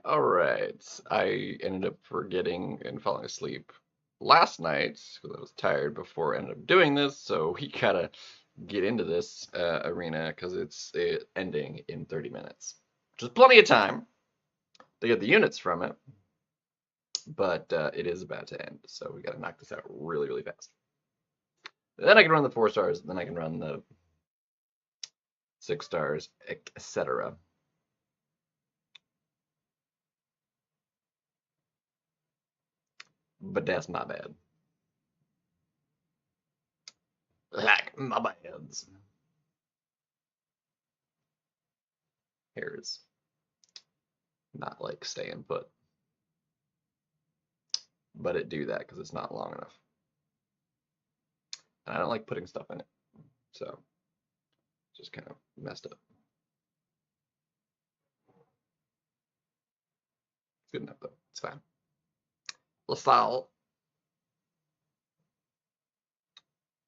All right. I ended up forgetting and falling asleep last night because I was tired before I ended up doing this. So we gotta get into this arena because it's ending in 30 minutes, which is plenty of time to get the units from it. But it is about to end, so we gotta knock this out really, really fast. Then I can run the 4 stars. Then I can run the 6 stars, etc. But that's my bad. Like my bads. Here's not like staying put, but it do that because it's not long enough. And I don't like putting stuff in it, so just kind of messed up. Good enough though. It's fine. LaSalle.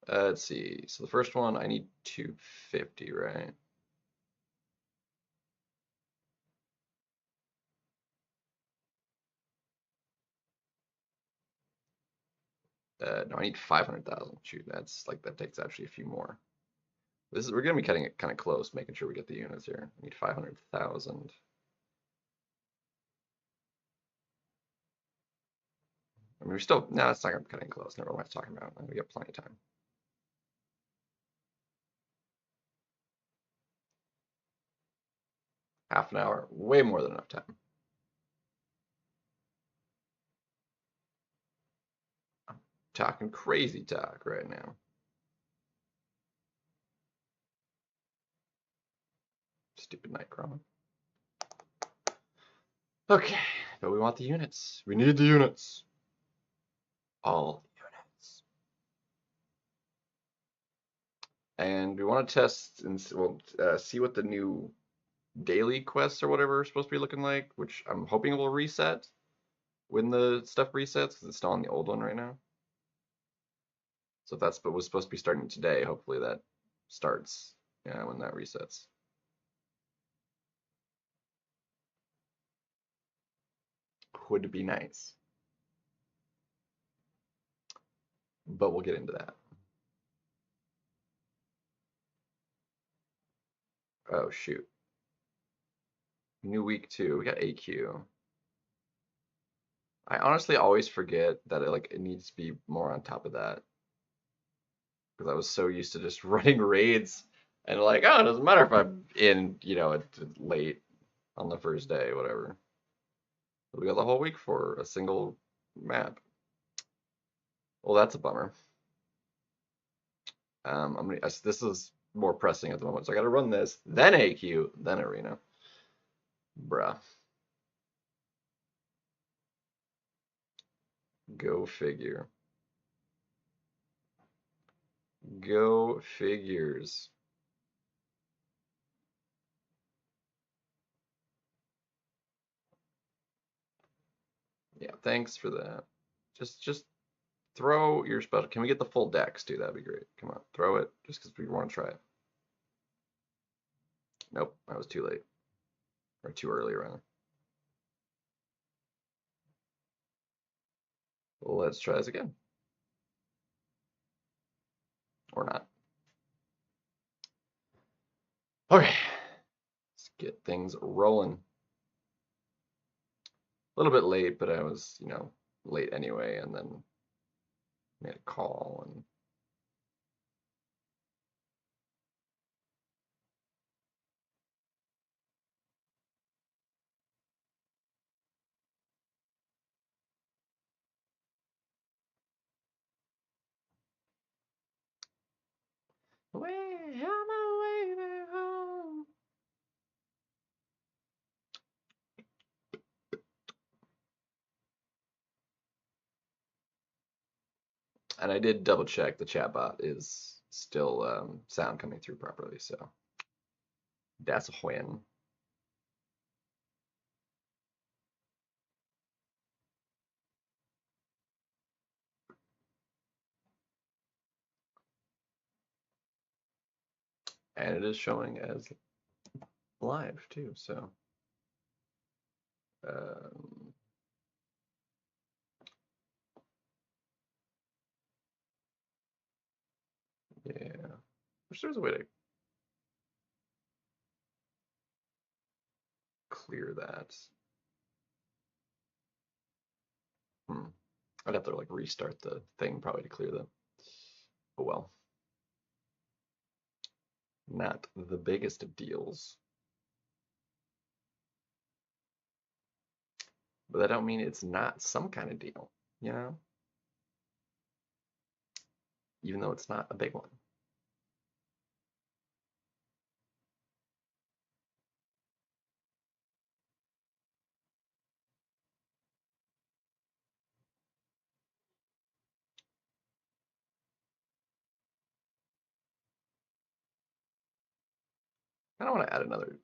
Let's see. So the first one, I need 250, right? No, I need 500,000. Shoot, that's like that takes actually a few more. We're gonna be cutting it kind of close, making sure we get the units here. I need 500,000. I mean, we're still no, it's not gonna be cutting close. Never mind what I was talking about. We got plenty of time. Half an hour, way more than enough time. I'm talking crazy talk right now. Stupid Nightcrawler. Okay, but we want the units. We need the units. All units. And we want to test and see what the new daily quests or whatever are supposed to be looking like, which I'm hoping will reset when the stuff resets because it's still on the old one right now. So if that's what was supposed to be starting today, hopefully that starts when that resets. Would be nice. But we'll get into that. Oh, shoot. New week 2. We got AQ. I honestly always forget that it needs to be more on top of that. Because I was so used to just running raids and like, oh, it doesn't matter if I'm in, late on the first day, whatever. We got the whole week for a single map. Well, that's a bummer. This is more pressing at the moment, so I got to run this, then AQ, then Arena. Bruh. Go figure. Go figures. Yeah, thanks for that. Just throw your special. Can we get the full decks too? That'd be great. Come on, throw it just because we want to try it. Nope, I was too late. Or too early, rather. Well, let's try this again. Or not. Okay. Let's get things rolling. A little bit late, but I was, late anyway, and then made a call and way on my way back home. And I did double check the chatbot is still sound coming through properly, so that's a win. And it is showing as live too, so Um, yeah. Wish there was a way to clear that. I'd have to like restart the thing probably to clear them. Oh well. Not the biggest of deals. But that don't mean it's not some kind of deal, you know? Even though it's not a big one. I don't want to add another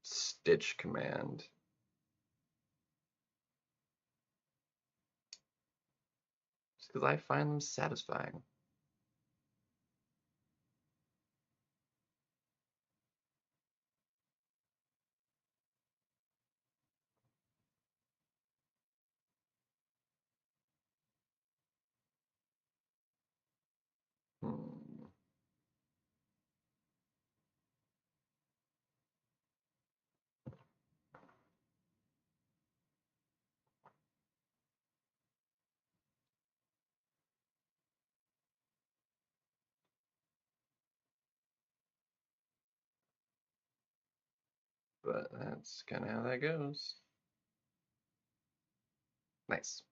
stitch command. Just because I find them satisfying. Hmm. But that's kind of how that goes. Nice.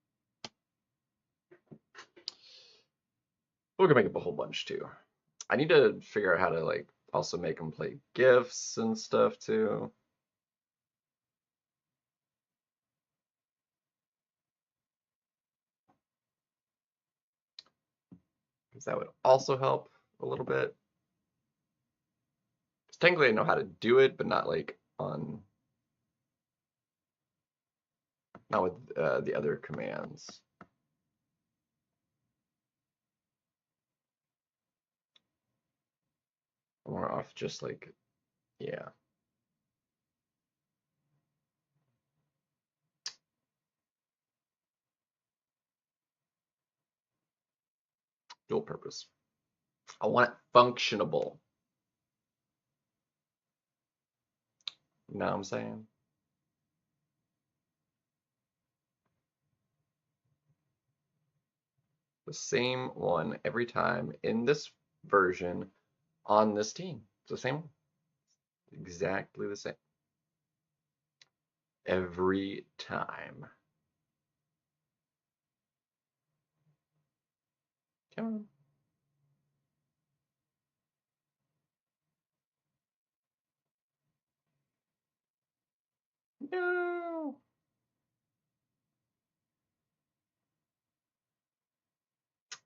We're gonna make up a whole bunch too. I need to figure out how to like also make them play GIFs and stuff too. Because that would also help a little bit. Because technically I know how to do it, but not like on, not with the other commands. More off just like, yeah. Dual purpose. I want it functionable. You know what I'm saying? The same one every time in this version on this team. It's the same one. Exactly the same. Every time. Come on. No.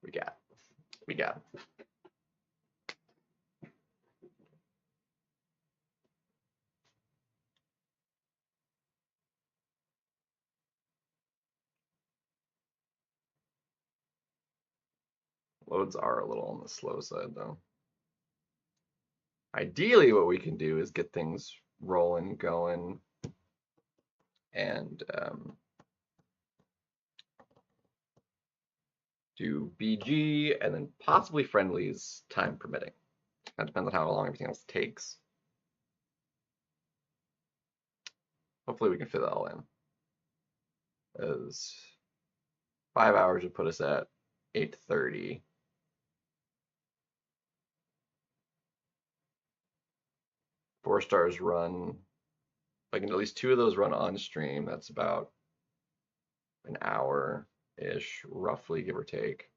We got it. We got it. Loads are a little on the slow side though. Ideally what we can do is get things rolling, going, and do BG and then possibly friendlies, time permitting. That depends on how long everything else takes. Hopefully we can fit that all in. As 5 hours would put us at 8:30. Four stars run, like at least two of those run on stream. That's about an hour-ish, roughly, give or take.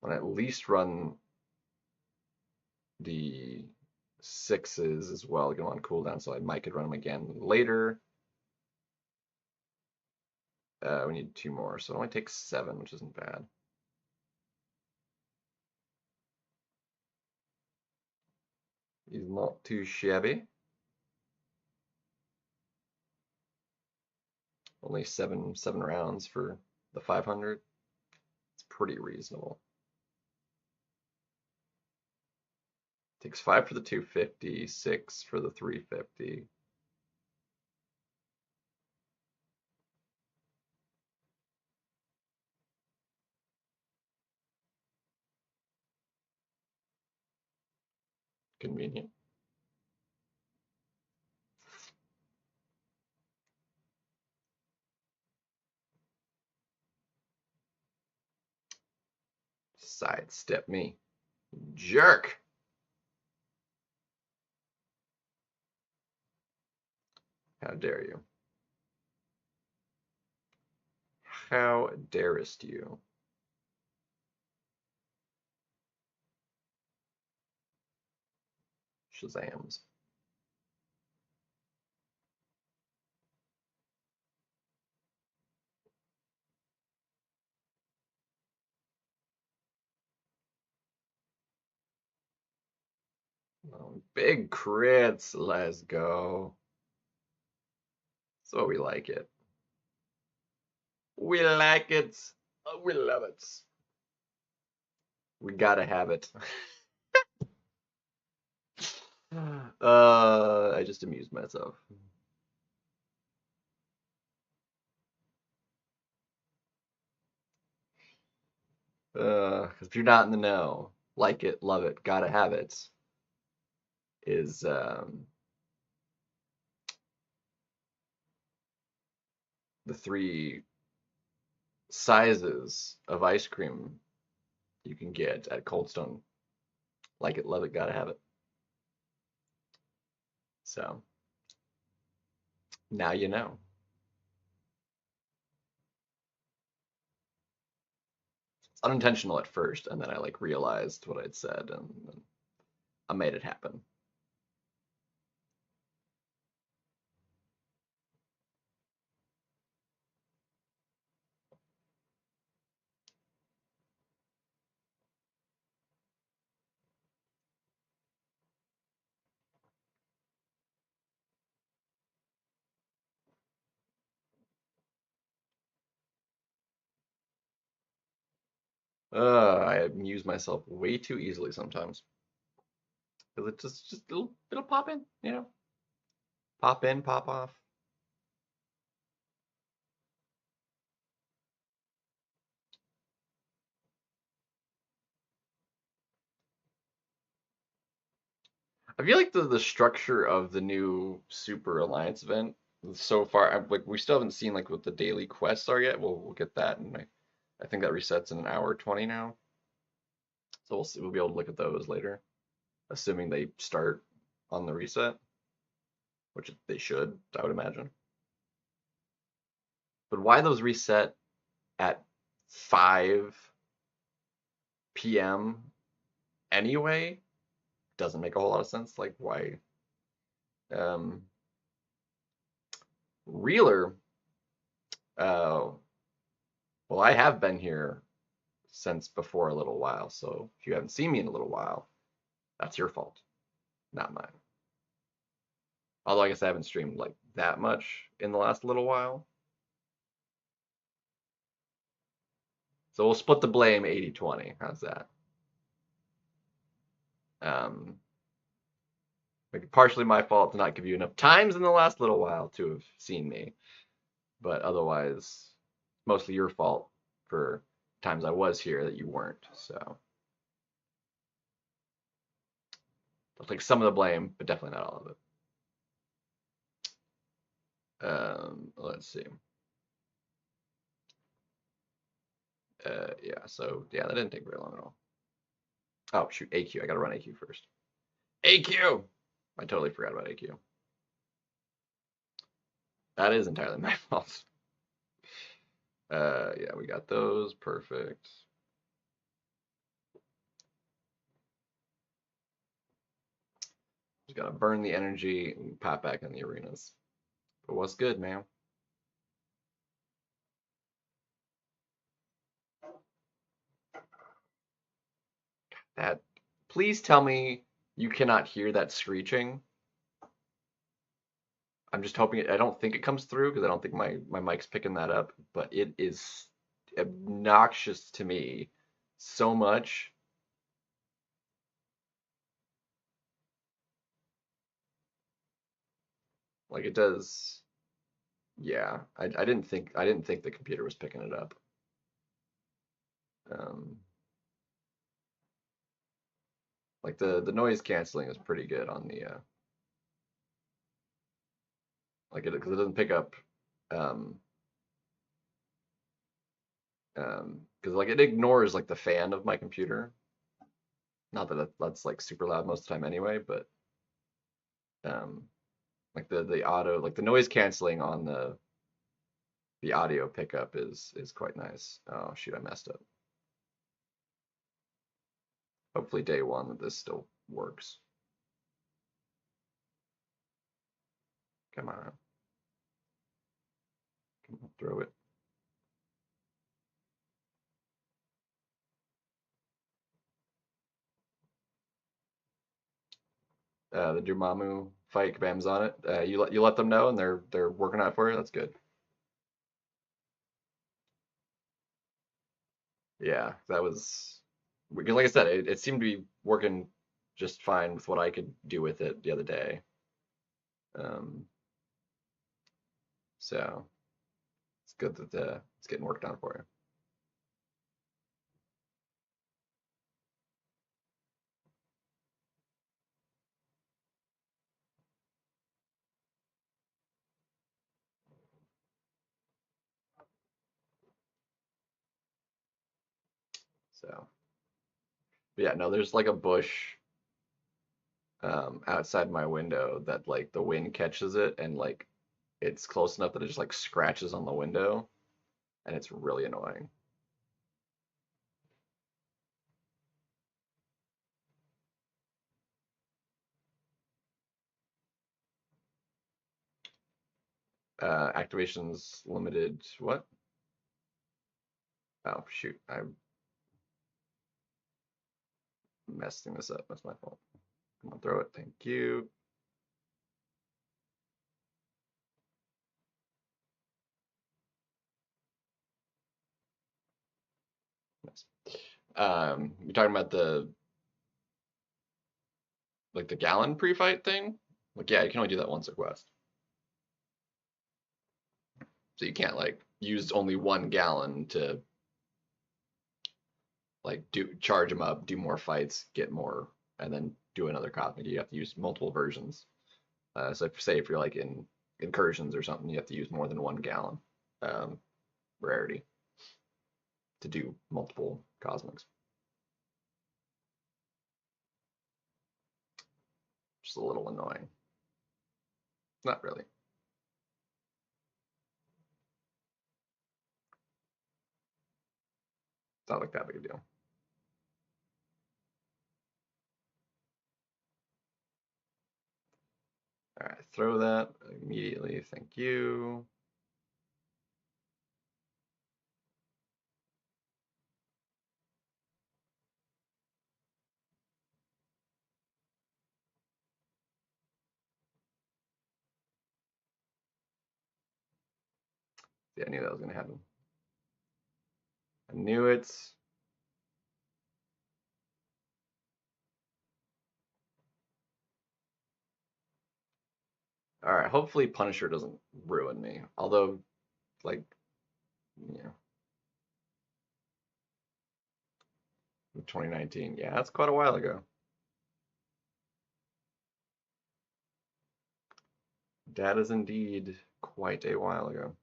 And at least run the sixes as well, get them on cooldown, so I might could run them again later. We need two more, so it only takes 7, which isn't bad. He's not too shabby. Only seven rounds for the 500. It's pretty reasonable. Takes 5 for the 250, 6 for the 350. Convenient. Sidestep me. Jerk. How dare you? How darest you? Shazams. Oh, big crits. Let's go. So we like it. We like it. We love it. We gotta have it. I just amused myself. If you're not in the know, like it, love it, gotta have it, is the three sizes of ice cream you can get at Cold Stone. Like it, love it, gotta have it. So now you know. It's unintentional at first, and then I like realized what I'd said, and I made it happen. I amuse myself way too easily sometimes. Because it just it'll pop in, you know? Pop in, pop off. I feel like the structure of the new Super Alliance event so far, like we still haven't seen like what the daily quests are yet. We'll get that, and I think that resets in an hour 20 now. So we'll see. We'll be able to look at those later, assuming they start on the reset, which they should, I would imagine. But why those reset at 5 p.m. anyway doesn't make a whole lot of sense. Like why? Um, Reeler. Uh, well, I have been here since before a little while, so if you haven't seen me in a little while, that's your fault, not mine. Although I guess I haven't streamed like that much in the last little while. So we'll split the blame 80-20. How's that? Like partially my fault to not give you enough times in the last little while to have seen me, but otherwise, mostly your fault for times I was here that you weren't. So I'll take some of the blame, but definitely not all of it. Let's see. Yeah, so yeah, that didn't take very long at all. Oh shoot, AQ. I gotta run AQ first. AQ! I totally forgot about AQ. That is entirely my fault. Yeah, we got those. Perfect. Just gotta burn the energy and pop back in the arenas. But what's good, man? That. Please tell me you cannot hear that screeching. I'm just hoping I don't think it comes through because I don't think my mic's picking that up, but it is obnoxious to me so much. Like it does. Yeah, I didn't think the computer was picking it up. Um, Like the noise canceling is pretty good on the like it because it doesn't pick up um because like it ignores like the fan of my computer. Not that that's like super loud most of the time anyway, but um like the auto like the noise canceling on the audio pickup is quite nice. Oh shoot, I messed up. Hopefully day one that this still works. Come on. Come on, throw it. The Dormammu fight, Kabam's on it. You let them know and they're working on it for you. That's good. Yeah, that was because like I said, it seemed to be working just fine with what I could do with it the other day. Um, so it's good that it's getting worked on for you. So but yeah, no, there's like a bush outside my window that like the wind catches it and like it's close enough that it just like scratches on the window and it's really annoying. Activations limited. What? Oh shoot, I'm messing this up. That's my fault. Come on, throw it. Thank you. Nice. You're talking about the like the gallon pre-fight thing? Like, yeah, you can only do that once a quest. So you can't like use only 1 gallon to like do charge them up, do more fights, get more, and then do another cosmic. You have to use multiple versions. So say if you're like in incursions or something, you have to use more than 1 gallon um, rarity to do multiple cosmics. Just a little annoying. Not really. It's not like that big a deal. All right, throw that immediately. Thank you. Yeah, I knew that was gonna happen. I knew it. All right, hopefully Punisher doesn't ruin me. Although, like, yeah, 2019. Yeah, that's quite a while ago. That is indeed quite a while ago.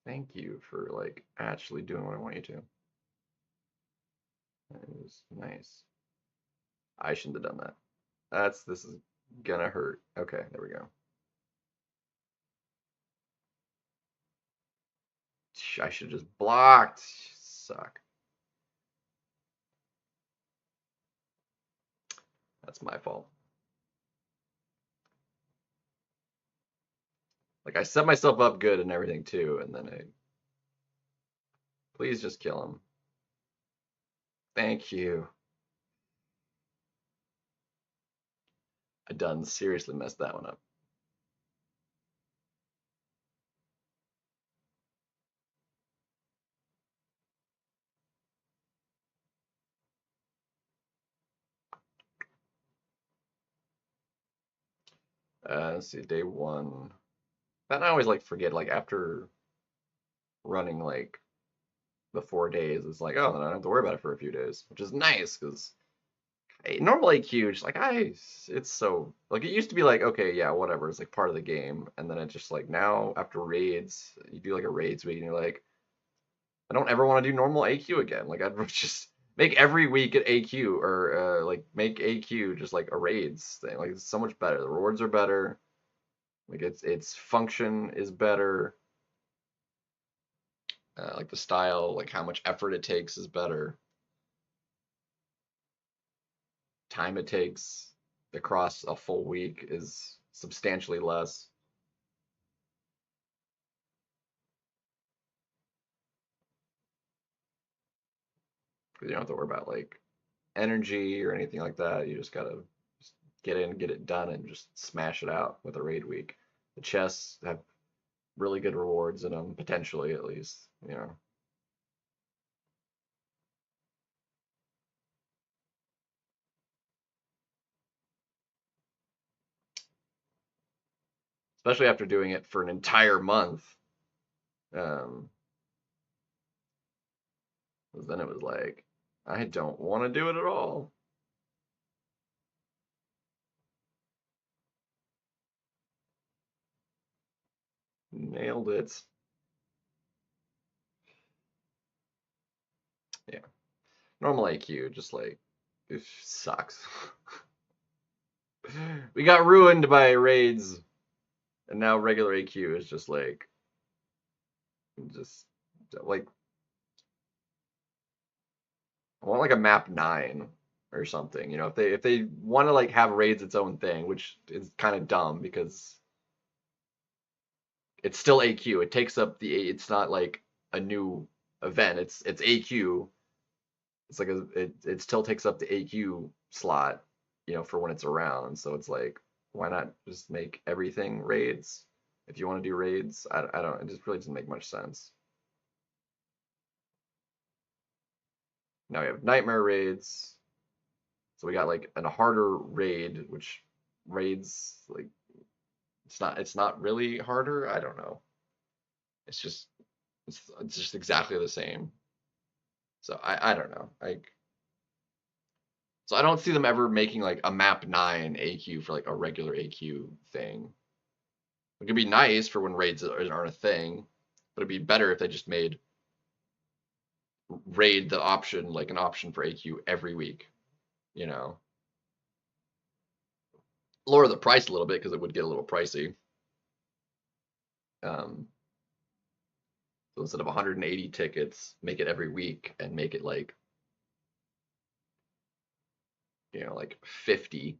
Thank you for like actually doing what I want you to. That is nice. I shouldn't have done that. This is gonna hurt. Okay, there we go. I should have just blocked. Suck. That's my fault. Like I set myself up good and everything too, and then I please just kill him. Thank you. I done seriously messed that one up. Let's see, day one. I always like forget, like after running like the 4 days, it's like, oh, then I don't have to worry about it for a few days, which is nice because normal AQ, just like it's so like it used to be like, okay, yeah, whatever, it's like part of the game, and then it's just like now after raids, you do like a raids week, and you're like, I don't ever want to do normal AQ again. Like I'd just make every week an AQ or like make AQ just like a raids thing. Like it's so much better. The rewards are better. Like its function is better. Like the style, like how much effort it takes is better. Time it takes across a full week is substantially less. Because you don't have to worry about like energy or anything like that. You just gotta just get in, get it done, and just smash it out with a raid week. The chests have really good rewards in them, potentially at least, you know. Especially after doing it for an entire month. Um, then it was like, I don't want to do it at all. Nailed it. Yeah. Normal AQ, just like, it sucks. We got ruined by raids, and now regular AQ is just just like, I want like a map 9 or something. You know, if they want to like have raids its own thing, which is kind of dumb because it's still AQ. It takes up it's not like a new event. It's AQ. It's like it still takes up the AQ slot, you know, for when it's around. So it's like, why not just make everything raids? If you want to do raids, I don't. It just really doesn't make much sense. Now we have nightmare raids. So we got like a harder raid, which raids like it's not really harder. I don't know. It's just it's just exactly the same. So I don't know. Like so I don't see them ever making like a map 9 AQ for like a regular AQ thing. It could be nice for when raids aren't a thing, but it'd be better if they just made raid the option like an option for AQ every week, you know. Lower the price a little bit because it would get a little pricey. Um, so instead of 180 tickets, make it every week and make it like, you know, like 50.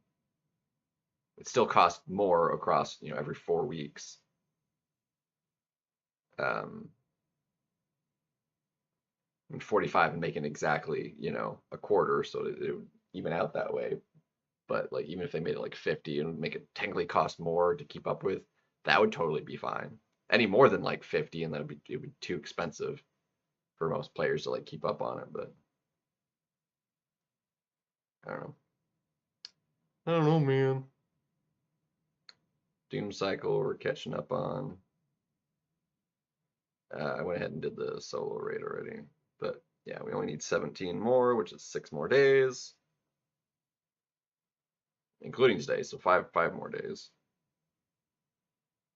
It still costs more across, you know, every 4 weeks. Um, and 45 and making exactly, you know, a quarter so that it would even out that way. But like even if they made it like 50 and make it technically cost more to keep up with, that would totally be fine. Any more than like 50 and then it would be too expensive for most players to like keep up on it, but I don't know. I don't know, man. Doom Cycle we're catching up on. I went ahead and did the solo raid already, but yeah, we only need 17 more, which is 6 more days, including today, so five more days.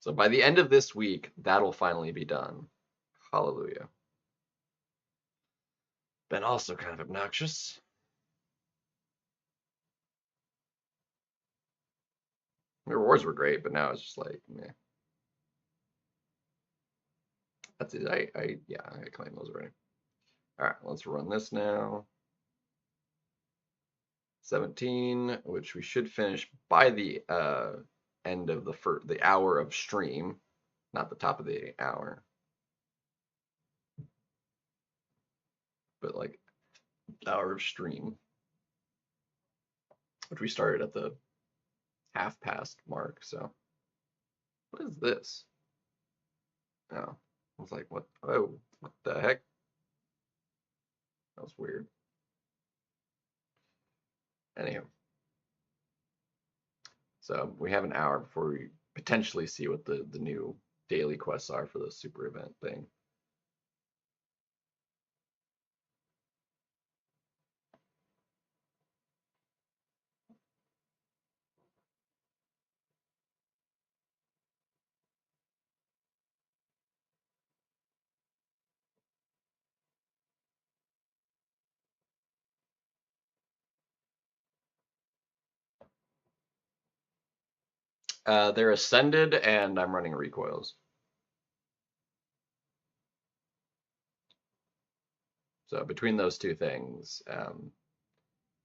So by the end of this week, that'll finally be done. Hallelujah. Been also kind of obnoxious. The rewards were great, but now it's just like, meh. That's it. Yeah, I claim those already. All right, let's run this now. 17, which we should finish by the end of the hour of stream, not the top of the hour, but like hour of stream, which we started at the half past mark. So what is this? Oh, I was like, what? Oh, what the heck? That was weird. Anyhow, so we have an hour before we potentially see what the new daily quests are for the super event thing. They're ascended, and I'm running recoils. So between those two things,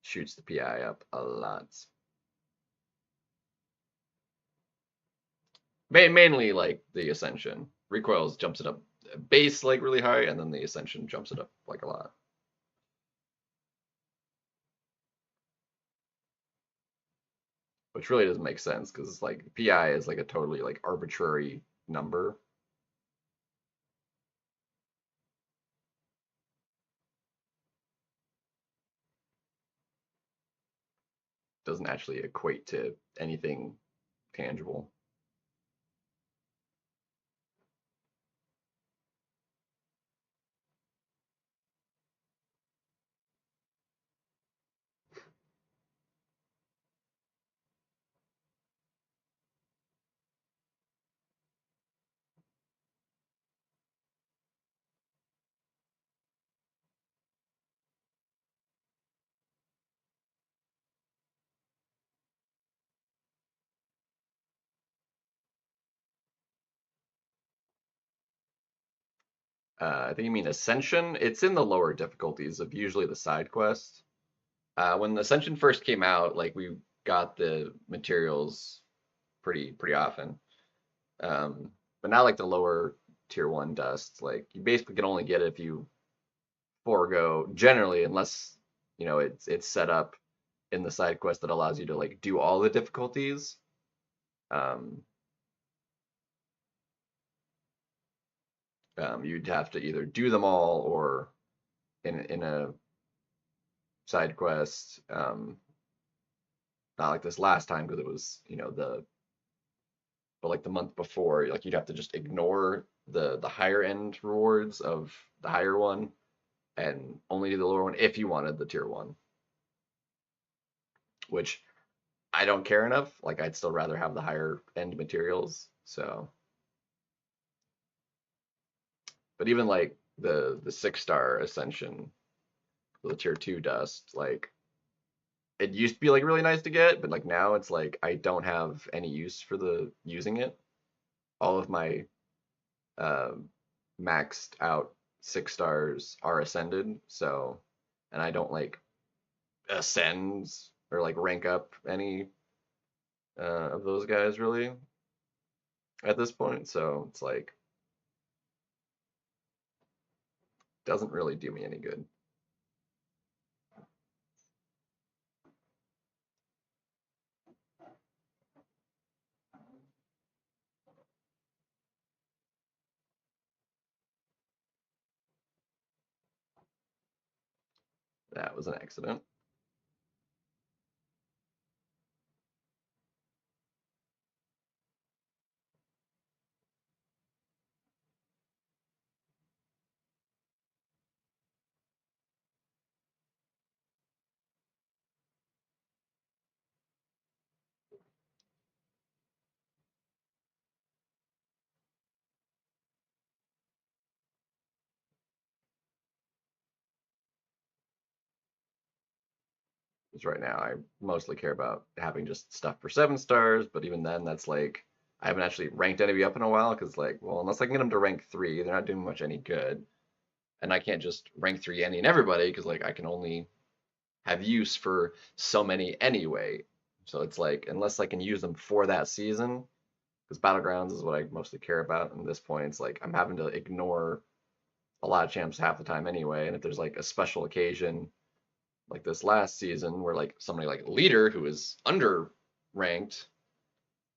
shoots the PI up a lot. Mainly like the ascension. Recoils jumps it up base like really high, and then the ascension jumps it up like a lot. Which really doesn't make sense because like PI is like a totally like arbitrary number. Doesn't actually equate to anything tangible. I think you mean Ascension. It's in the lower difficulties of usually the side quest. When Ascension first came out, like we got the materials pretty often. But now like the lower tier one dust, like you basically can only get it if you forego generally, unless it's set up in the side quest that allows you to like do all the difficulties. Um, you'd have to either do them all or in a side quest. Not like this last time because it was but like the month before, like you'd have to just ignore the higher end rewards of the higher one and only do the lower one if you wanted the tier one. Which I don't care enough. Like I'd still rather have the higher end materials. So, but even like the 6-star ascension, the tier two dust, like it used to be like really nice to get, but like now it's like I don't have any use for the using it. All of my maxed out 6 stars are ascended, so and I don't like ascend or like rank up any of those guys really at this point. So it's like doesn't really do me any good. That was an accident. Because right now I mostly care about having just stuff for 7 stars, but even then, that's like I haven't actually ranked anybody up in a while because like, well, unless I can get them to rank 3, they're not doing much any good, and I can't just rank 3 any and everybody because like I can only have use for so many anyway. So it's like unless I can use them for that season, because battlegrounds is what I mostly care about. And at this point, it's like I'm having to ignore a lot of champs half the time anyway. And if there's like a special occasion like this last season where like somebody like leader who is under ranked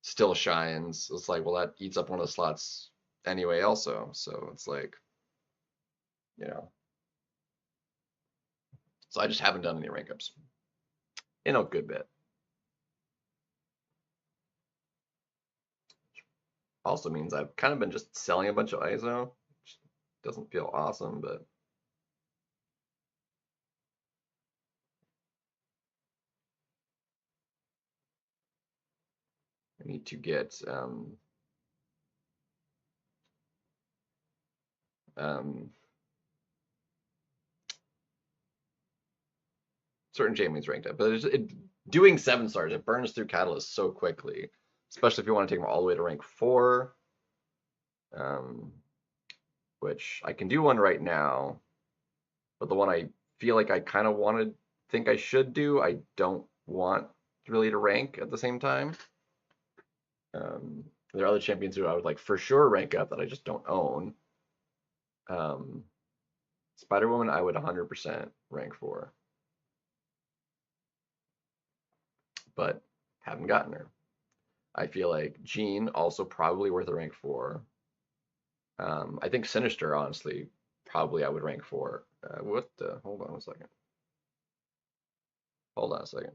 still shines, it's like well that eats up one of the slots anyway also. So it's like you know. So I just haven't done any rank ups in a good bit. also means I've kind of been just selling a bunch of ISO, which doesn't feel awesome, but I need to get certain Jamie's ranked up, but doing 7 stars, it burns through Catalyst so quickly, especially if you want to take them all the way to rank 4, which I can do one right now, but the one I feel like I kind of think I should do, I don't want really to rank at the same time. There are other champions who I would like for sure rank up that I just don't own. Spider-Woman, I would 100% rank 4, but haven't gotten her. I feel like Jean, also probably worth a rank 4. I think Sinister, honestly, probably I would rank 4. Hold on a second. Hold on a second.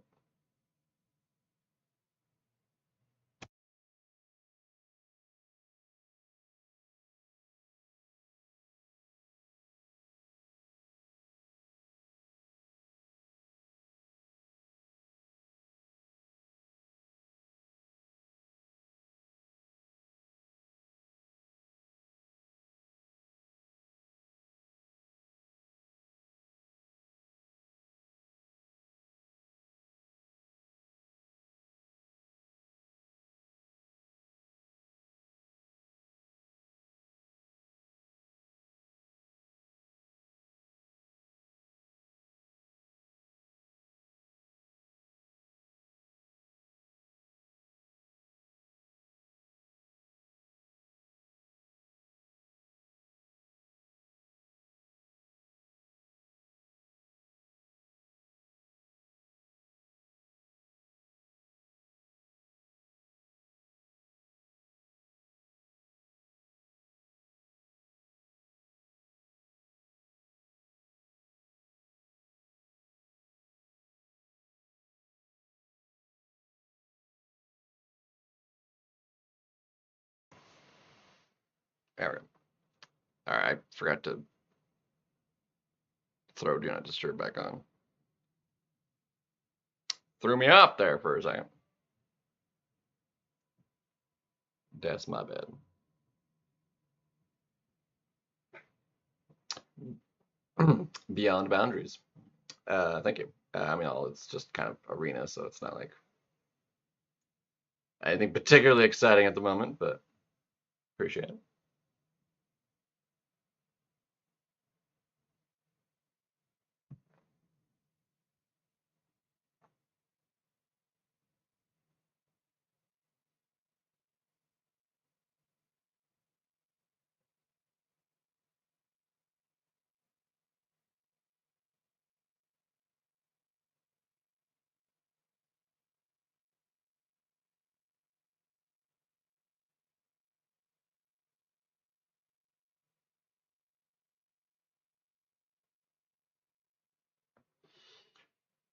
There we go. All right, I forgot to throw Do Not Disturb back on. Threw me off there for a second. That's my bad. Beyond Boundaries. Thank you. I mean, it's just kind of arena, so it's not like anything particularly exciting at the moment, but appreciate it.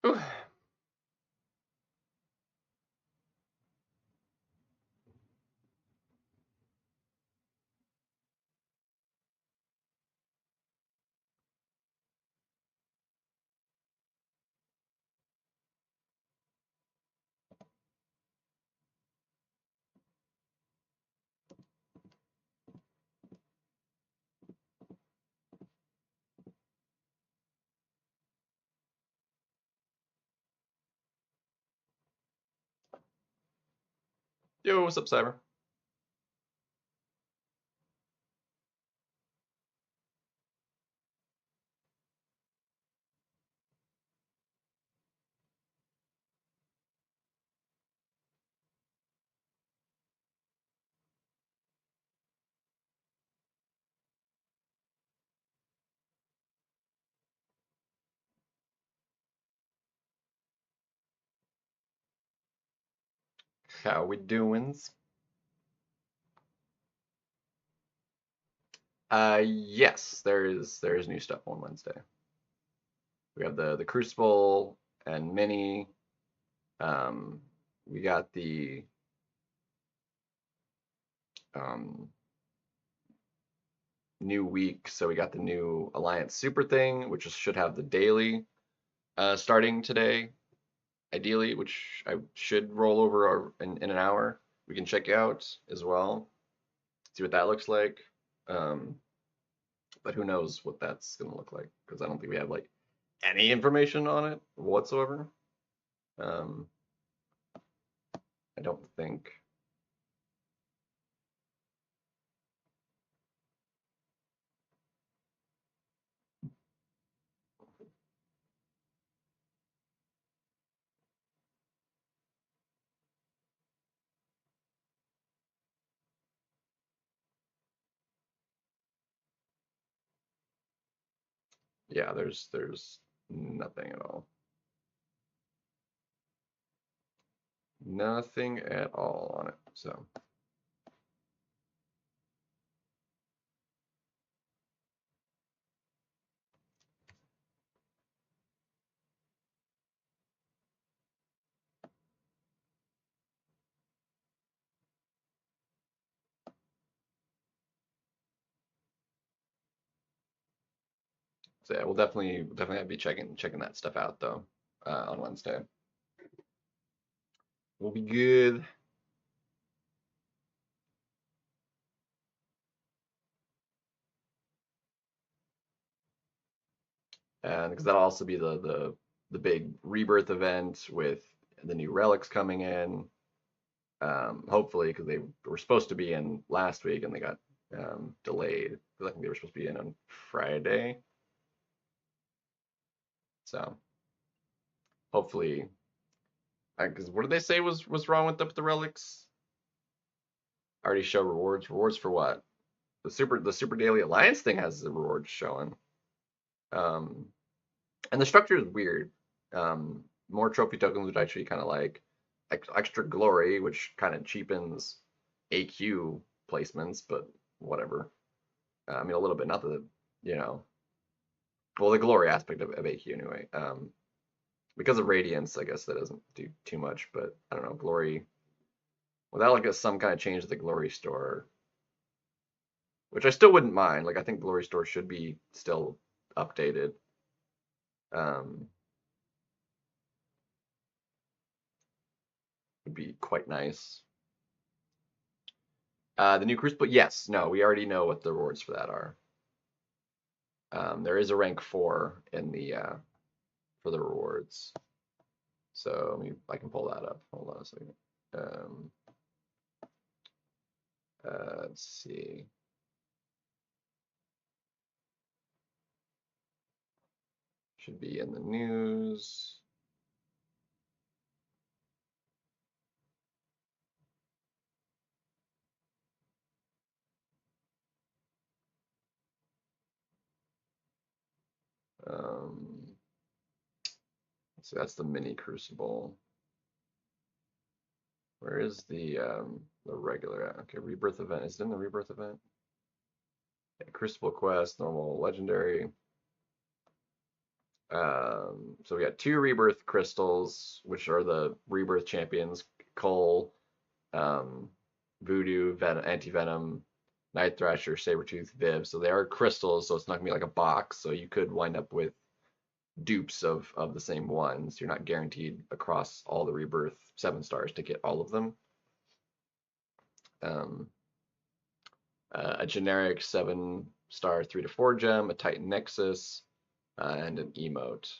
Ooh. Yo, what's up, Cyber? How we doings? Yes, there is new stuff on Wednesday. We have the Crucible and Mini. We got the um, new week. So we got the new Alliance Super thing, which should have the daily starting today, ideally, which I should roll over in an hour. We can check out as well, see what that looks like. Um, but who knows what that's gonna look like, because I don't think we have like any information on it whatsoever. Um, I don't think. Yeah, there's nothing at all. Nothing at all on it. So yeah, we'll definitely be checking that stuff out though on Wednesday. We'll be good. And because that'll also be the big rebirth event with the new relics coming in. Hopefully, because they were supposed to be in last week and they got delayed. I think they were supposed to be in on Friday. So hopefully, because what did they say was wrong with the relics? I already show rewards. Rewards for what? The Super Daily Alliance thing has the rewards showing. Um, and the structure is weird. More trophy tokens, which I actually kind of like. Extra glory, which kind of cheapens AQ placements, but whatever. I mean, a little bit, not the, you know, well, the glory aspect of AQ anyway. Because of Radiance, I guess that doesn't do too much, but I don't know, glory, without like some kind of change to the glory store, which I still wouldn't mind. Like, I think glory store should be still updated. Um, would be quite nice. The new Crucible, yes, no, we already know what the rewards for that are. There is a rank 4 in the for the rewards. So I can pull that up. Hold on a second. Um, let's see. Should be in the news. So that's the mini Crucible. Where is the regular? Okay, rebirth event. Is it in the rebirth event? Yeah, Crucible quest, normal, legendary. So we got 2 rebirth crystals, which are the rebirth champions: Cole, Voodoo, Anti-Venom, Night Thrasher, Sabretooth, Viv. So they are crystals, so it's not gonna be like a box. So you could wind up with dupes of the same ones. You're not guaranteed across all the rebirth 7 stars to get all of them. Um, a generic 7-star 3 to 4 gem, a Titan Nexus, and an emote.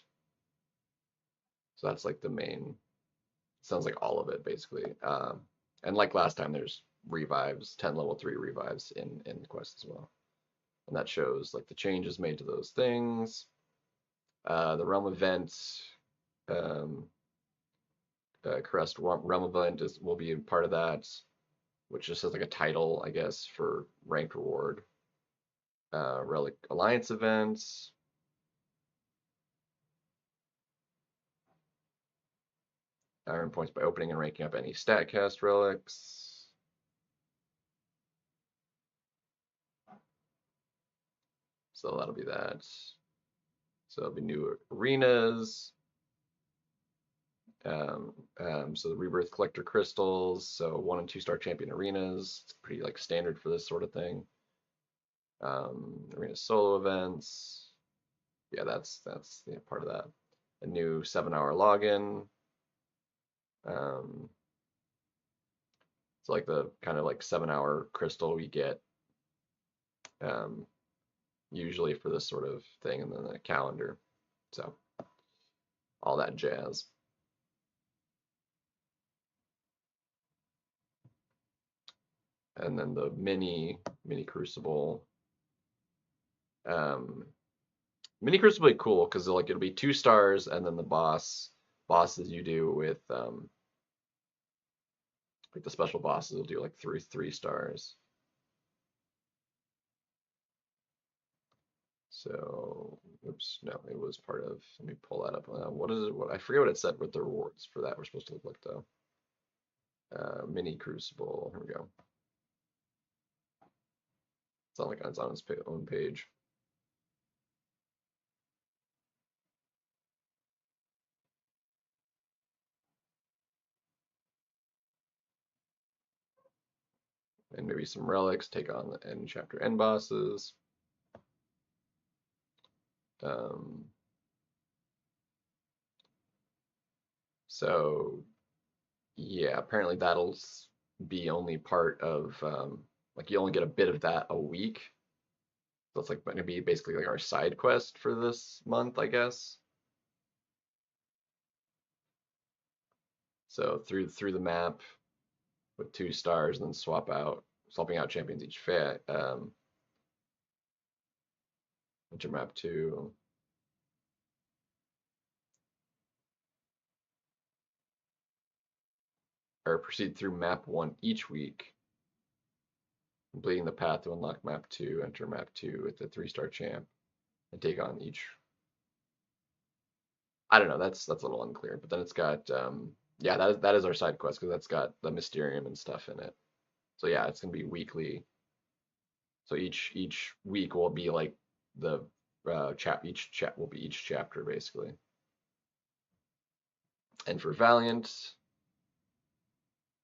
So that's like the main. Sounds like all of it basically. And like last time, there's revives, 10 level 3 revives in the quest as well, and that shows like the changes made to those things. The realm event, um, Crest realm event will be a part of that, which just has like a title, I guess, for ranked reward. Relic Alliance events. Earn points by opening and ranking up any StatCast relics. So that'll be that. So there'll be new arenas. So the Rebirth Collector Crystals, so 1 and 2 star champion arenas. It's pretty like standard for this sort of thing. Arena solo events. Yeah, that's yeah, part of that. A new 7-hour login. It's like the kind of like 7-hour crystal we get um, usually for this sort of thing, and then a calendar. So all that jazz. And then the mini crucible. Mini crucible will be cool because like it'll be 2 stars, and then the bosses you do with like the special bosses will do like three stars. So, oops, no, it was part of. Let me pull that up. What is it? What I forget what it said. What the rewards for that were supposed to look like though. Mini crucible. Here we go. It's not like it's on its own page. And maybe some relics. Take on the end chapter end bosses. So yeah, apparently that'll be only part of like you only get a bit of that a week. So it's like going to be basically like our side quest for this month, I guess. So through the map with 2 stars, and then swapping out champions each enter map 2. Or proceed through map 1 each week, completing the path to unlock map 2, enter map 2 with the 3-star champ, and take on each. I don't know, that's a little unclear, but then it's got yeah, that is our side quest because that's got the Mysterium and stuff in it. So yeah, it's gonna be weekly. So each week will be like the each chap will be each chapter basically. And for Valiant,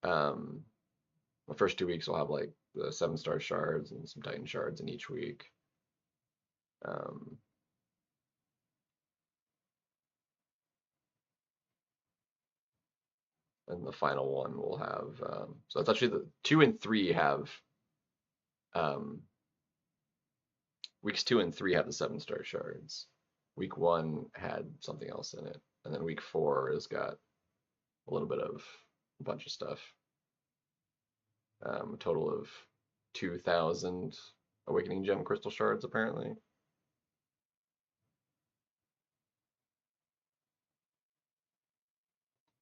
the first 2 weeks will have like the 7-star shards and some Titan shards in each week. And the final one will have so it's actually the 2 and 3 have um, weeks 2 and 3 have the 7-star shards. Week 1 had something else in it, and then week 4 has got a little bit of a bunch of stuff. A total of 2,000 Awakening Gem Crystal Shards, apparently.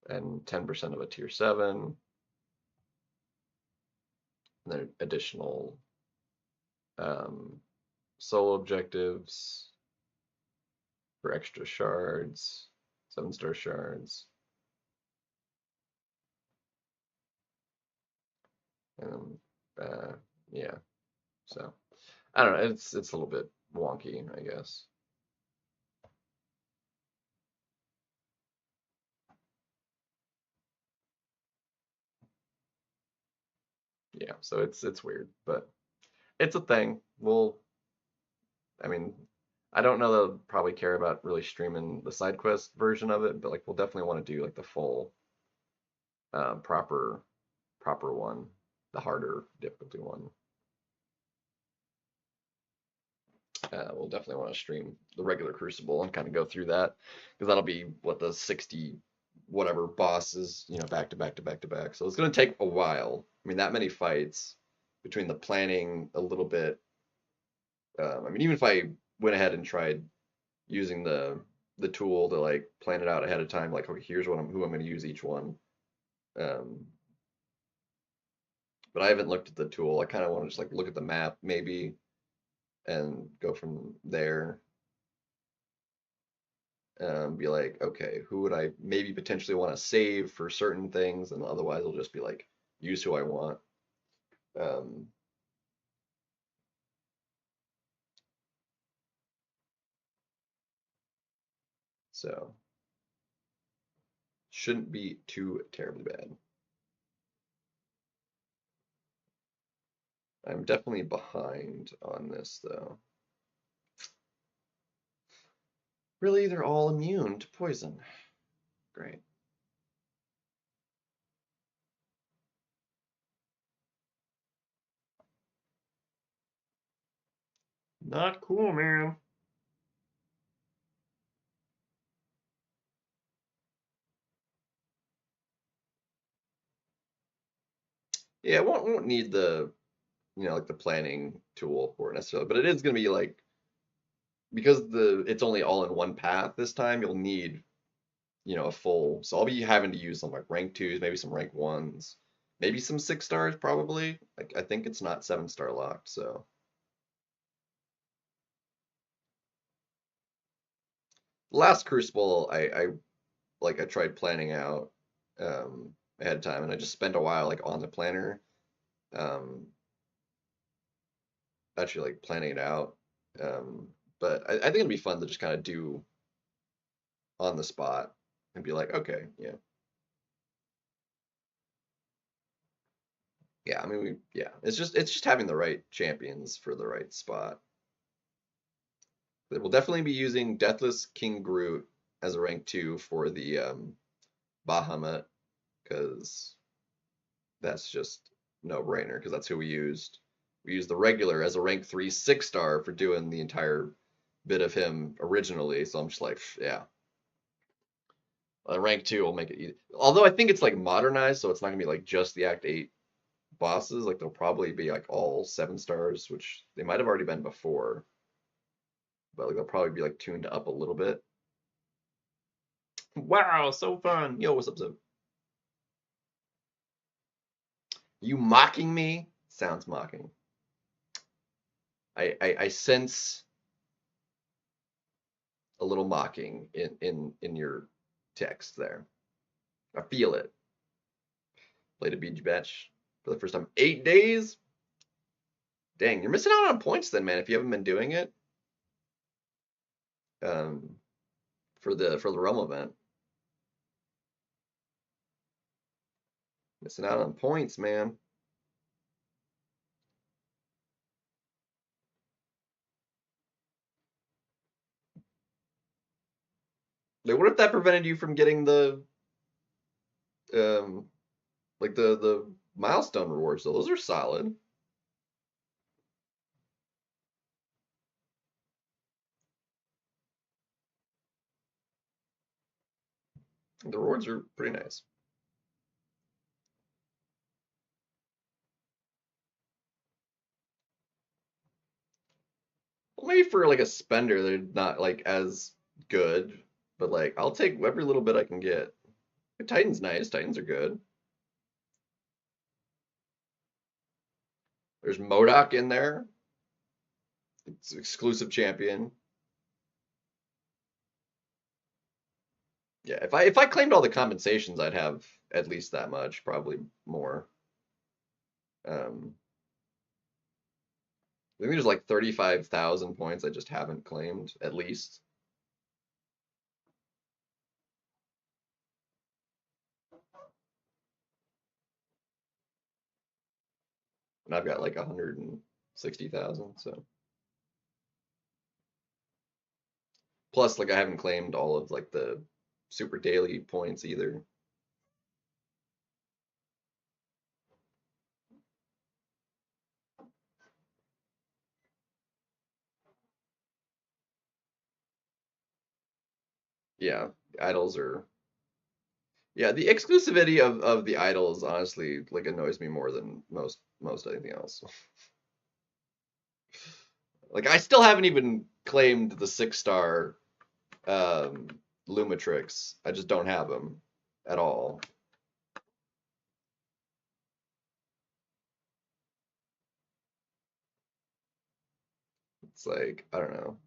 And 10% of a tier 7. And then additional solo objectives for extra shards, 7-star shards. And yeah, so I don't know. It's a little bit wonky, I guess. Yeah, so it's weird, but it's a thing. I mean, I don't know that I'll probably care about really streaming the side quest version of it, but like we'll definitely want to do like the full proper one, the harder difficulty one. We'll definitely want to stream the regular Crucible and kind of go through that because that'll be what the 60 whatever bosses, back to back to back to back. So it's going to take a while. I mean, that many fights between the planning a little bit. I mean, even if I went ahead and tried using the tool to like plan it out ahead of time, like okay, here's who I'm going to use each one. But I haven't looked at the tool. I kind of want to just like look at the map maybe and go from there. Be like, okay, who would I maybe potentially want to save for certain things, and otherwise I'll just be like, use who I want. So shouldn't be too terribly bad. I'm definitely behind on this, though. Really, they're all immune to poison. Great. Not cool, man. Yeah, won't need the, like the planning tool for it necessarily, but it is going to be like, because it's only all in one path this time, you'll need, a full. So I'll be having to use some like rank 2s, maybe some rank 1s, maybe some 6 stars probably. Like I think it's not 7-star locked, so. Last Crucible, I tried planning out ahead of time, and I just spent a while like on the planner, um, actually like planning it out. But I think it'd be fun to just kind of do on the spot and be like, okay, yeah, yeah. I mean, yeah. It's just having the right champions for the right spot. We'll definitely be using Deathless King Groot as a rank 2 for the Bahamut, because that's just no brainer, because that's who we used. We used the regular as a rank 3 6-star for doing the entire bit of him originally, so I'm just like, yeah. Rank 2 will make it easy. Although I think it's like modernized, so it's not gonna be like just the Act 8 bosses. Like they'll probably be like all 7 stars, which they might have already been before. But like they'll probably be like tuned up a little bit. Wow, so fun. Yo, what's up, Zoe? You mocking me? Sounds mocking. I sense a little mocking in your text there. I feel it. Played a beach batch for the first time. 8 days? Dang, you're missing out on points then, man, if you haven't been doing it. Um, for the realm event. Missing out on points, man. Like, what if that prevented you from getting the like the milestone rewards? Though those are solid. The rewards are pretty nice. Well, maybe for like a spender, they're not like as good, but like I'll take every little bit I can get. Titan's nice. Titans are good. There's Modok in there. It's exclusive champion. Yeah, if I claimed all the compensations, I'd have at least that much, probably more. I think there's like 35,000 points I just haven't claimed, at least. And I've got like 160,000, so. Plus, like I haven't claimed all of like the super daily points either. Yeah, idols are. Yeah, the exclusivity of the idols honestly like annoys me more than most anything else. Like I still haven't even claimed the 6-star Lumatrix. I just don't have them at all. It's like, I don't know.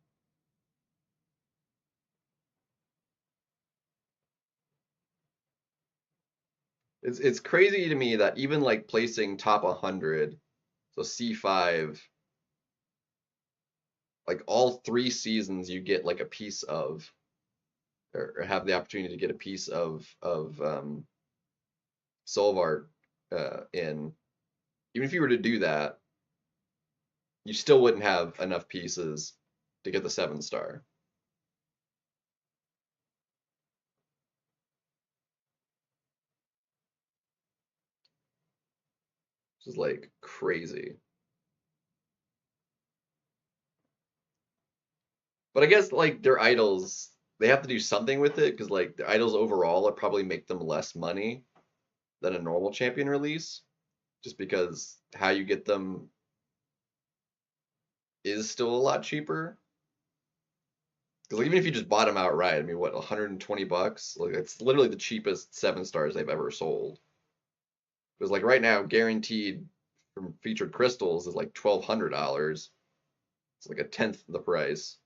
It's crazy to me that even like placing top 100, so C5, like all 3 seasons you get like a piece of, or have the opportunity to get a piece of Solvar in, even if you were to do that, you still wouldn't have enough pieces to get the 7-star. Which is like crazy. But I guess like their idols, they have to do something with it because like the idols overall would probably make them less money than a normal champion release, just because how you get them is still a lot cheaper. Because like, even if you just bought them outright, I mean, what, 120 bucks? Like it's literally the cheapest 7-stars they've ever sold. Because like right now, guaranteed from featured crystals is like $1,200. It's like a tenth the price.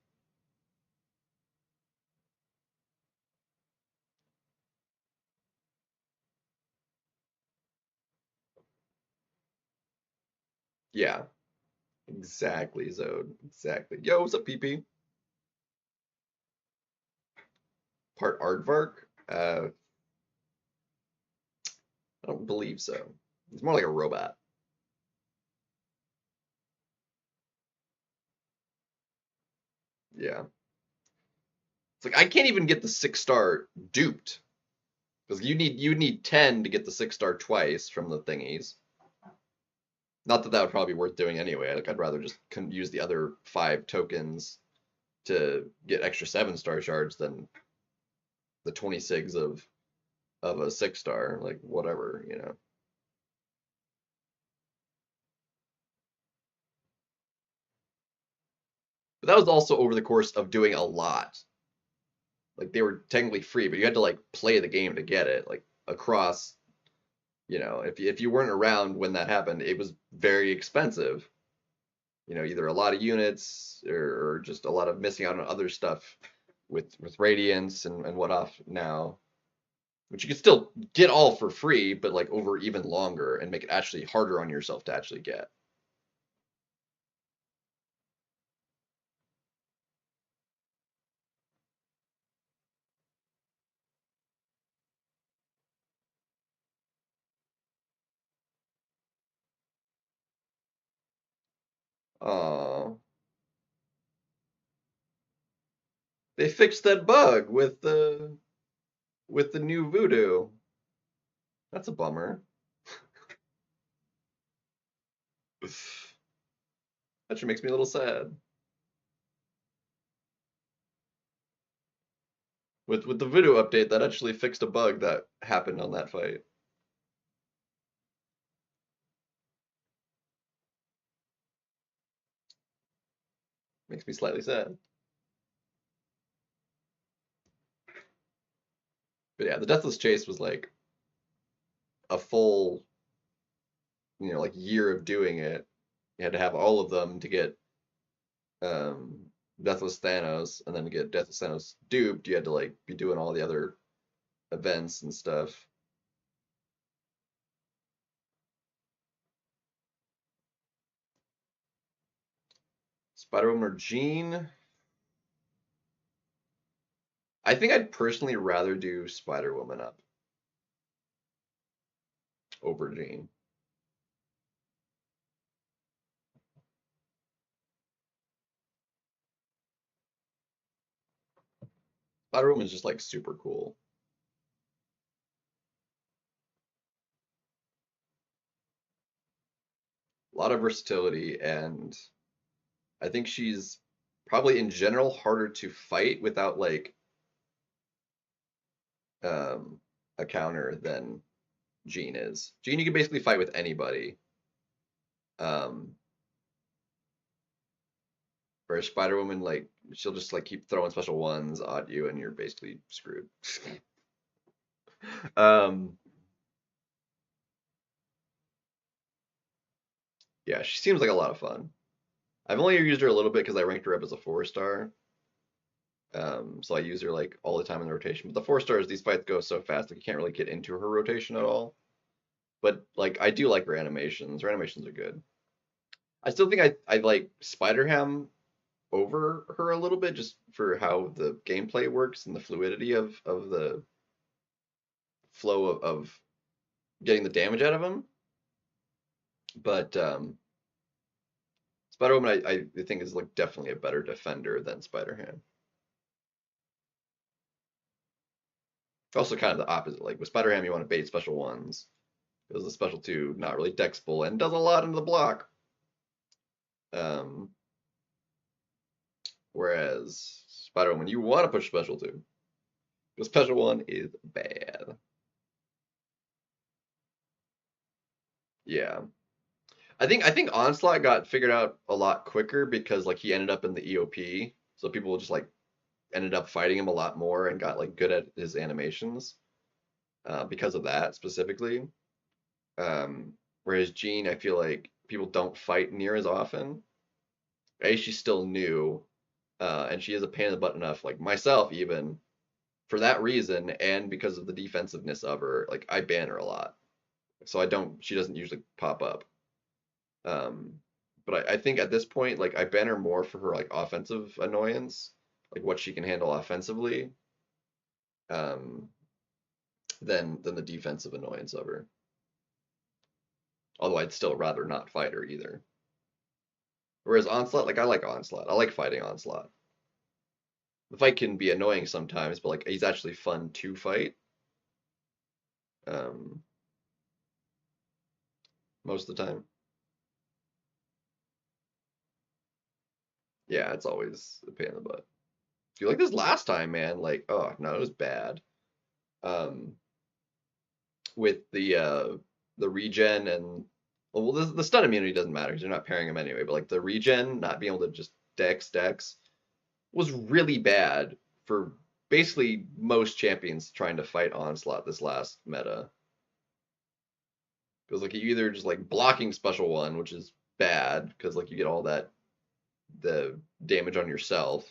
Yeah, exactly, Zode. Exactly. Yo, what's up, PP? Part aardvark? I don't believe so. It's more like a robot. Yeah. It's like I can't even get the 6-star duped because you need 10 to get the 6-star twice from the thingies. Not that that would probably be worth doing anyway. Like I'd rather just use the other 5 tokens to get extra 7-star shards than the 26 of a 6-star. Like whatever, you know. But that was also over the course of doing a lot. Like they were technically free, but you had to like play the game to get it. Like across, if you weren't around when that happened, it was very expensive. Either a lot of units or just a lot of missing out on other stuff with Radiance and what off now, which you can still get all for free, but like over even longer and make it actually harder on yourself to actually get. Oh, they fixed that bug with the new voodoo. That's a bummer. That sure makes me a little sad. With the voodoo update, that actually fixed a bug that happened on that fight. Makes me slightly sad. But yeah, the Deathless Chase was like a full, like year of doing it. You had to have all of them to get um, Deathless Thanos, and then to get Deathless Thanos duped, you had to like be doing all the other events and stuff. Spider-Woman or Jean? I think I'd personally rather do Spider-Woman up over Jean. Spider-Woman's just like super cool. A lot of versatility, and I think she's probably in general harder to fight without like um, a counter than Jean is. Jean you can basically fight with anybody. Um, whereas Spider-Woman, like, she'll just like keep throwing special ones at you and you're basically screwed. um, yeah, she seems like a lot of fun. I've only used her a little bit because I ranked her up as a 4-star. So I use her like all the time in the rotation. But the 4-stars, these fights go so fast, like you can't really get into her rotation at all. But like I do like her animations. Her animations are good. I still think I like Spider-Ham over her a little bit just for how the gameplay works and the fluidity of the flow of getting the damage out of him. But Spider-Woman, I think is like definitely a better defender than Spider-Ham. Also, kind of the opposite. Like with Spider-Ham, you want to bait special ones because the special two not really dexable and does a lot into the block. Um, whereas Spider-Woman, you want to push special two because special one is bad. Yeah. I think Onslaught got figured out a lot quicker because like he ended up in the EOP, so people just like ended up fighting him a lot more and got like good at his animations because of that specifically. Whereas Jean, I feel like people don't fight near as often. A, she's still new, and she is a pain in the butt enough, like myself even, for that reason, and because of the defensiveness of her, like I ban her a lot. So I don't, she doesn't usually pop up. Um, but I think at this point, like I ban her more for her like offensive annoyance, like what she can handle offensively, um, than the defensive annoyance of her. Although I'd still rather not fight her either. Whereas Onslaught, like I like Onslaught. I like fighting Onslaught. The fight can be annoying sometimes, but like he's actually fun to fight. Um, most of the time. Yeah, it's always a pain in the butt. You like this last time, man? Like, oh no, it was bad. Um, with the regen and well, the stun immunity doesn't matter because you're not pairing them anyway. But like the regen, not being able to just dex was really bad for basically most champions trying to fight Onslaught this last meta. Because like you either just like blocking special one, which is bad because like you get all that the damage on yourself.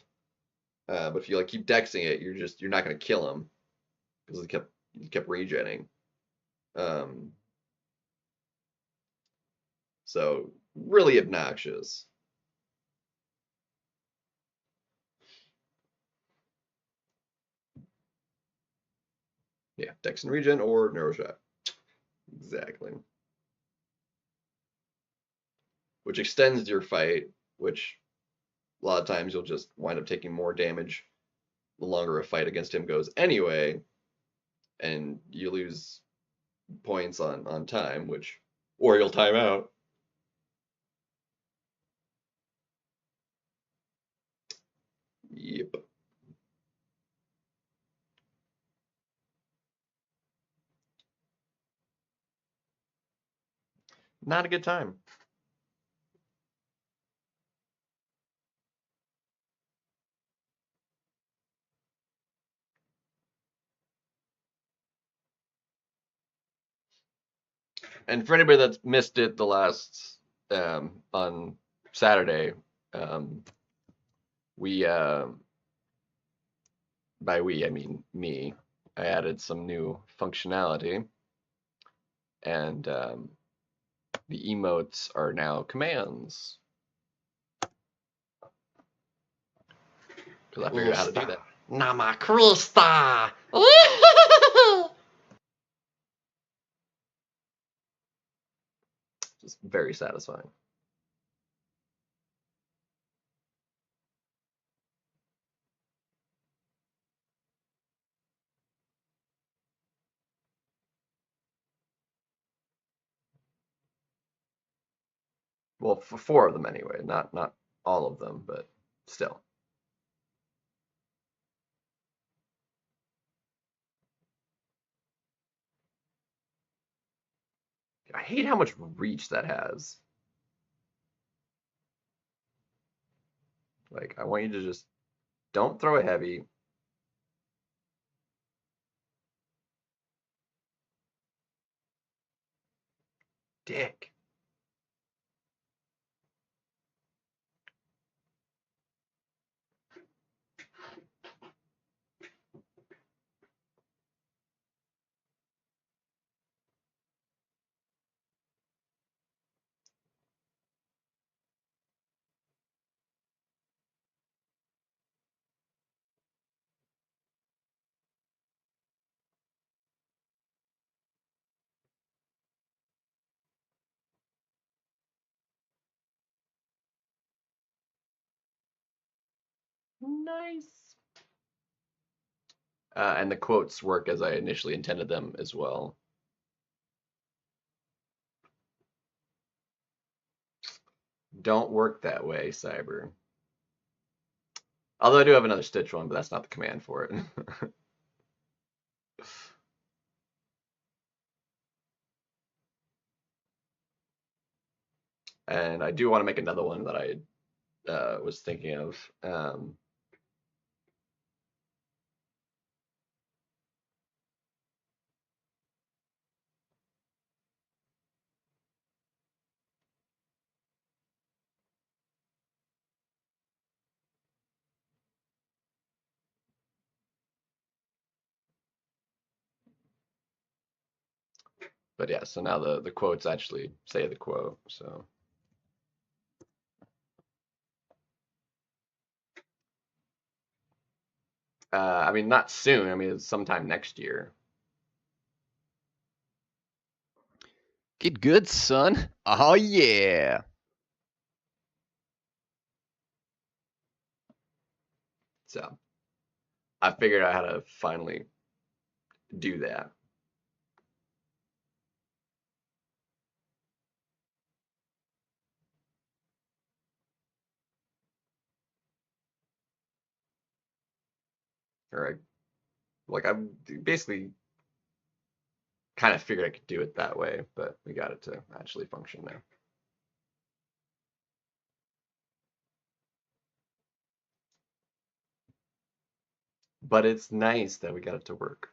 But if you like keep dexing it, you're not gonna kill him because he kept regenning. Um, so really obnoxious. Yeah, dex and regen or neuroshot. Exactly. Which extends your fight, which a lot of times you'll just wind up taking more damage the longer a fight against him goes anyway, and you lose points on time, which or you'll time out. Yep. Not a good time. And for anybody that's missed it the last on Saturday, um, we by we I mean me, I added some new functionality, and the emotes are now commands because I figured out how to do that. Namakrista. Just very satisfying. Well, for four of them anyway, not all of them, but still. I hate how much reach that has. Like, I want you to just don't throw it heavy. Dick. Nice. And the quotes work as I initially intended them as well. Don't work that way, Cyber. Although I do have another Stitch one, but that's not the command for it. And I do want to make another one that I was thinking of. But yeah, so now the quotes actually say the quote. So I mean, not soon. I mean, it's sometime next year. Get good, son. Oh yeah. So I figured out how to finally do that. Or I basically kind of figured I could do it that way, but we got it to actually function now. But it's nice that we got it to work.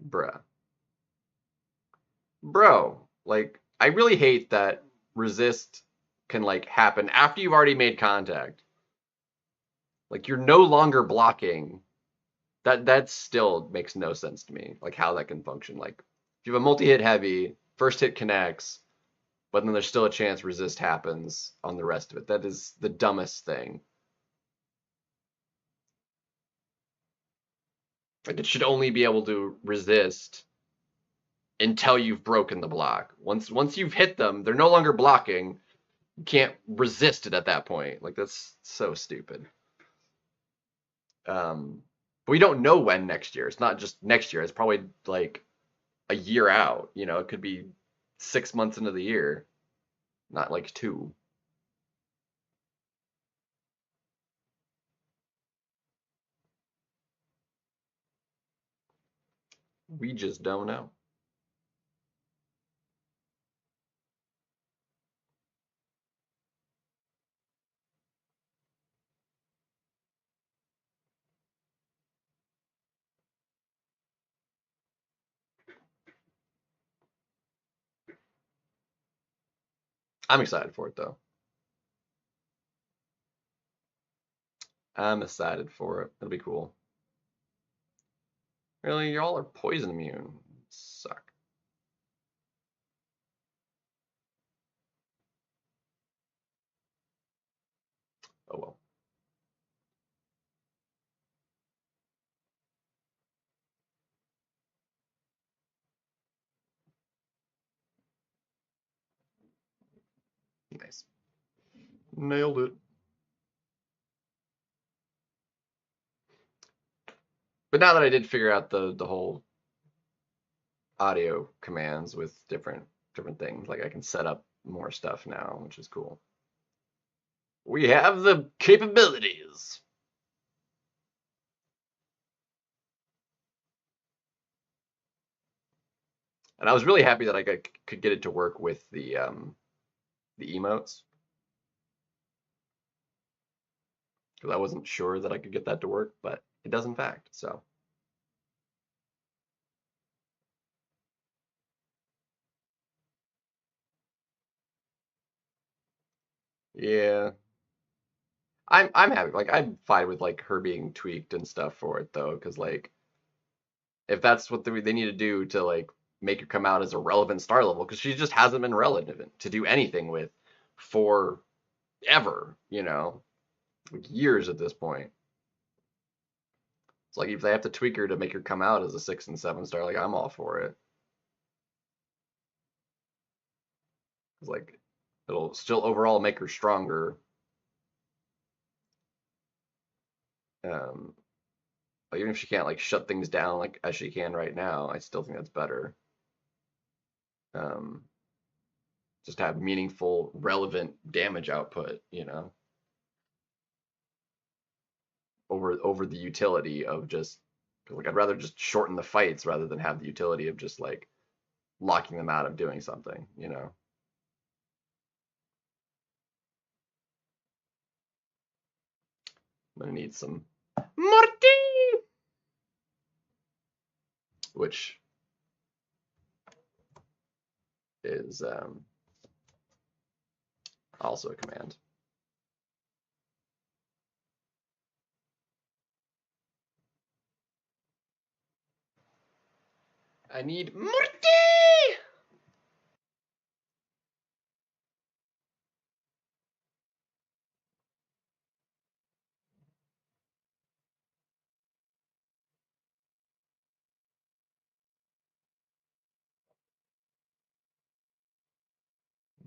Bruh. Bro, like, I really hate that resist can, like, happen after you've already made contact. Like, you're no longer blocking. That still makes no sense to me, like, how that can function. Like, if you have a multi-hit heavy, first hit connects, but then there's still a chance resist happens on the rest of it. That is the dumbest thing. Like, it should only be able to resist until you've broken the block. Once you've hit them, they're no longer blocking. You can't resist it at that point. Like, that's so stupid. But we don't know when next year. It's not just next year. It's probably like a year out. You know, it could be 6 months into the year, not like 2. We just don't know. I'm excited for it though. I'm excited for it. It'll be cool. Really, y'all are poison immune. Suck. Oh well. Nice. Nailed it. But now that I did figure out the whole audio commands with different things, like I can set up more stuff now, which is cool. We have the capabilities. And I was really happy that I could get it to work with the emotes, because I wasn't sure that I could get that to work, but it does in fact. So yeah, I'm happy. Like, I'm fine with like her being tweaked and stuff for it though, because like if that's what they need to do to like make her come out as a relevant star level, because she just hasn't been relevant to do anything with for ever, like years at this point. It's like if they have to tweak her to make her come out as a 6 and 7 star, like I'm all for it. It's like it'll still overall make her stronger. Um, even if she can't like shut things down like as she can right now, I still think that's better. Um, just to have meaningful, relevant damage output, you know, over the utility of just like I'd rather just shorten the fights rather than have the utility of just like locking them out of doing something, you know. I'm gonna need some Morty, which is also a command. I need Morty!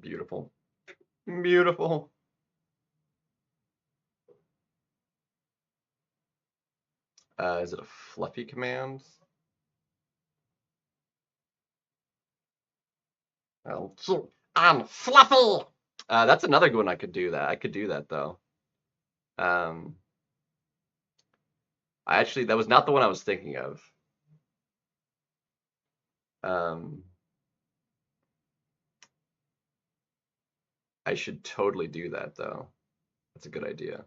Beautiful. Beautiful. Is it a fluffy command? Oh, cute and fluffy. That's another good one I could do that. I could do that though. Um, that was not the one I was thinking of. Um, I should totally do that though. That's a good idea.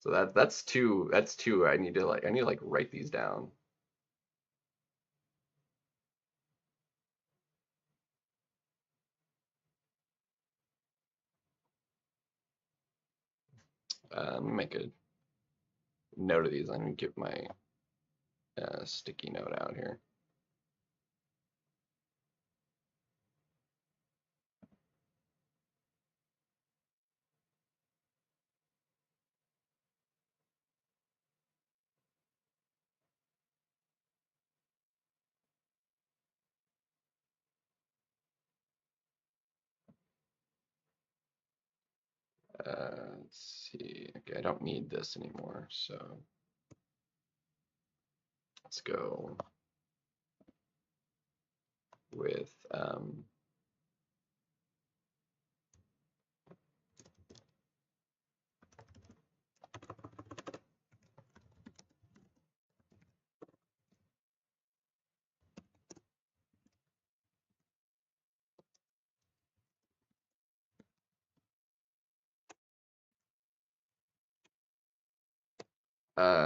So that's two. That's two. I need to like write these down. Make a note of these. I'm gonna get my sticky note out here. Let's see. Okay, I don't need this anymore, so let's go with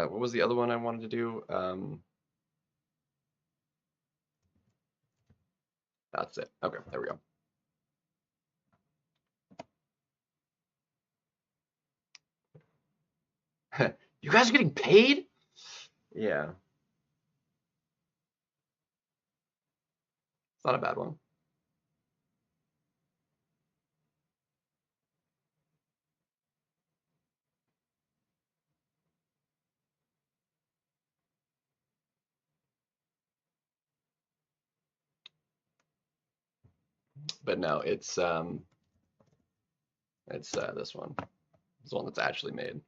what was the other one I wanted to do? That's it. Okay, there we go. You guys are getting paid? Yeah, it's not a bad one. But no, it's this one. It's the one that's actually made.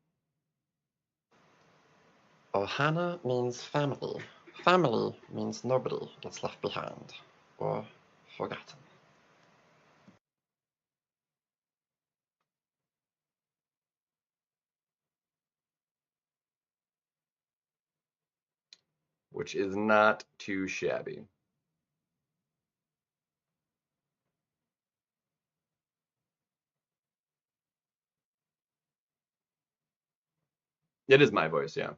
Ohana means family. Family means nobody gets left behind or forgotten. Which is not too shabby. It is my voice, yeah.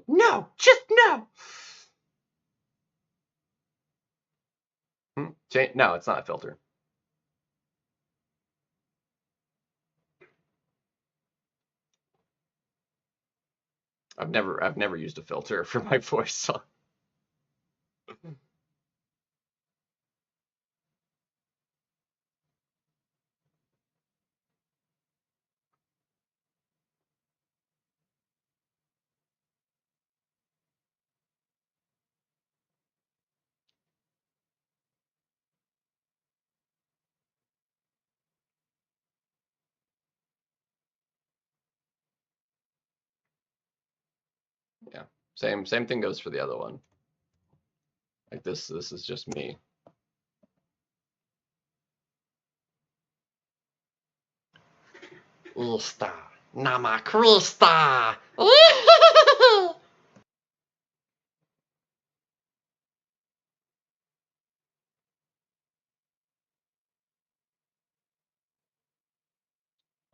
No, just no. No, it's not a filter. I've never used a filter for my voice. So. Yeah, same thing goes for the other one. Like this is just me. Usta, Namakrista.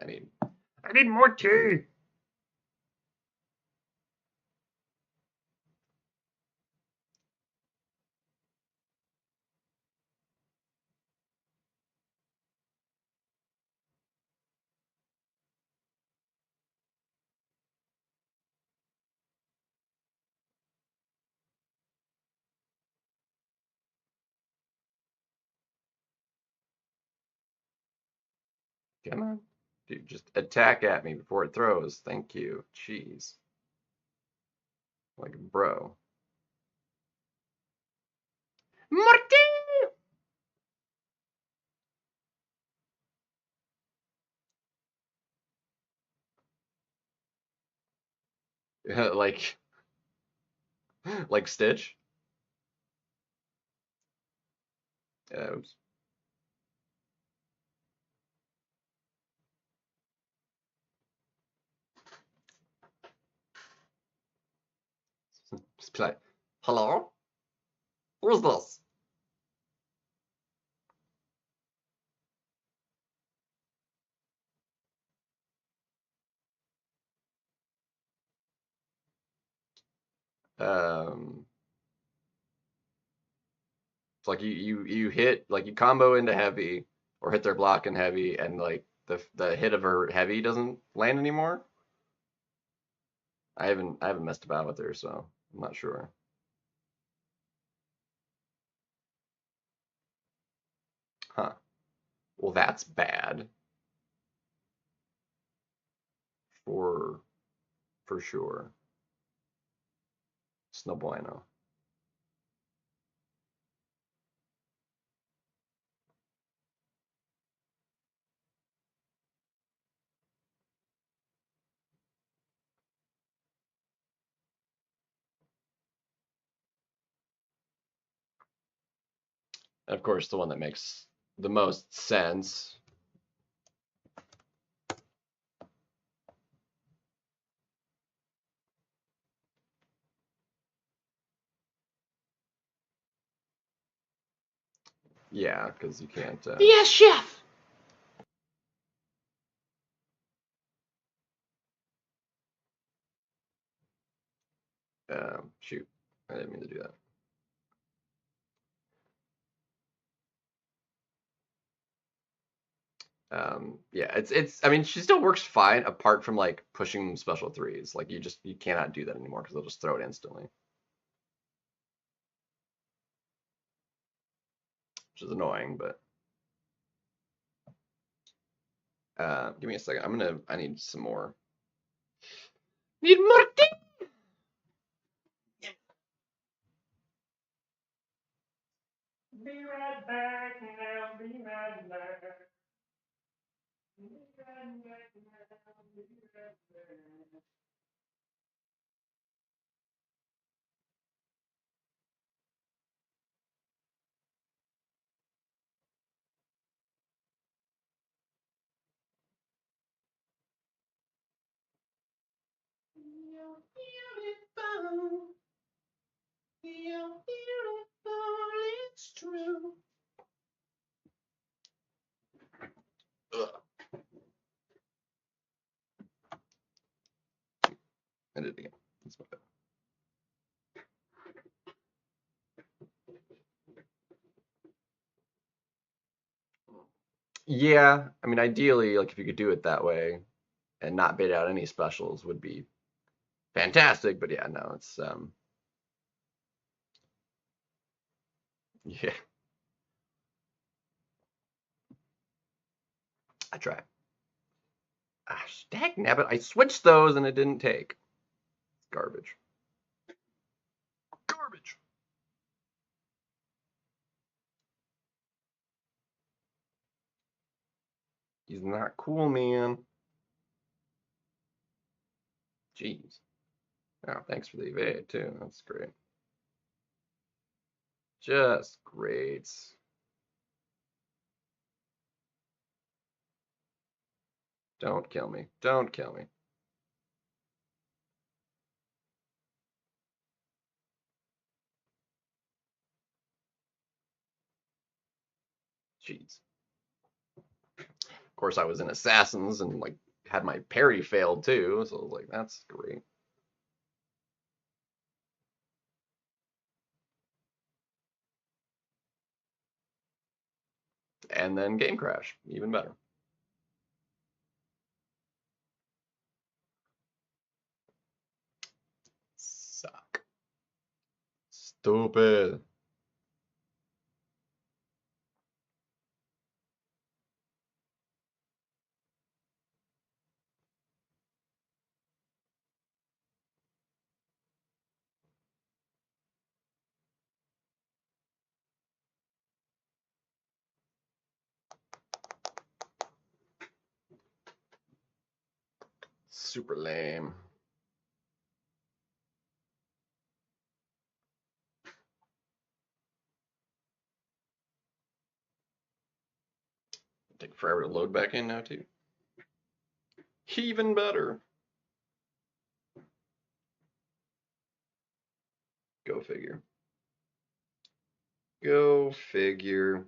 I need I need more tea. Come on. Dude, just attack at me before it throws. Thank you. Jeez. Like, bro. Morty! like, like Stitch? Oops. Just be like, hello? Who's this? Um, it's like you hit, like you combo into heavy or hit their block in heavy, and like the hit of her heavy doesn't land anymore. I haven't messed about with her, so I'm not sure. Huh. Well, that's bad for for sure. It's no bueno. And of course, the one that makes the most sense. Yeah, because you can't. Yes, chef. Shoot, I didn't mean to do that. Yeah, it's. I mean, she still works fine apart from like pushing special threes. Like you cannot do that anymore because they'll just throw it instantly, which is annoying. But give me a second. I need some more. Need more tea. Be right back now. Be right back. Be right back now. Be right back. You're beautiful. You're beautiful. It's true. Ugh. I did it again. That's my bad. Yeah, I mean, ideally, like if you could do it that way and not bait out any specials would be fantastic. But yeah, no, it's yeah, I try. Ah, dang nabbit, I switched those and it didn't take. Garbage. Garbage. He's not cool, man. Jeez. Oh, thanks for the evade too. That's great. Just great. Don't kill me. Don't kill me. Jeez. Of course, I was in assassins and like had my parry failed too, so I was like, that's great. And then game crash, even better. Suck. Stupid. Super lame. Take forever to load back in now too. Even better. Go figure. Go figure.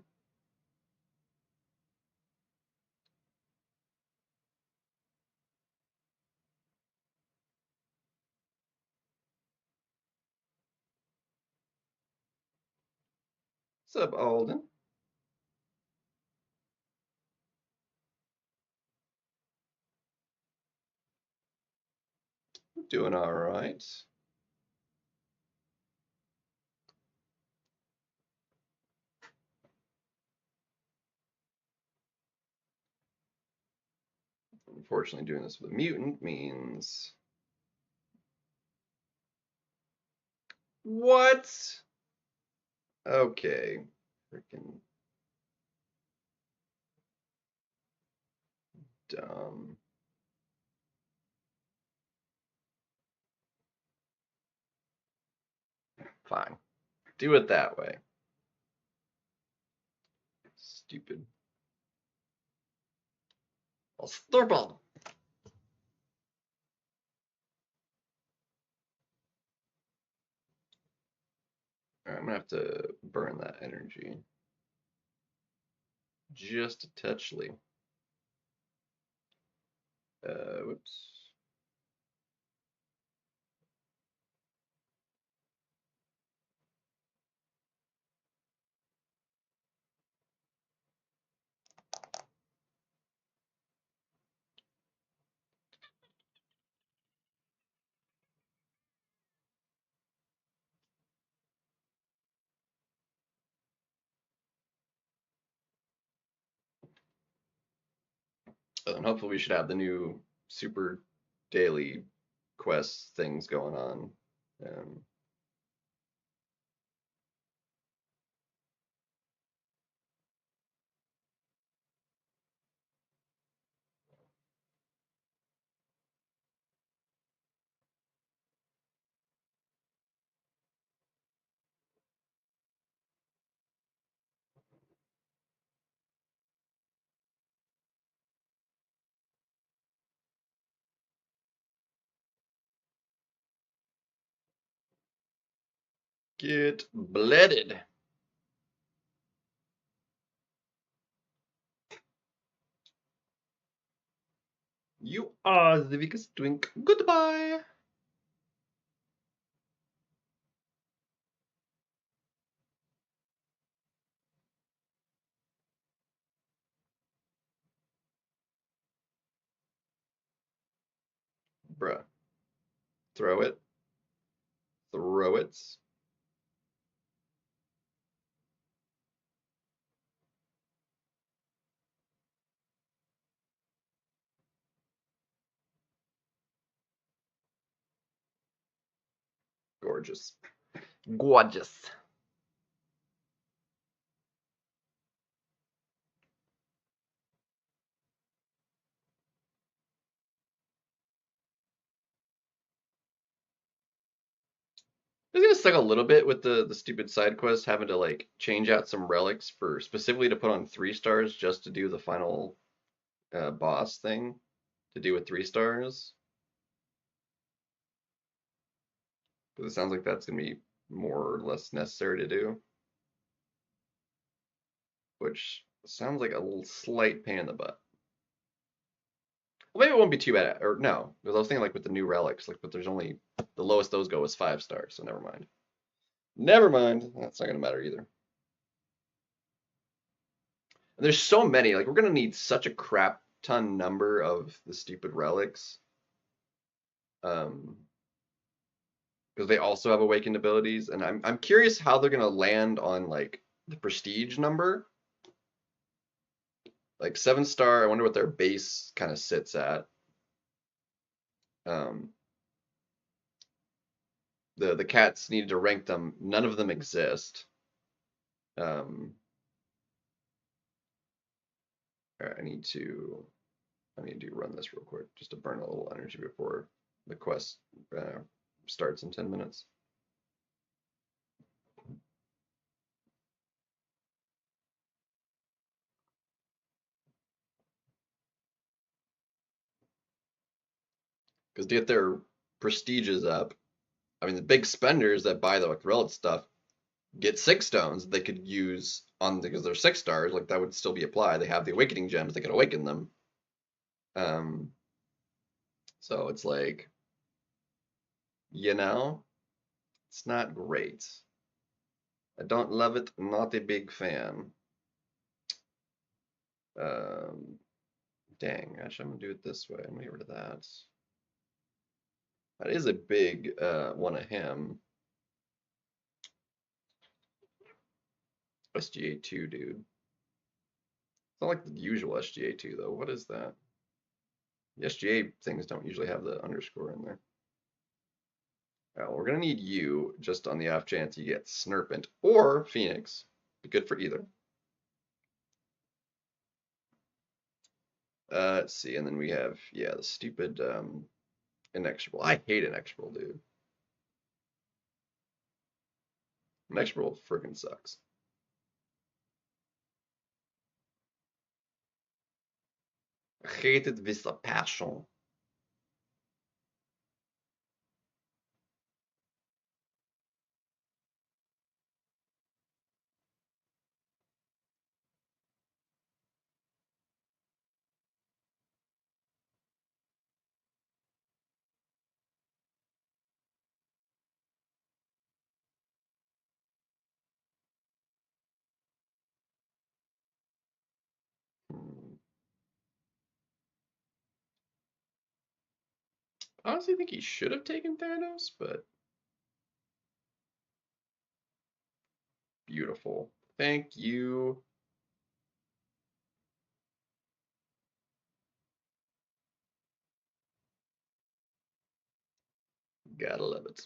What's up, Alden? Doing all right. Unfortunately, doing this with a mutant means what? Okay. Freaking dumb. Fine. Do it that way. Stupid. Stupid. Alright, I'm gonna have to burn that energy. Just a touchly. Whoops. And hopefully we should have the new super daily quest things going on. Um, get blooded. You are the weakest twink. Goodbye. Bruh. Throw it. Throw it. Gorgeous. Gorgeous. It's gonna suck a little bit with the stupid side quest having to like change out some relics for specifically to put on 3 stars just to do the final boss thing to do with 3 stars. Because it sounds like that's gonna be more or less necessary to do, which sounds like a little slight pain in the butt. Well, maybe it won't be too bad, or no, because I was thinking like with the new relics, like but there's only the lowest those go is 5 stars, so never mind. Never mind. That's not gonna matter either. And there's so many. Like we're gonna need such a crap ton number of the stupid relics. Um, because they also have awakened abilities, and I'm curious how they're gonna land on like the prestige number. Like 7 star, I wonder what their base kind of sits at. Um, the cats needed to rank them. None of them exist. Um, all right, I need to run this real quick just to burn a little energy before the quest starts in 10 minutes. Because to get their prestiges up, I mean, the big spenders that buy the like, relic stuff get 6 stones they could use on because they're 6 stars. Like that would still be applied. They have the awakening gems; they could awaken them. Um, so it's like, it's not great. I don't love it. I'm not a big fan. Um, dang, actually, I'm gonna do it this way. I'm gonna get rid of that. That is a big one of him. SGA2, dude. It's not like the usual SGA2 though. What is that? The SGA things don't usually have the underscore in there. All right, well, we're gonna need you just on the off chance you get Snurpant or Phoenix. Be good for either. Let's see, and then we have the stupid inexorable. I hate inexorable, dude. Inexorable freaking sucks. I hate it with a passion. Hmm. I honestly think he should have taken Thanos, but beautiful. Thank you. Gotta love it.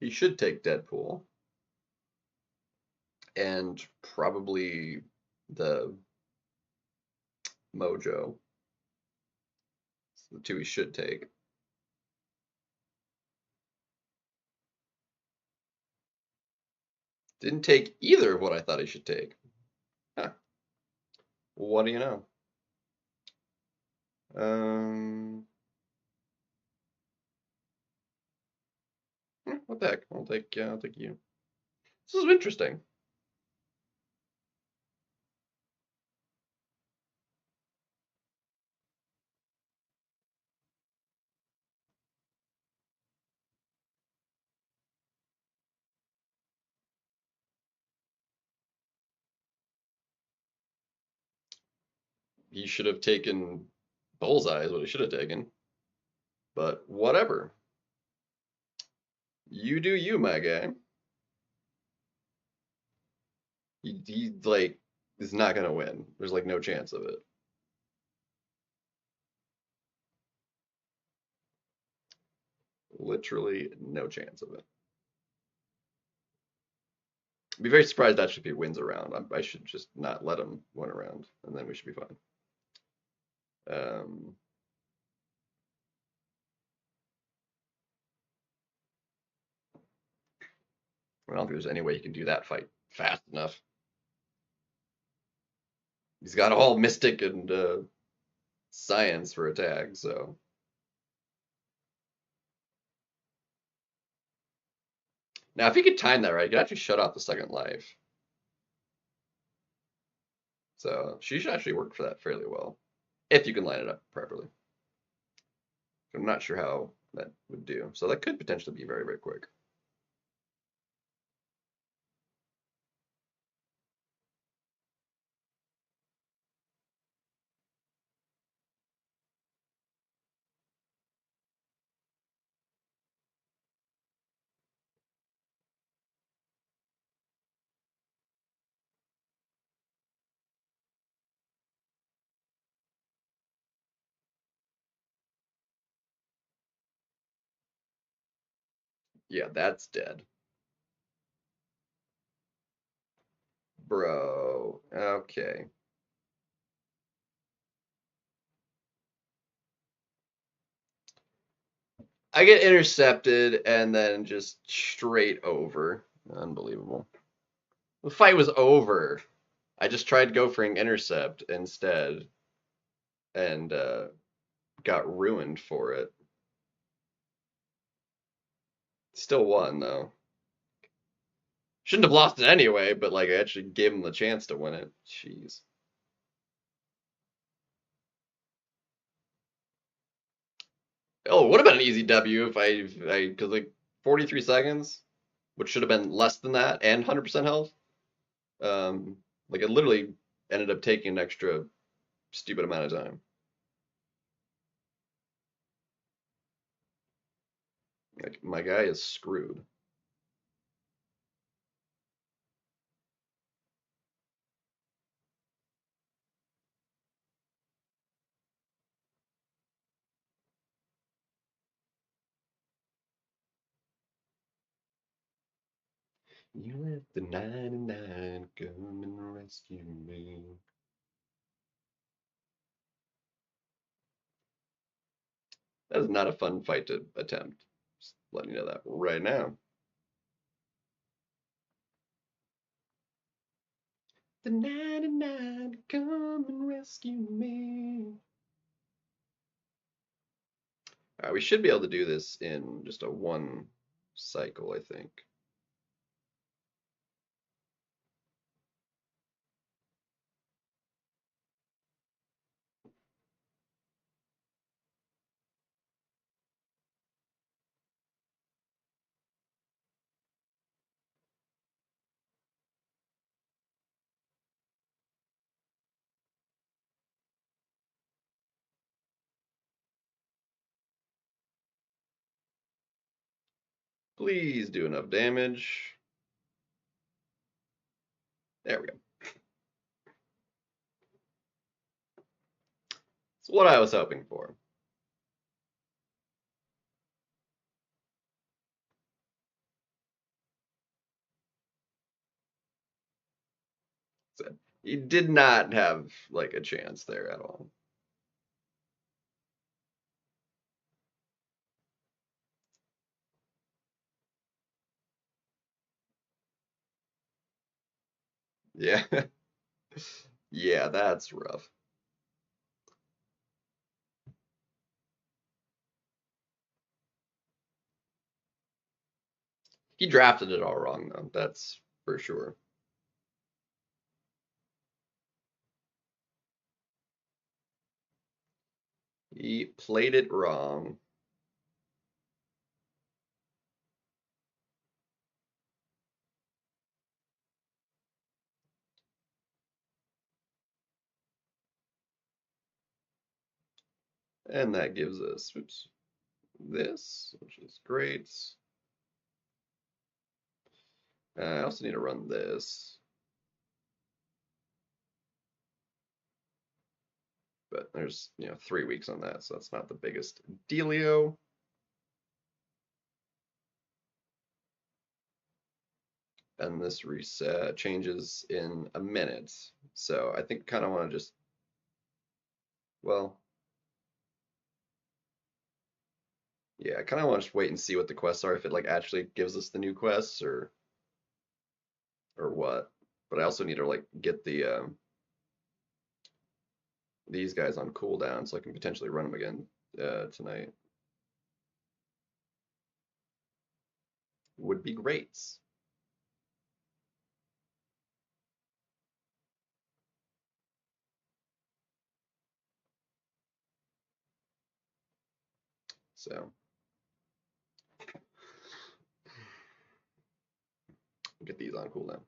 He should take Deadpool and probably the Mojo. It's the 2 he should take. Didn't take either of what I thought he should take. Huh. What do you know? Um, what the heck? I'll take you. This is interesting. He should have taken Bullseye is what he should have taken. But whatever. You do you, my guy. He like is not gonna win. There's like no chance of it. Literally no chance of it. I'd be very surprised actually if he wins a round. I should just not let him win a round, and then we should be fine. Um, I don't think there's any way he can do that fight fast enough. He's got all mystic and science for attack, so. Now, if he could time that right, he could actually shut off the second life. So she should actually work for that fairly well, if you can line it up properly. I'm not sure how that would do. So that could potentially be very, very quick. Yeah, that's dead. Bro. Okay. I get intercepted and then just straight over. Unbelievable. The fight was over. I just tried to go for an intercept instead and got ruined for it. Still won though. Shouldn't have lost it anyway, but like I actually gave him the chance to win it. Jeez. Oh, it would have been an easy W if because like 43 seconds, which should have been less than that and 100% health. Like it literally ended up taking an extra stupid amount of time. Like my guy is screwed. You let the 99 come and rescue me. That is not a fun fight to attempt. Just letting you know that right now. The 99 come and rescue me. All right, we should be able to do this in just a one cycle, I think. Please do enough damage. There we go. It's what I was hoping for. So he did not have like a chance there at all. Yeah. Yeah, that's rough. He drafted it all wrong though. That's for sure. He played it wrong. And that gives us, oops, this, which is great. I also need to run this. But there's, 3 weeks on that, so that's not the biggest dealio. And this reset changes in a minute. So I think kind of want to just, well, yeah, I kind of want to just wait and see what the quests are, if it like actually gives us the new quests or what. But I also need to like get these guys on cooldown so I can potentially run them again tonight. Would be great. So get these on cooldown.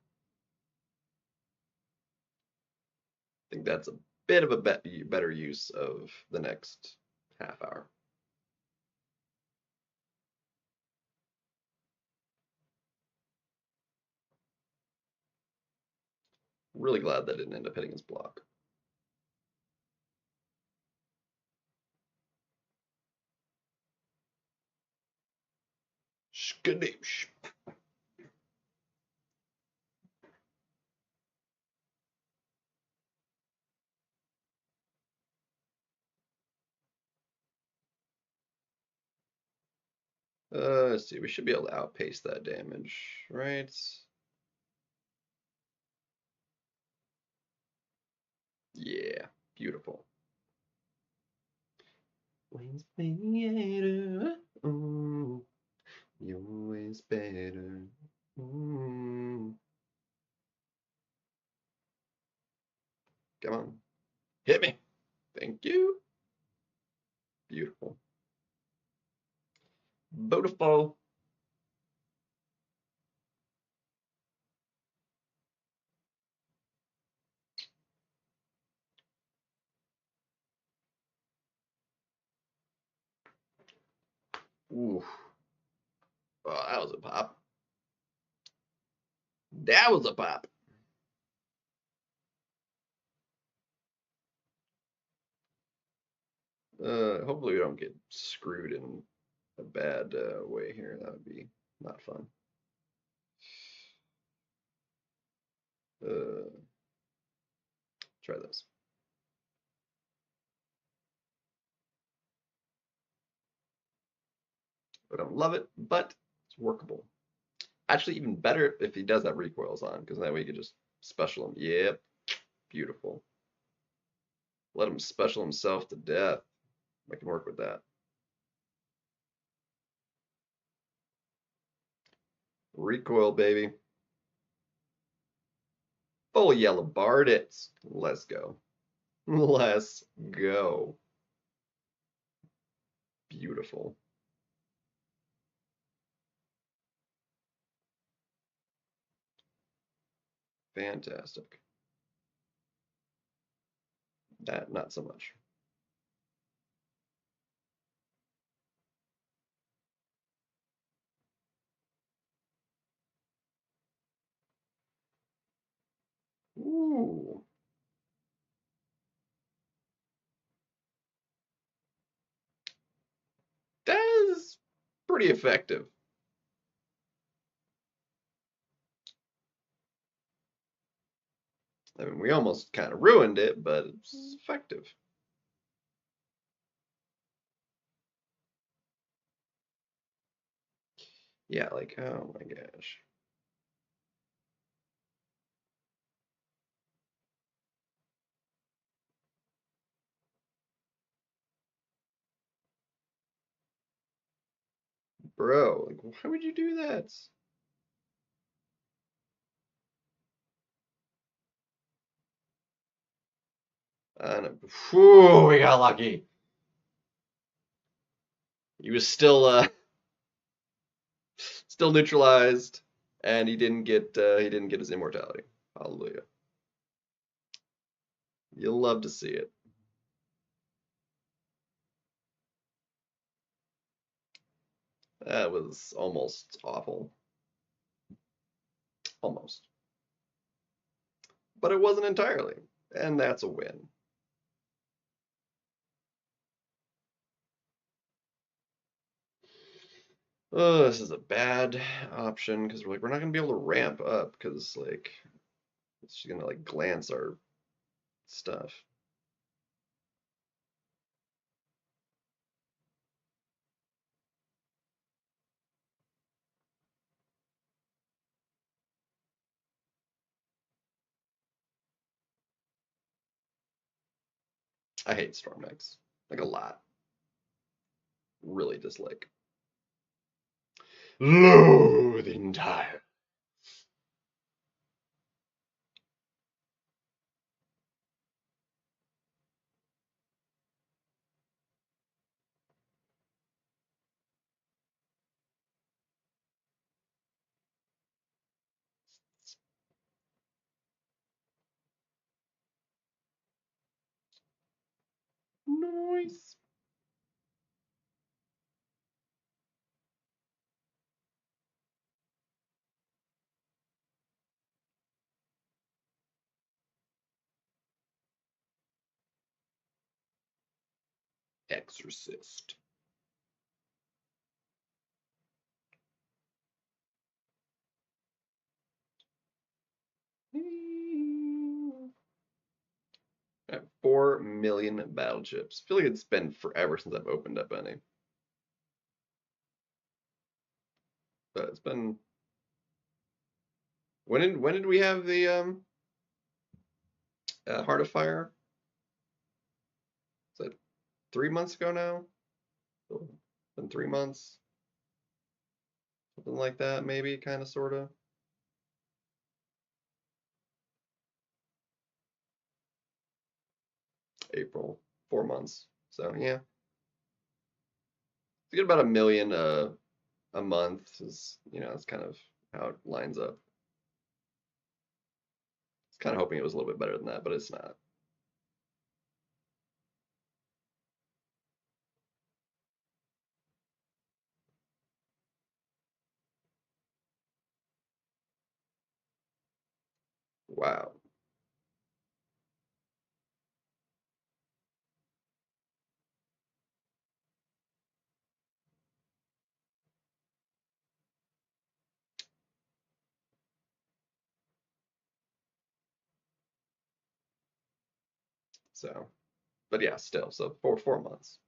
I think that's a bit of a better use of the next half hour. Really glad that didn't end up hitting his block. Skadoosh. Let's see. We should be able to outpace that damage, right? Yeah, beautiful. Wayne's better. Ooh, you're always better. Ooh. Come on. Hit me. Thank you. Beautiful. Beautiful. Ooh. Oh, that was a pop. That was a pop. Hopefully we don't get screwed in a bad way here. That would be not fun. Try this. I don't love it, but it's workable. Actually, even better if he does have recoils on, because that way you can just special him. Yep, beautiful. Let him special himself to death. I can work with that. Recoil, baby. Full yellow barred it. Let's go. Let's go. Beautiful. Fantastic. That, not so much. Ooh. That is pretty effective. I mean, we almost kind of ruined it, but it's effective. Yeah, like, oh my gosh. Bro, like, why would you do that? Whew, we got lucky. He was still neutralized, and he didn't get his immortality. Hallelujah. You'll love to see it. That was almost awful. Almost. But it wasn't entirely. And that's a win. Oh, this is a bad option because we're not gonna be able to ramp up because like it's just gonna like glance our stuff. I hate storm decks. Like a lot. Really dislike. Loathe entire. Nice. Exorcist. I have 4 million battle chips. I feel like it's been forever since I've opened up any. But it's been when did we have the Heart of Fire? Is that 3 months ago now? So, been 3 months, something like that, maybe, kind of, sort of. April, 4 months. So yeah, to get about a million a month is, that's kind of how it lines up. It's kind of hoping it was a little bit better than that, but it's not. Wow. So, but yeah, still, so 4 months.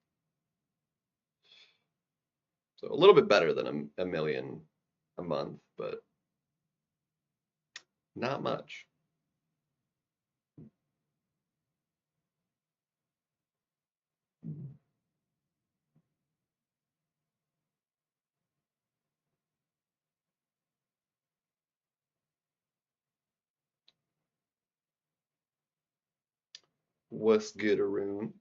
So a little bit better than a million a month, but not much. What's good, Arun?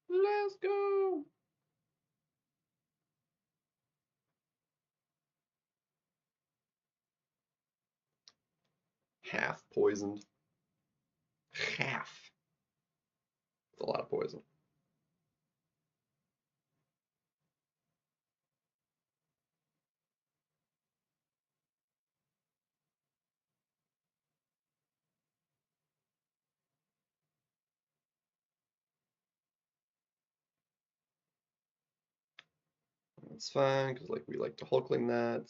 Let's go. Half poisoned. Half. It's a lot of poison. That's fine, because like we like to Hulkling that.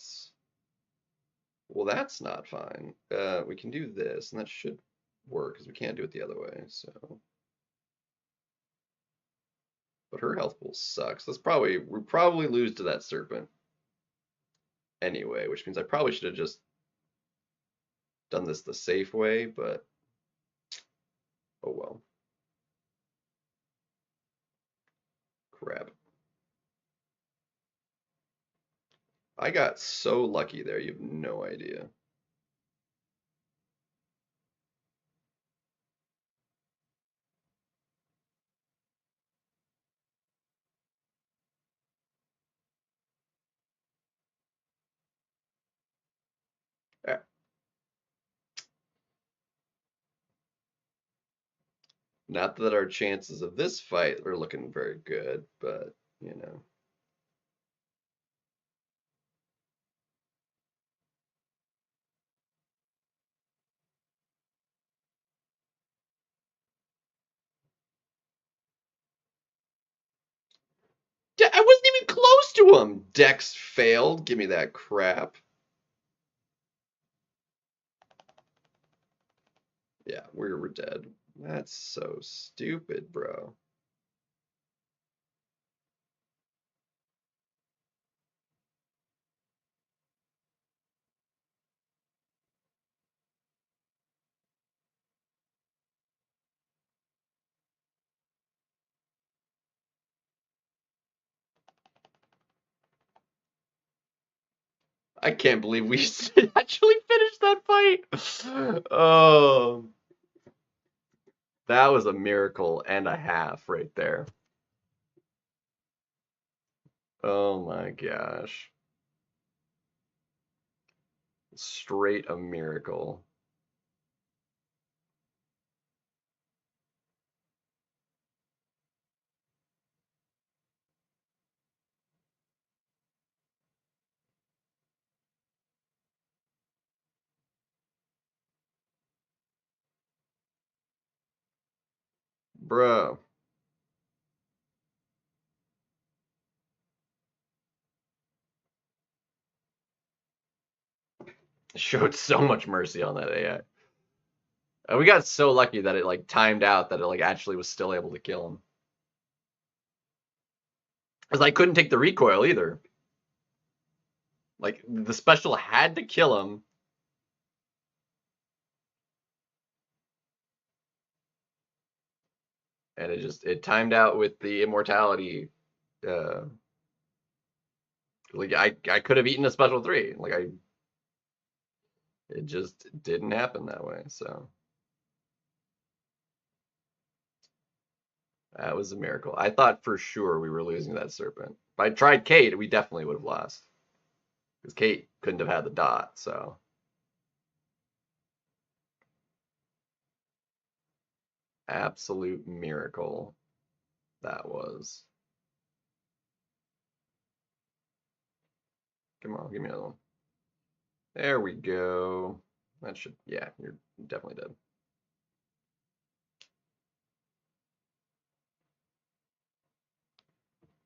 Well, that's not fine. We can do this, and that should work, because we can't do it the other way, so. But her health pool sucks. We probably lose to that serpent anyway, which means I probably should have just done this the safe way, but oh well. Crap. I got so lucky there, you have no idea. Ah, Not that our chances of this fight are looking very good, but you know. I wasn't even close to him. Dex failed. Give me that crap. Yeah, we're dead. That's so stupid, bro. I can't believe we actually finished that fight. Oh, that was a miracle and a half right there. Oh my gosh. Straight a miracle. Bro. Showed so much mercy on that AI. And we got so lucky that it like timed out that it like actually was still able to kill him. Because I couldn't take the recoil either. Like the special had to kill him. And it timed out with the immortality. Uh, like I could have eaten a special three. It just didn't happen that way. So that was a miracle. I thought for sure we were losing that serpent. If I tried Kate, we definitely would have lost. Because Kate couldn't have had the dot, so absolute miracle that was. Come on, give me another one. There we go. That should, yeah, you're definitely dead.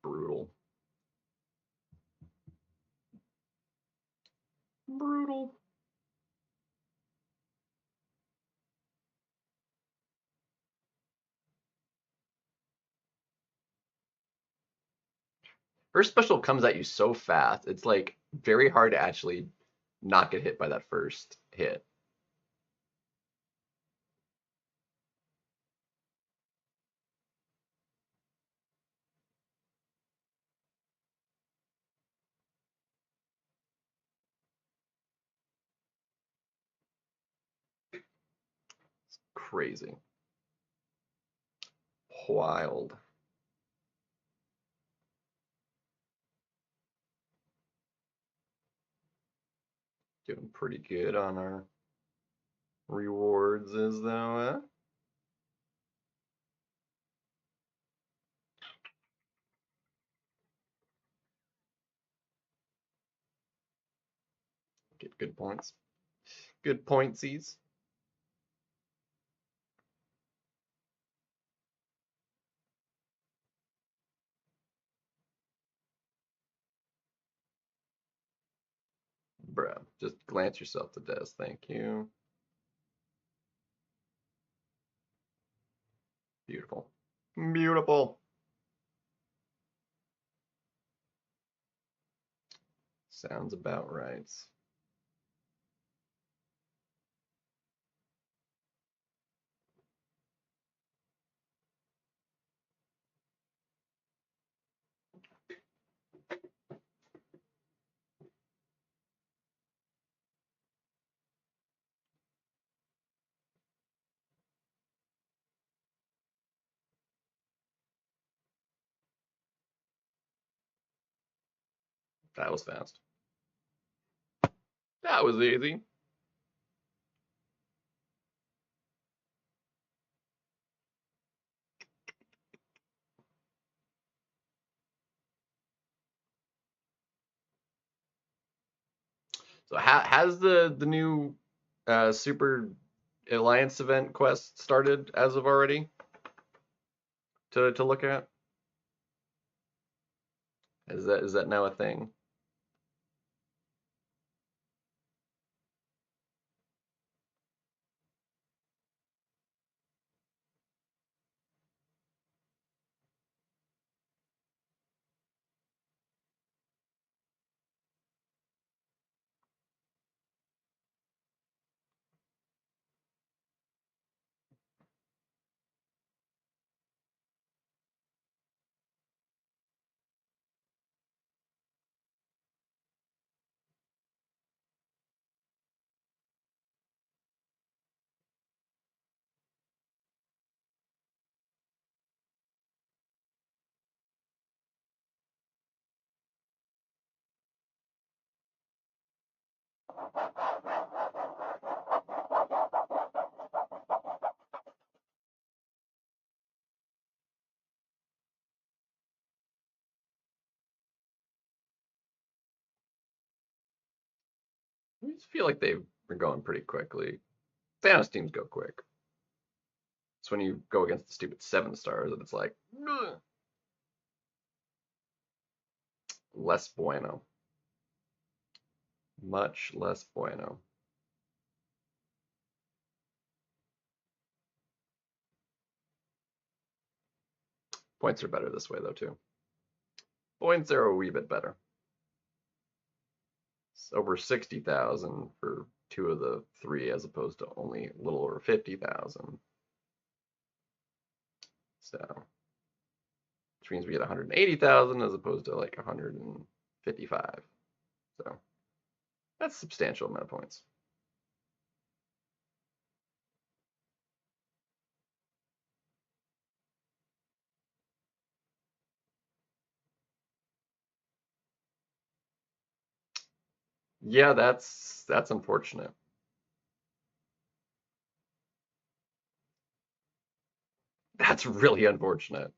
Brutal. Brutal. Her special comes at you so fast. It's like very hard to actually not get hit by that first hit. Crazy. Wild. Doing pretty good on our rewards as though, get good points. Good pointsies. Bruh, just glance yourself to death. Thank you. Beautiful. Beautiful. Sounds about right. That was fast. That was easy. So has the new Super Alliance event quest started as of already to look at? Is that now a thing? I just feel like they are going pretty quickly. Thanos teams go quick. It's when you go against the stupid 7 stars that it's like ugh, less bueno. Much less bueno. Points are better this way though too. Points are a wee bit better. It's over 60,000 for 2 of the 3 as opposed to only a little over 50,000. So, which means we get 180,000 as opposed to like 155. So, that's a substantial amount of points. Yeah, that's unfortunate. That's really unfortunate.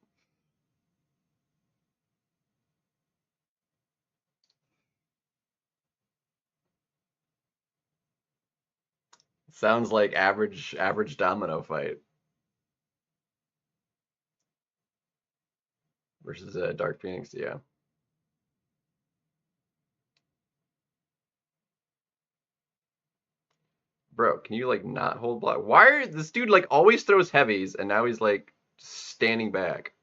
Sounds like average domino fight versus Dark Phoenix. Yeah, bro, can you like not hold block? Why are this dude like always throws heavies and now he's like standing back?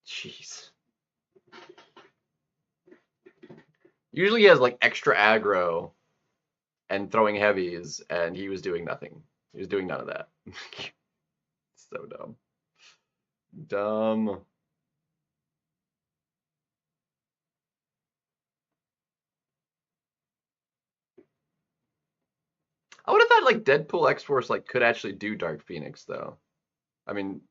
Jeez. Usually he has like extra aggro and throwing heavies, and he was doing nothing. He was doing none of that. So dumb. Dumb. I would have thought like Deadpool X Force like could actually do Dark Phoenix though. I mean,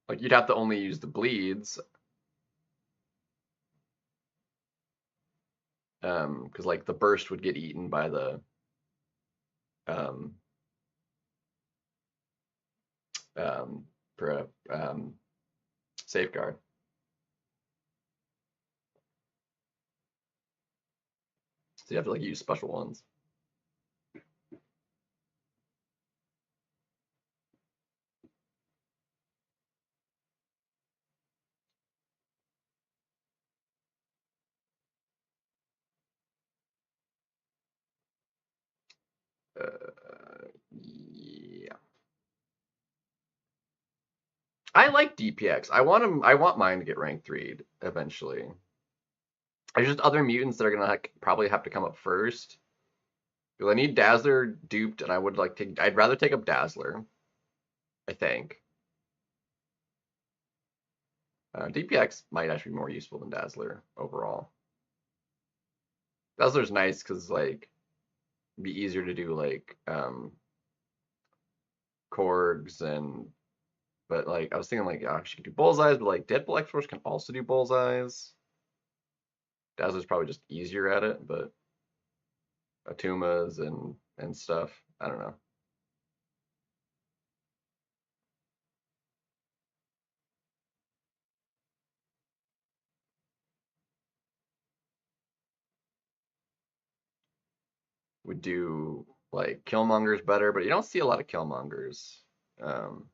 like you'd have to only use the bleeds, because like the burst would get eaten by the um um for safeguard. So you have to like use special ones. Yeah. I like DPX. I want him. I want mine to get rank 3 eventually. There's just other mutants that are gonna like, probably have to come up first. Because I need Dazzler duped, and I would like to. I'd rather take up Dazzler. I think. DPX might actually be more useful than Dazzler overall. Dazzler's nice because like it'd be easier to do like Korgs and but like I was thinking like she could do bullseyes, but like Deadpool X Force can also do bullseyes. Dazzler's probably just easier at it, but Atumas and stuff. I don't know. would do like Killmongers better, but you don't see a lot of Killmongers. Um,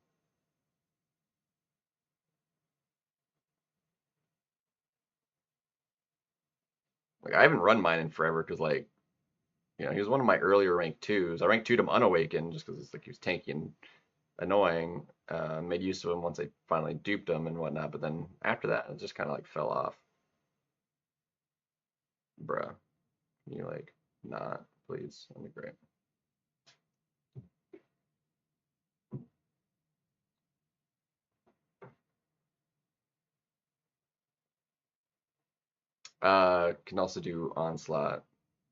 like I haven't run mine in forever because like he was one of my earlier rank twos. I ranked 2'd him unawakened just because it's like he was tanky and annoying. Made use of him once I finally duped him and whatnot, but then after that it just kind of like fell off. Bruh, can you like not please? That'd be great. Can also do onslaught.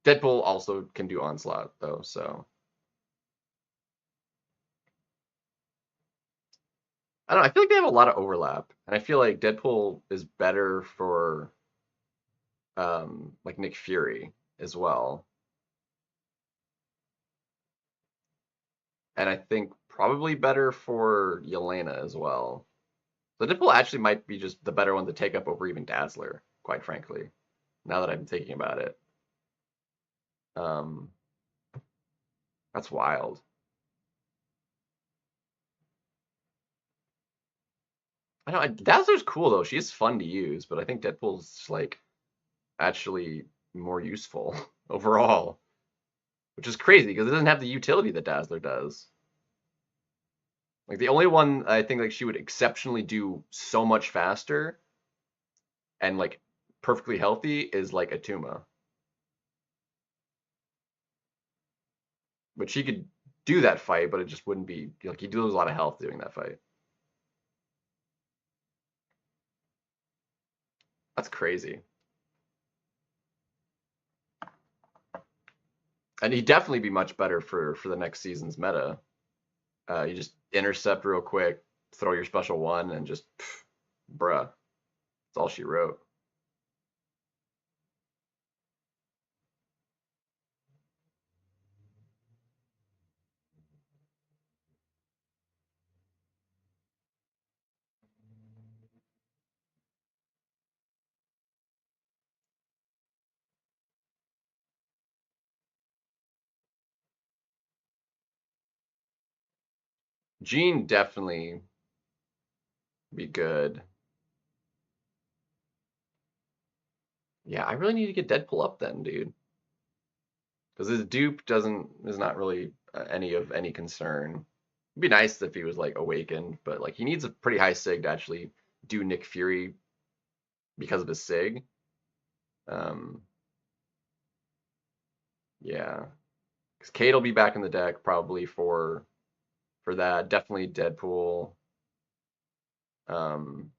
Deadpool also can do onslaught though, so I don't know. I feel like they have a lot of overlap, and I feel like Deadpool is better for like Nick Fury as well, and I think probably better for Yelena as well. So Deadpool actually might be just the better one to take up over even Dazzler, quite frankly. Now that I'm thinking about it, um, that's wild. I know Dazzler's cool though. She's fun to use, but I think Deadpool's like actually more useful overall, which is crazy because it doesn't have the utility that Dazzler does. Like the only one I think like she would exceptionally do so much faster and like perfectly healthy is like Atuma, but she could do that fight, but it just wouldn't be like he'd lose a lot of health doing that fight. That's crazy, and he'd definitely be much better for the next season's meta. You just intercept real quick, throw your special one, and just bruh, that's all she wrote. Jean definitely be good. Yeah, I really need to get Deadpool up then, dude. Because his dupe doesn't is not really any concern. It'd be nice if he was like awakened, but like he needs a pretty high sig to actually do Nick Fury because of his sig. Um, yeah, because Kate will be back in the deck probably for that. Definitely Deadpool. Um,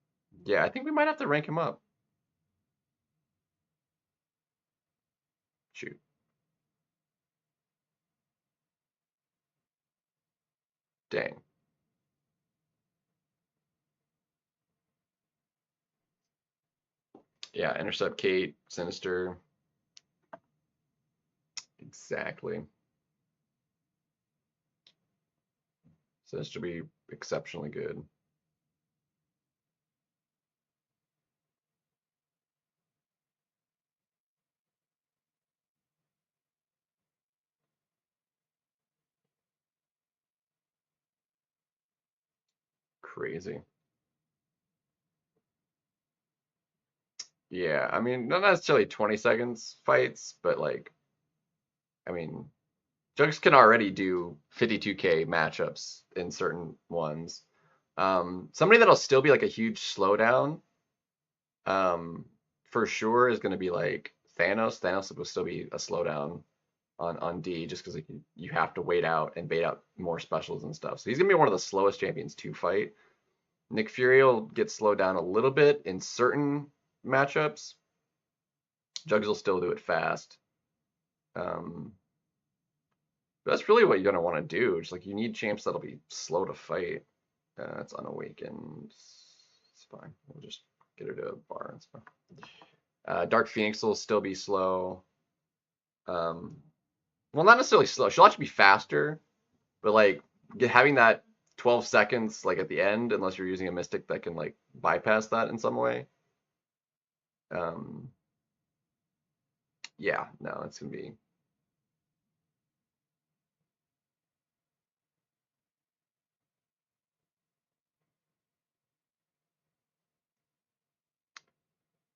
yeah, I think we might have to rank him up. Shoot, dang. Yeah, intercept Kate, Sinister. Exactly. Sinister be exceptionally good. Crazy. Yeah, I mean, not necessarily 20 seconds fights, but like, I mean, Jugs can already do 52K matchups in certain ones. Somebody that'll still be like a huge slowdown, um, for sure is going to be like Thanos. Thanos will still be a slowdown on D just because like, you have to wait out and bait out more specials and stuff. So he's gonna be one of the slowest champions to fight. Nick Fury will get slowed down a little bit in certain matchups. Jugs will still do it fast. Um, but that's really what you're gonna want to do. Just like you need champs that'll be slow to fight. It's unawakened. It's fine. We'll just get her to a bar and stuff. Dark Phoenix will still be slow. Um, well, not necessarily slow. She'll actually be faster, but like having that 12 seconds like at the end, unless you're using a Mystic that can like bypass that in some way. Um, yeah, no, it's gonna be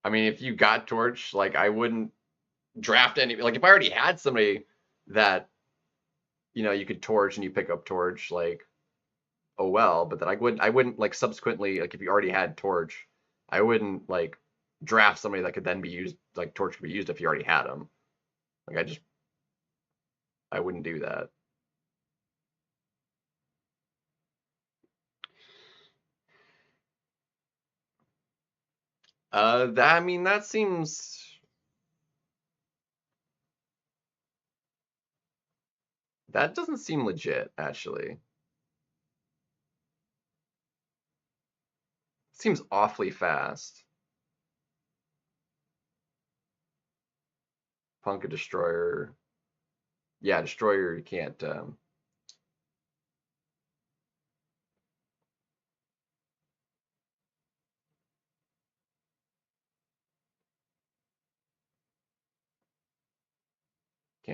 I mean, if you got Torch, like I wouldn't draft any. Like if I already had somebody that you could Torch and you pick up Torch, like oh well. But then I wouldn't like subsequently like if you already had Torch, I wouldn't like draft somebody that could then be used like Torch could be used if you already had them. Like I wouldn't do that. That I mean that doesn't seem legit actually. It seems awfully fast. Punk a destroyer. Yeah, destroyer you can't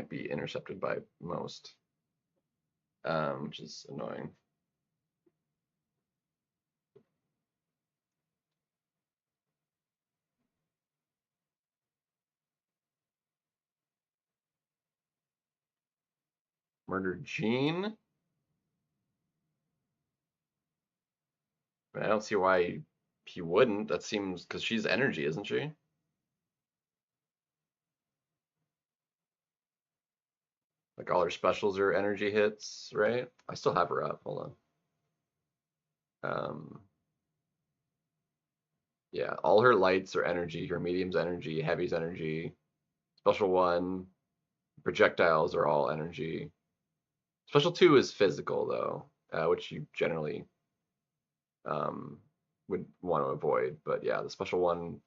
be intercepted by most, which is annoying. Murder Jean. I don't see why he wouldn't. That seems because she's energy, isn't she? Like all her specials are energy hits, right? I still have her up. Hold on. Yeah, all her lights are energy. Her medium's energy, heavy's energy. Special one, projectiles are all energy. Special two is physical though, which you generally um, would want to avoid. But yeah, the special one,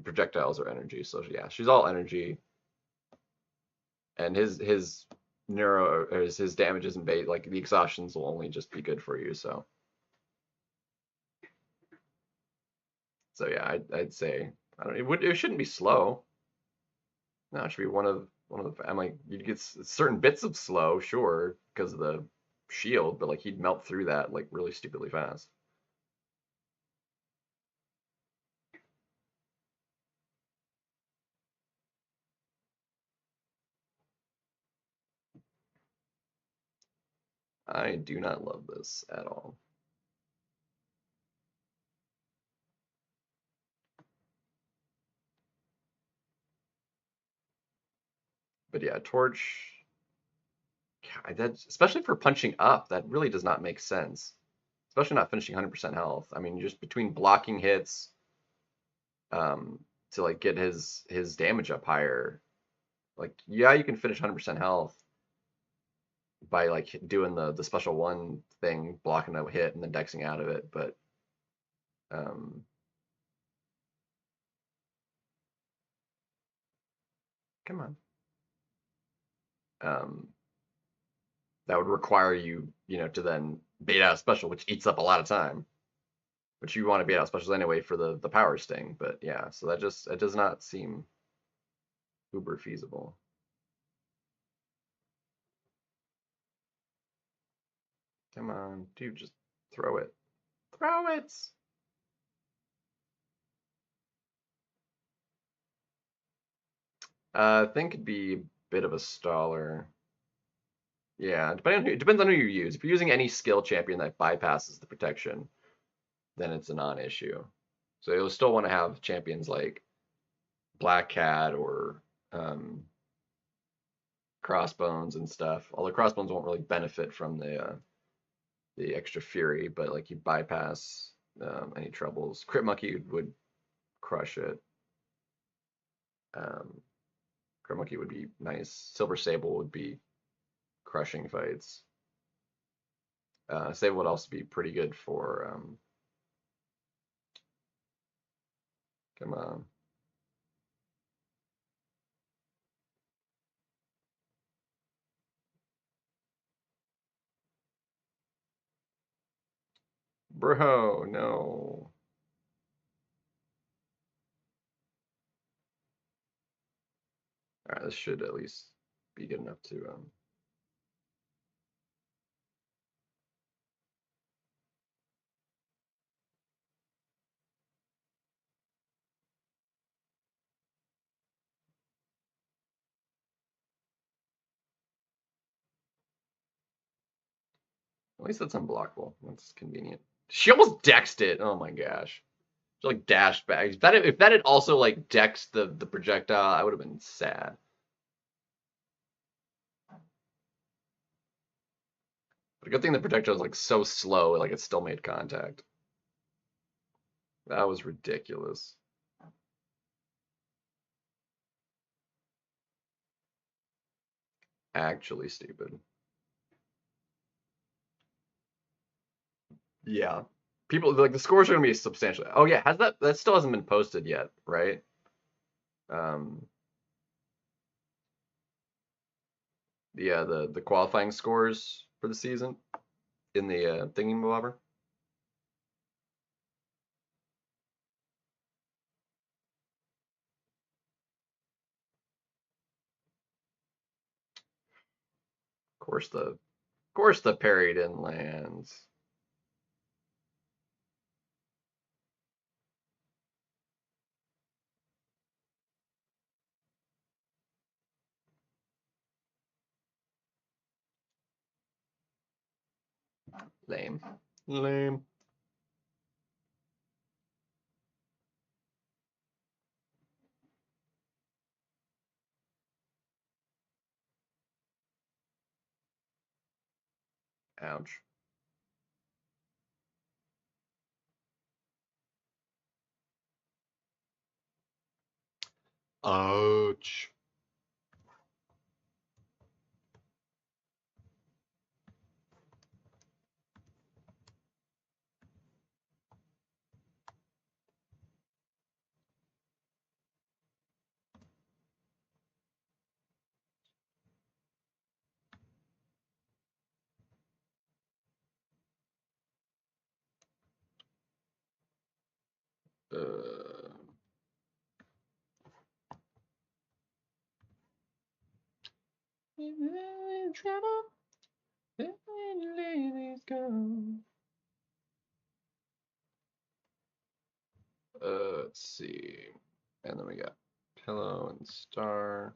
projectiles are energy. So yeah, she's all energy, and his neuro or his damage isn't bait. Like the exhaustions will only just be good for you. So yeah, I'd say I don't. It shouldn't be slow. No, it should be one of the. I'm like you'd get certain bits of slow, sure, because of the shield, but like he'd melt through that like really stupidly fast. I do not love this at all. But yeah, torch. That especially for punching up, that really does not make sense. Especially not finishing 100% health. I mean, just between blocking hits to like get his damage up higher. Like yeah, you can finish 100% health by like doing the special one thing, blocking a hit and then dexing out of it. But um, come on, um, that would require you to then bait out a special, which eats up a lot of time. Which you want to bait out specials anyway for the power sting. But yeah, so it does not seem uber feasible. Come on, dude, just throw it. Throw it. I think it'd be a bit of a staller. Yeah, it depends on who you use. If you're using any skill champion that bypasses the protection, then it's a non-issue. So you'll still want to have champions like Black Cat or Crossbones and stuff. Although Crossbones won't really benefit from the extra fury, but like you bypass any troubles. Crit Monkey would crush it. Um, Crit Monkey would be nice. Silver Sable would be crushing fights. Sable would also be pretty good for. Come on, bro. No. All right, this should at least be good enough to. At least that's unblockable. That's convenient. She almost dexed it. Oh my gosh. She like dashed back. If that had also like dexed the projectile, I would have been sad. But a good thing the projectile was like so slow, like it still made contact. That was ridiculous. Actually stupid. Yeah. People like the scores are gonna be substantially. Oh yeah, has that still hasn't been posted yet, right? Um, yeah, the qualifying scores for the season in the thingy-mabobber. Of course the parried in lands. Lame. Lame. Ouch. Ouch. Uh, in trouble, ladies go. Let's see. And then we got pillow and star.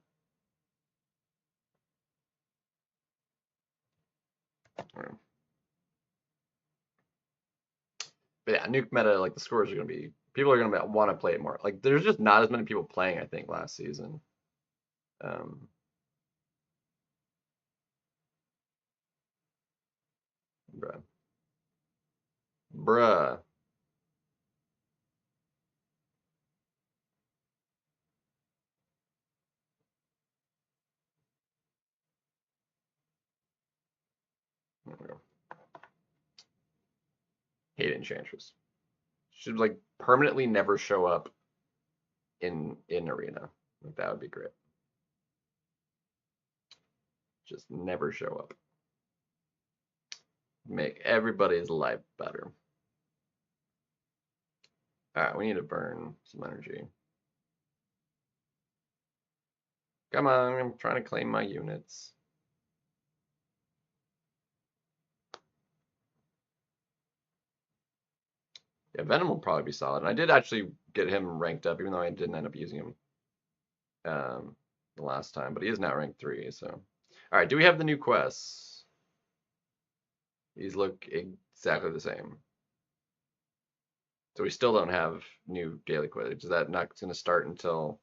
But yeah, nuke meta, like the scores are gonna be people are gonna want to play it more. Like there's just not as many people playing, I think, last season. Um, bruh. Bruh. There we go. Hate Enchantress. Should like permanently never show up in arena. Like that would be great. Just never show up. Make everybody's life better. Alright, we need to burn some energy. Come on, I'm trying to claim my units. Yeah, Venom will probably be solid. And I did actually get him ranked up, even though I didn't end up using him the last time. But he is now ranked 3, so. Alright, do we have the new quests? These look exactly the same. So we still don't have new daily quests. Is that not going to start until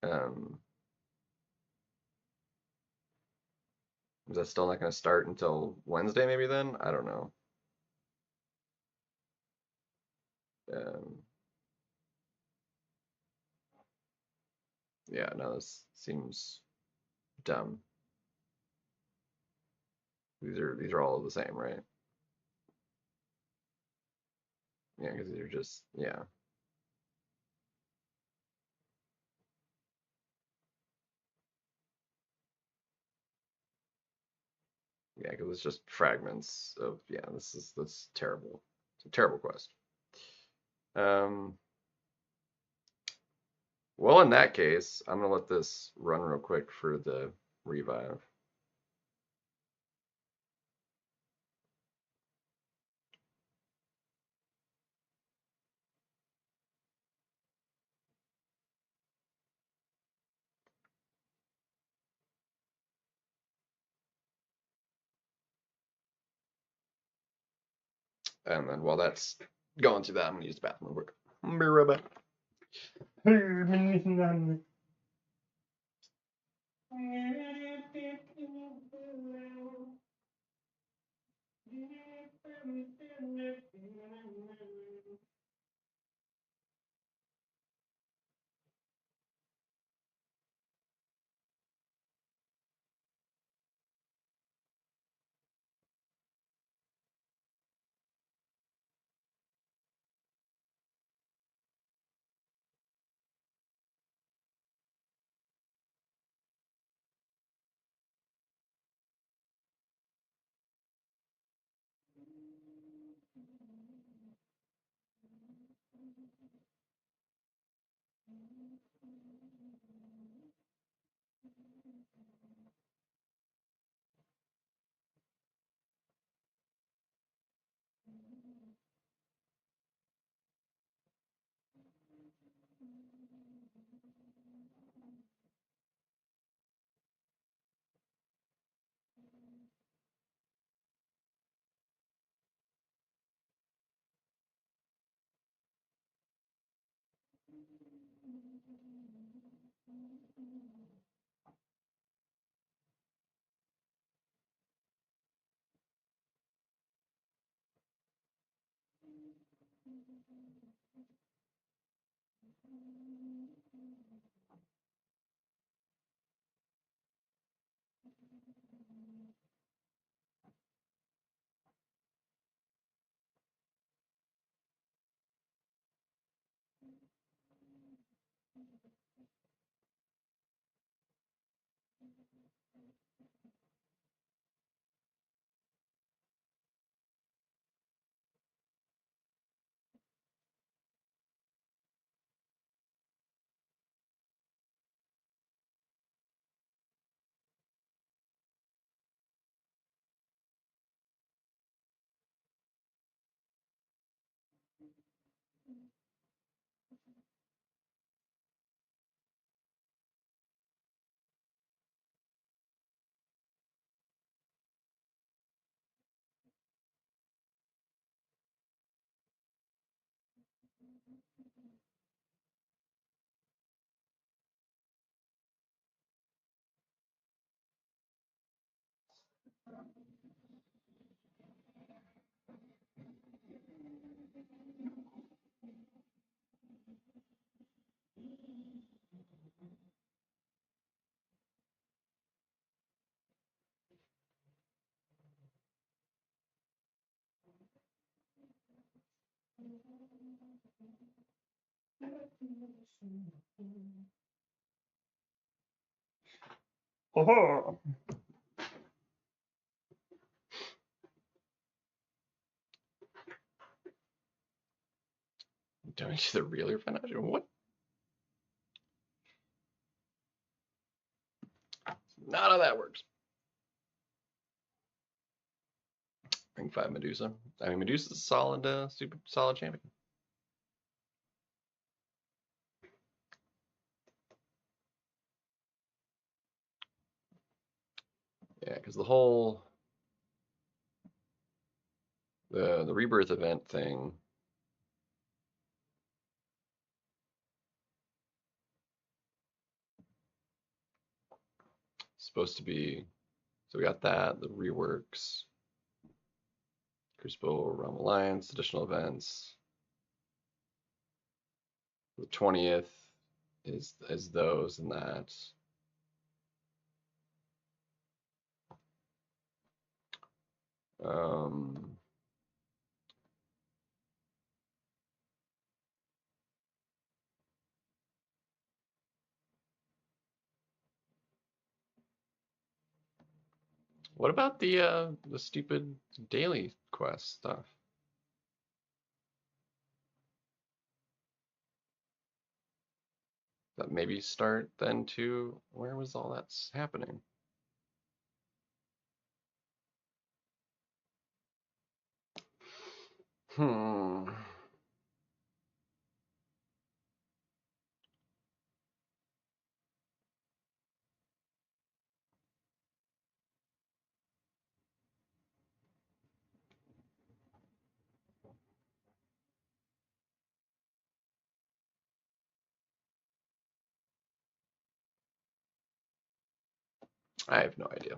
um, is that still not going to start until Wednesday maybe then? I don't know. Um, yeah, no, this seems dumb. These are all the same, right? Yeah, because these are just yeah. Yeah, because it's just fragments of yeah. That's terrible. It's a terrible quest. Um, well, in that case, I'm gonna let this run real quick for the revive. And then while that's going through that, I'm gonna use the bathroom real quick. Be right back. Oh, Donate to the Real Foundation? What? Not how that works. Ring 5 Medusa. I mean, Medusa's a solid, super solid champion. Yeah, because the whole the rebirth event thing is supposed to be. So we got that, the reworks, Crucible, Realm Alliance, additional events. The 20th is those and that. Um, what about the stupid daily quest stuff? That maybe start then too. Where was all that happening? Hmm. I have no idea.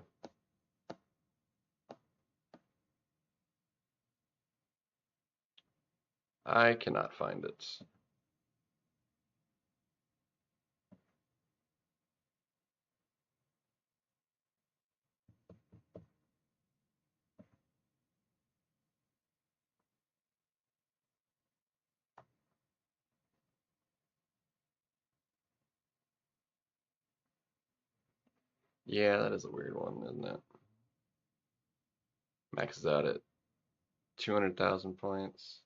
I cannot find it. Yeah, that is a weird one, isn't it? Maxes out at 200,000 points.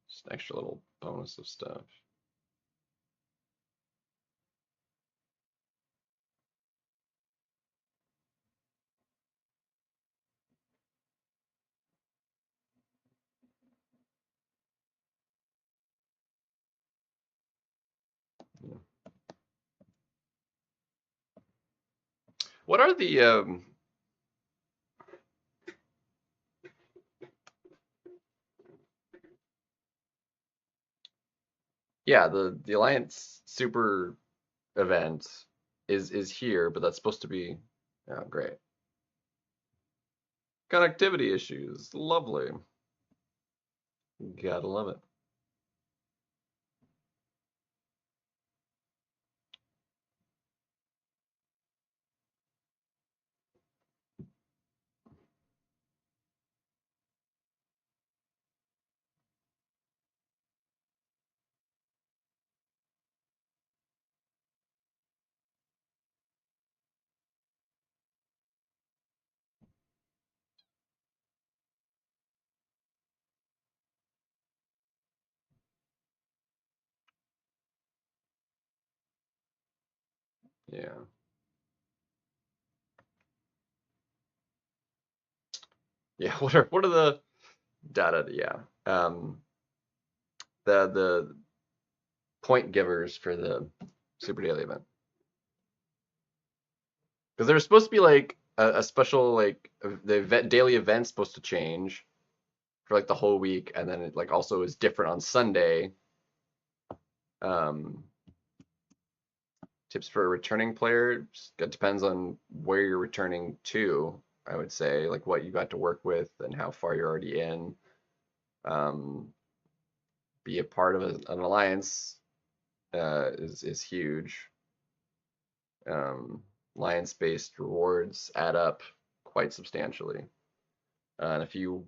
Just an extra little bonus of stuff. Yeah. What are the yeah, the Alliance Super event is here, but that's supposed to be, oh great. Connectivity issues. Lovely. Gotta love it. Yeah. Yeah, what are the data? Yeah. The point givers for the Super Daily event. Because there's supposed to be like a special like the event, daily event's supposed to change for like the whole week, and then it like also is different on Sunday. Um, tips for a returning player, it depends on where you're returning to. I would say like what you got to work with and how far you're already in. Um, be a part of an alliance is huge. Alliance-based rewards add up quite substantially. And if you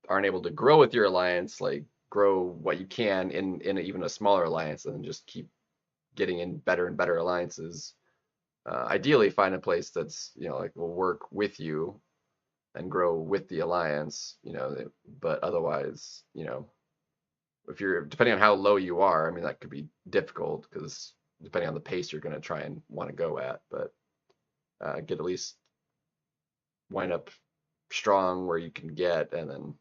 aren't able to grow with your alliance, like grow what you can in even a smaller alliance, and just keep getting in better and better alliances. Ideally, find a place that's like will work with you and grow with the alliance. But otherwise, if you're depending on how low you are, I mean that could be difficult because depending on the pace you're going to try and want to go at, but get at least wind up strong where you can get, and then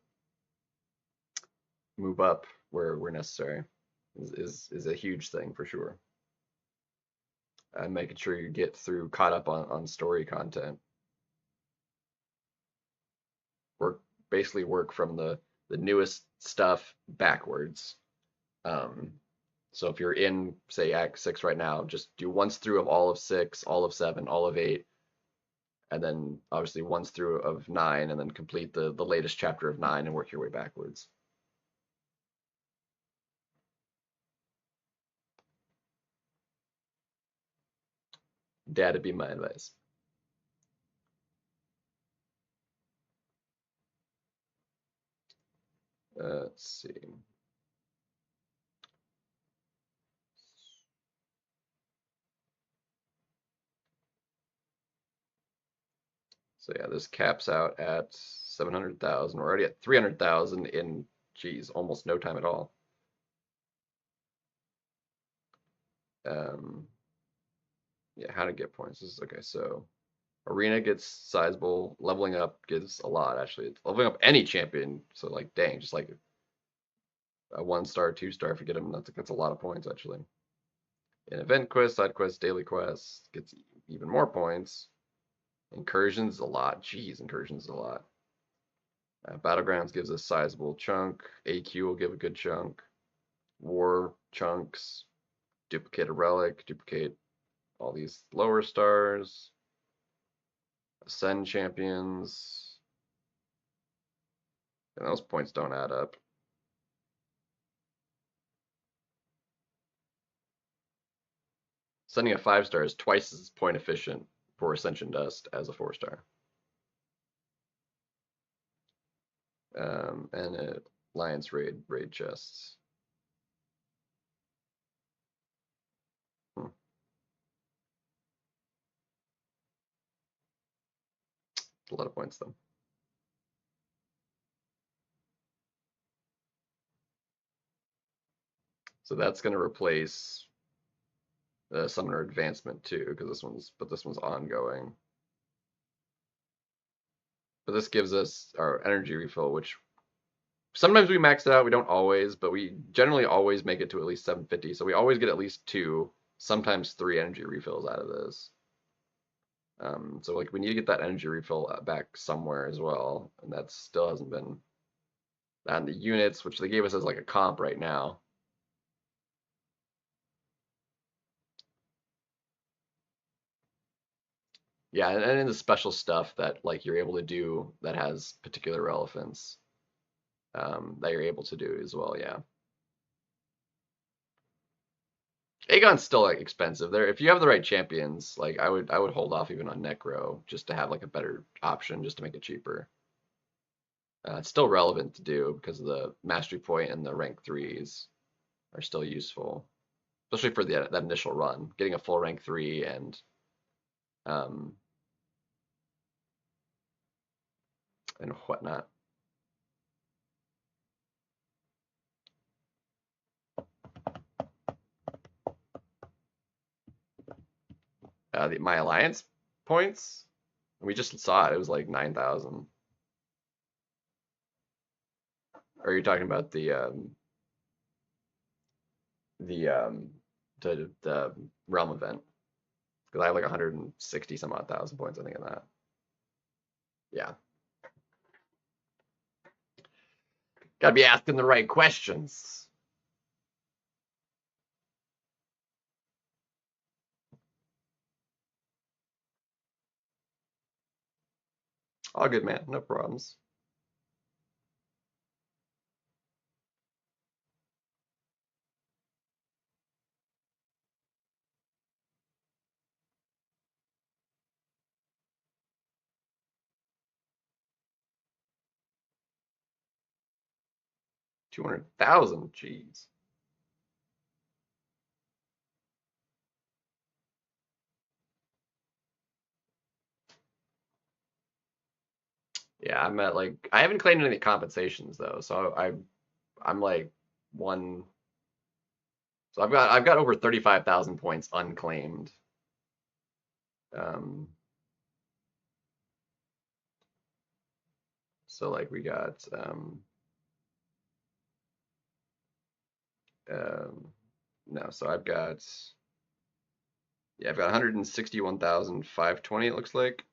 move up where necessary is a huge thing for sure. And making sure you get through caught up on story content. Work basically work from the newest stuff backwards. Um, so if you're in say Act 6 right now, just do once through of all of 6, all of 7, all of 8, and then obviously once through of 9, and then complete the latest chapter of 9 and work your way backwards. That'd be my advice. Let's see. So yeah, this caps out at 700,000. We're already at 300,000 in, geez, almost no time at all. Um, yeah, how to get points. This is okay. So arena gets sizable. Leveling up gives a lot actually. It's leveling up any champion. So like, dang, just like a 1-star, 2-star if you get them. That's a lot of points actually. In event quests, side quests, daily quests gets even more points. Incursions a lot. Jeez, incursions a lot. Battlegrounds gives a sizable chunk. AQ will give a good chunk. war chunks, duplicate a relic, duplicate all these lower stars, ascend champions, and those points don't add up. Sending a 5-star is twice as point efficient for Ascension Dust as a 4-star. And Alliance raid chests. Hmm. A lot of points though. So that's going to replace Summoner Advancement too, because this one's ongoing. But this gives us our energy refill, which sometimes we max it out. We don't always, but we generally always make it to at least 750. So we always get at least 2, sometimes 3 energy refills out of this. So like we need to get that energy refill back somewhere as well, and that still hasn't been. And the units, which they gave us as like a comp right now. Yeah, and in the special stuff that like you're able to do that has particular relevance, that you're able to do as well. Yeah. Aegon's still like expensive. There, if you have the right champions, like I would hold off even on Necro just to have like a better option, just to make it cheaper. It's still relevant to do because of the mastery point and the rank 3s are still useful, especially for that initial run. Getting a full rank 3 um, and whatnot. My alliance points, we just saw it. It was like 9,000. Or are you talking about the the realm event? Because I have like 160 some odd thousand points, I think, in that. Yeah. Gotta be asking the right questions. All good, man. No problems. $200,000. Jeez. Yeah, I'm at like I haven't claimed any compensations though, so I'm like one. So I've got over 35,000 points unclaimed. Um, so like we got um no, so I've got yeah, I've got 161,520 it looks like.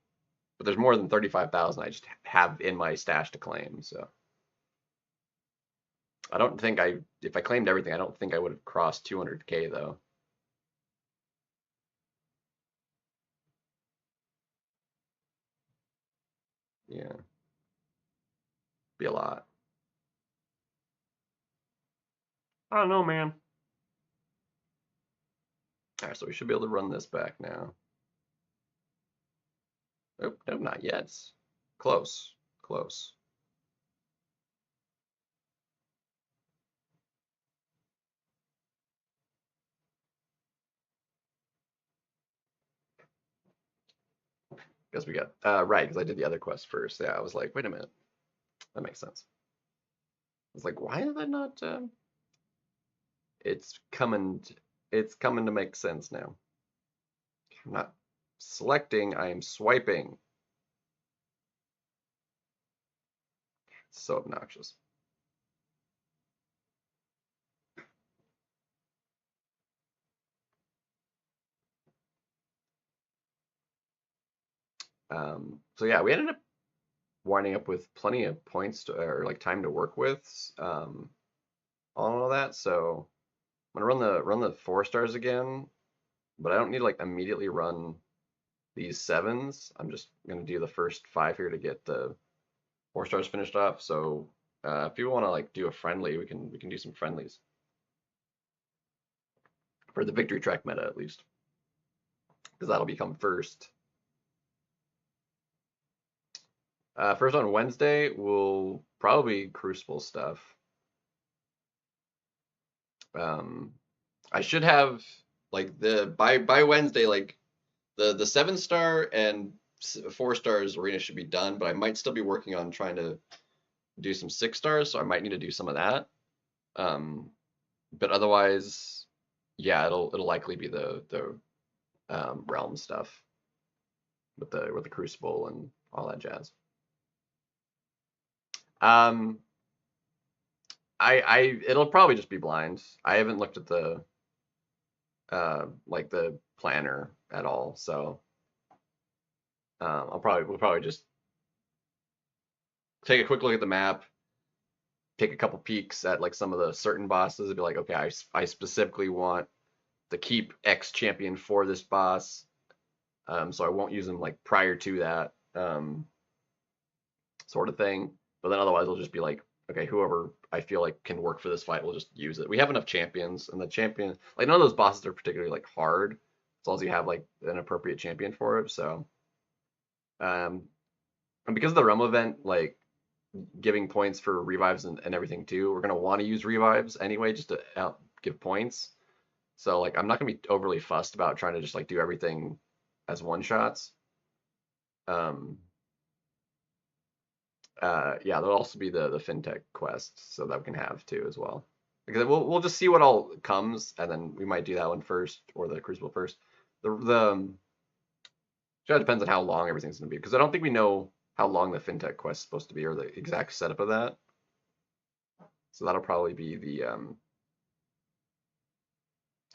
But there's more than 35,000 I just have in my stash to claim, so I don't think if I claimed everything, I don't think I would have crossed 200K though. Yeah, be a lot. I don't know, man. All right, so we should be able to run this back now. Oh, no, not yet. Close, close. Guess we got right because I did the other quest first. Yeah, I was like, wait a minute, that makes sense. I was like, why is that not? It's coming. It's coming to make sense now. I'm not selecting. I am swiping. It's so obnoxious. So yeah, we ended up winding up with plenty of points or like time to work with on all that. So I'm gonna run the 4 stars again, but I don't need to like immediately run these 7s. I'm just gonna do the first 5 here to get the 4 stars finished off. So if people want to like do a friendly, we can do some friendlies for the victory track meta at least, because that'll become first. First on Wednesday will probably Crucible stuff. Um, I should have like the by Wednesday, like the 7 star and 4 stars arena should be done, but I might still be working on trying to do some 6 stars, so I might need to do some of that. But otherwise, yeah, it'll likely be the realm stuff with the Crucible and all that jazz. Um, I it'll probably just be blind. I haven't looked at the like the planner at all, so we'll probably just take a quick look at the map, take a couple peeks at like some of the certain bosses, and be like, okay, I specifically want to keep X champion for this boss, so I won't use them like prior to that, sort of thing. But then otherwise, it'll just be like, okay, whoever I feel like can work for this fight, we'll just use it. We have enough champions, and the champion, like none of those bosses are particularly like hard, as long as you have like an appropriate champion for it. So, um, and because of the realm event, like giving points for revives and everything too, we're gonna want to use revives anyway, just to give points. So like, I'm not gonna be overly fussed about trying to just like do everything as one shots. Um, yeah, there'll also be the fintech quests so that we can have too as well. Because we'll just see what all comes, and then we might do that one first or the Crucible first. The It depends on how long everything's gonna be, because I don't think we know how long the fintech quest is supposed to be or the exact setup of that. So that'll probably be the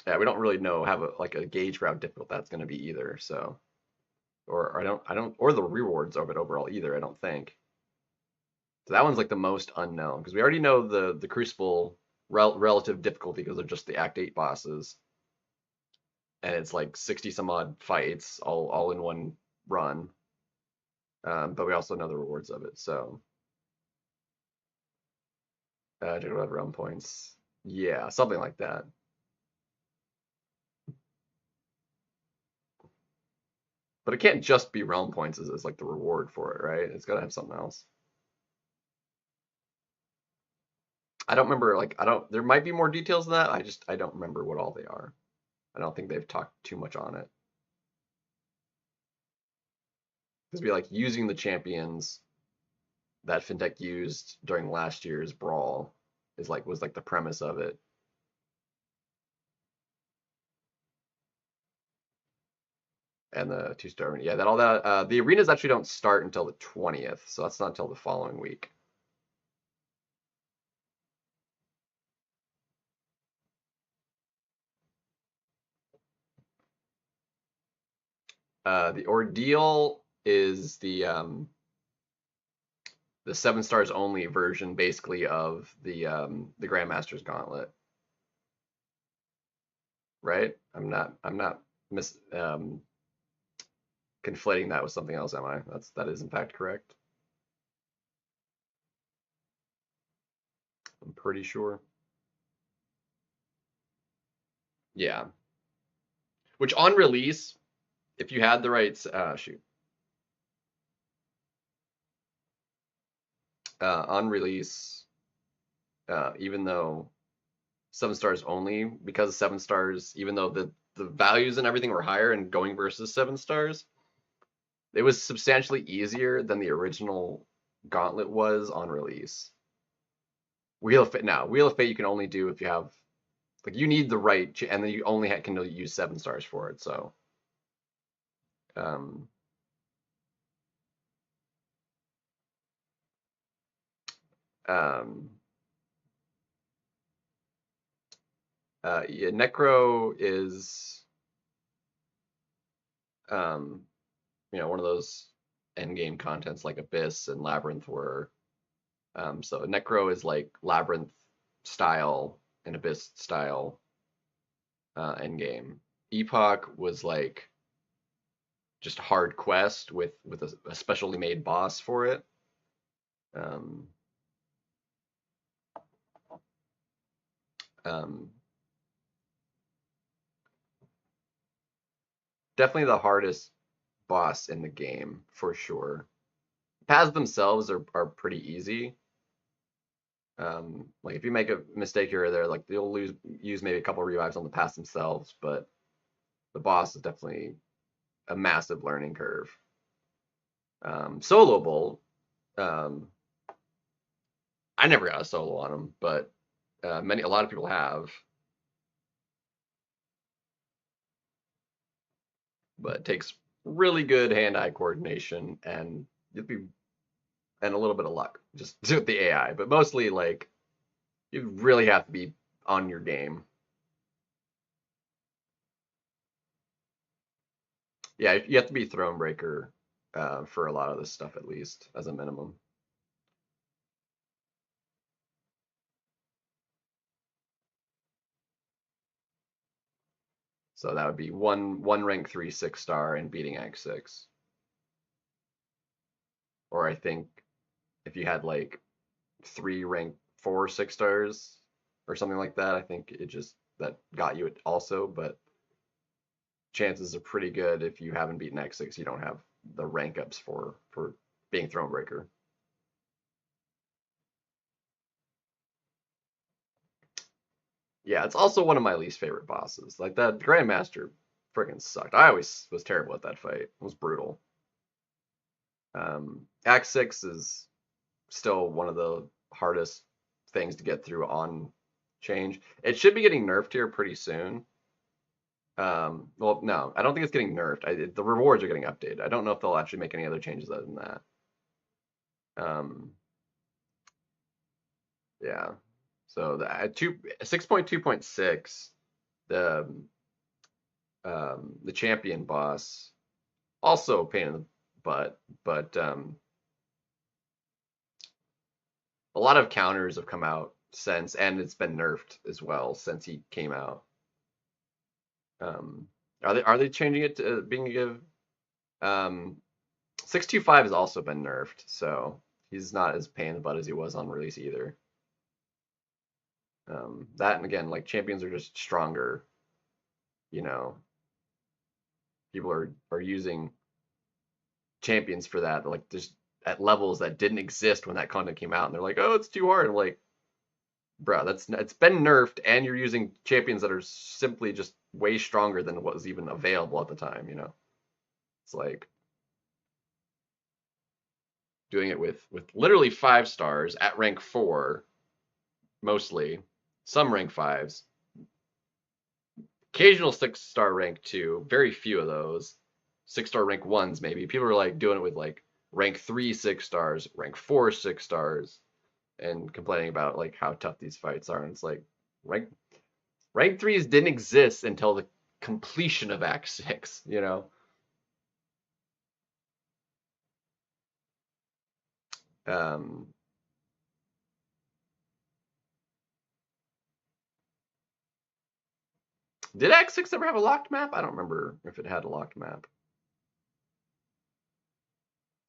yeah, we don't really know have like a gauge for how difficult that's gonna be either. So or I don't or the rewards of it overall either. I don't think. So that one's like the most unknown because we already know the Crucible relative difficulty because they're just the Act 8 bosses, and it's like 60 some odd fights all in one run. But we also know the rewards of it. So general realm points, yeah, something like that. But it can't just be realm points as like the reward for it, right? It's got to have something else. I don't remember, like, I don't, there might be more details than that. I don't remember what all they are. I don't think they've talked too much on it. Because be like using the champions that FinTech used during last year's brawl was like the premise of it. And the 2 star, yeah, that all that the arenas actually don't start until the 20th, so that's not until the following week. The ordeal is the 7 stars only version, basically, of the Grandmaster's Gauntlet, right? I'm not conflating that with something else, am I? That is in fact correct. I'm pretty sure. Yeah. Which on release, if you had the rights, shoot. On release, even though 7 stars only, because 7 stars, even though the values and everything were higher and going versus 7 stars, it was substantially easier than the original Gauntlet was on release. Wheel of Fate you can only do if you have like you need the right, and then you only can use 7 stars for it. So, um, um, yeah, Necro is one of those end game contents like Abyss and Labyrinth were. So Necro is like Labyrinth style and Abyss style. end game. Epoch was like just hard quest with a specially made boss for it. Um, um, Definitely the hardest boss in the game for sure. Paths themselves are pretty easy. Like if you make a mistake here or there, like you'll use maybe a couple revives on the paths themselves, but the boss is definitely a massive learning curve. Soloable, um, I never got a solo on him, but a lot of people have. But it takes really good hand-eye coordination and you'd be and a little bit of luck just with the AI, but mostly like you really have to be on your game. Yeah, you have to be Thronebreaker for a lot of this stuff at least as a minimum. So that would be one rank 3 6-star and beating Act 6. Or I think if you had like 3 rank 4 6-stars or something like that, I think it just that got you it also, but chances are pretty good if you haven't beaten X6, you don't have the rank ups for being Thronebreaker. Yeah, it's also one of my least favorite bosses. Like that Grandmaster freaking sucked. I always was terrible at that fight. It was brutal. Act 6 is still one of the hardest things to get through on change. It should be getting nerfed here pretty soon. Well, no, I don't think it's getting nerfed. The rewards are getting updated. I don't know if they'll actually make any other changes other than that. Um, yeah. So the 6.2.6, the champion boss, also a pain in the butt, but a lot of counters have come out since, and it's been nerfed as well since he came out. Um, are they changing it to being a 625 has also been nerfed, so he's not as pain in the butt as he was on release either. That and again, like champions are just stronger. You know, people are using champions for that, like just at levels that didn't exist when that content came out, and they're like, oh, it's too hard. I'm like, bro, it's been nerfed, and you're using champions that are simply just way stronger than what was even available at the time. It's like doing it with literally 5 stars at rank 4, mostly some rank 5s, occasional 6-star rank 2, very few of those 6-star rank 1s maybe. People are like doing it with like rank 3 6-stars, rank 4 6-stars, and complaining about like how tough these fights are. And it's like rank 3s didn't exist until the completion of Act 6. Um, did Act 6 ever have a locked map? I don't remember if it had a locked map.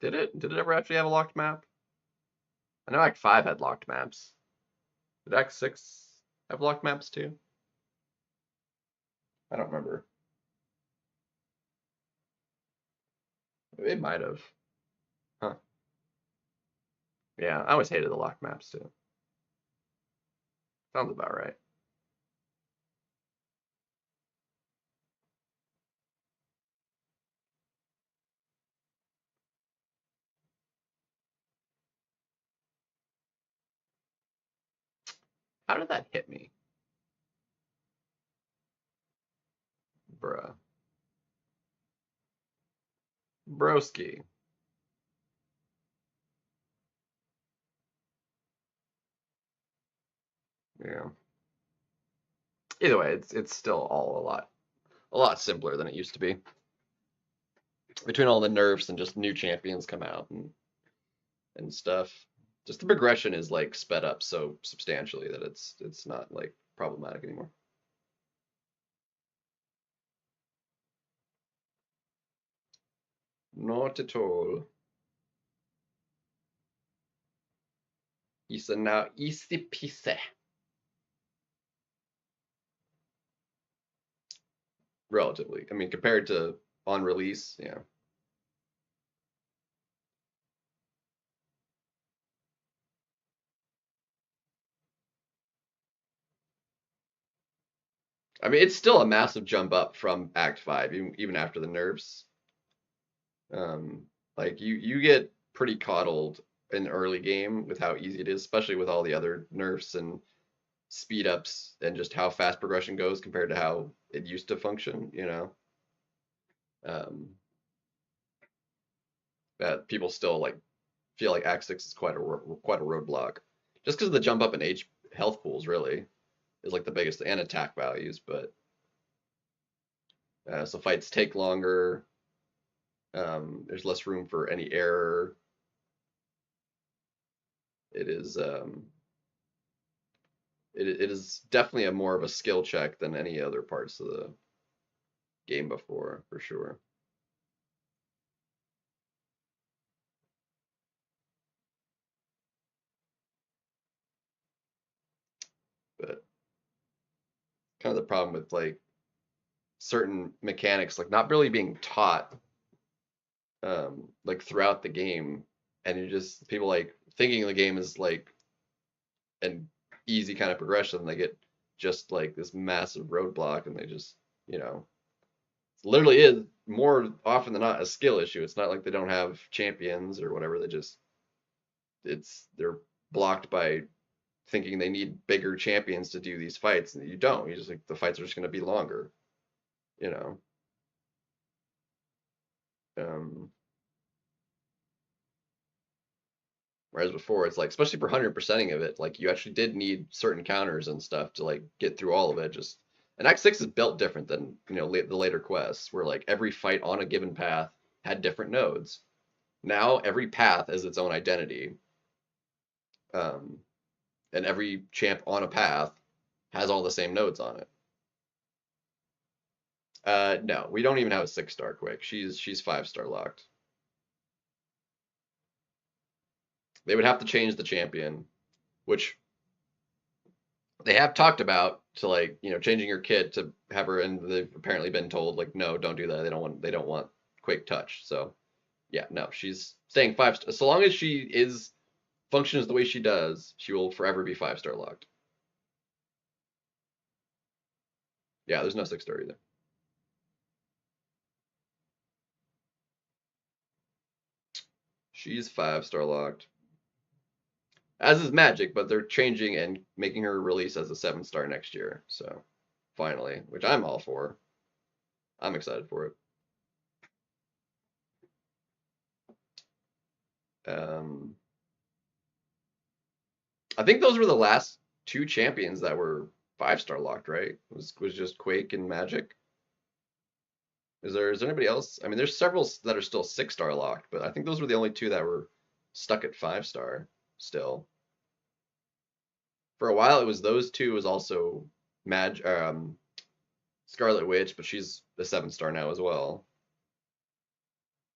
Did it? Did it ever actually have a locked map? I know Act 5 had locked maps. Did Act 6 have locked maps too? I don't remember. It might have. Huh. Yeah, I always hated the locked maps too. Sounds about right. How did that hit me? Bruh. Broski. Yeah. Either way, it's still all a lot simpler than it used to be. Between all the nerfs and just new champions come out and stuff. Just the progression is like sped up so substantially that it's not like problematic anymore. Not at all. He's now easy peasy. Relatively. I mean, compared to on release, yeah. I mean, it's still a massive jump up from Act 5, even after the nerfs. Um, like you get pretty coddled in the early game with how easy it is, especially with all the other nerfs and speed ups and just how fast progression goes compared to how it used to function, you know. Um, that people still like feel like Act 6 is quite a roadblock, just because of the jump up in H health pools really is like the biggest and attack values, but so fights take longer. There's less room for any error. It is it is definitely a more of a skill check than any other parts of the game before, for sure. But kind of the problem with like certain mechanics, like not really being taught like throughout the game, and you just people like thinking the game is like an easy kind of progression, they get just like this massive roadblock, and they just you know it literally is more often than not a skill issue. It's not like they don't have champions or whatever. They just they're blocked by thinking they need bigger champions to do these fights, and you don't. You just like the fights are just going to be longer, you know. Um, Whereas before, it's like, especially for 100%ing of it, like you actually did need certain counters and stuff to like get through all of it. Just and Act 6 is built different than the later quests, where like every fight on a given path had different nodes. Now every path is its own identity, um, and every champ on a path has all the same nodes on it. No, we don't even have a 6-star quick. She's 5-star locked. They would have to change the champion, which they have talked about to like changing your kit to have her, and they've apparently been told like no, don't do that. They don't want quick touch. So yeah, no, she's staying 5 star. So long as she is functions the way she does, she will forever be 5-star locked. Yeah, there's no 6-star either. She's 5-star locked. As is Magic, but they're changing and making her release as a 7-star next year. So finally, which I'm all for. I'm excited for it. I think those were the last two champions that were 5-star locked, right? Was just Quake and Magic. Is there anybody else? I mean, there's several that are still 6-star locked, but I think those were the only two that were stuck at 5-star still. For a while, it was those two. It was also Scarlet Witch, but she's a 7-star now as well.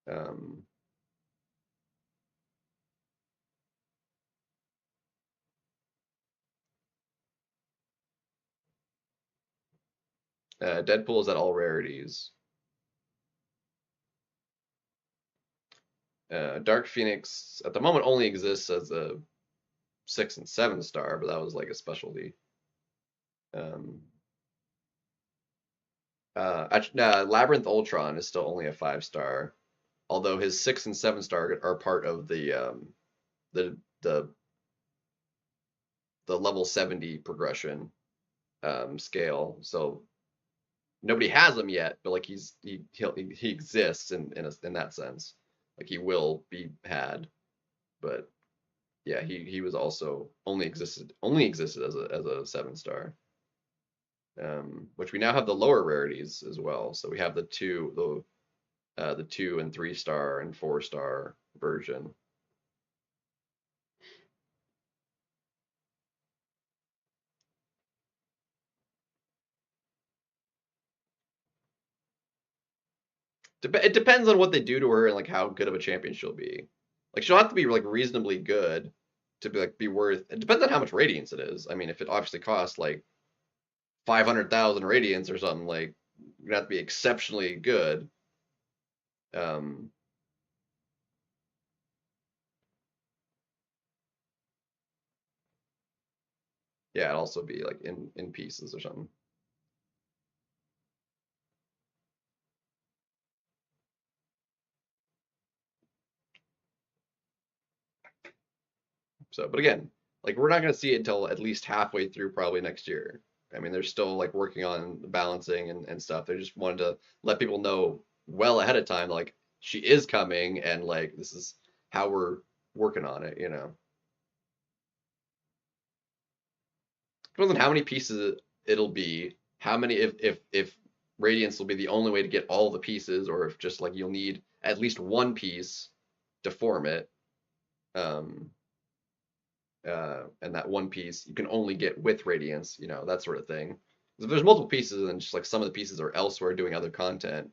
Um, Deadpool is at all rarities. Dark Phoenix at the moment only exists as a 6 and 7-star, but that was like a specialty. Um, Labyrinth Ultron is still only a 5-star, although his 6 and 7-star are part of the the the level 70 progression scale. So nobody has him yet, but like he exists in that sense. Like he will be had, but yeah, he was also only existed as a 7-star. Which we now have the lower rarities as well. So we have the 2 and 3-star and 4-star version. It depends on what they do to her and like how good of a champion she'll be. Like she'll have to be like reasonably good to be like be worth. It depends on how much radiance it is. I mean, if it obviously costs like 500,000 radiance or something, like you're gonna have to be exceptionally good. Um, yeah, it'd also be like in pieces or something. So, but again, like we're not gonna see it until at least halfway through probably next year. I mean, they're still like working on the balancing and stuff. They just wanted to let people know well ahead of time, like she is coming and like this is how we're working on it, you know. Depends on how many pieces it'll be, how many if radiance will be the only way to get all the pieces, or if just like you'll need at least one piece to form it. Um, and that one piece you can only get with radiance, you know, that sort of thing. If there's multiple pieces and just like some of the pieces are elsewhere doing other content,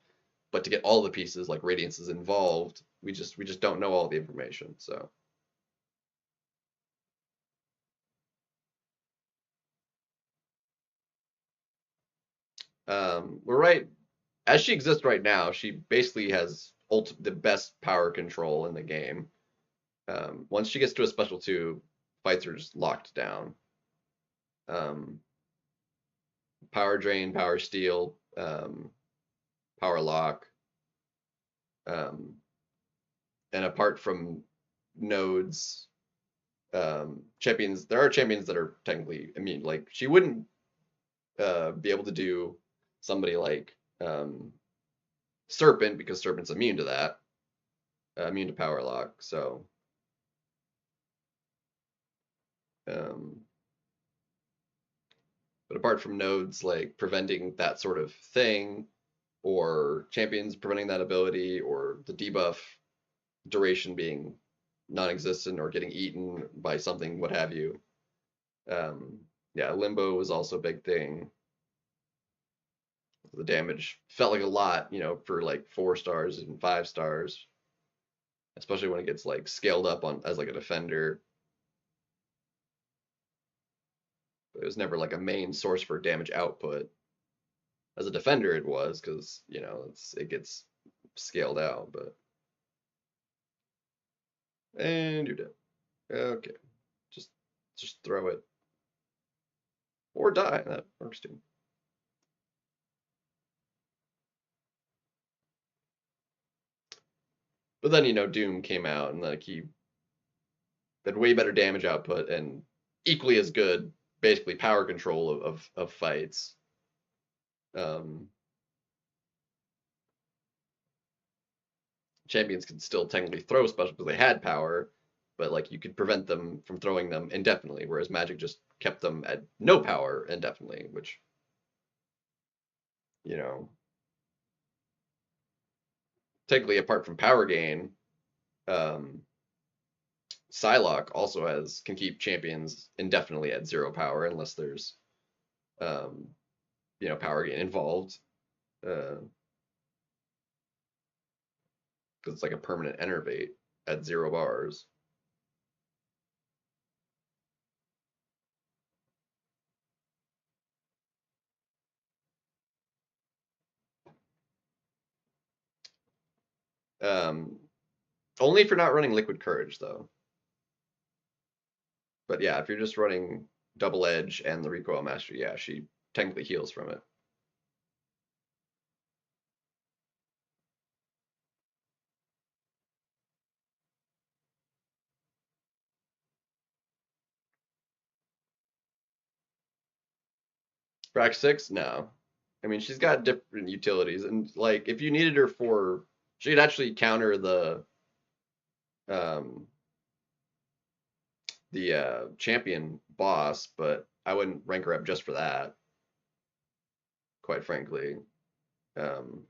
but to get all the pieces, like radiance is involved, we just don't know all the information. So we're right as she exists right now. She basically has the best power control in the game. Once she gets to a special two, fights are just locked down. Um, Power drain, power steal, power lock. Um, and apart from nodes, champions, there are champions that are technically immune. Like she wouldn't be able to do somebody like Serpent because Serpent's immune to that, immune to power lock. So, um, but apart from nodes like preventing that sort of thing, or champions preventing that ability, or the debuff duration being non-existent or getting eaten by something, what have you. Yeah, limbo was also a big thing. The damage felt like a lot, you know, for like 4 stars and 5 stars, especially when it gets like scaled up on as like a defender. But it was never like a main source for damage output. As a defender, it was because you know it gets scaled out. But and you're dead. Okay, just just throw it or die. That works too. But then you know Doom came out and like he had way better damage output and equally as good, basically power control of fights. Um, Champions could still technically throw special because they had power, but like you could prevent them from throwing them indefinitely, whereas Magic just kept them at no power indefinitely, which you know, technically apart from power gain, um, Psylocke also has can keep champions indefinitely at 0 power unless there's um, you know, power gain involved. Because it's like a permanent enervate at 0 bars. Um, Only if you're not running Liquid Courage though. But yeah, if you're just running Double Edge and the Recoil Master, yeah, she technically heals from it. For Act 6, no. I mean, she's got different utilities, and like if you needed her for, she could actually counter um, the champion boss, but I wouldn't rank her up just for that, quite frankly. Um,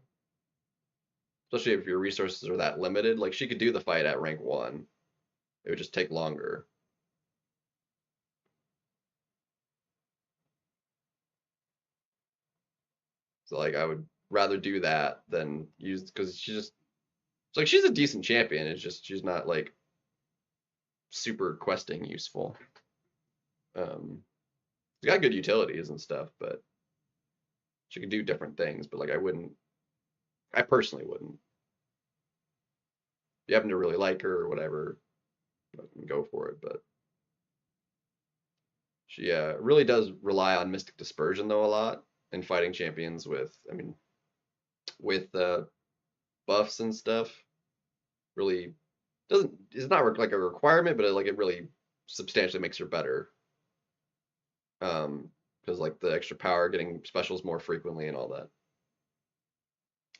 Especially if your resources are that limited. Like she could do the fight at rank 1. It would just take longer. So like I would rather do that than use because it's like she's a decent champion. It's just she's not like super questing useful. Um, she's got good utilities and stuff, but she can do different things. But like I personally wouldn't. If you happen to really like her or whatever, go for it. But she really does rely on Mystic Dispersion though a lot in fighting champions with buffs and stuff. Really doesn't it's not like a requirement, but it really substantially makes her better. Because like the extra power, getting specials more frequently, and all that.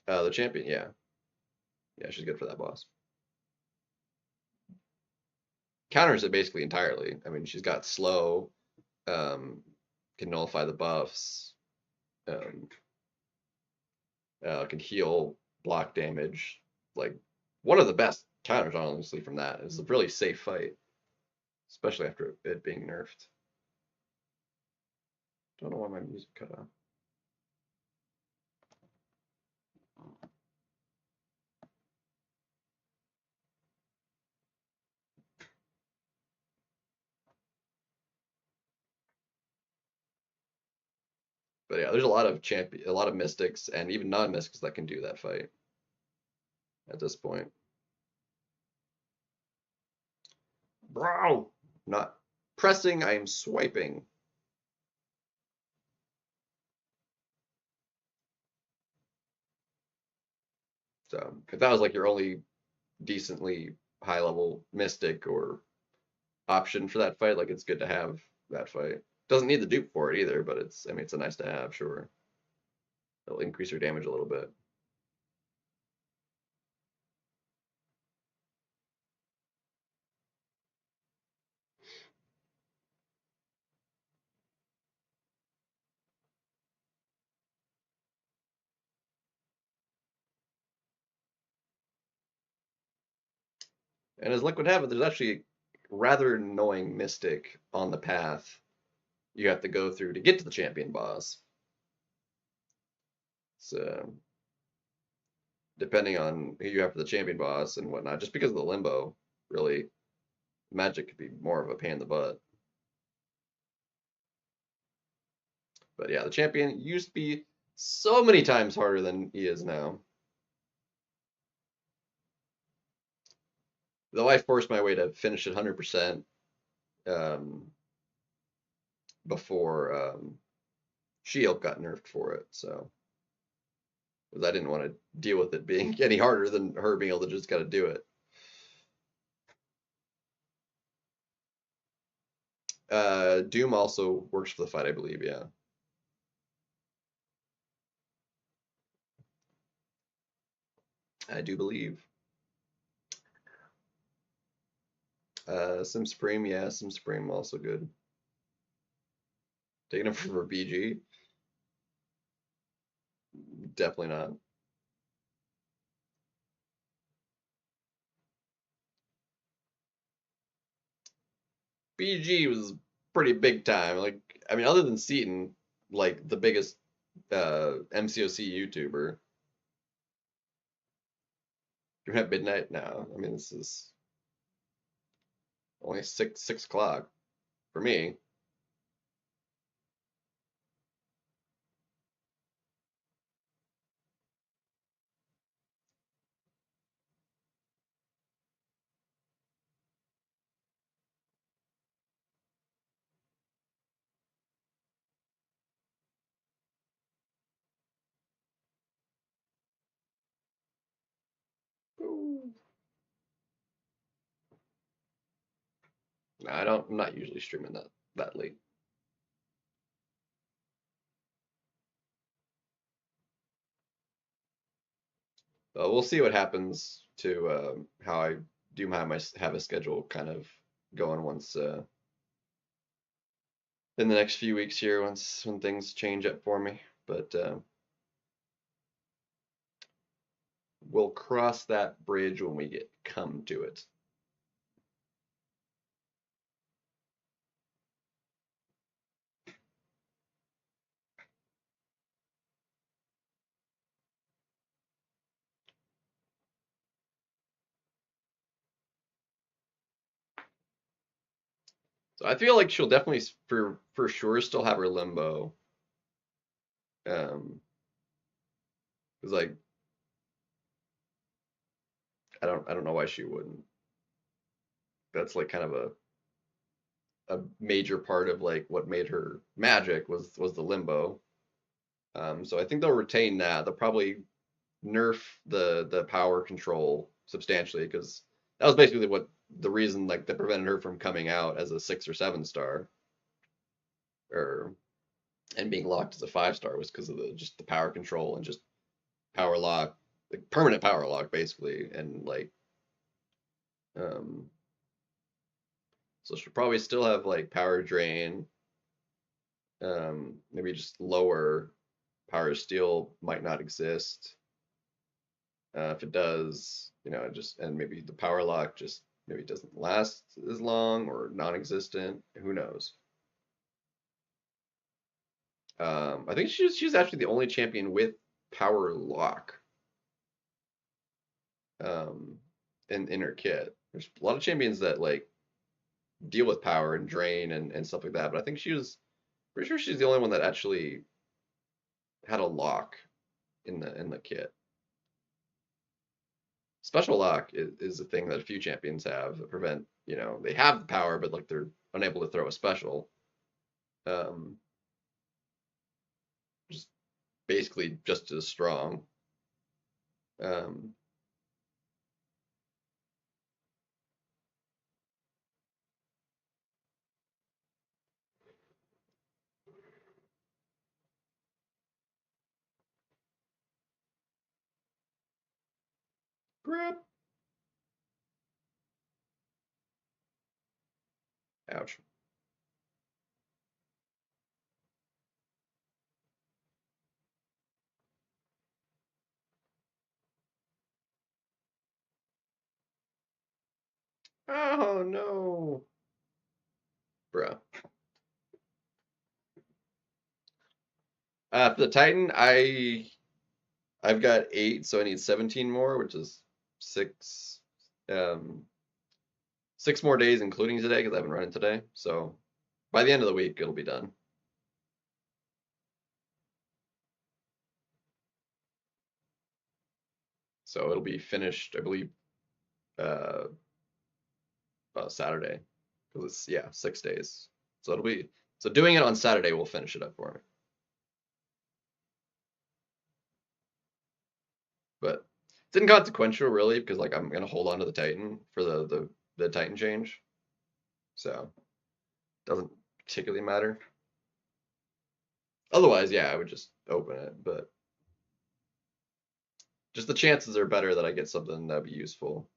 The champion, yeah, she's good for that boss. Counters it basically entirely. I mean, she's got slow, um, can nullify the buffs, um, can heal block damage. Like one of the best counters, honestly, from that. It's a really safe fight, especially after it being nerfed. Don't know why my music cut off. But yeah, there's a lot of mystics, and even non-mystics that can do that fight at this point. Bro, not pressing, I am swiping. So if that was like your only decently high level mystic or option for that fight, like it's good to have that fight. Doesn't need the dupe for it either, but it's a nice to have, sure. It'll increase your damage a little bit. And as luck would have it, there's actually rather annoying mystic on the path you have to go through to get to the champion boss. So depending on who you have for the champion boss and whatnot, just because of the limbo, really, magic could be more of a pain in the butt. But yeah, the champion used to be so many times harder than he is now. Though I forced my way to finish it 100% um, before Shield got nerfed for it, so because I didn't want to deal with it being any harder than her being able to just kind of do it. Doom also works for the fight, I believe. Yeah, I do believe. Sim Supreme, yeah, Sim Supreme also good. Taking him for BG, definitely not. BG was pretty big time. Like, I mean, other than Seaton, like the biggest MCOC YouTuber. You're at midnight now. I mean, this is only six o'clock for me. Ooh. No, I don't. I'm not usually streaming that late. We'll see what happens to how I do have a schedule kind of going once in the next few weeks here once when things change up for me. But we'll cross that bridge when we come to it. So I feel like she'll definitely for sure still have her limbo. Because like I don't know why she wouldn't. That's like kind of a major part of like what made her magic was the limbo. So I think they'll retain that. They'll probably nerf the power control substantially because that was basically what the reason like that prevented her from coming out as a 6 or 7 star or and being locked as a 5 star was because of the just the power control and just power lock, like permanent power lock basically, and like um so she'll probably still have like power drain, maybe just lower power steel might not exist. If it does, just and maybe the power lock just maybe doesn't last as long or non-existent. Who knows? I think she's actually the only champion with power lock um, in her kit. There's a lot of champions that like deal with power and drain and stuff like that, but I think she was pretty sure she's the only one that actually had a lock in the kit. Special lock is a thing that a few champions have that prevent, they have the power, but like they're unable to throw a special. Um, just basically just as strong. Um, grab. Ouch. Oh no, bruh. For the Titan, I've got 8, so I need 17 more, which is six, um, 6 more days, including today, because I haven't run it today. So by the end of the week, it'll be done. So it'll be finished, I believe, uh, Saturday, because it's yeah, 6 days. So it'll be so doing it on Saturday will finish it up for me. But it's inconsequential really because like I'm gonna hold on to the Titan for the Titan change. So it doesn't particularly matter. Otherwise, yeah, I would just open it, but just the chances are better that I get something that'd be useful.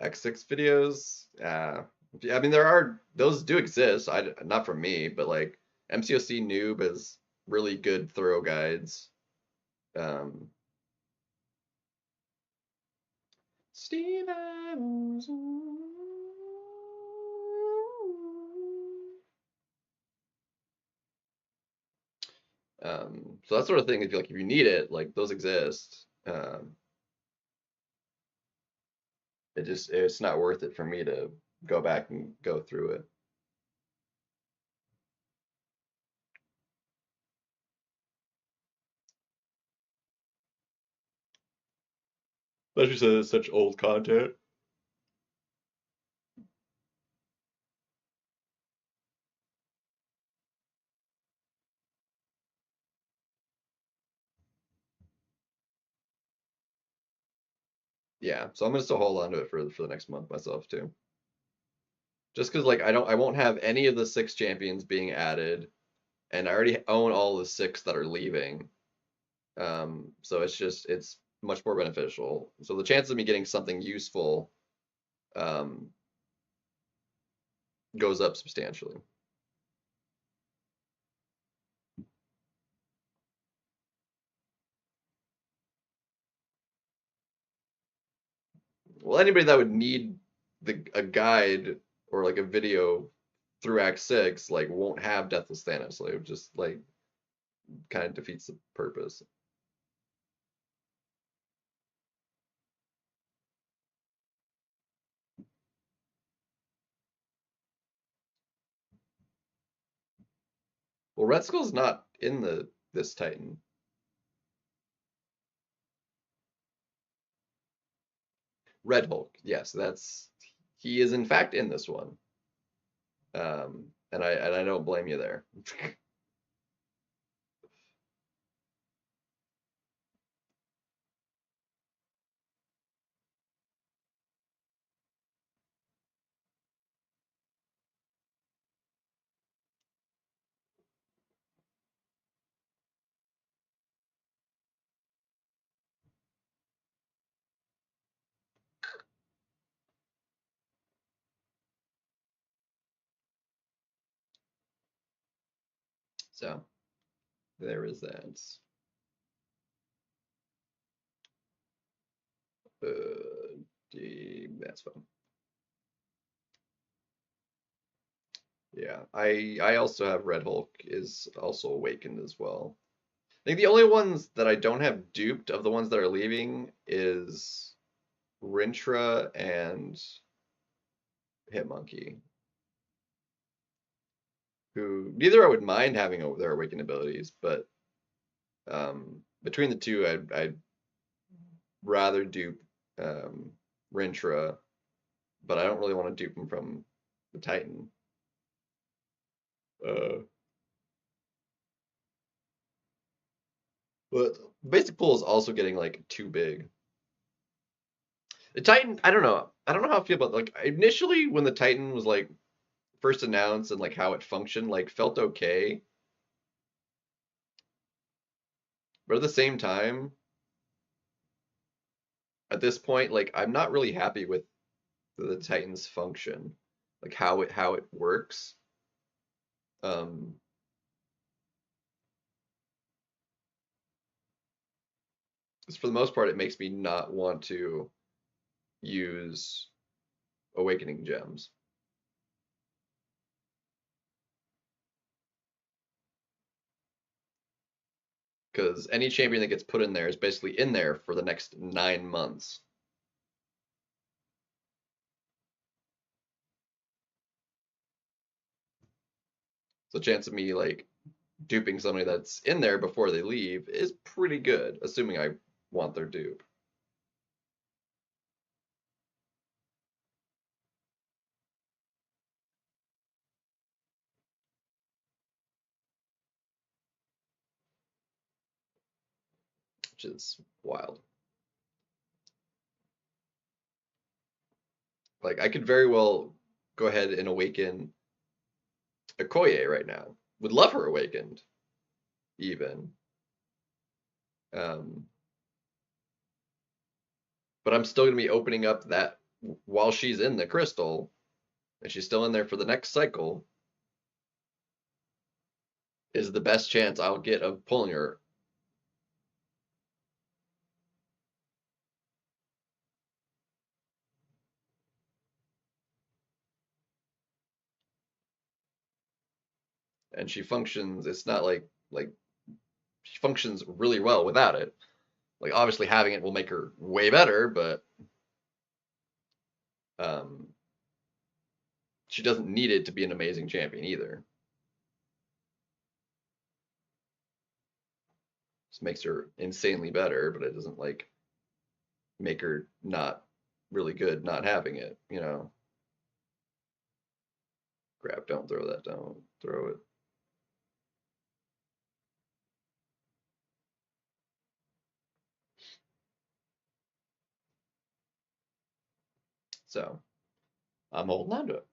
X6 videos, yeah, I mean there are those do exist. I not from me, but like MCOC Noob has really good thorough guides. Um, Stevens. So that sort of thing, if you need it, like those exist. It's not worth it for me to go back and go through it. Especially since it's such old content. Yeah, so I'm gonna still hold on to it for the next month myself too. Just because like I won't have any of the 6 champions being added, and I already own all the 6 that are leaving. So it's much more beneficial. So the chance of me getting something useful um, goes up substantially. Well, anybody that would need a guide or like a video through Act 6 like won't have Deathless Thanos. So it would just like kind of defeats the purpose. Well, Red Skull's not in this Titan. Red Hulk, yes, he is in fact in this one. And I don't blame you there. So there is that. That's fun. Yeah, I also have Red Hulk is also awakened as well. I think the only ones that I don't have duped of the ones that are leaving is Rintra and Hitmonkey, who neither I would mind having their awakened abilities, but between the two, I'd rather dupe Rintra, but I don't really want to dupe him from the Titan. Uh, but basic pool is also getting like too big. The Titan, I don't know. I don't know how I feel about like initially when the Titan was like first announced and like how it functioned, like felt okay. But at the same time, at this point, like I'm not really happy with the Titan's function, like how it works. Um, 'Cause for the most part, it makes me not want to use awakening gems. Because any champion that gets put in there is basically in there for the next 9 months. So the chance of me like duping somebody that's in there before they leave is pretty good, assuming I want their dupe. Which is wild. Like I could very well go ahead and awaken Okoye right now. Would love her awakened, even. Um, but I'm still gonna be opening up that while she's in the crystal, and she's still in there for the next cycle, is the best chance I'll get of pulling her. And she functions. It's not like she functions really well without it. Like obviously having it will make her way better, but um, she doesn't need it to be an amazing champion either. Just makes her insanely better, but it doesn't like make her not really good not having it, you know. Crap, don't throw that down. Throw it. So I'm holding on to it.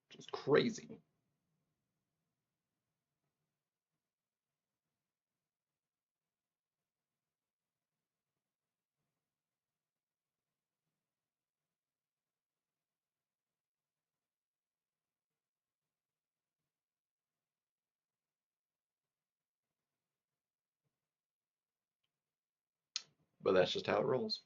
Which is crazy. But that's just how it rolls.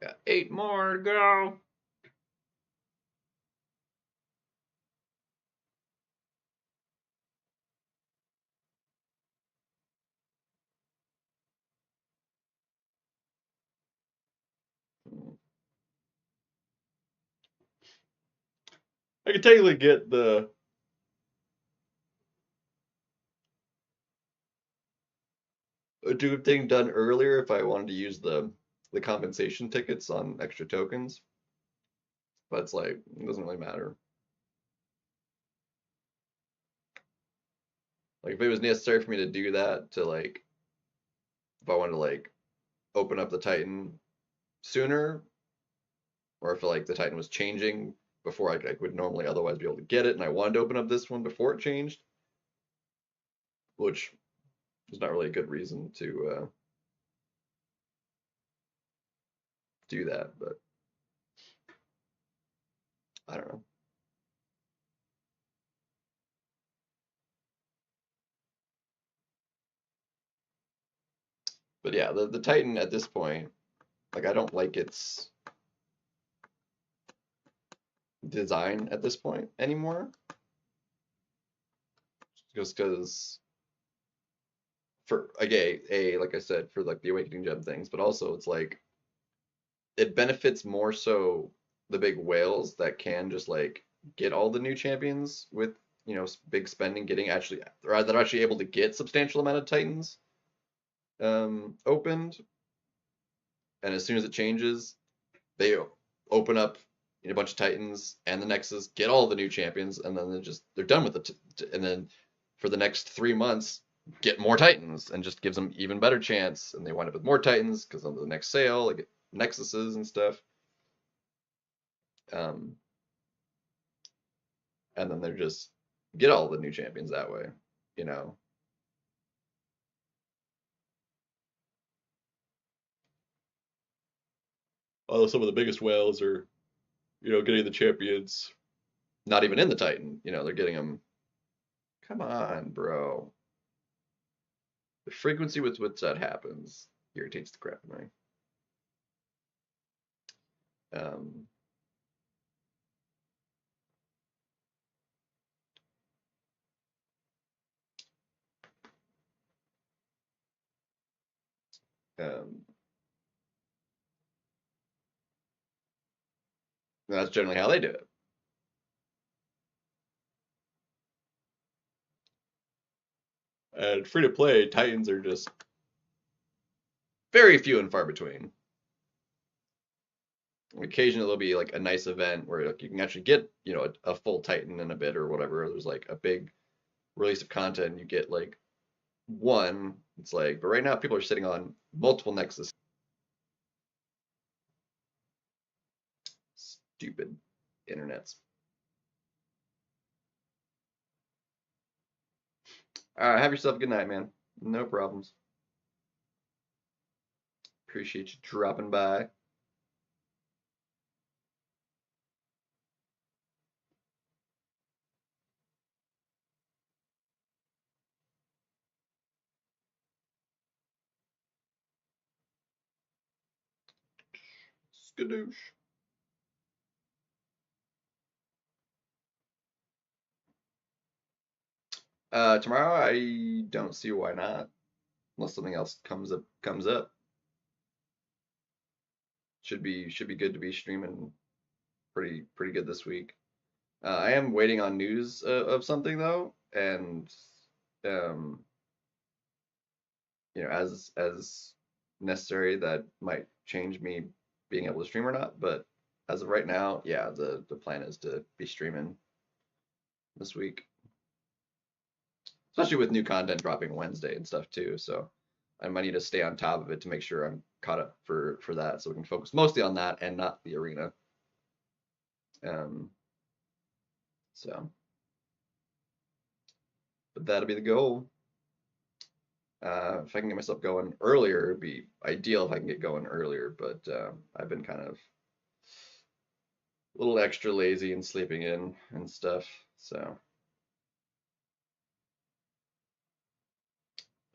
Got 8 more to go. I could technically get the do thing done earlier if I wanted to use the compensation tickets on extra tokens, but it's like it doesn't really matter. Like if it was necessary for me to do that to like if I wanted to like open up the Titan sooner, or if like the Titan was changing before I would normally otherwise be able to get it, and I wanted to open up this one before it changed, which is not really a good reason to do that, but I don't know. But yeah, the Titan at this point, like I don't like its design at this point anymore, just because for like like I said for like the Awakening Gem things, but also it's like it benefits more so the big whales that can just like get all the new champions with big spending, getting actually or that are actually able to get substantial amount of Titans opened, and as soon as it changes, they open up a bunch of Titans and the Nexus, get all the new champions, and then they're done with it. And then for the next 3 months, get more Titans and just gives them even better chance. And they wind up with more Titans because of the next sale, like Nexuses and stuff. Um, and then they're just get all the new champions that way, you know. Although some of the biggest whales are, getting the champions not even in the Titan. They're getting them. Come on, bro. The frequency with which that happens irritates the crap out of me. Um, um, that's generally how they do it. And free to play Titans are just very few and far between. Occasionally there'll be like a nice event where like, you can actually get a full Titan in a bit or whatever. There's like a big release of content, and you get like one. It's like, but right now people are sitting on multiple Nexus. Stupid internets. All right, have yourself a good night, man. No problems. Appreciate you dropping by. Skadoosh. Tomorrow I don't see why not, unless something else comes up. Should be good to be streaming pretty good this week. I am waiting on news of something though, and um, as necessary that might change me being able to stream or not. But as of right now, yeah, the plan is to be streaming this week, especially with new content dropping Wednesday and stuff too. So I might need to stay on top of it to make sure I'm caught up for that, so we can focus mostly on that and not the arena. Um, so, but that'll be the goal. If I can get myself going earlier, it'd be ideal if I can get going earlier. But I've been kind of a little extra lazy and sleeping in and stuff. So,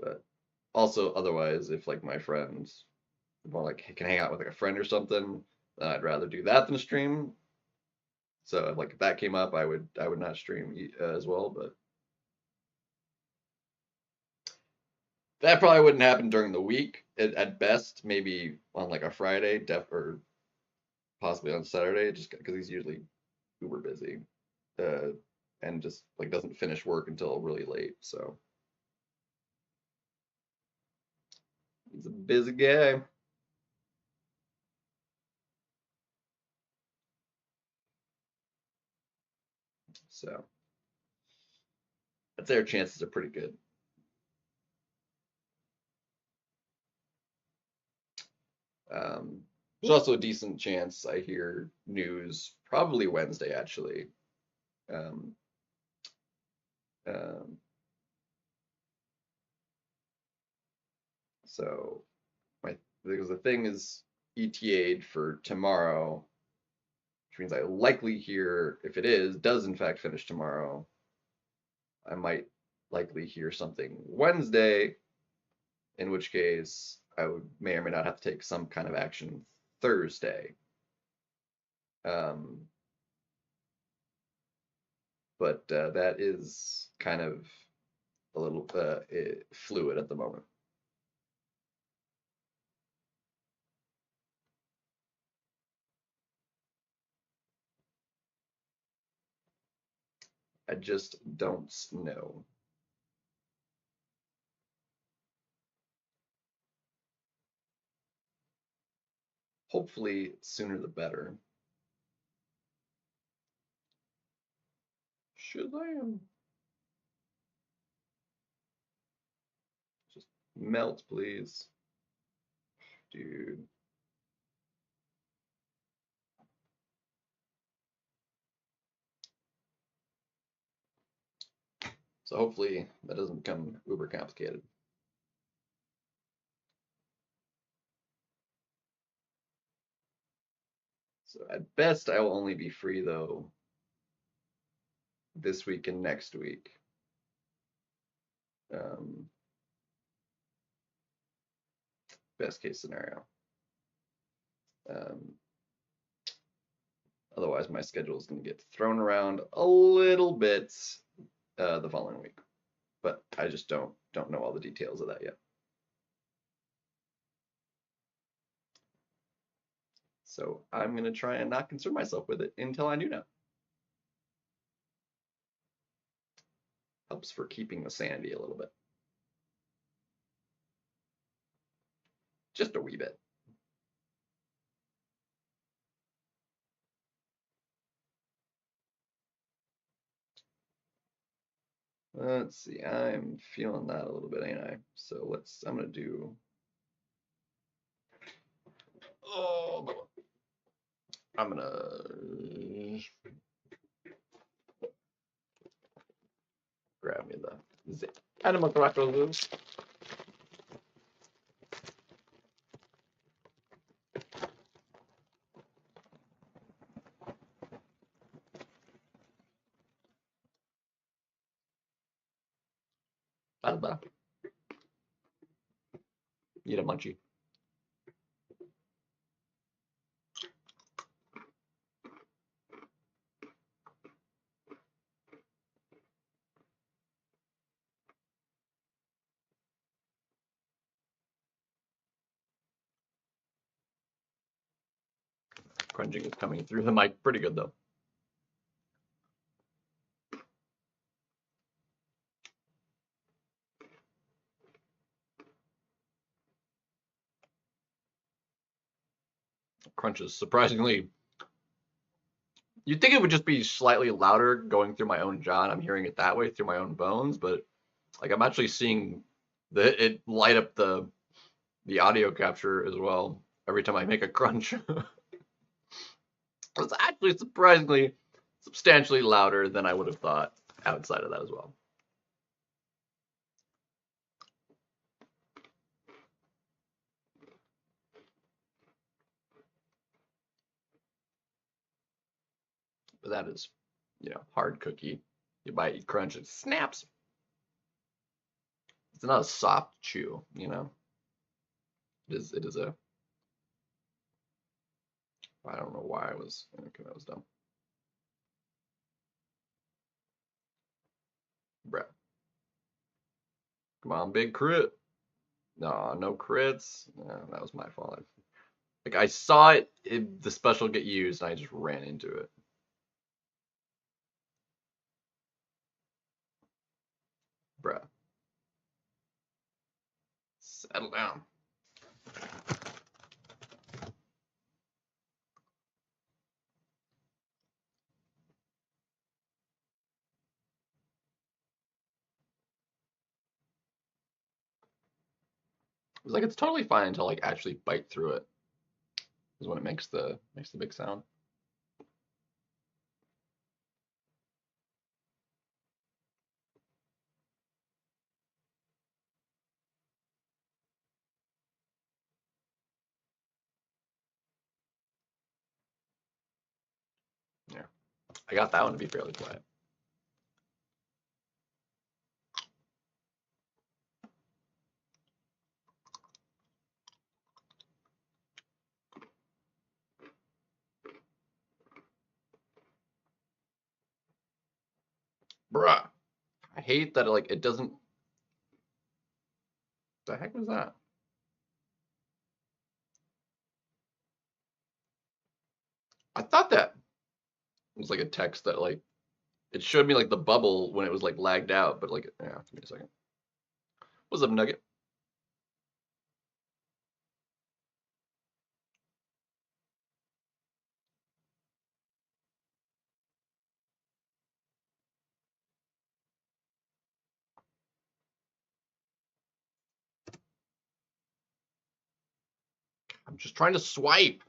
but also otherwise, if like my friends more like can hang out with like a friend or something, then I'd rather do that than stream. So like if that came up, I would not stream as well, but that probably wouldn't happen during the week. At best, maybe on like a Friday, or possibly on Saturday, just because he's usually uber busy, uh, and just like doesn't finish work until really late. So he's a busy guy. So I'd say our chances are pretty good. There's also a decent chance I hear news probably Wednesday actually. Um, um, so my because the thing is ETA'd for tomorrow, which means I likely hear if it does in fact finish tomorrow, I might likely hear something Wednesday, in which case I would may or may not have to take some kind of action Thursday. Um, but that is kind of a little fluid at the moment. I just don't know. Hopefully, sooner the better. Shazam! Just melt, please, dude. So hopefully that doesn't become uber complicated. So at best, I will only be free though this week and next week. Um, best case scenario. Um, Otherwise, my schedule is going to get thrown around a little bit the following week, but I just don't know all the details of that yet. So I'm going to try and not concern myself with it until I do know. Helps for keeping the sanity a little bit. Just a wee bit. Let's see, I'm feeling that a little bit, ain't I? So I'm gonna do, oh, I'm gonna grab me the animal crackers. Alba. Eat a munchie. Crunching is coming through the mic pretty good though. Crunches surprisingly. You'd think it would just be slightly louder going through my own jaw, and I'm hearing it that way through my own bones, but like I'm actually seeing it light up the audio capture as well every time I make a crunch. It's actually surprisingly substantially louder than I would have thought outside of that as well. But that is, hard cookie. You bite, you crunch, it snaps. It's not a soft chew. It is a I don't know why I was. Okay, that was dumb. Bruh. Come on, big crit. No, no crits. No, that was my fault. Like I saw the special get used, and I just ran into it. Bruh. Settle down. It's like it's totally fine to like actually bite through it. Is when it makes the big sound. Yeah. I got that one to be fairly quiet. Bruh. I hate that like it doesn't. The heck was that? I thought that was like a text that like it showed me like the bubble when it was like lagged out, but like yeah, give me a second. What's up, Nugget? I'm just trying to swipe.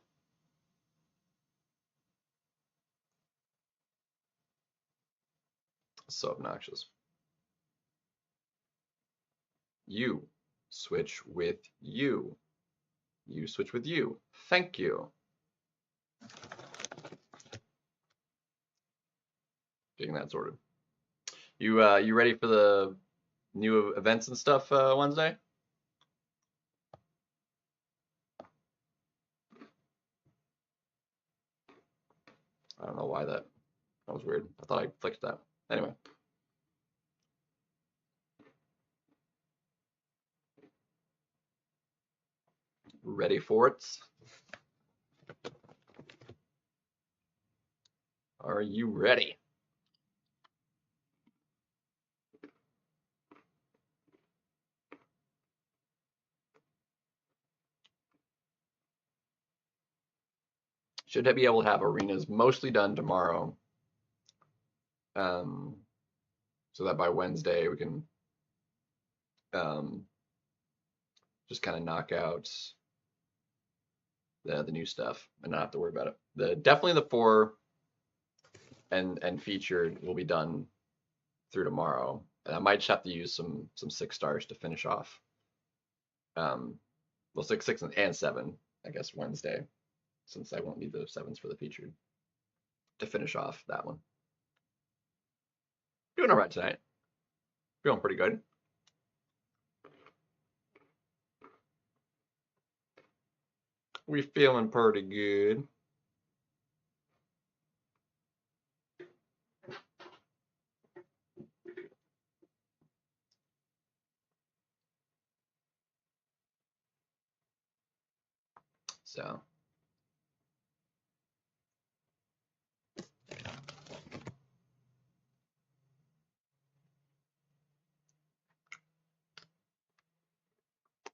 So obnoxious. You switch with you. You switch with you. Thank you. Getting that sorted. You ready for the new events and stuff Wednesday? I don't know why that was weird. I thought I clicked that. Anyway. Ready for it? Are you ready? Should be able to have arenas mostly done tomorrow. So that by Wednesday we can just kind of knock out the new stuff and not have to worry about it. Definitely the 4 and featured will be done through tomorrow. And I might just have to use some 6 stars to finish off. Well, 6 and 7, I guess Wednesday, since I won't need the 7s for the featured to finish off that one. Doing all right tonight. Feeling pretty good. We feeling pretty good. So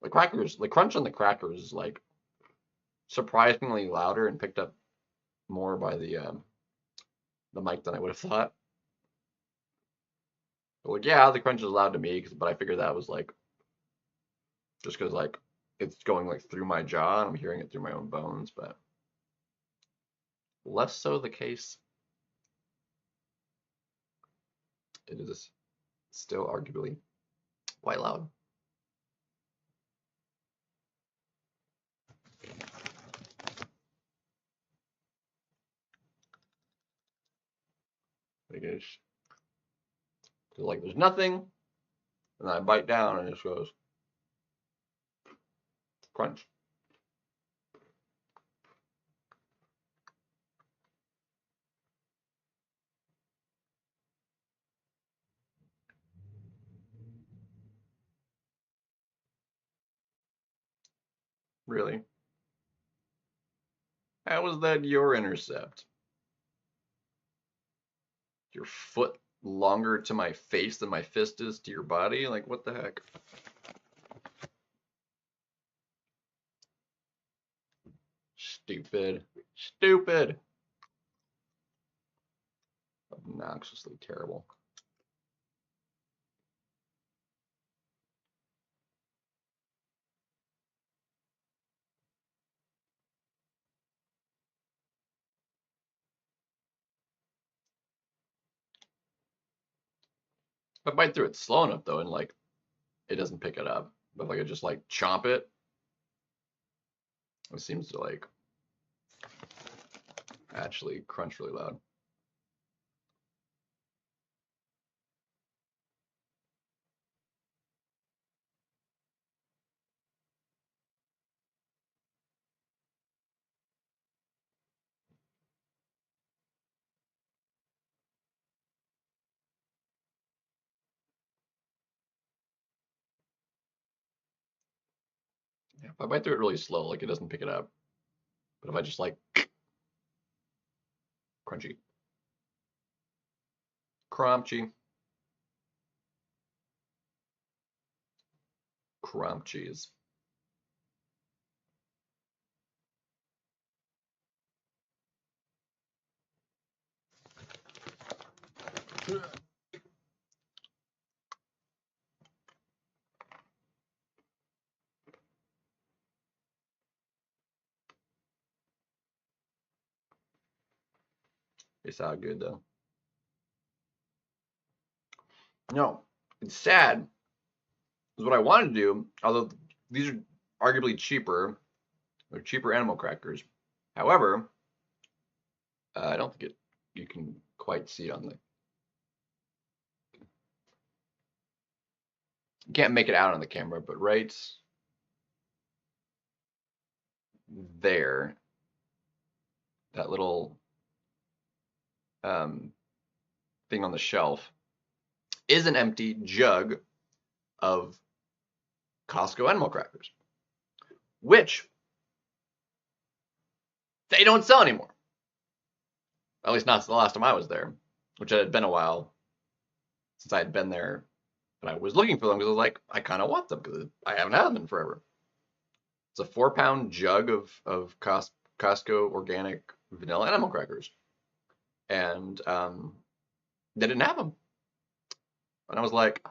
the crackers, the crunch on the crackers is like surprisingly louder and picked up more by the mic than I would have thought. But like, yeah, the crunch is loud to me, but I figured that was like just because like it's going like through my jaw and I'm hearing it through my own bones, but less so the case. It is still arguably quite loud. It is. So like there's nothing, and then I bite down and it just goes crunch. Really? How was that your intercept? Your foot longer to my face than my fist is to your body? Like, what the heck? Stupid. Stupid. Obnoxiously terrible. If I bite through it slow enough though, and like it doesn't pick it up. But if I could just like chomp it, it seems to like actually crunch really loud. Yeah, if I bite through it really slow, like it doesn't pick it up. But if I just like crunchy, crunchy, crump cheese. They sound good though. No, it's sad. Is what I wanted to do. Although these are arguably cheaper, they're cheaper animal crackers. However, I don't think it. You can quite see it on the. You can't make it out on the camera, but right there, that little um, thing on the shelf is an empty jug of Costco animal crackers, which they don't sell anymore. At least not the last time I was there, which had been a while since I had been there. But I was looking for them because I was like, I kind of want them because I haven't had them in forever. It's a 4-pound jug of Costco organic vanilla animal crackers, and they didn't have them. And I was like,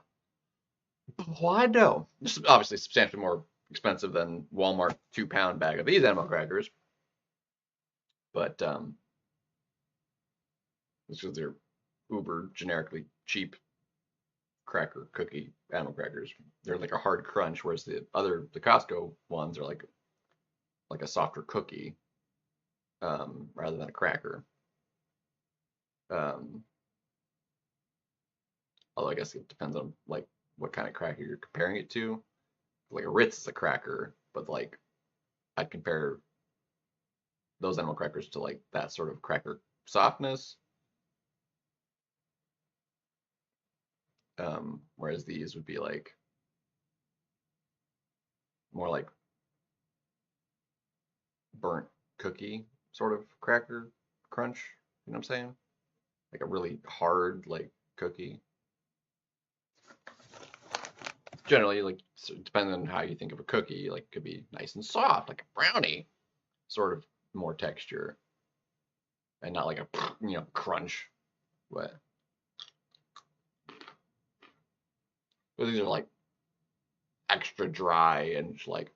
why no? This is obviously substantially more expensive than Walmart 2-pound bag of these animal crackers, but it's because they're uber generically cheap cracker cookie animal crackers. They're like a hard crunch, whereas the Costco ones are like a softer cookie rather than a cracker. Um, although I guess it depends on like what kind of cracker you're comparing it to. Like a Ritz is a cracker, but like I'd compare those animal crackers to like that sort of cracker softness. Whereas these would be like more like burnt cookie sort of cracker crunch. You know what I'm saying? Like a really hard like cookie. Generally, like so depending on how you think of a cookie, like it could be nice and soft, like a brownie, sort of more texture, and not like a crunch. But these are like extra dry and just like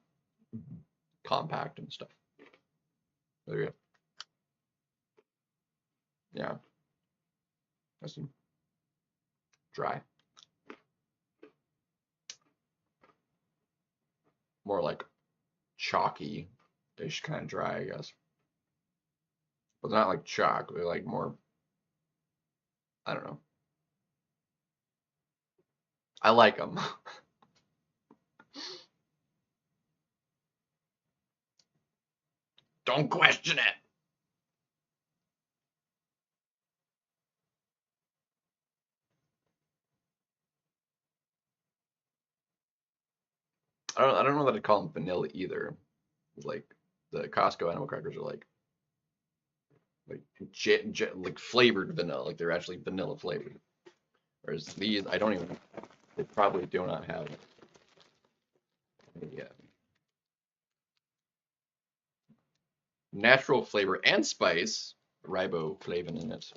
compact and stuff. There you go. Yeah, that's dry. More like chalky-ish kind of dry, I guess. But they're not like chalk. They're like more. I don't know. I like them. Don't question it. I don't know that I'd call them vanilla either. Like the Costco animal crackers are like like flavored vanilla, like they're actually vanilla flavored. Whereas these, I don't even. They probably do not have any natural flavor and spice, riboflavin in it.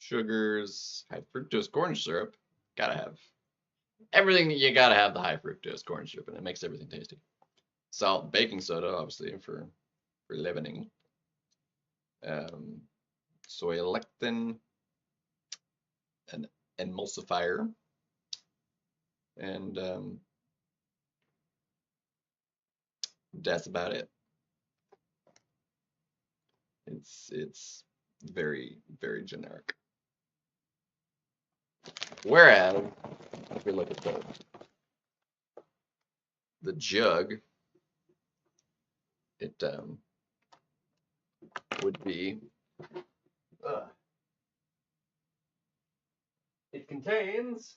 Sugars, high fructose corn syrup. Gotta have everything. You gotta have the high fructose corn syrup, and it makes everything tasty. Salt, baking soda, obviously for leavening. Um, soy lecithin, an emulsifier, and that's about it. It's very very generic. Whereas if we look at the jug, it would be. It contains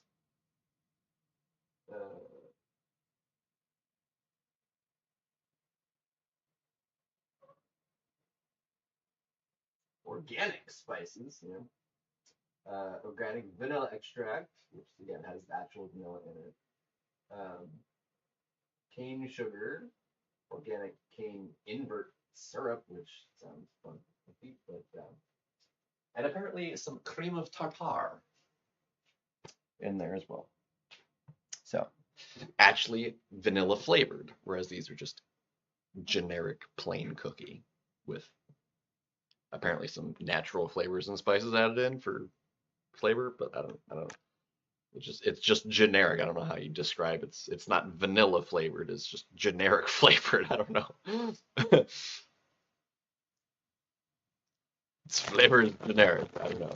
organic spices, organic vanilla extract, which again has actual vanilla in it, cane sugar, organic cane invert syrup, which sounds fun, but and apparently some cream of tartar in there as well. So actually vanilla flavored, whereas these are just generic plain cookie with apparently some natural flavors and spices added in for flavor, but I don't know. It's just generic. I don't know how you describe it. It's not vanilla flavored. It's just generic flavored. I don't know. Its flavor is generic. I don't know.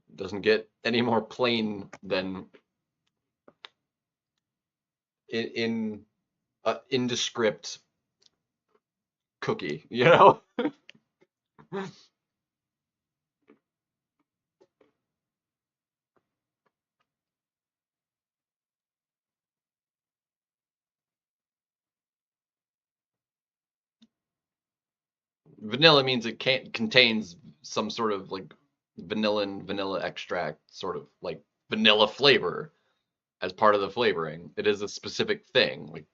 It doesn't get any more plain than in indescript cookie. You know. Vanilla means it contains some sort of like vanilla extract, sort of like vanilla flavor as part of the flavoring. It is a specific thing. Like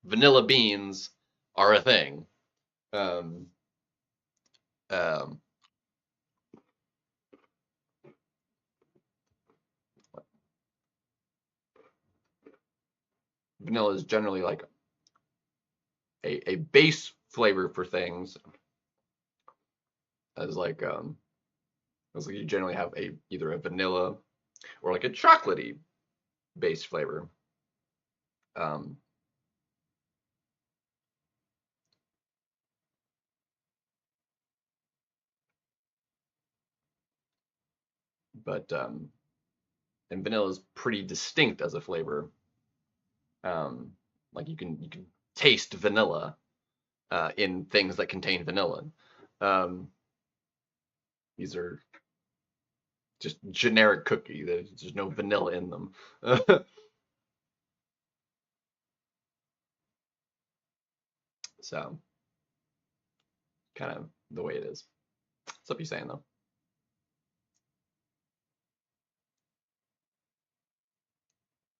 vanilla beans are a thing. Um, um, Vanilla is generally like a base flavor for things, as like you generally have either a vanilla or like a chocolatey base flavor. Um, but and vanilla is pretty distinct as a flavor. Um, like you can taste vanilla in things that contain vanilla. Um, these are just generic cookie. There's no vanilla in them. So kind of the way it is. What's up you saying though?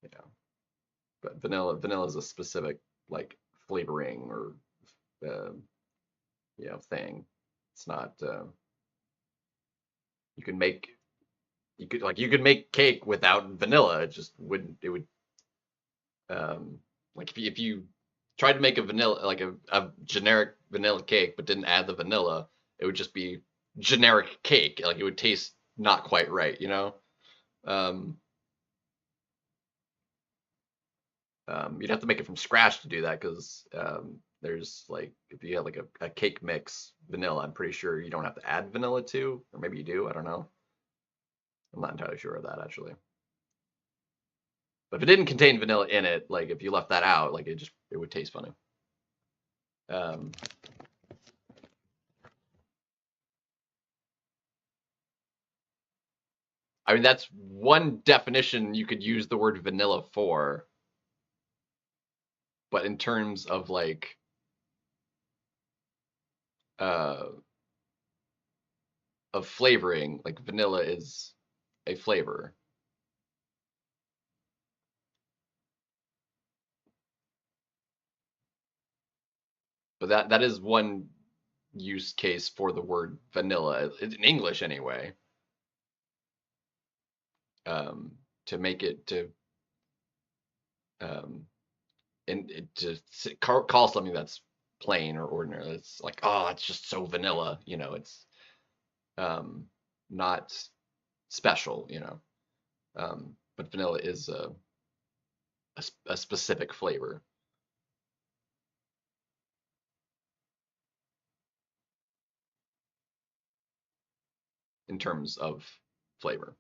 Yeah, but vanilla is a specific like flavoring or uh, thing. It's not. You can make you could make cake without vanilla. It just wouldn't. It would like if you tried to make a vanilla like a generic vanilla cake but didn't add the vanilla, it would just be generic cake. Like it would taste not quite right. Um, you'd have to make it from scratch to do that because there's like if you have like a cake mix vanilla, I'm pretty sure you don't have to add vanilla to, or maybe you do. I don't know. I'm not entirely sure of that actually. But if it didn't contain vanilla in it, like if you left that out, like it would taste funny. Um, I mean, that's one definition you could use the word vanilla for, but in terms of like uh of flavoring, like vanilla is a flavor. But that is one use case for the word vanilla in English anyway. Um, to make it to um, and to call something that's plain or ordinary. It's like, oh, it's just so vanilla. It's um, not special. But vanilla is a specific flavor in terms of flavor.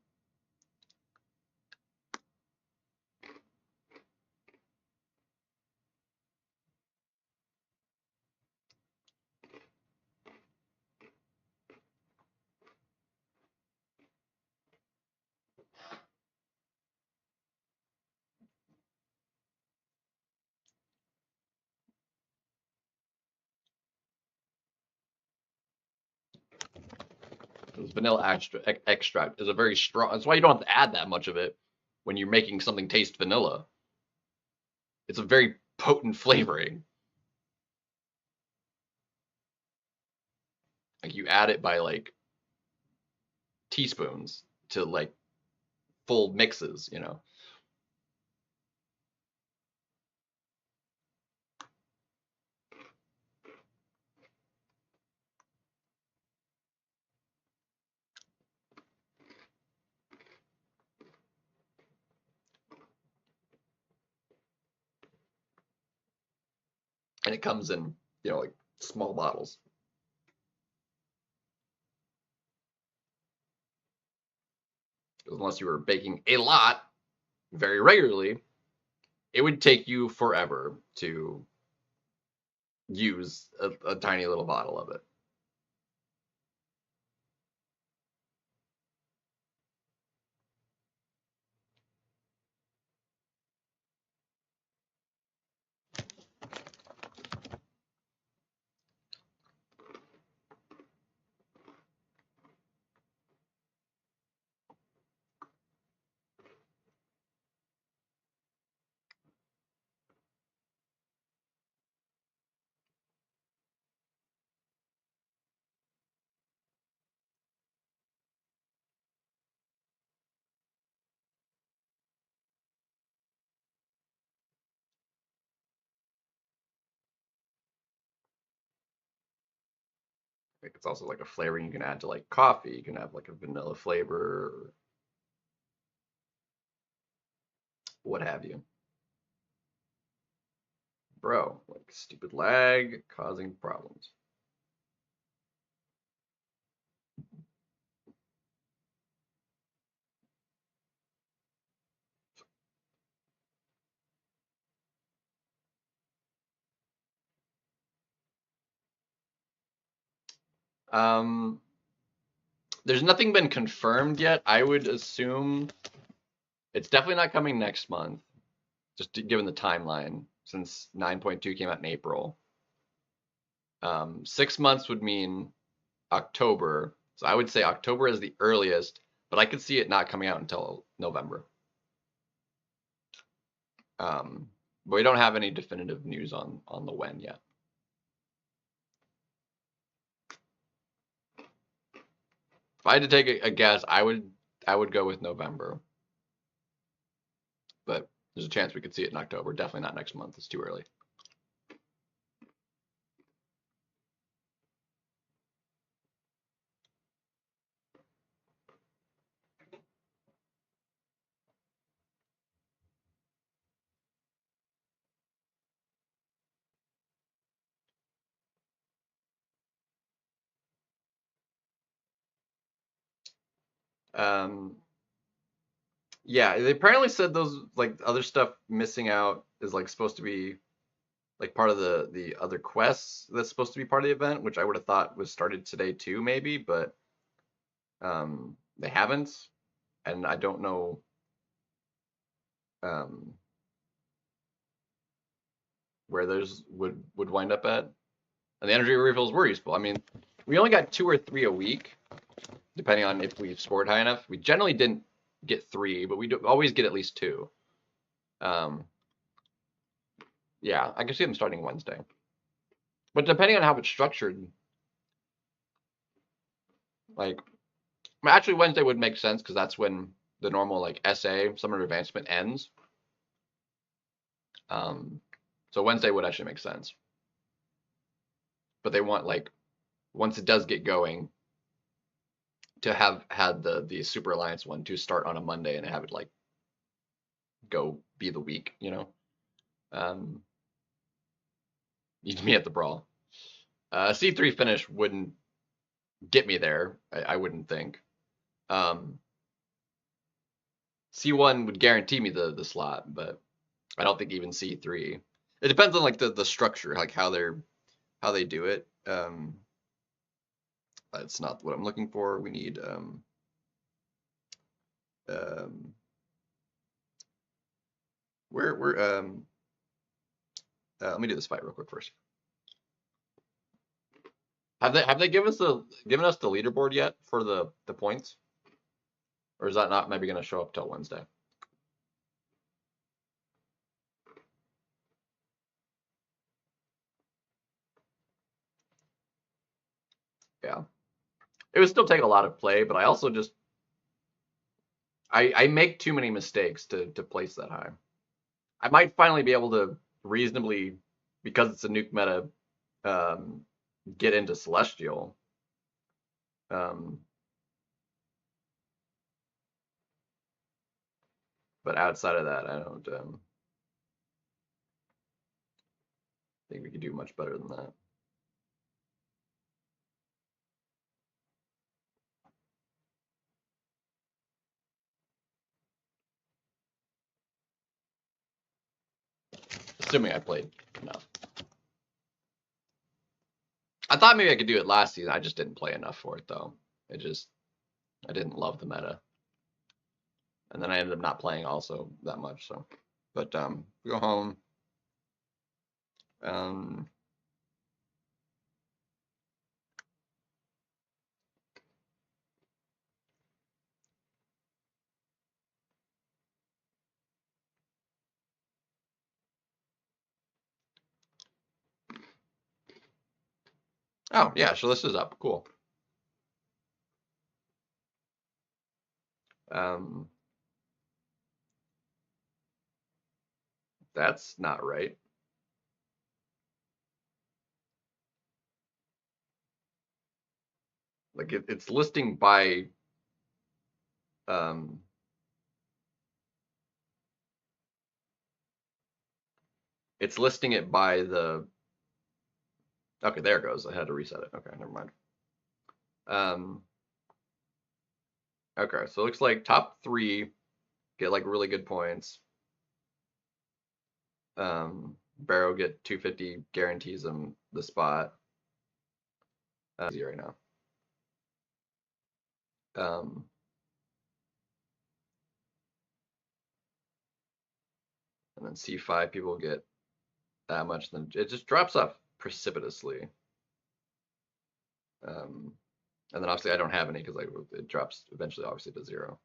Because vanilla extract is a very strong. That's why you don't have to add that much of it when you're making something taste vanilla. It's a very potent flavoring. Like you add it by like teaspoons to like full mixes. And it comes in, like small bottles. Unless you were baking a lot very regularly, it would take you forever to use a tiny little bottle of it. Like it's also like a flavoring you can add to like coffee. You can have like a vanilla flavor or what have you. Bro, like stupid lag causing problems. Um, there's nothing been confirmed yet. I would assume it's definitely not coming next month, just given the timeline, since 9.2 came out in April. 6 months would mean October. So I would say October is the earliest, but I could see it not coming out until November. But we don't have any definitive news on the when yet. If I had to take a guess, I would go with November. But there's a chance we could see it in October. Definitely not next month. It's too early. Um, yeah, they apparently said those like other stuff missing out is like supposed to be like part of the other quests that's supposed to be part of the event, which I would have thought was started today too, maybe, but they haven't. and I don't know um, where those would wind up at. And the energy refills were useful. I mean, we only got 2 or 3 a week, depending on if we scored high enough. We generally didn't get 3, but we do always get at least 2. Um, yeah, I can see them starting Wednesday. But depending on how it's structured, like actually Wednesday would make sense because that's when the normal like SA summer advancement ends. So Wednesday would actually make sense. But they want like once it does get going to have had the Super Alliance one to start on a Monday and have it like go be the week, you know. Um, me at the brawl. C3 finish wouldn't get me there. I wouldn't think. C1 would guarantee me the slot, but I don't think even C3. It depends on like the structure, like how they do it. That's not what I'm looking for. We need we're let me do this fight real quick first. Have they given us the leaderboard yet for the points? Or is that not maybe going to show up till Wednesday? Yeah. It would still take a lot of play, but I also just I make too many mistakes to place that high. I might finally be able to reasonably, because it's a nuke meta, um, get into Celestial. Um, but outside of that, I don't think we could do much better than that. Assuming I played enough. I thought maybe I could do it last season. I just didn't play enough for it though. I didn't love the meta. And then I ended up not playing also that much. So, but we go home. Um, oh yeah, so this is up. Cool. Um, that's not right. Like it's listing by um, it's listing it by the. Okay, there it goes. I had to reset it. Okay, never mind. Um, okay, so it looks like top 3 get like really good points. Barrow get 250 guarantees them the spot. Easy right now. Um, and then C5 people get that much, then it just drops off precipitously. And then obviously I don't have any because like it drops eventually obviously to 0.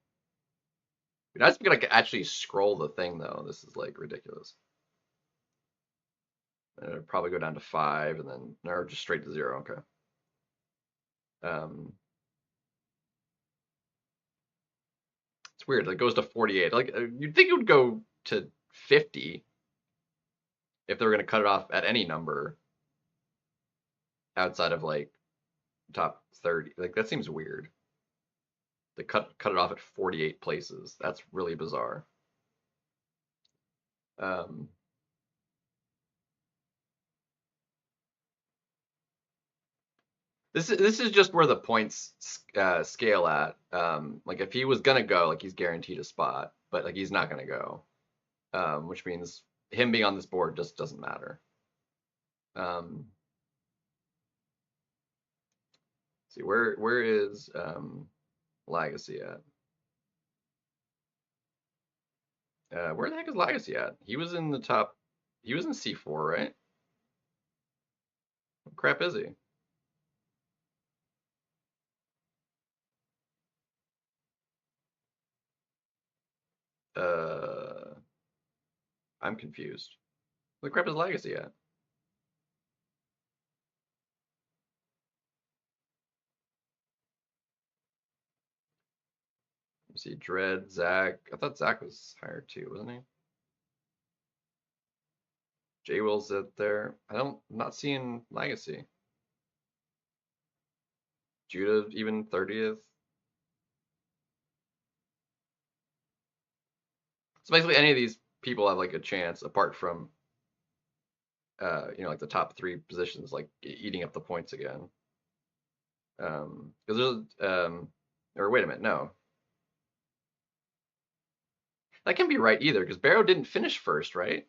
It'd be nice if we could like actually scroll the thing though. This is like ridiculous. And it'd probably go down to 5 and then or just straight to 0. Okay. It's weird. It goes to 48. Like you'd think it would go to 50 if they were going to cut it off at any number outside of like top 30. Like that seems weird. They cut it off at 48 places. That's really bizarre. Um, this is just where the points scale at. Like if he was gonna go, like he's guaranteed a spot, but like he's not gonna go, which means him being on this board just doesn't matter. See where is Legacy at? Where the heck is Legacy at? He was in the top. He was in C4, right? What crap is he? Uh, I'm confused. What crap is Legacy at? Let me see. Dread, Zach. I thought Zach was higher too, wasn't he? J Will's up there. I'm not seeing Legacy. Judah even 30th. So basically, any of these people have like a chance, apart from like the top three positions, like eating up the points again. Because or wait a minute, no, that can't be right either. Because Barrow didn't finish first, right?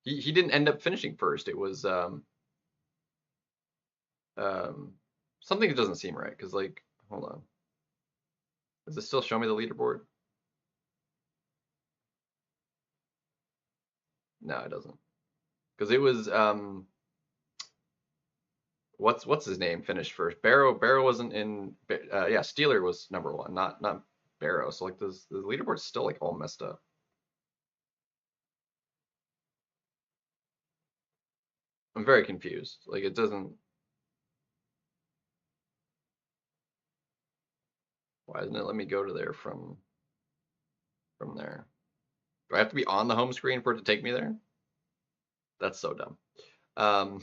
He didn't end up finishing first. It was um something that doesn't seem right. Because like, hold on, does it still show me the leaderboard? No, it doesn't. Because it was what's his name finished first. Barrow wasn't in. Yeah, Steeler was number one, not Barrow. So like the leaderboard's still like all messed up. I'm very confused. Like it doesn't. Why doesn't it let me go to there from there? Do I have to be on the home screen for it to take me there? That's so dumb. Um,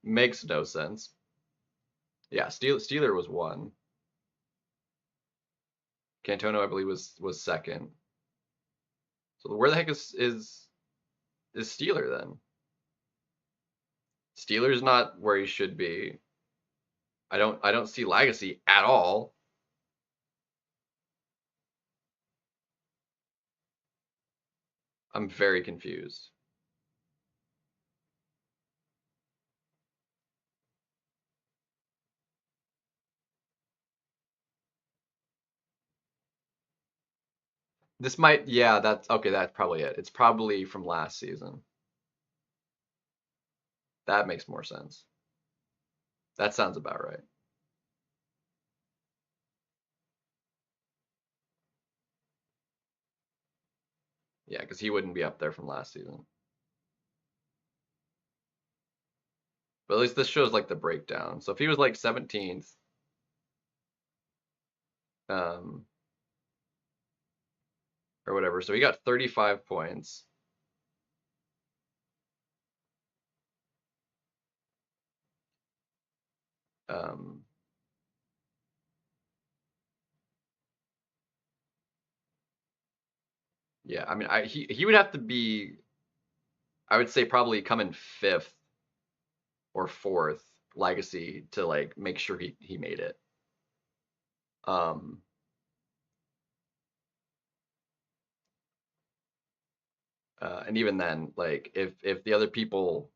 makes no sense. Yeah, Steeler was one. Cantono, I believe, was second. So where the heck is Steeler then? Steeler's not where he should be. I don't see Legacy at all. I'm very confused. This might, yeah, that's okay. That's probably it. It's probably from last season. That makes more sense. That sounds about right. Yeah, because he wouldn't be up there from last season. But at least this shows like the breakdown. So if he was like 17th, um, or whatever, so he got 35 points. Um, yeah, I mean, he would have to be, I would say probably come in fifth or fourth legacy to like make sure he made it. Um, and even then, like if the other people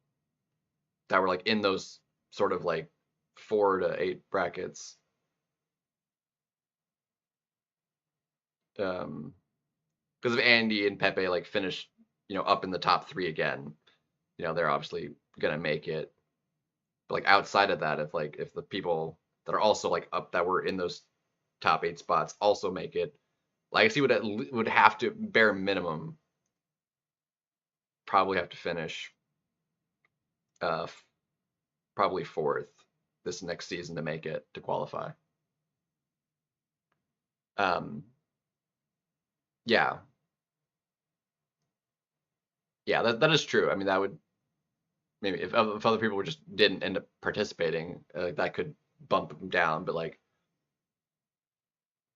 that were like in those sort of like 4 to 8 brackets, because if Andy and Pepe like finish, up in the top three again, they're obviously gonna make it. But like outside of that, if the people that are also like up that were in those top 8 spots also make it, Legacy would have to bare minimum probably have to finish uh probably fourth this next season to make it to qualify. Um, yeah, yeah, that is true. I mean, that would maybe if other people just didn't end up participating, that could bump them down. But like,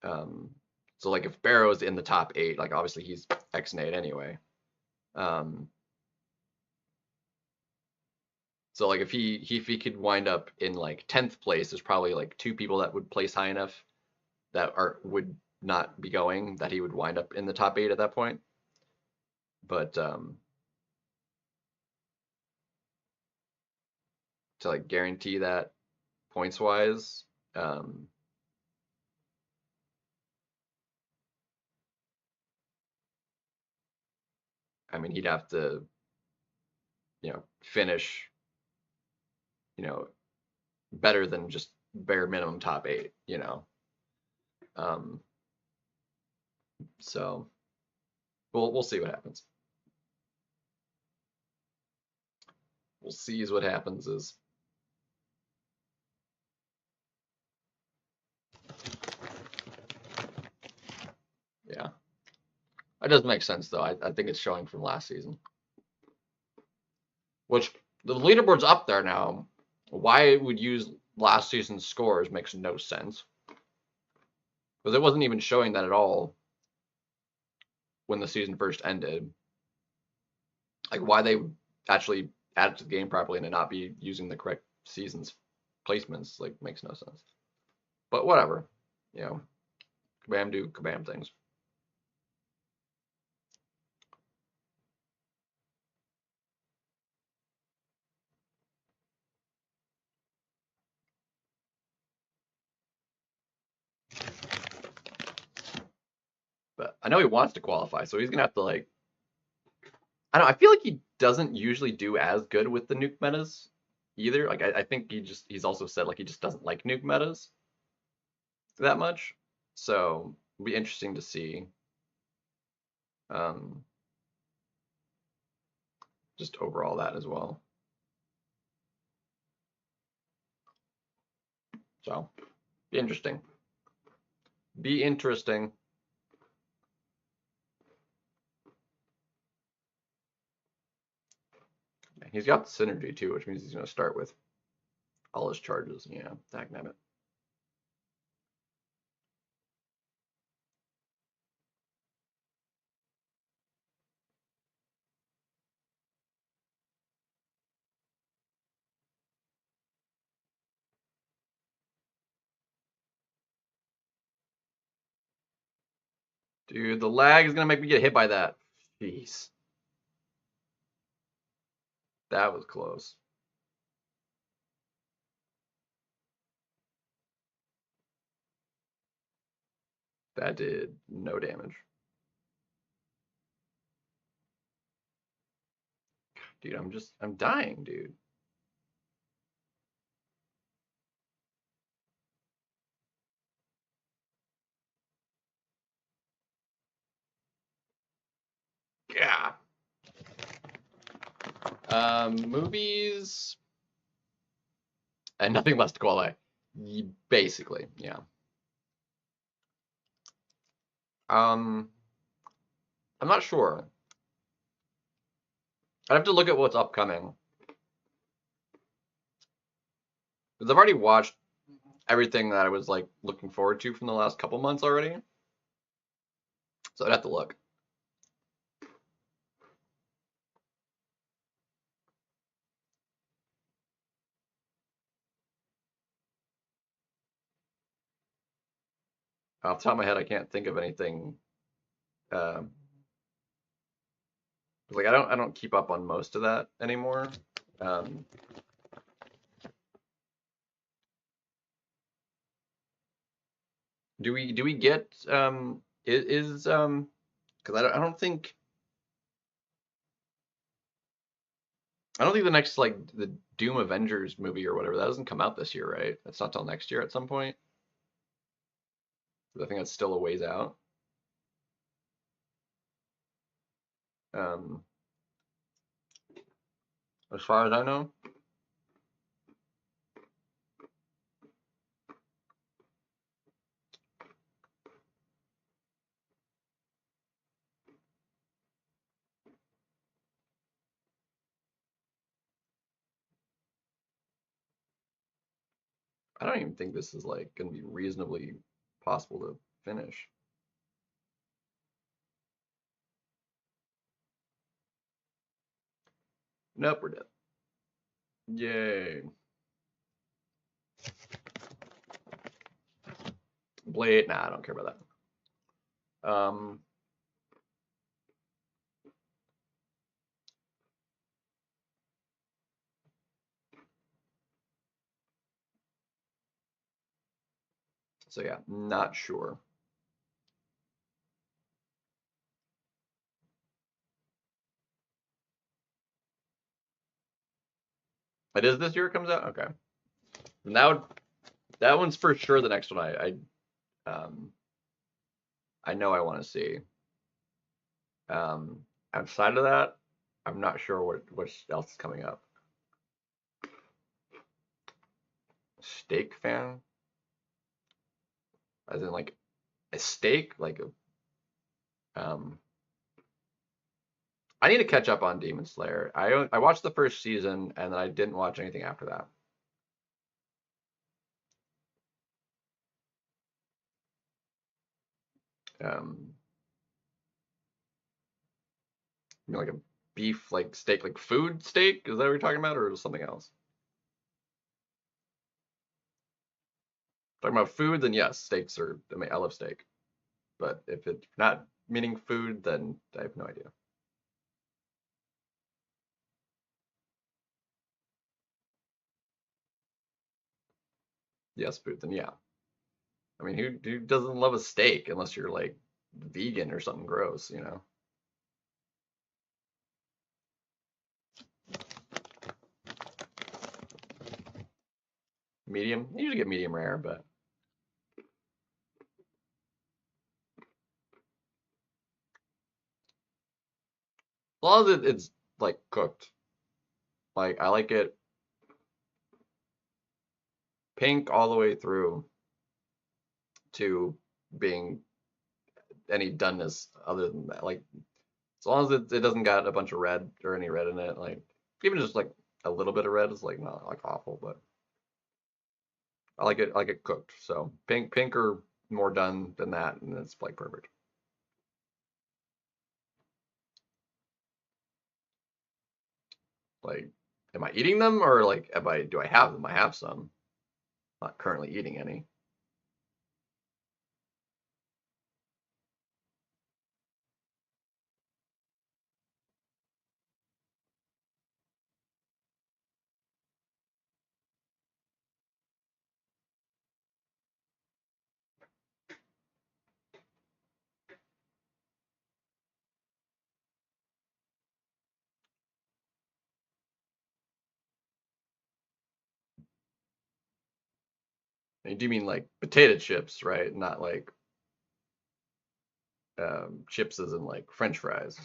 um, so like if Barrow's in the top 8, like obviously he's X-Nate anyway. Um, so like if he could wind up in like 10th place, there's probably like 2 people that would place high enough that would not be going that he would wind up in the top 8 at that point. But to like guarantee that points wise, um, I mean, he'd have to, finish, you know, better than just bare minimum top 8. Um, so we'll see what happens. We'll see is what happens is. Yeah. That does make sense though. I think it's showing from last season. Which the leaderboard's up there now. Why it would use last season's scores makes no sense. Because it wasn't even showing that at all when the season first ended. Like why they would actually add it to the game properly and not be using the correct season's placements like makes no sense. But whatever. Kabam do kabam things. But I know he wants to qualify, so he's gonna have to like I don't know, I feel like he doesn't usually do as good with the nuke metas either. Like I think he's also said like he just doesn't like nuke metas that much. So it'll be interesting to see. Um, just overall that as well. So be interesting. Be interesting. He's got the synergy too, which means he's gonna start with all his charges. Yeah, dagnabbit. Dude, the lag is gonna make me get hit by that. Jeez. That was close. That did no damage. Dude, I'm dying, dude. Yeah. Movies and nothing less to qualify. Basically, yeah. I'm not sure. I'd have to look at what's upcoming. Because I've already watched everything that I was like looking forward to from the last couple months already. So I'd have to look. Off the top of my head, I can't think of anything. Uh, like I don't keep up on most of that anymore. Um, do we get is because I don't think the next like the Doom Avengers movie or whatever that doesn't come out this year, right? That's not till next year at some point. I think that's still a ways out. Um, as far as I know. I don't even think this is like going to be reasonably possible to finish. Nope, we're dead. Yay. Blade, nah, I don't care about that. So yeah, not sure. It is this year it comes out? Okay. And that one's for sure the next one I know I want to see. Outside of that, I'm not sure what else is coming up. Steak fan? As in like a steak? Like I need to catch up on Demon Slayer. I watched the first season and then I didn't watch anything after that. Um, you know, like a beef like steak, like food steak? Is that what you're talking about, or something else? Talking about food, then yes, steaks are. I mean, I love steak, but if it's not meaning food, then I have no idea. Yes, food, then yeah. I mean, who doesn't love a steak unless you're like vegan or something gross, you know? Medium, you usually get medium rare, but as long as it's like cooked, like I like it pink all the way through to being any doneness other than that. Like as long as it doesn't got a bunch of red or any red in it, like even just like a little bit of red is like not like awful, but I like it cooked. So pink or more done than that, and it's like perfect. Like, am I eating them or like am I do I have them? I have some. Not currently eating any. And do you mean like potato chips, right? Not like chips as in like French fries.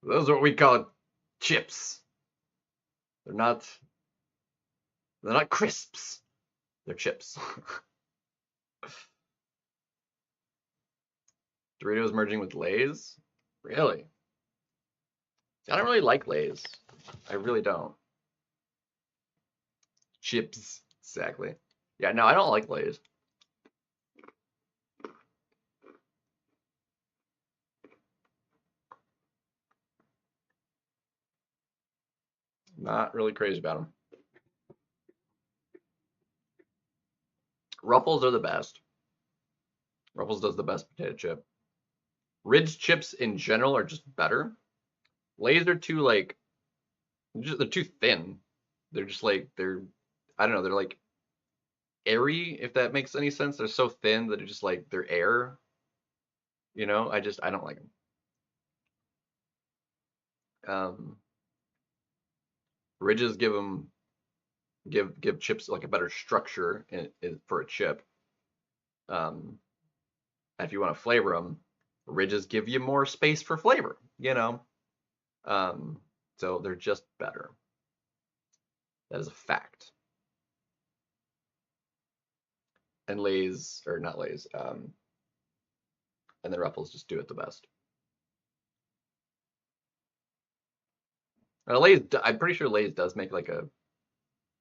Those are what we call chips. They're not they're not crisps. They're chips. Doritos merging with Lay's? Really? I don't really like Lay's. I really don't. Chips, exactly. Yeah, no, I don't like Lay's. Not really crazy about them. Ruffles are the best. Ruffles does the best potato chip. Ridge chips in general are just better. Lay's are too like they're too thin. They're just like they're I don't know, they're like airy, if that makes any sense. They're so thin that it's just like they're air. You know, I don't like them. Ridges give them give chips like a better structure for a chip. Um, if you want to flavor them, ridges give you more space for flavor. You know, um, so they're just better. That is a fact. And Lay's or not Lay's, and then Ruffles just do it the best. Lay's, I'm pretty sure Lay's does make like a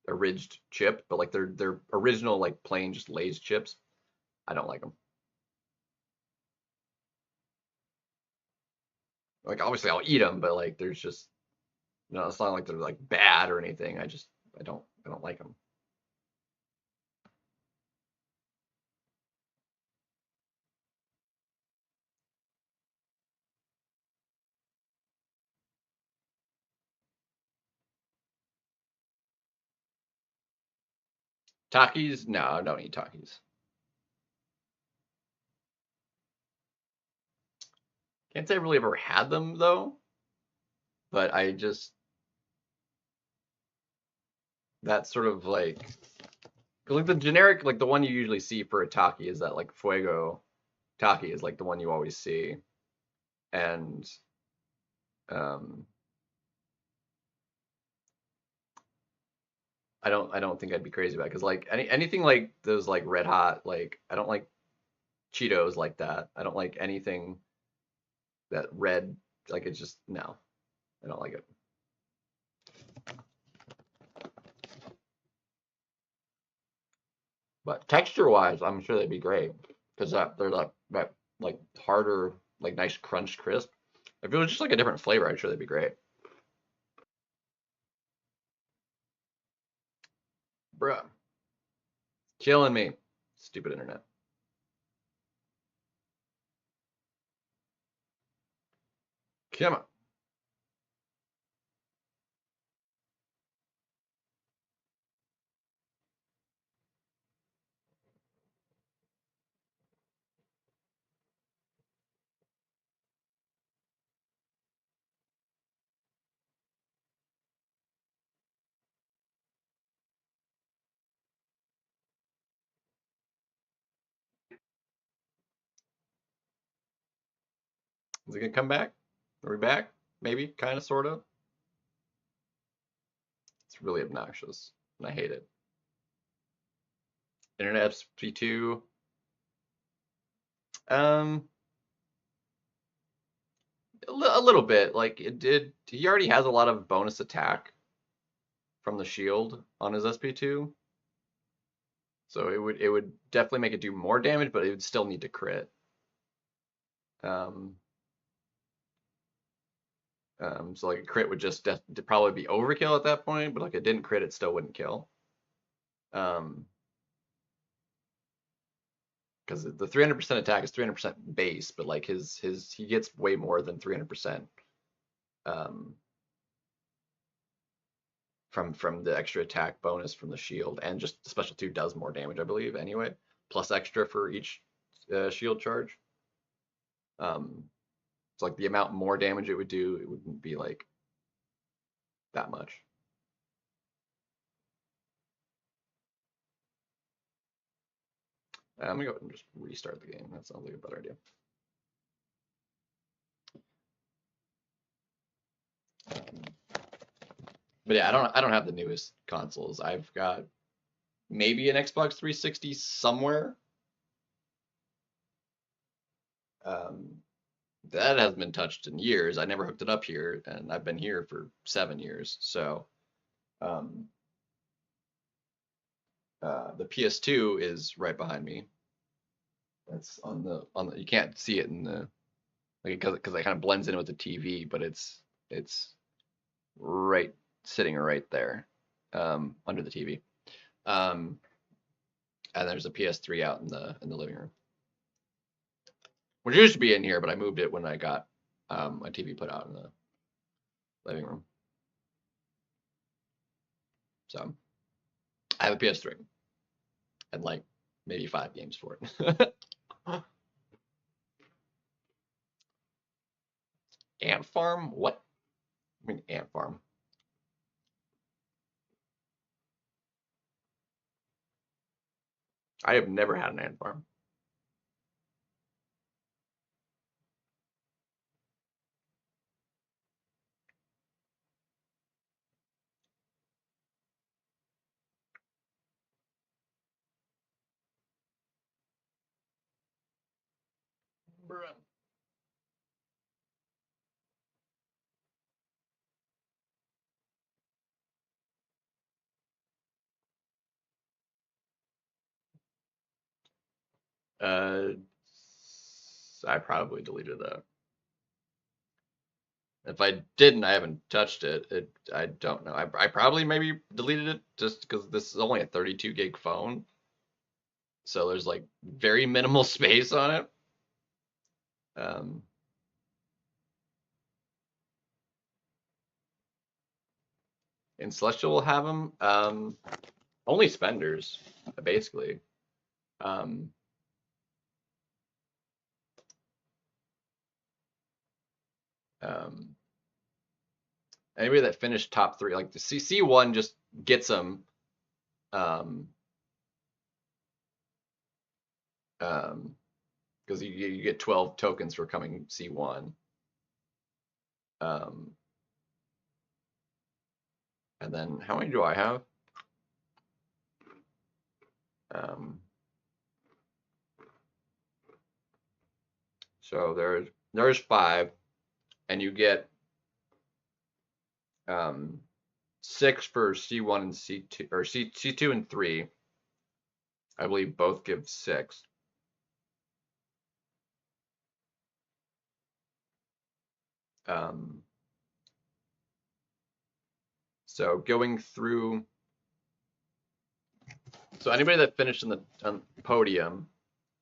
ridged chip, but like their original like plain just Lay's chips, I don't like them. Like obviously I'll eat them, but like there's just no, it's not like they're like bad or anything. I don't like them. Takis, no, I don't eat Takis. Can't say I've really ever had them though, but I just that sort of like the generic like the one you usually see for a Taki is that like Fuego Taki is like the one you always see, and um, I don't think I'd be crazy about it because like anything like those like Red Hot like I don't like Cheetos like that. I don't like anything that red like it's just no, I don't like it. But texture wise, I'm sure they'd be great because they're that like harder like nice crunch crisp. If it was just like a different flavor, I'm sure they'd be great. Bruh, killing me. Stupid internet. Come on. Is it gonna come back? Are we back? Maybe, kind of, sort of. It's really obnoxious, and I hate it. Internet SP2. Um, a little bit. Like it did. He already has a lot of bonus attack from the shield on his SP2, so it would definitely make it do more damage, but it would still need to crit. Um, so like a crit would just probably be overkill at that point, but like it didn't crit, it still wouldn't kill. Um, because the 300% attack is 300% base, but like his he gets way more than 300% um, from the extra attack bonus from the shield, and just the special two does more damage, I believe, anyway, plus extra for each shield charge. So like the amount more damage it would do, it wouldn't be like that much. I'm gonna go and just restart the game. That sounds like a better idea. Um, but yeah, I don't have the newest consoles. I've got maybe an Xbox 360 somewhere. Um, that hasn't been touched in years. I never hooked it up here, and I've been here for 7 years. So um, the PS2 is right behind me. That's on the. You can't see it in the like because it kind of blends in with the TV, but it's right sitting right there under the TV. Um, and there's a PS3 out in the living room, which used to be in here, but I moved it when I got my TV put out in the living room. So I have a PS3 and like maybe 5 games for it. Ant Farm? What? I mean Ant Farm. I have never had an ant farm. Uh, I probably deleted that. If I didn't, I haven't touched it. I don't know. I probably maybe deleted it just because this is only a 32 gig phone, so there's like very minimal space on it. Um, and Celestial will have them. Only spenders, basically. Um, Um, Anybody that finished top 3, like the C1 just gets them. Um, because you get 12 tokens for coming C1. Um, and then how many do I have? Um, so there's 5, and you get 6 for C1 and C2, or C2 and 3. I believe both give 6. So going through, so anybody that finished in the podium,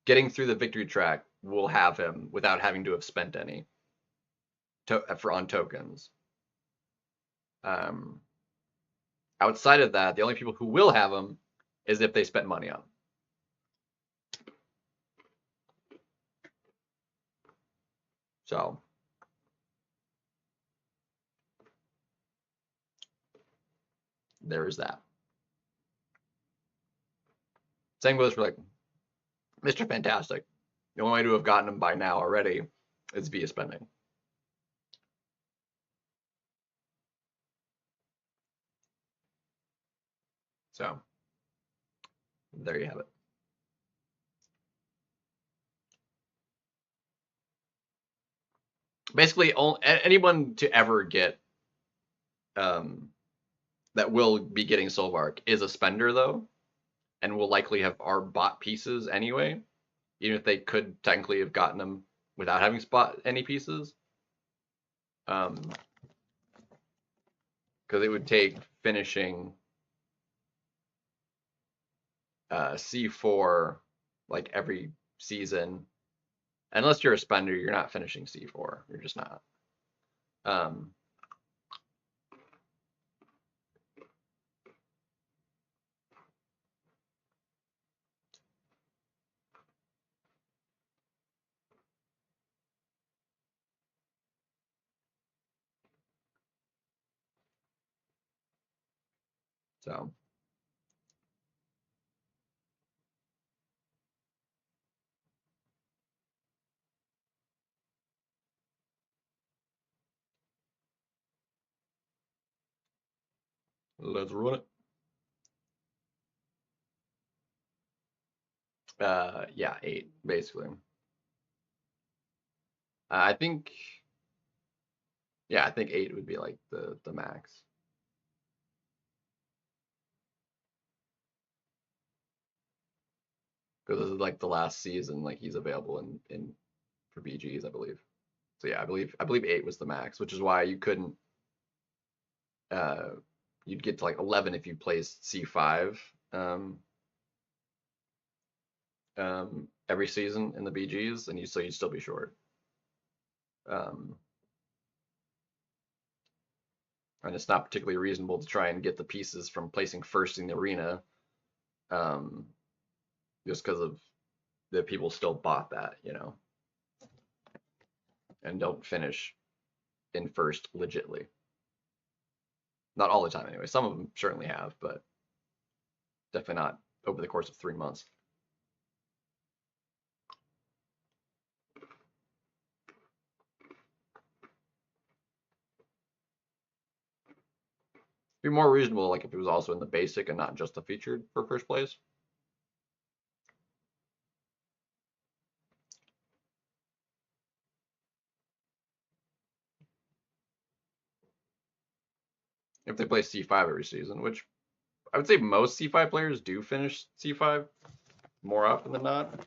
getting through the victory track will have him without having to have spent any for on tokens. Outside of that, the only people who will have them is if they spent money on them. So there is that. Same goes for like Mr. Fantastic. The only way to have gotten him by now already is via spending. So there you have it. Basically, anyone to ever get that will be getting Solvark is a spender though, and will likely have our bought pieces anyway, even if they could technically have gotten them without having bought any pieces. Because it would take finishing C4 like every season. Unless you're a spender, you're not finishing C4. You're just not. So let's run it. Yeah, 8 basically. I think, yeah, I think 8 would be like the max. Because this is like the last season, like he's available in for BGs, I believe. So yeah, I believe 8 was the max, which is why you couldn't. You'd get to like 11 if you placed C5 every season in the BGs, and so you'd still be short. And it's not particularly reasonable to try and get the pieces from placing first in the arena, just because of the people still bought that, and don't finish in first legitly. Not all the time, anyway. Some of them certainly have, but definitely not over the course of 3 months. Be more reasonable, like if it was also in the basic and not just the featured for first place. If they play C5 every season, which I would say most C5 players do finish C5 more often than not.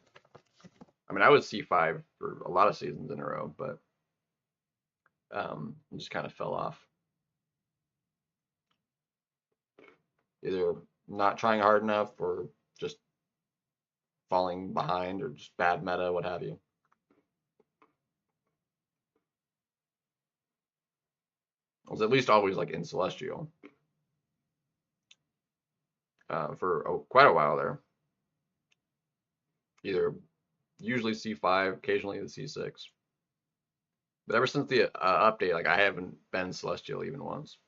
I mean, I was C5 for a lot of seasons in a row, but just kind of fell off. Either not trying hard enough or just falling behind or just bad meta, what have you. I was at least always like in Celestial for quite a while there. Usually C5, occasionally the C6. But ever since the update, like I haven't been Celestial even once.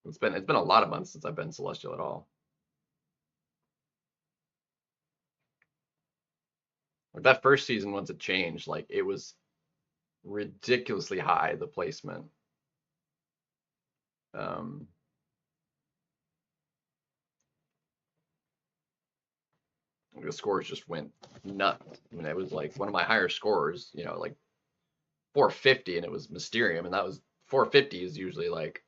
It's been a lot of months since I've been Celestial at all. Like that first season, once it changed, like it was ridiculously high, the placement. Um, the scores just went nuts. I mean, it was like one of my higher scores, like 450, and it was Mysterium, and that was 450 is usually like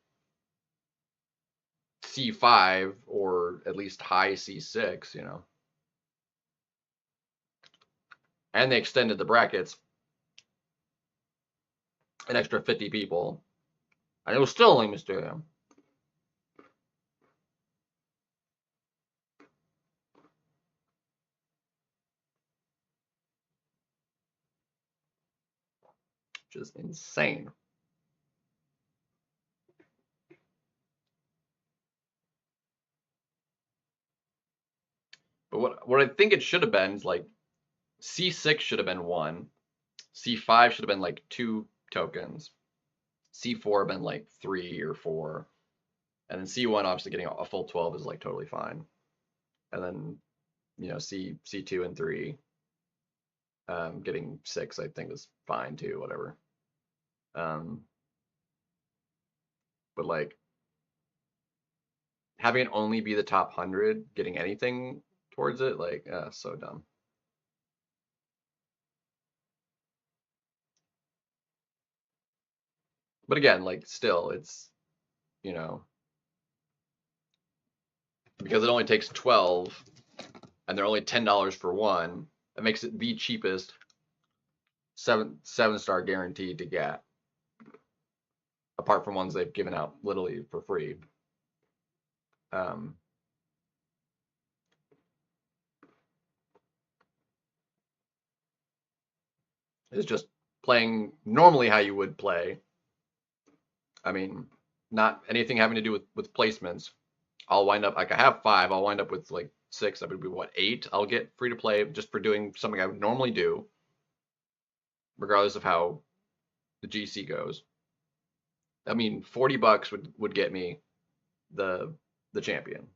C5 or at least high C6, And they extended the brackets an extra 50 people, and it was still only Mysterium. Which is insane. But what I think it should have been is like C6 should have been 1, C5 should have been like 2 tokens, C4 been like 3 or 4, and then C1 obviously getting a full 12 is like totally fine, and then C2 and 3, getting 6 I think is fine too, whatever. But like having it only be the top 100, getting anything towards it, like so dumb. But again, like still, it's you know because it only takes 12, and they're only $10 for one. That makes it the cheapest seven-star guaranteed to get, apart from ones they've given out literally for free. Um, it's just playing normally how you would play. I mean, not anything having to do with placements. I'll wind up like I have 5. I'll wind up with like 6. That would be what 8. I'll get free to play just for doing something I would normally do, regardless of how the GC goes. I mean, $40 would get me the champion.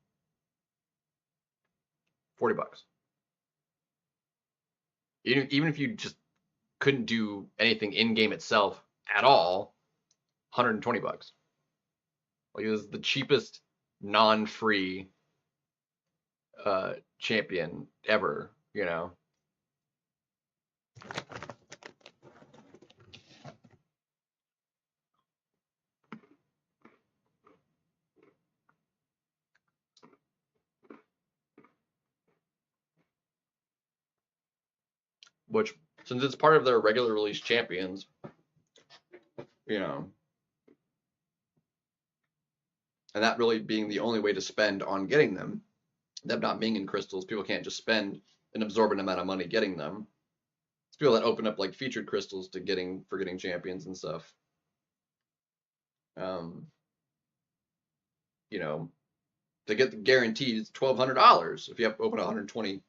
$40. Even if you just couldn't do anything in game itself at all, $120. Like it was the cheapest non-free champion ever. Which, since it's part of their regular release champions, you know, and that really being the only way to spend on getting them not being in crystals, people can't just spend an absorbent amount of money getting them. It's people that open up like featured crystals to getting champions and stuff. Um, to get the guaranteed, it's $1,200 if you have to open 120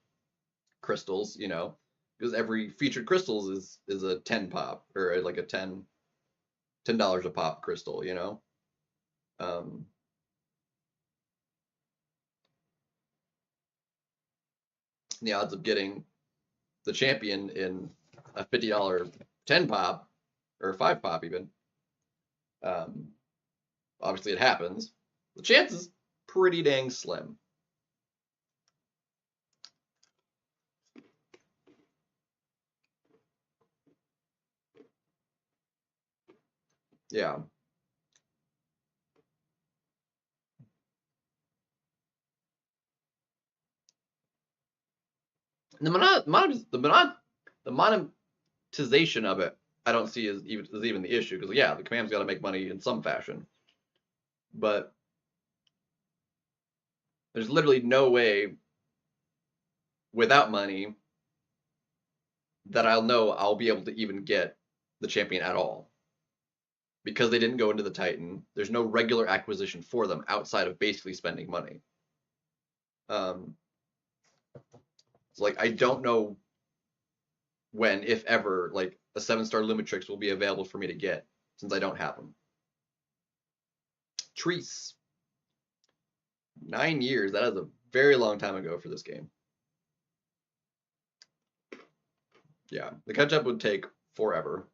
crystals. Because every featured crystals is a 10 pop, or like a $10 a pop crystal. The odds of getting the champion in a $50 10 pop or 5 pop even. Obviously, it happens. The chance is pretty dang slim. Yeah. And the monetization of it, I don't see as even the issue, because yeah, the command's got to make money in some fashion, but there's literally no way without money that I'll know I'll be able to even get the champion at all, because they didn't go into the Titan. There's no regular acquisition for them outside of basically spending money. It's like I don't know when, if ever, like a 7-star Lumitrix will be available for me to get since I don't have them. Treese. 9 years. That is a very long time ago for this game. Yeah, the catch up would take forever.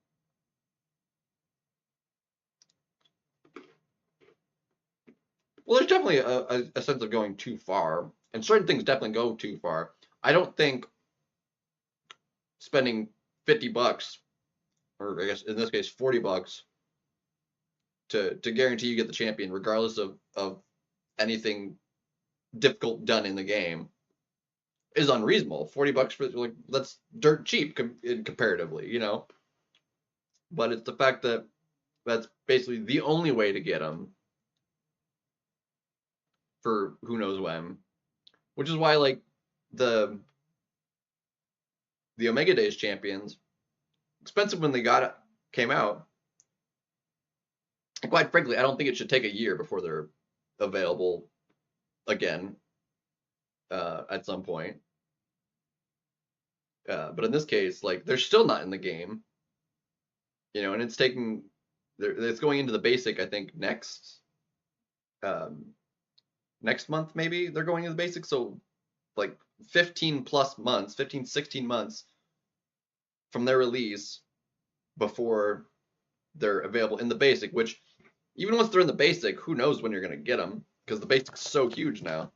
Well, there's definitely a sense of going too far, and certain things definitely go too far. I don't think spending $50, or I guess in this case $40, to guarantee you get the champion, regardless of anything difficult done in the game, is unreasonable. $40 for, like, that's dirt cheap comparatively, you know. But it's the fact that that's basically the only way to get them for who knows when, which is why like the Omega Days champions, expensive when they came out. And quite frankly, I don't think it should take a year before they're available again at some point. But in this case, like they're still not in the game, you know, and it's going into the basic. I think next month maybe they're going into the basic. So like 15 plus months, 15, 16 months from their release before they're available in the basic, which even once they're in the basic, who knows when you're going to get them because the basic's so huge now.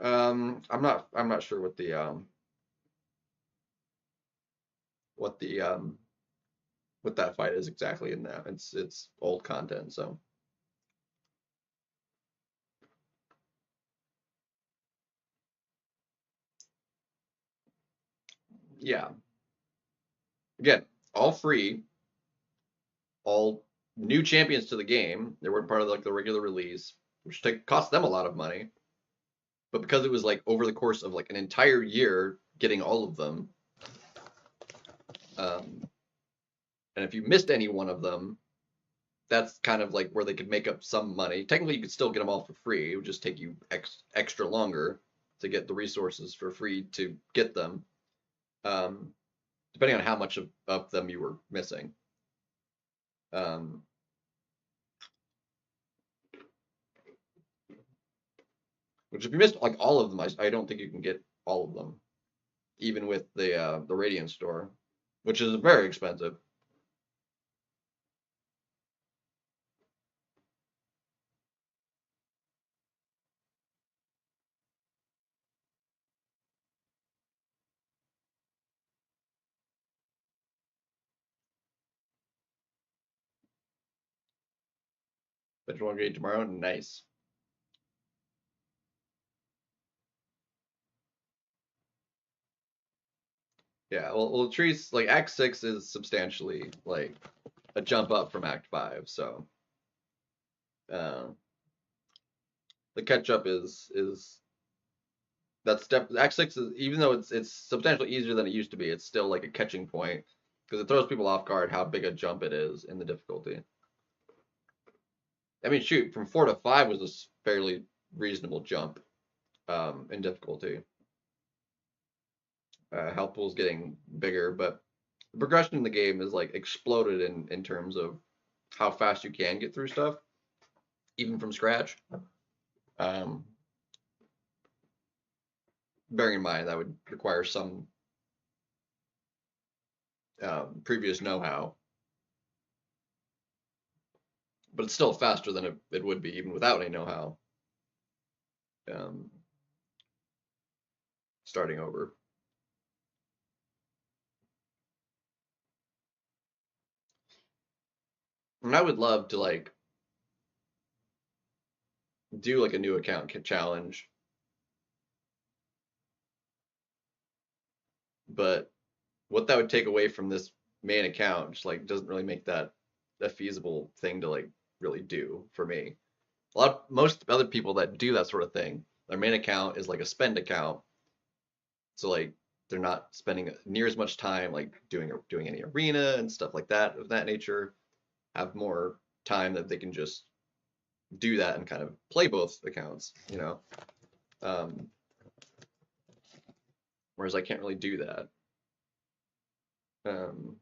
I'm not sure what what that fight is exactly in that. It's old content, so yeah. Again, all free, all new champions to the game. They weren't part of like the regular release, which cost them a lot of money. But because it was like over the course of like an entire year getting all of them, and if you missed any one of them, that's kind of like where they could make up some money. Technically, you could still get them all for free. It would just take you extra longer to get the resources for free to get them, depending on how much of them you were missing. Which if you missed like all of them, I don't think you can get all of them, even with the Radiant store, which is very expensive. But you want to get tomorrow? Nice. Yeah, well, Trees like Act 6 is substantially like a jump up from Act 5, so uh, the catch up is that's Act 6 is, even though it's substantially easier than it used to be, it's still like a catching point because it throws people off guard how big a jump it is in the difficulty. I mean, shoot, from 4 to 5 was a fairly reasonable jump in difficulty. Health pool's getting bigger, but the progression in the game is like exploded in terms of how fast you can get through stuff, even from scratch. Um, Bearing in mind that would require some previous know-how, but it's still faster than it would be even without any know-how. Um, Starting over. And I would love to like do like a new account challenge, but what that would take away from this main account just like doesn't really make that a feasible thing to like really do for me. Most other people that do that sort of thing, their main account is like a spend account. So like they're not spending near as much time like doing any arena and stuff like that of that nature. Have more time that they can just do that and kind of play both accounts, you know. Um, Whereas I can't really do that. Um,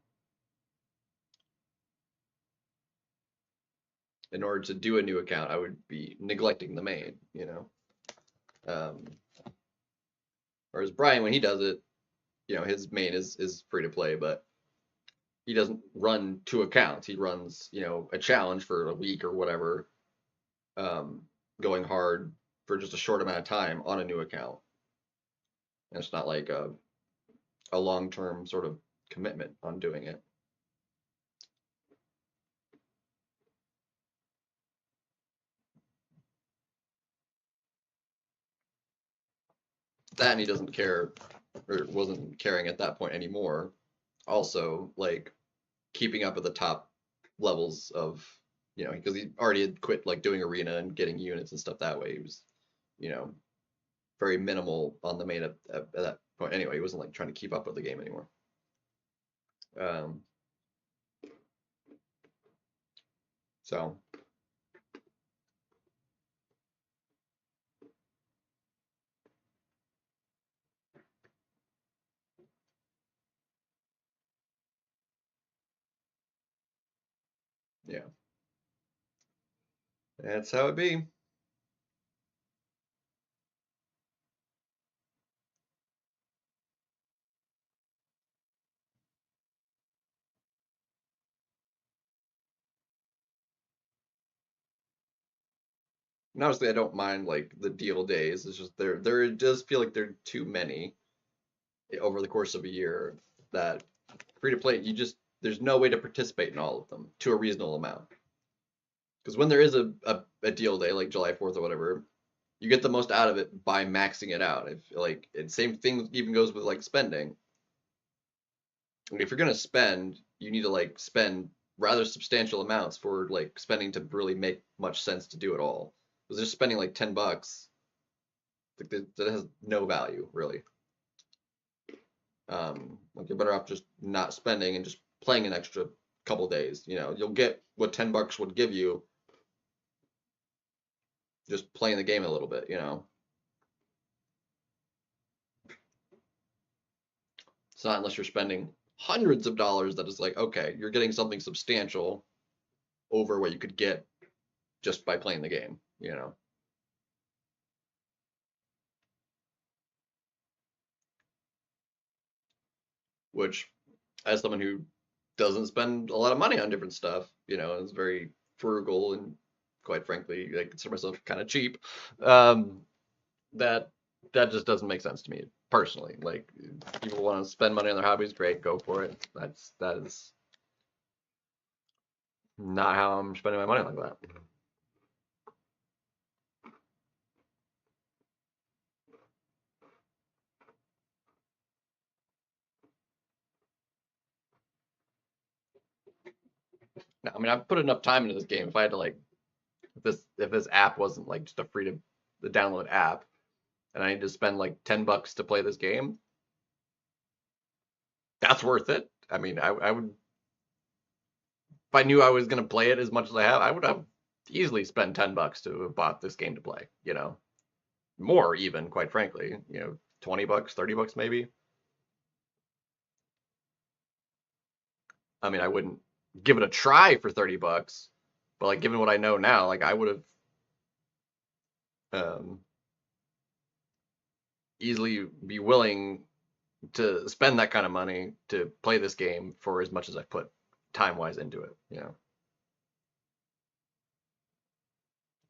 in order to do a new account, I would be neglecting the main, you know. Um, Whereas Brian, when he does it, you know, his main is free to play, but he doesn't run two accounts. He runs, you know, a challenge for a week or whatever, um, going hard for just a short amount of time on a new account. And it's not like a long-term sort of commitment on doing it. That and he doesn't care or wasn't caring at that point anymore. Also, like keeping up at the top levels of, you know, because he already had quit like doing arena and getting units and stuff that way. He was, you know, very minimal on the main at that point. Anyway, he wasn't like trying to keep up with the game anymore. Um, so yeah, that's how it be. And honestly, I don't mind like the deal days. It's just there does feel like there are too many over the course of a year that free to play, you just there's no way to participate in all of them to a reasonable amount. Because when there is a deal day like July 4th or whatever, you get the most out of it by maxing it out. If like and same thing even goes with like spending. Like, if you're gonna spend, you need to like spend rather substantial amounts for like spending to really make much sense to do it all. Because just spending like $10, like that has no value really. Like you're better off just not spending and just playing an extra couple days. You know, you'll get what $10 would give you just playing the game a little bit. You know, it's not unless you're spending hundreds of dollars that is like, okay, you're getting something substantial over what you could get just by playing the game. You know, which as someone who doesn't spend a lot of money on different stuff, you know, is very frugal and quite frankly, I consider myself kind of cheap. Um, that that just doesn't make sense to me personally. Like people want to spend money on their hobbies, great, go for it. That is not how I'm spending my money like that. No, I mean I've put enough time into this game. If I had to like if this app wasn't like just a free to the download app and I need to spend like $10 to play this game, that's worth it. I mean I would if I knew I was gonna play it as much as I have, I would have easily spent $10 to have bought this game to play, you know. More even, quite frankly, you know, $20, $30 maybe. I mean, I wouldn't give it a try for $30, but like given what I know now, like I would have um, easily be willing to spend that kind of money to play this game for as much as I put time wise into it. You know,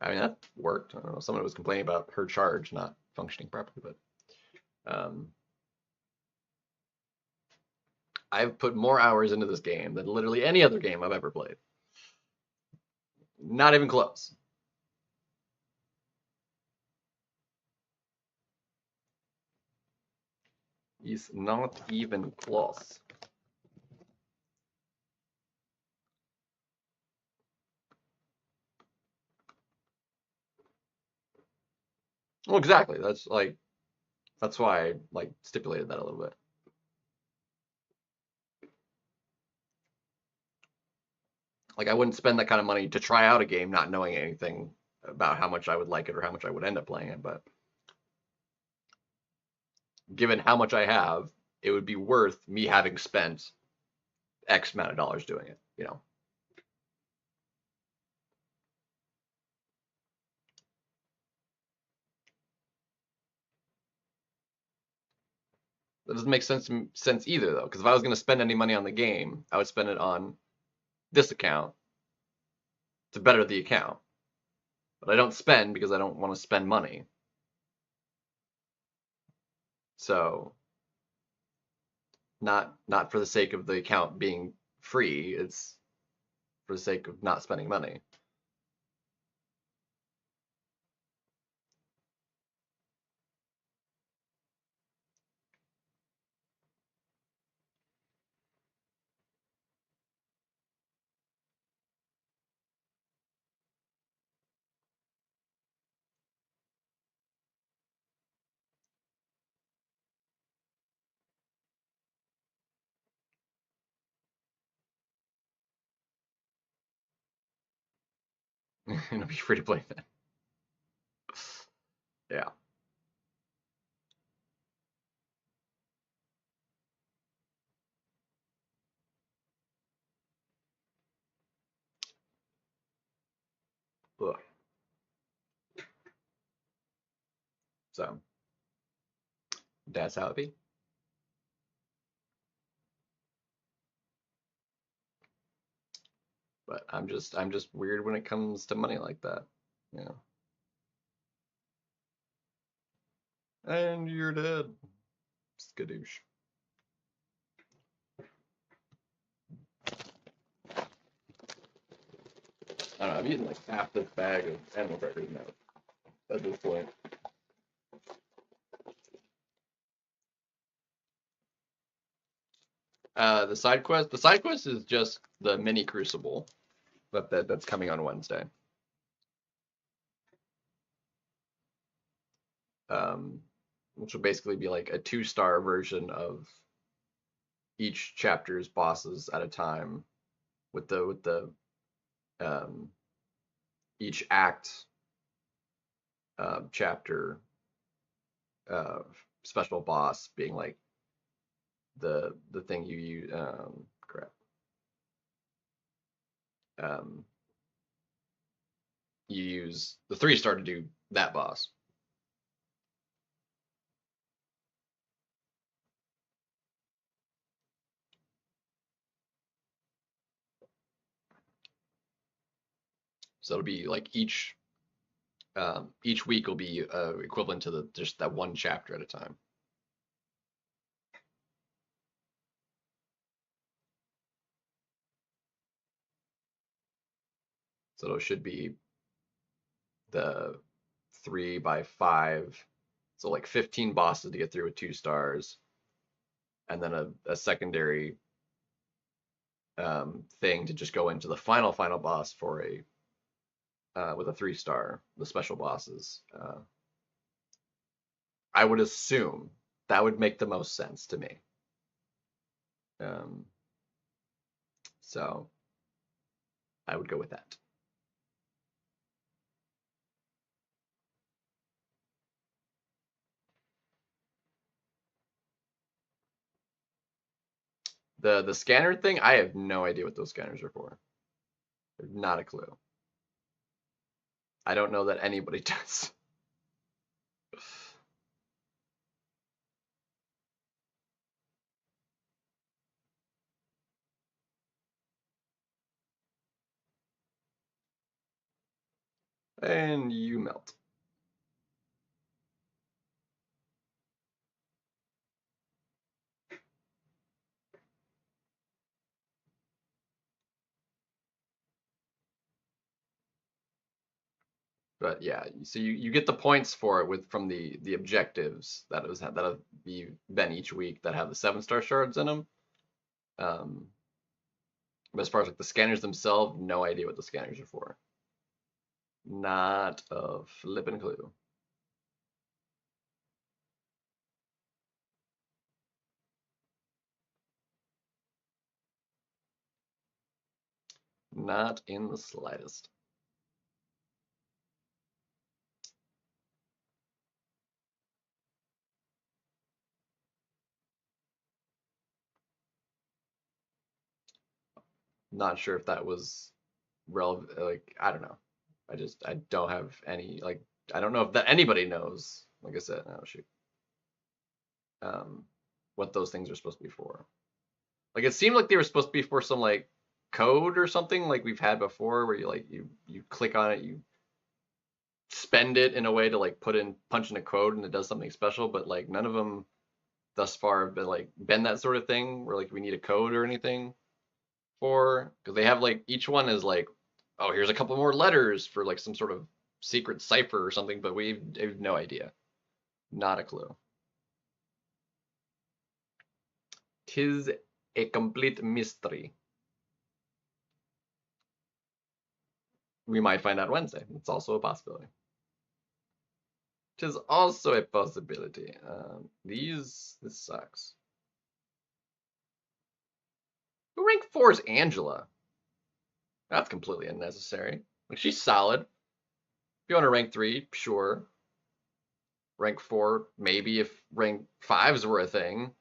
I mean that worked. I don't know. Someone was complaining about her charge not functioning properly, but I've put more hours into this game than literally any other game I've ever played. Not even close. Is not even close. Well, exactly. That's why I like stipulated that a little bit. Like I wouldn't spend that kind of money to try out a game not knowing anything about how much I would like it or how much I would end up playing it. But given how much I have, it would be worth me having spent X amount of dollars doing it, you know. That doesn't make sense either though, because if I was going to spend any money on the game, I would spend it on this account to better the account. But I don't spend because I don't want to spend money. So not for the sake of the account being free, it's for the sake of not spending money. It'll be free to play then. Yeah. Ugh. So that's how it be. But I'm just weird when it comes to money like that. Yeah. And you're dead. Skadoosh. I don't know, I've eaten like half this bag of animal crackers now at this point. The side quest is just the mini crucible that's coming on Wednesday. Um, which will basically be like a 2-star version of each chapter's bosses at a time with the um, each act chapter special boss being like the thing you use crap um, you use the 3-star to do that boss. So it'll be like each week will be equivalent to the just that one chapter at a time. So it should be the 3 by 5, so like 15 bosses to get through with 2 stars, and then a secondary thing to just go into the final boss for a with a 3-star, the special bosses. I would assume that would make the most sense to me. Um, so I would go with that. The scanner thing, I have no idea what those scanners are for. Not a clue. I don't know that anybody does. And you melt. But yeah, so you get the points for it from the objectives that have been each week that have the 7-star shards in them. But as far as like the scanners themselves, no idea what the scanners are for. Not a flippin' clue. Not in the slightest. Not sure if that was relevant. Like, I don't know. I don't have any, like, I don't know if that anybody knows. Like I said, oh shoot, um, what those things are supposed to be for. Like, it seemed like they were supposed to be for some like code or something like we've had before, where you click on it, you spend it in a way to like punch in a code, and it does something special. But like none of them thus far have been that sort of thing where like we need a code or anything for, because they have like each one is like, oh, here's a couple more letters for like some sort of secret cipher or something, but we have no idea, not a clue. Tis a complete mystery. We might find out Wednesday. It's also a possibility. Tis also a possibility. This sucks. Who rank 4 is Angela? That's completely unnecessary. Like, she's solid. If you want to rank 3, sure. Rank 4, maybe if rank 5s were a thing.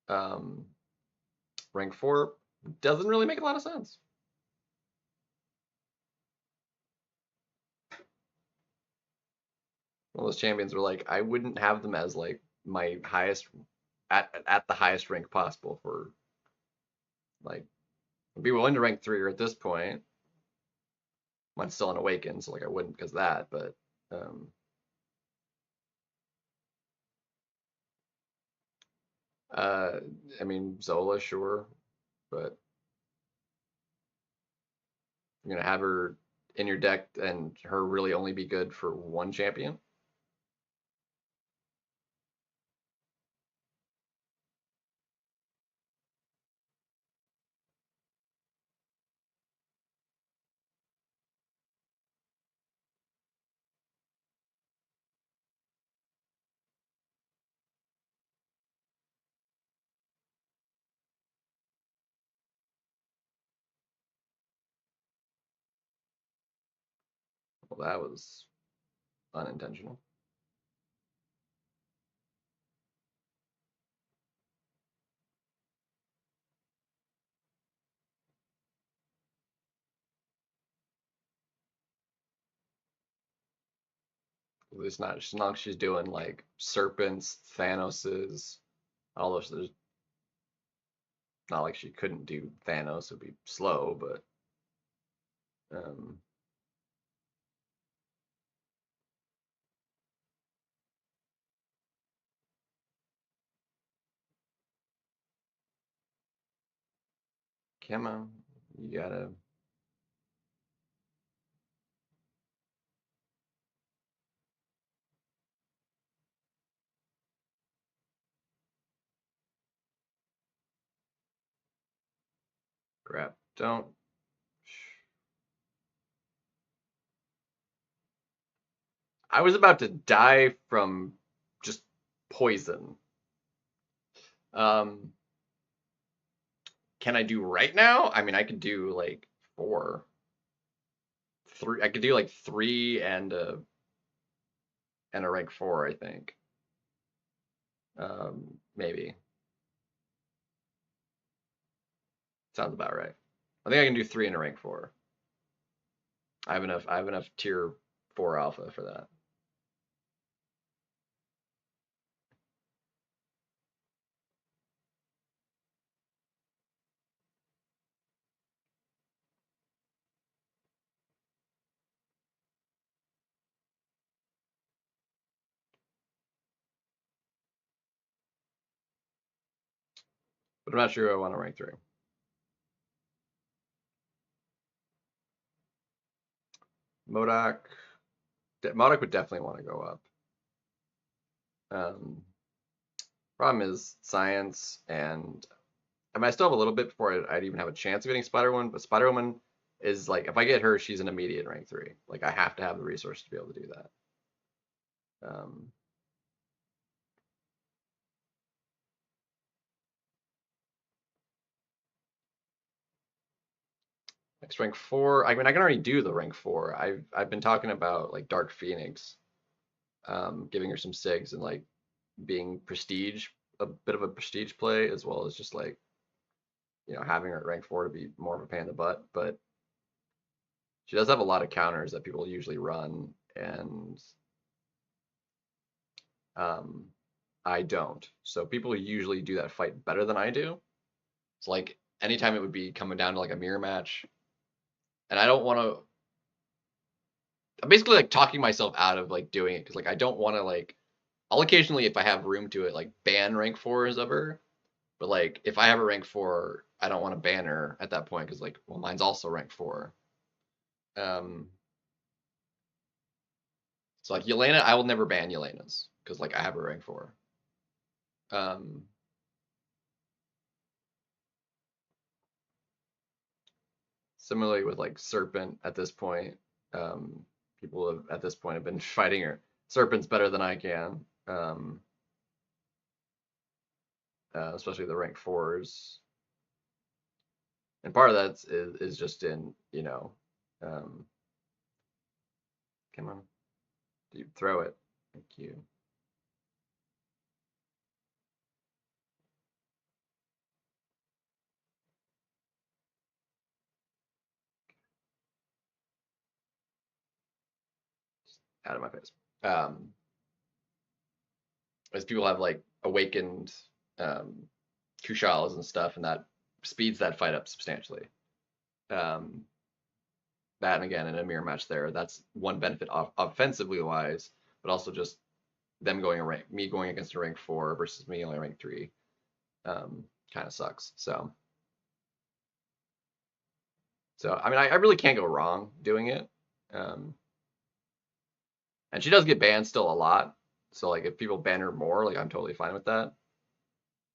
Um, rank 4 doesn't really make a lot of sense. One of those champions were like, I wouldn't have them as like my highest at the highest rank possible for like, I'd be willing to rank 3 at this point. Mine's still an awaken, so like I wouldn't because of that, but um uh I mean Zola, sure, but you're gonna have her in your deck and her really only be good for one champion. Well, that was unintentional. It's not she's doing like serpents, Thanos's, all those. There's not like she couldn't do Thanos. It'd be slow, but um, come on, you gotta. Crap, don't. I was about to die from just poison. Um, can I do right now? I mean, I could do like 4, 3. I could do like 3 and a rank 4, I think. Maybe sounds about right. I think I can do 3 and a rank 4. I have enough. I have enough tier 4 alpha for that. But I'm not sure I want to rank 3. Modoc. Modoc would definitely want to go up. Um, Problem is science, and I mean I still have a little bit before I'd even have a chance of getting Spider Woman. But Spider Woman is like, if I get her, she's an immediate rank 3. Like, I have to have the resources to be able to do that. Um, Next rank 4. I mean, I can already do the rank 4. I've been talking about like Dark Phoenix, giving her some SIGs and like being prestige, a bit of a prestige play, as well as just like having her at rank 4 to be more of a pain in the butt. But she does have a lot of counters that people usually run, and I don't. So people usually do that fight better than I do. It's like anytime it would be coming down to like a mirror match, and I don't want to. I'm basically like talking myself out of like doing it because like I don't want to like. I'll occasionally, if I have room to it, like ban rank 4s of her. But like if I have a rank 4, I don't want to ban her at that point because like well mine's also rank 4. Um, so like Yelena, I will never ban Yelena's because like I have a rank 4. Um, Similarly with like Serpent at this point, people have, at this point have been fighting her. Serpent's better than I can, especially the rank 4s. And part of that is just in, come on, dude, throw it. Thank you. Out of my face. Um, as people have like awakened Kushalas and stuff, and that speeds that fight up substantially. Um, that and again in a mirror match there, that's one benefit offensively wise, but also just them going a rank, me going against a rank 4 versus me only rank 3, kind of sucks. So I mean, I really can't go wrong doing it. And she does get banned still a lot. So like if people ban her more, like I'm totally fine with that.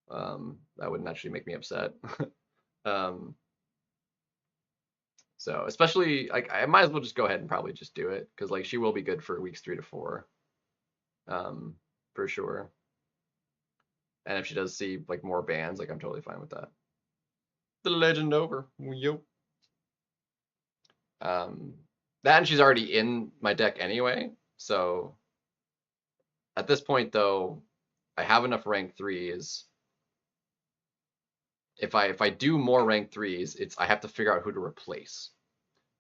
That wouldn't actually make me upset. um, so especially like I might as well just go ahead and probably just do it because like she will be good for weeks 3 to 4, for sure. And if she does see like more bans, like I'm totally fine with that. The legend over. Yo. That and she's already in my deck anyway. So at this point though, I have enough rank 3s. If I do more rank 3s, it's I have to figure out who to replace.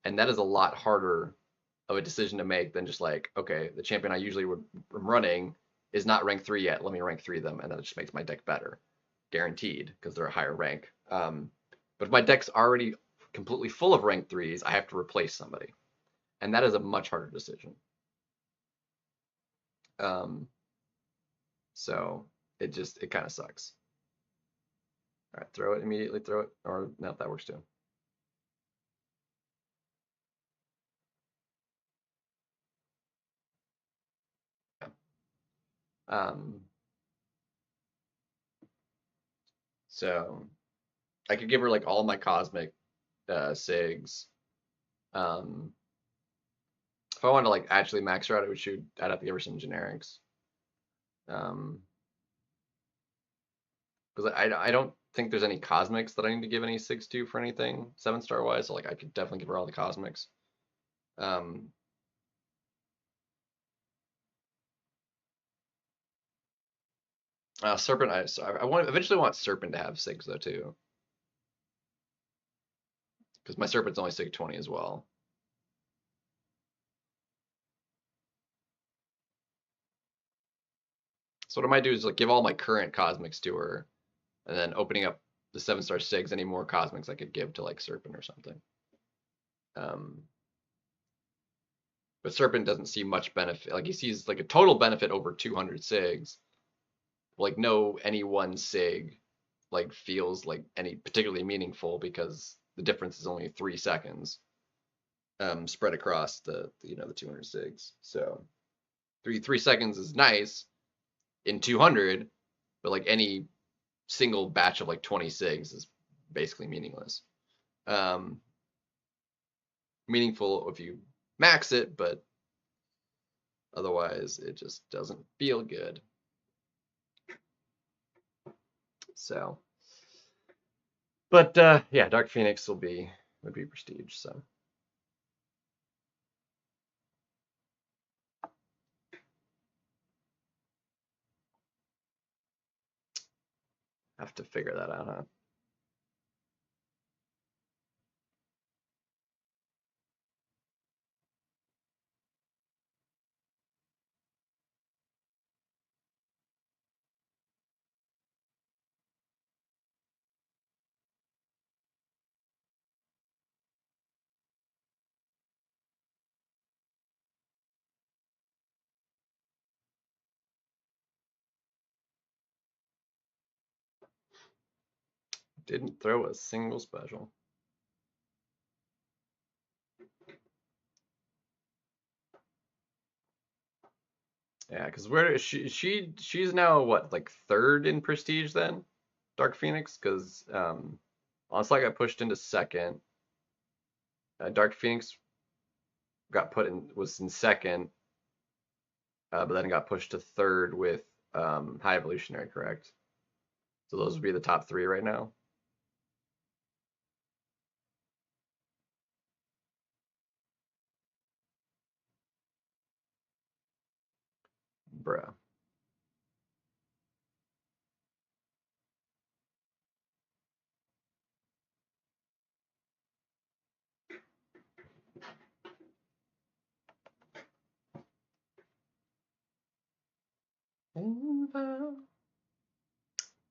And that is a lot harder of a decision to make than just like, okay, the champion I usually would am running is not rank 3 yet. Let me rank 3 them, and that just makes my deck better, guaranteed, because they're a higher rank. But if my deck's already completely full of rank 3s, I have to replace somebody, and that is a much harder decision. So it kind of sucks. All right, throw it immediately. Throw it, or no, that works too. Yeah. So I could give her like all my cosmic SIGs. If I wanted to like actually max her out, I'd have to give her some generics. Because I don't think there's any cosmics that I need to give any SIGs to for anything 7-star wise. So like I could definitely give her all the cosmics. Serpent, eventually want Serpent to have SIGs though too, because my Serpent's only SIG 20 as well. So what I might do is like give all my current cosmics to her, and then opening up the 7-star SIGs, any more cosmics I could give to like Serpent or something. But Serpent doesn't see much benefit. Like he sees like a total benefit over 200 SIGs. Like no any one SIG like feels like any particularly meaningful because the difference is only 3 seconds, spread across the 200 SIGs. So three seconds is nice in 200, but like any single batch of like 20 SIGs is basically meaningless. Meaningful if you max it, but otherwise it just doesn't feel good. So, but yeah, Dark Phoenix will be would be prestige. So have to figure that out, huh? Didn't throw a single special. Yeah, because where is she's now what, like third in prestige then? Dark Phoenix? Because honestly, I got pushed into second. Dark Phoenix was in second, but then got pushed to third with High Evolutionary, correct? So those would be the top three right now. Bruh.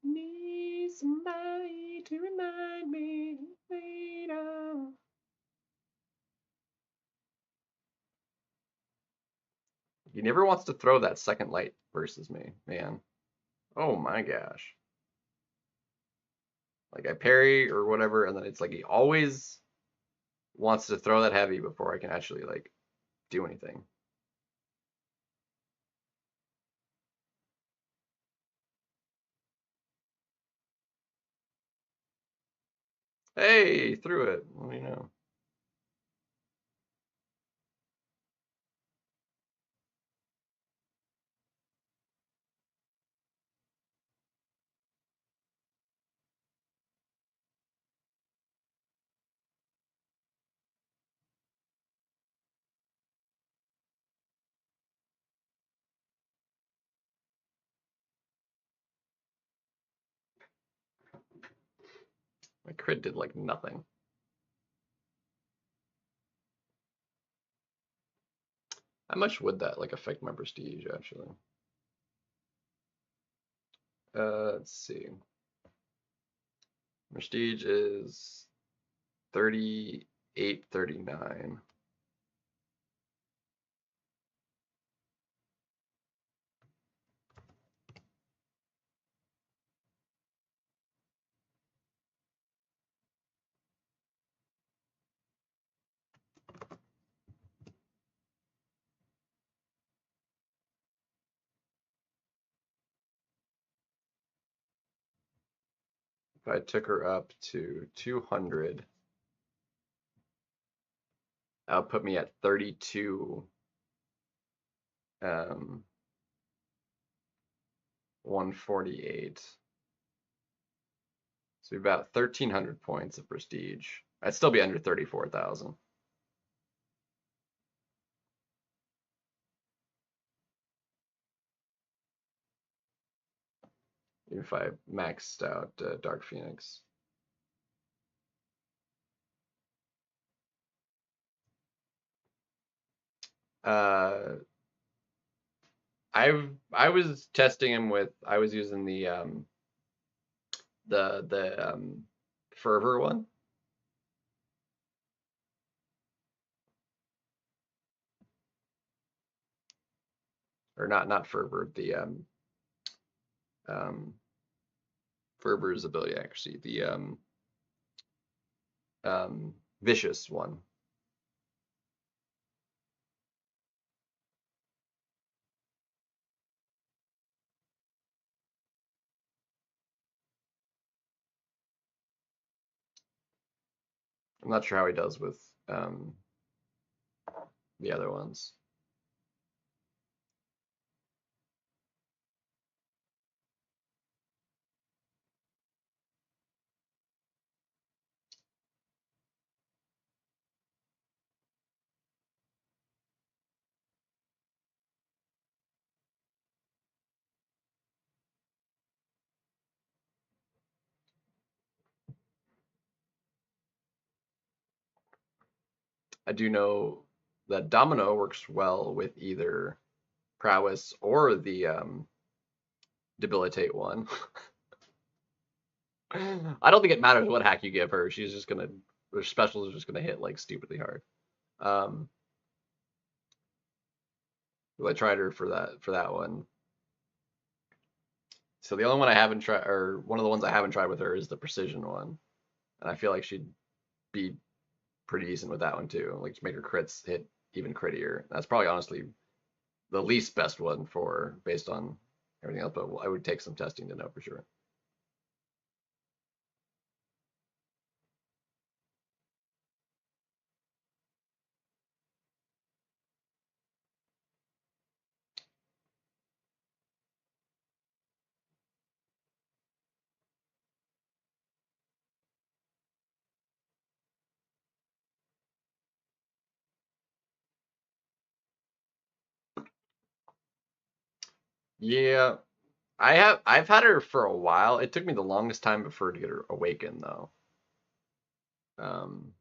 Need somebody to remind me later. He never wants to throw that second light versus me, man. Oh my gosh. Like I parry or whatever, and then it's like he always wants to throw that heavy before I can actually like do anything. Hey, threw it. What do you know? My crit did like nothing. How much would that like affect my prestige actually? Let's see. Prestige is 3839. If I took her up to 200, that would put me at 32, 148. So about 1,300 points of prestige. I'd still be under 34,000. Even if I maxed out Dark Phoenix. Uh, I was testing him with, I was using the fervor one. Or not fervor, the um fervor's ability actually, the vicious one. I'm not sure how he does with the other ones. I do know that Domino works well with either Prowess or the Debilitate one. I don't think it matters what hack you give her. She's just gonna, her specials are just gonna hit like stupidly hard. Um, I tried her for that one. So the only one I haven't tried, or one of the ones I haven't tried with her, is the precision one, and I feel like she'd be pretty decent with that one too. Like to make her crits hit even crittier. That's probably honestly the least best one for based on everything else, but I would take some testing to know for sure. Yeah, I've had her for a while. It took me the longest time for her to get her awakened though. Um,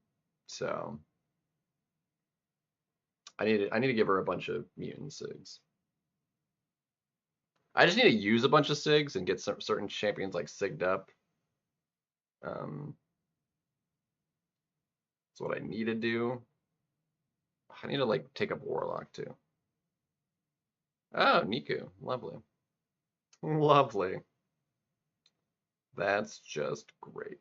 so I need to give her a bunch of mutant sigs. I just need to use a bunch of sigs and get some certain champions like sigged up. Um, that's what I need to do. I need to like take up Warlock too. Oh, Niku, lovely, lovely. That's just great.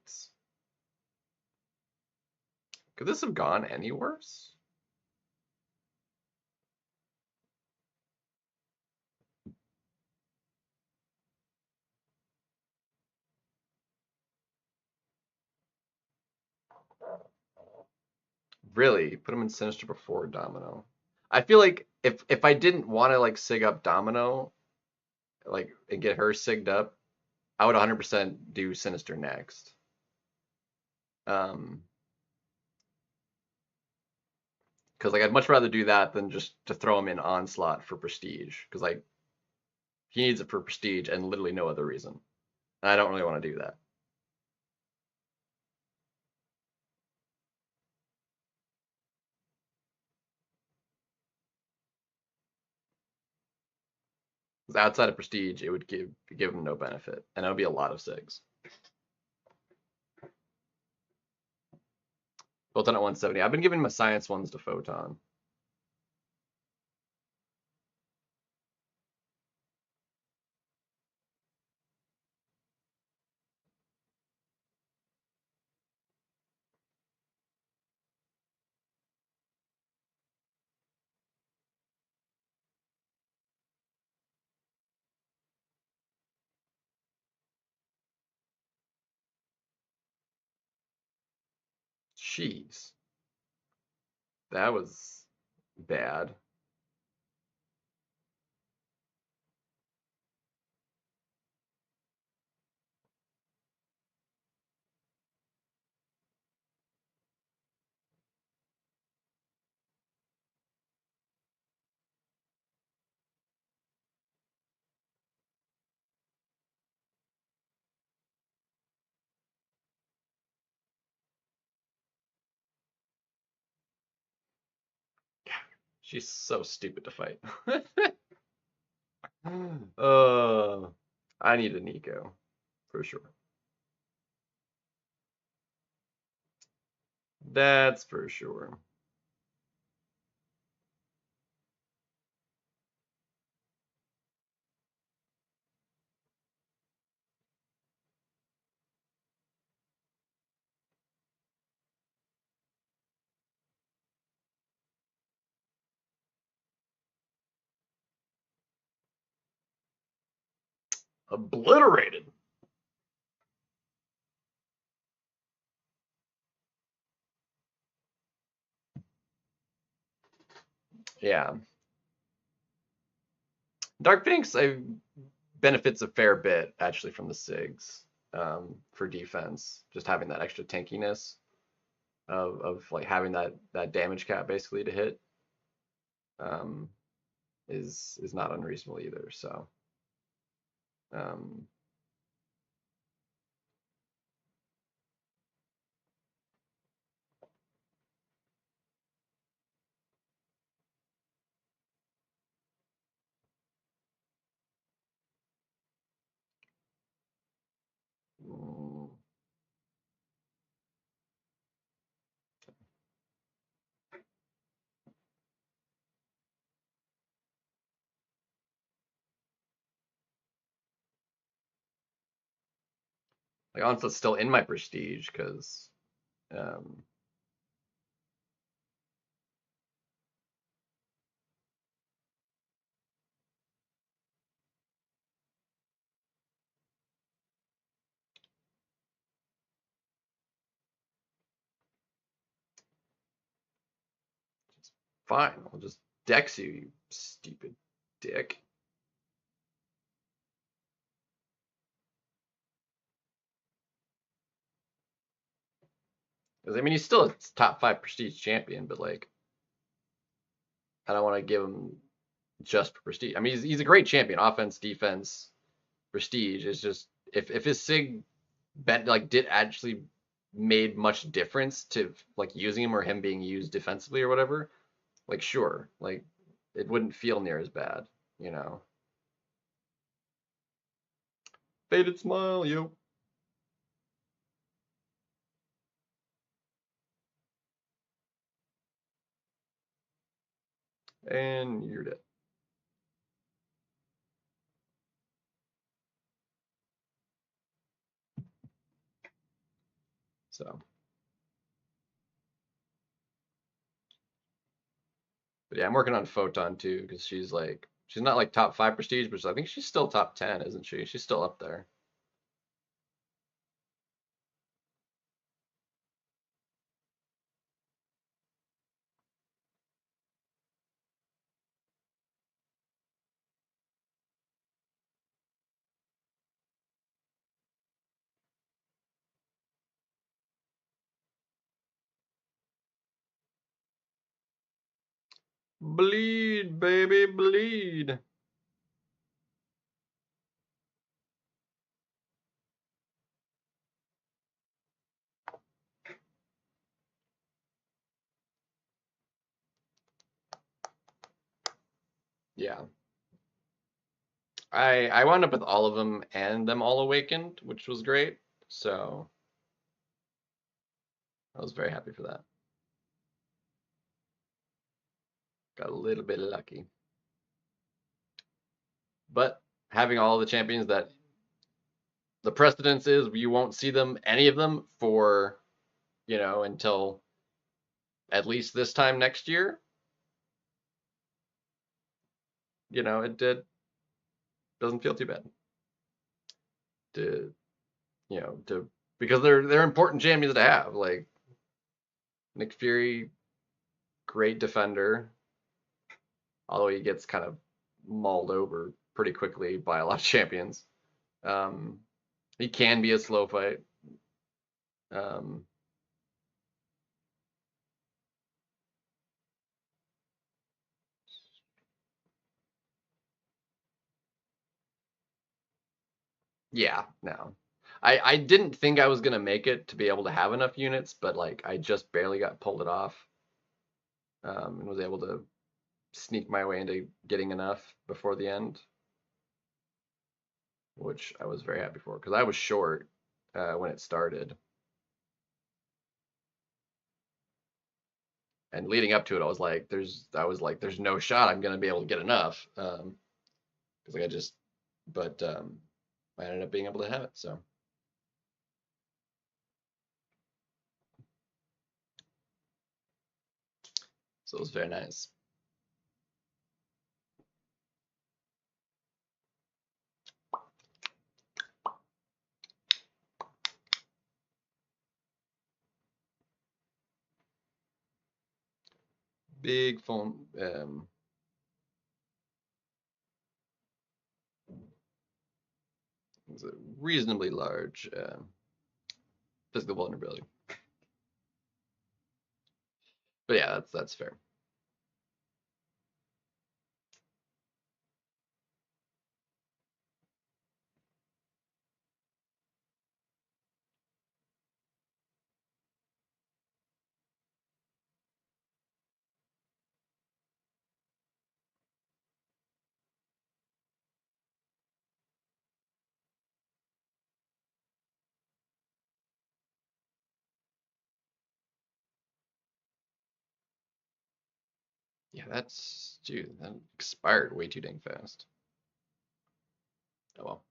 Could this have gone any worse? Really, put him in Sinister before Domino. I feel like if I didn't want to like sig up Domino, like and get her sigged up, I would 100% do Sinister next. Um, because like I'd much rather do that than just to throw him in Onslaught for Prestige, because like he needs it for Prestige and literally no other reason. And I don't really want to do that. 'Cause outside of Prestige, it would give him no benefit, and that would be a lot of sigs. Photon at 170. I've been giving my science ones to Photon. Jeez, that was bad. She's so stupid to fight. uh, I need a Nico for sure. That's for sure. Obliterated. Yeah. Dark Phoenix benefits a fair bit actually from the SIGs for defense. Just having that extra tankiness of like having that damage cap basically to hit um, is not unreasonable either. So um, Like honestly, it's still in my prestige because um, fine. I'll just dex you, you stupid dick. Because I mean, he's still a top five prestige champion, but like, I don't want to give him just for prestige. I mean, he's a great champion, offense, defense, prestige. It's just if his sig bent like did actually made much difference to like using him or him being used defensively or whatever, like sure, like it wouldn't feel near as bad, you know. Faded smile, yo. And you're dead. So, but yeah, I'm working on Photon too because she's not like top five prestige, but I think she's still top 10, isn't she? She's still up there. Bleed, baby, bleed. Yeah. I wound up with all of them and them all awakened, which was great. So I was very happy for that. Got a little bit lucky. But having all the champions that the precedence is you won't see them any of them for, until at least this time next year, it did doesn't feel too bad to, to because they're important champions to have. Like Nick Fury, great defender, although he gets kind of mauled over pretty quickly by a lot of champions. Um, he can be a slow fight. Um, yeah, no. I didn't think I was gonna make it to be able to have enough units, but like I just barely got pulled it off, and was able to sneak my way into getting enough before the end, which I was very happy for because I was short when it started, and leading up to it, I was like, there's no shot I'm gonna be able to get enough, because like I just, but I ended up being able to have it, so it was very nice. Big phone, it was a reasonably large physical vulnerability, but yeah, that's fair. Yeah, that's dude, that expired way too dang fast. Oh well.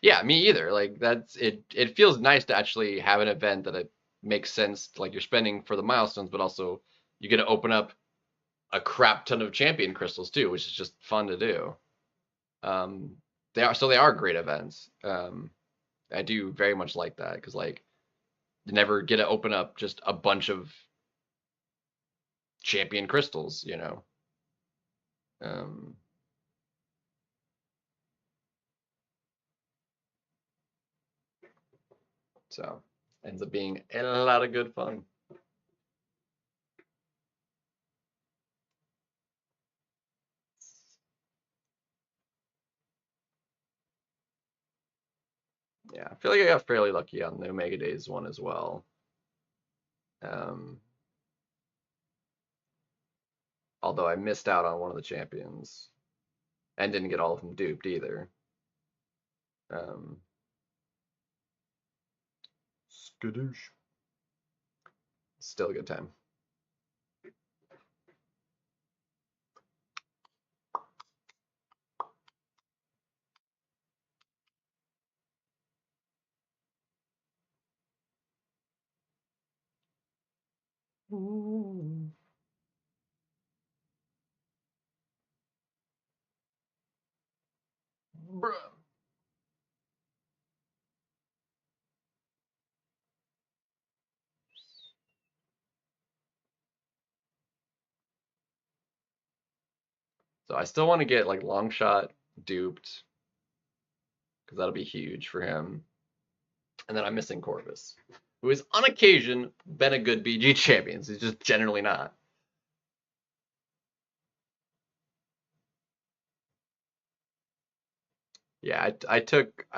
Yeah, me either. Like that's it. It feels nice to actually have an event that it makes sense. Like you're spending for the milestones, but also you get to open up a crap ton of champion crystals too, which is just fun to do. Um, they are great events. I do very much like that because like you never get to open up just a bunch of champion crystals, you know. Um, so ends up being a lot of good fun. Yeah, I feel like I got fairly lucky on the Omega Days one as well. Um, although I missed out on one of the champions and didn't get all of them duped either. Um, Skadoosh. Still a good time. Bruh. So I still want to get like long shot duped because that'll be huge for him. And then I'm missing Corvus, who has on occasion been a good BG champion. He's just generally not. Yeah, I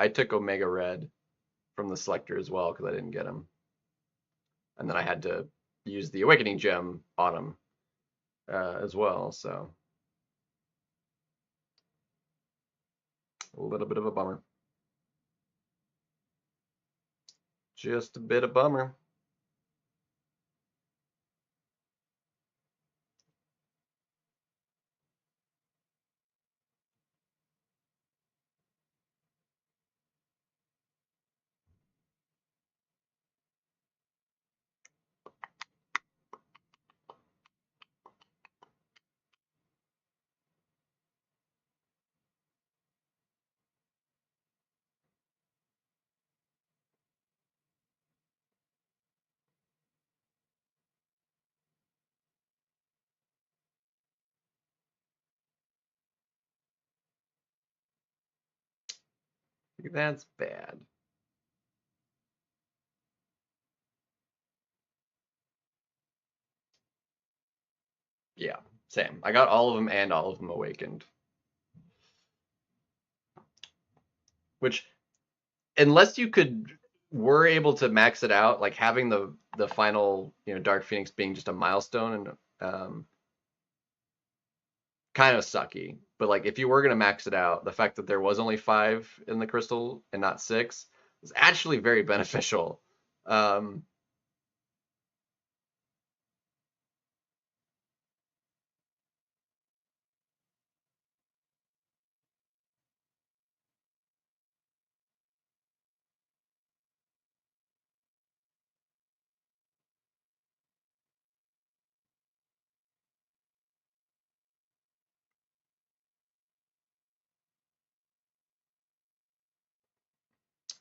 took Omega Red from the selector as well because I didn't get him, and then I had to use the Awakening Gem on him as well. So a little bit of a bummer. Just a bit of bummer. That's bad. Yeah, same. I got all of them and all of them awakened. Which, unless you were able to max it out, like having the final, Dark Phoenix being just a milestone and kind of sucky. But like if you were gonna max it out, the fact that there was only 5 in the crystal and not 6 is actually very beneficial. Um,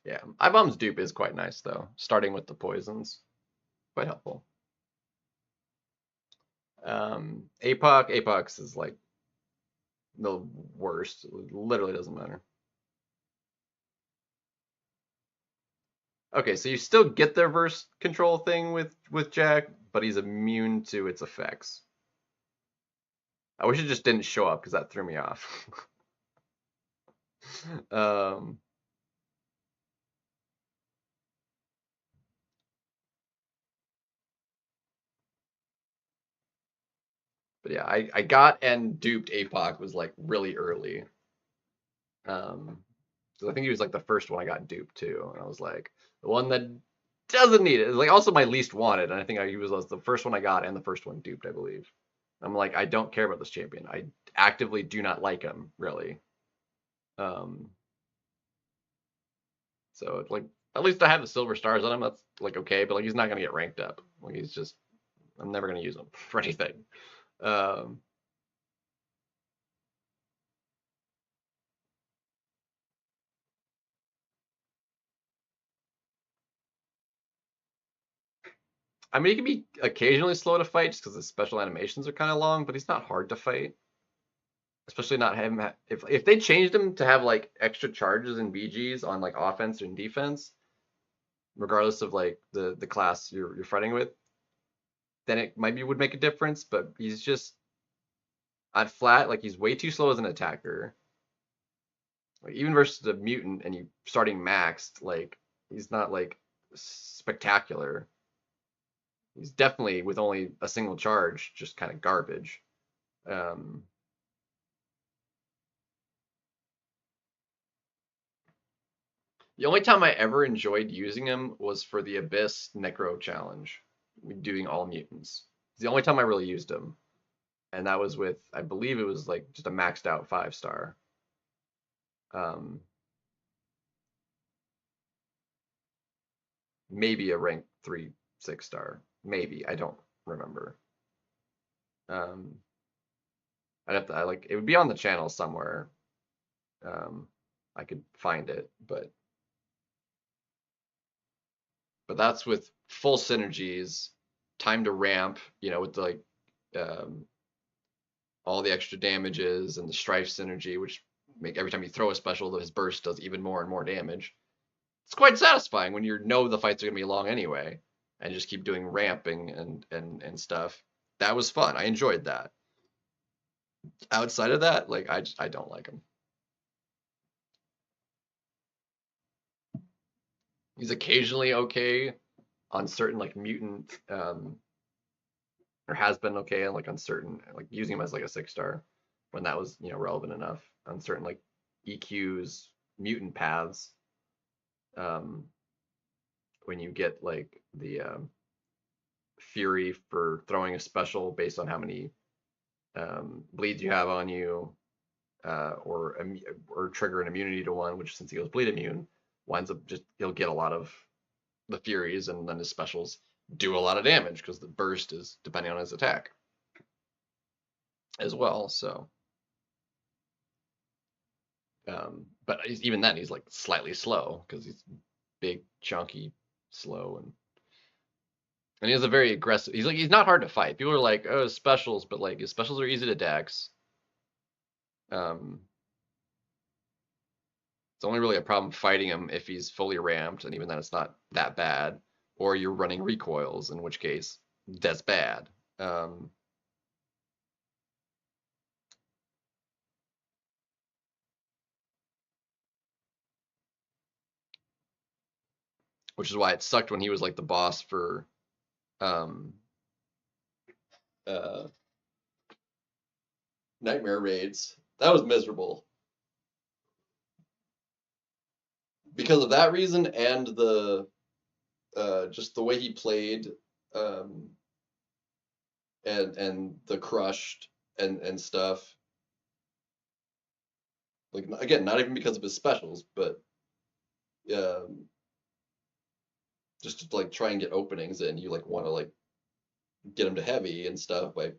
yeah, iBomb's dupe is quite nice though, starting with the poisons, quite helpful. Apox is like the worst. It literally doesn't matter. Okay, so you still get the reverse control thing with Jack, but he's immune to its effects. I wish it just didn't show up because that threw me off. um, but yeah, I got and duped Apoc was like really early. So I think he was like the first one I got duped to, and I was like the one that doesn't need it. It's like also my least wanted, and I think he was the first one I got and the first one duped, I believe. I'm like, I don't care about this champion. I actively do not like him, really. Um, So it's like at least I have the silver stars on him. That's like okay, but like he's not gonna get ranked up. Like he's just I'm never gonna use him for anything. Um, I mean, he can be occasionally slow to fight just because his special animations are kind of long, but he's not hard to fight. Especially not him. If they changed him to have like extra charges and BGs on like offense and defense, regardless of like the class you're fighting with, then it maybe would make a difference. But he's just at flat, like he's way too slow as an attacker. Like even versus the mutant and you starting maxed, like he's not like spectacular. He's definitely with only a single charge, just kind of garbage. Um, the only time I ever enjoyed using him was for the Abyss Necro challenge, doing all mutants. It's the only time I really used him, and that was with I believe it was like just a maxed out 5-star. Um, maybe a rank 3 6-star, maybe I don't remember. Um, I'd have to I like it would be on the channel somewhere. Um, I could find it, but that's with full synergies, time to ramp, with like um, all the extra damages and the strife synergy, which make every time you throw a special, his burst does even more and more damage. It's quite satisfying when you know the fights are gonna be long anyway, and just keep doing ramping and stuff. That was fun. I enjoyed that. Outside of that, like I don't like him. He's occasionally okay on certain like mutant or has been okay like on certain like using him as like a 6-star when that was relevant enough on certain like EQs mutant paths um when you get like the fury for throwing a special based on how many bleeds you have on you or trigger an immunity to one, which since he goes bleed immune winds up just he'll get a lot of the furies and then his specials do a lot of damage because the burst is depending on his attack as well. So, but even then, he's like slightly slow because he's big, chunky, slow, and he has a very aggressive. He's not hard to fight. People are like, oh, his specials, but like his specials are easy to dex. Um, it's only really a problem fighting him if he's fully ramped, and even then, it's not that bad. Or you're running recoils, in which case that's bad. Which is why it sucked when he was like the boss for um, uh, Nightmare Raids. That was miserable because of that reason and the just the way he played um, and the crushed and stuff. Like again, not even because of his specials, but um, just to like try and get openings in, you like want to like get him to heavy and stuff by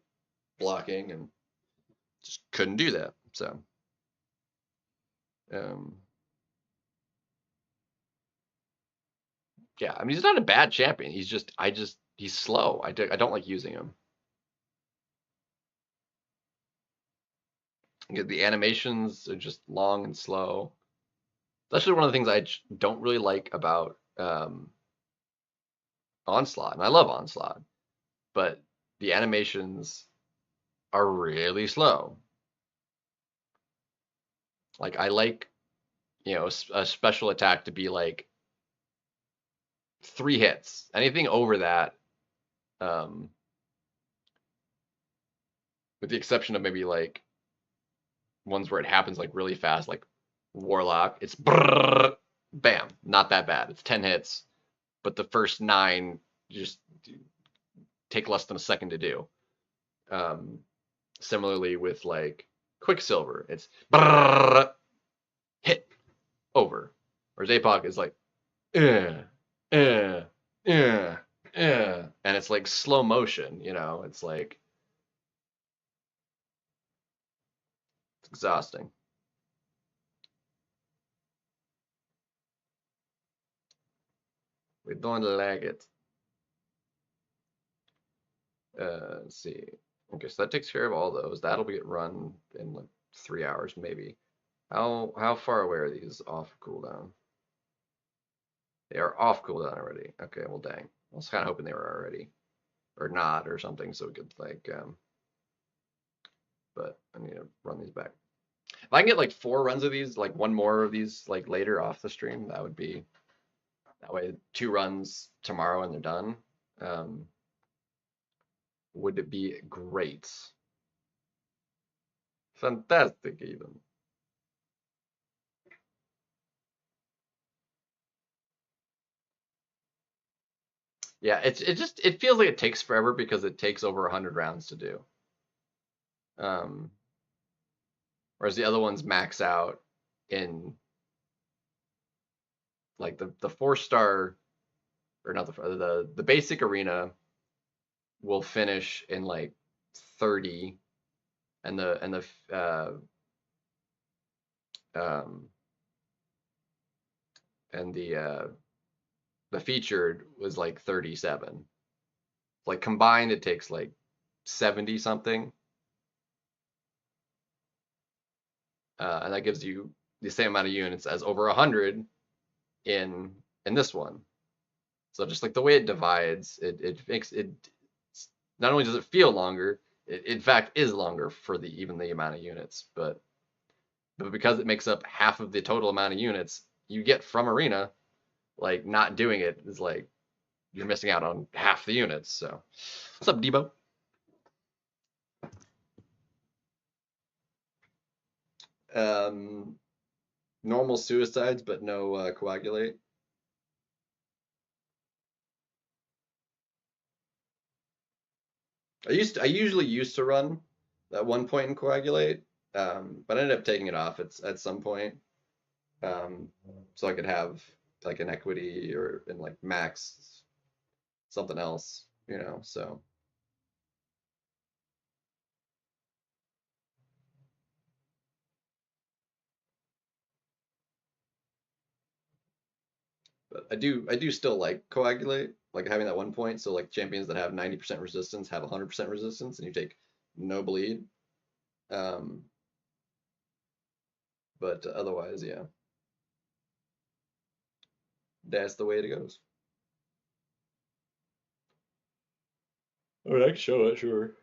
blocking, and just couldn't do that. So um, yeah, I mean he's not a bad champion. He's slow. I don't like using him. The animations are just long and slow. That's actually one of the things I don't really like about Onslaught, and I love Onslaught, but the animations are really slow. Like I like, a special attack to be like 3 hits. Anything over that, um, with the exception of maybe like ones where it happens like really fast, like Warlock, it's brrr, bam, not that bad. It's 10 hits, but the first 9 just take less than a second to do. Um, Similarly with like Quicksilver, it's brrr, hit over, whereas APOC is like eh, eh, eh, and it's like slow motion, you know, it's like it's exhausting. We don't like it. Let's see. Okay, so that takes care of all those. That'll get run in like 3 hours maybe. How far away are these off cooldown? They are off cooldown already. Okay, well dang. I was kind of hoping they were already or not or something so we could like but I need to run these back. If I can get like 4 runs of these, like one more of these like later off the stream, that would be that way 2 runs tomorrow and they're done. Um, would it be great? Fantastic even. Yeah, it feels like it takes forever because it takes over 100 rounds to do. Um, whereas the other ones max out in like the 4-star or not the basic arena will finish in like 30 and um the featured was like 37. Like combined it takes like 70 something. And that gives you the same amount of units as over 100 in this one. So just like the way it divides, it makes it not only does it feel longer, it in fact is longer for the even the amount of units, but because it makes up half of the total amount of units you get from arena, like not doing it is like you're missing out on half the units. So what's up, Debo? Um, normal suicides, but no coagulate. I usually used to run at one point in coagulate, but I ended up taking it off at some point, so I could have like an equity or in like max something else, you know. So, but I do still like coagulate, like having that one point. So like champions that have 90% resistance have 100% resistance, and you take no bleed. Um, but otherwise, yeah, that's the way it goes. Oh, I can show it, sure.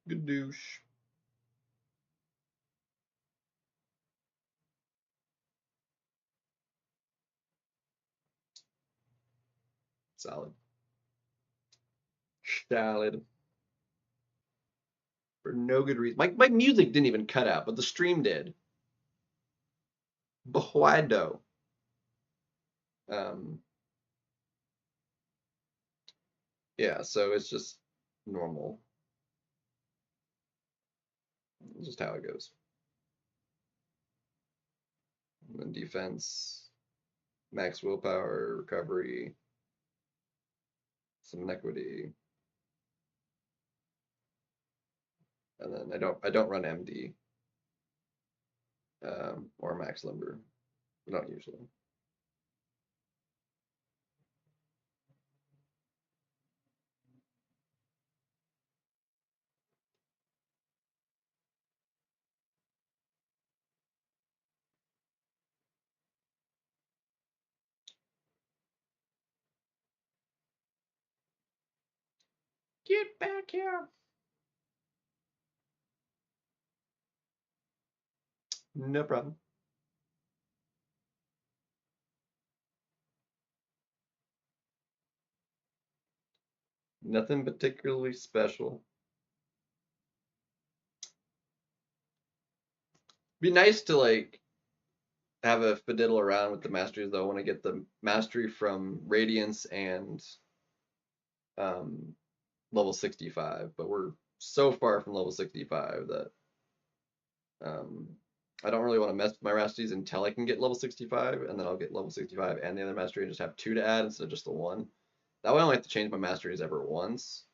Good douche. Solid. Solid. For no good reason. My music didn't even cut out, but the stream did. Buhuado. Um, yeah, so it's just normal. It's just how it goes. And then defense, max willpower, recovery, some inequity, and then I don't run MD or max limber. I don't usually. Get back here. No problem. Nothing particularly special. Be nice to like have a fiddle around with the masteries though. I want to get the mastery from Radiance and um, level 65, but we're so far from level 65 that um, I don't really want to mess with my masteries until I can get level 65, and then I'll get level 65 and the other mastery and just have two to add instead of just the one. That way I only have to change my masteries ever once.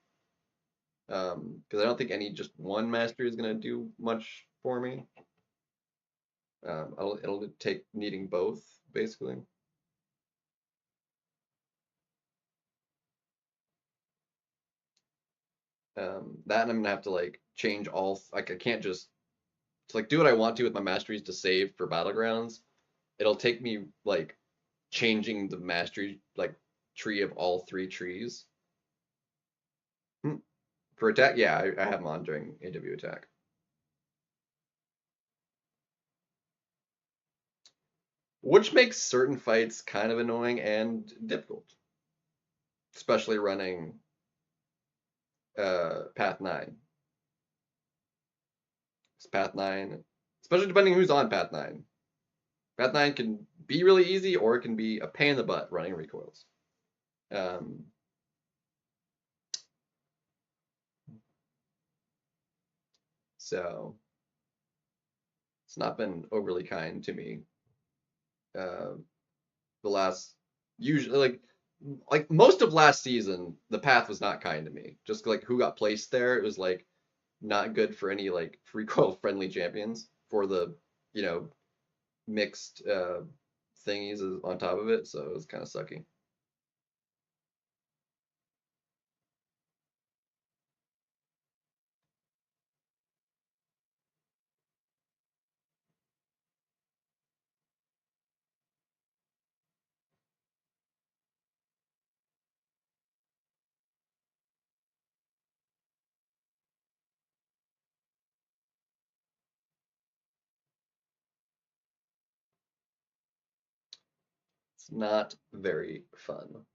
Because I don't think any just one mastery is going to do much for me. It'll take needing both, basically. That and I'm gonna have to like change all like I can't just to like do what I want to with my masteries to save for battlegrounds. It'll take me like changing the mastery like tree of all three trees. Hmm. For attack, yeah, I have them on during AW attack. Which makes certain fights kind of annoying and difficult, especially running Path 9. Path 9, especially depending who's on Path 9. Path 9 can be really easy or it can be a pain in the butt running recoils. Um, so it's not been overly kind to me. Uh, the last, usually like most of last season, the path was not kind to me. Just like who got placed there, it was like not good for any like recoil friendly champions for the you know mixed thingies on top of it. So it was kind of sucky. It's not very fun.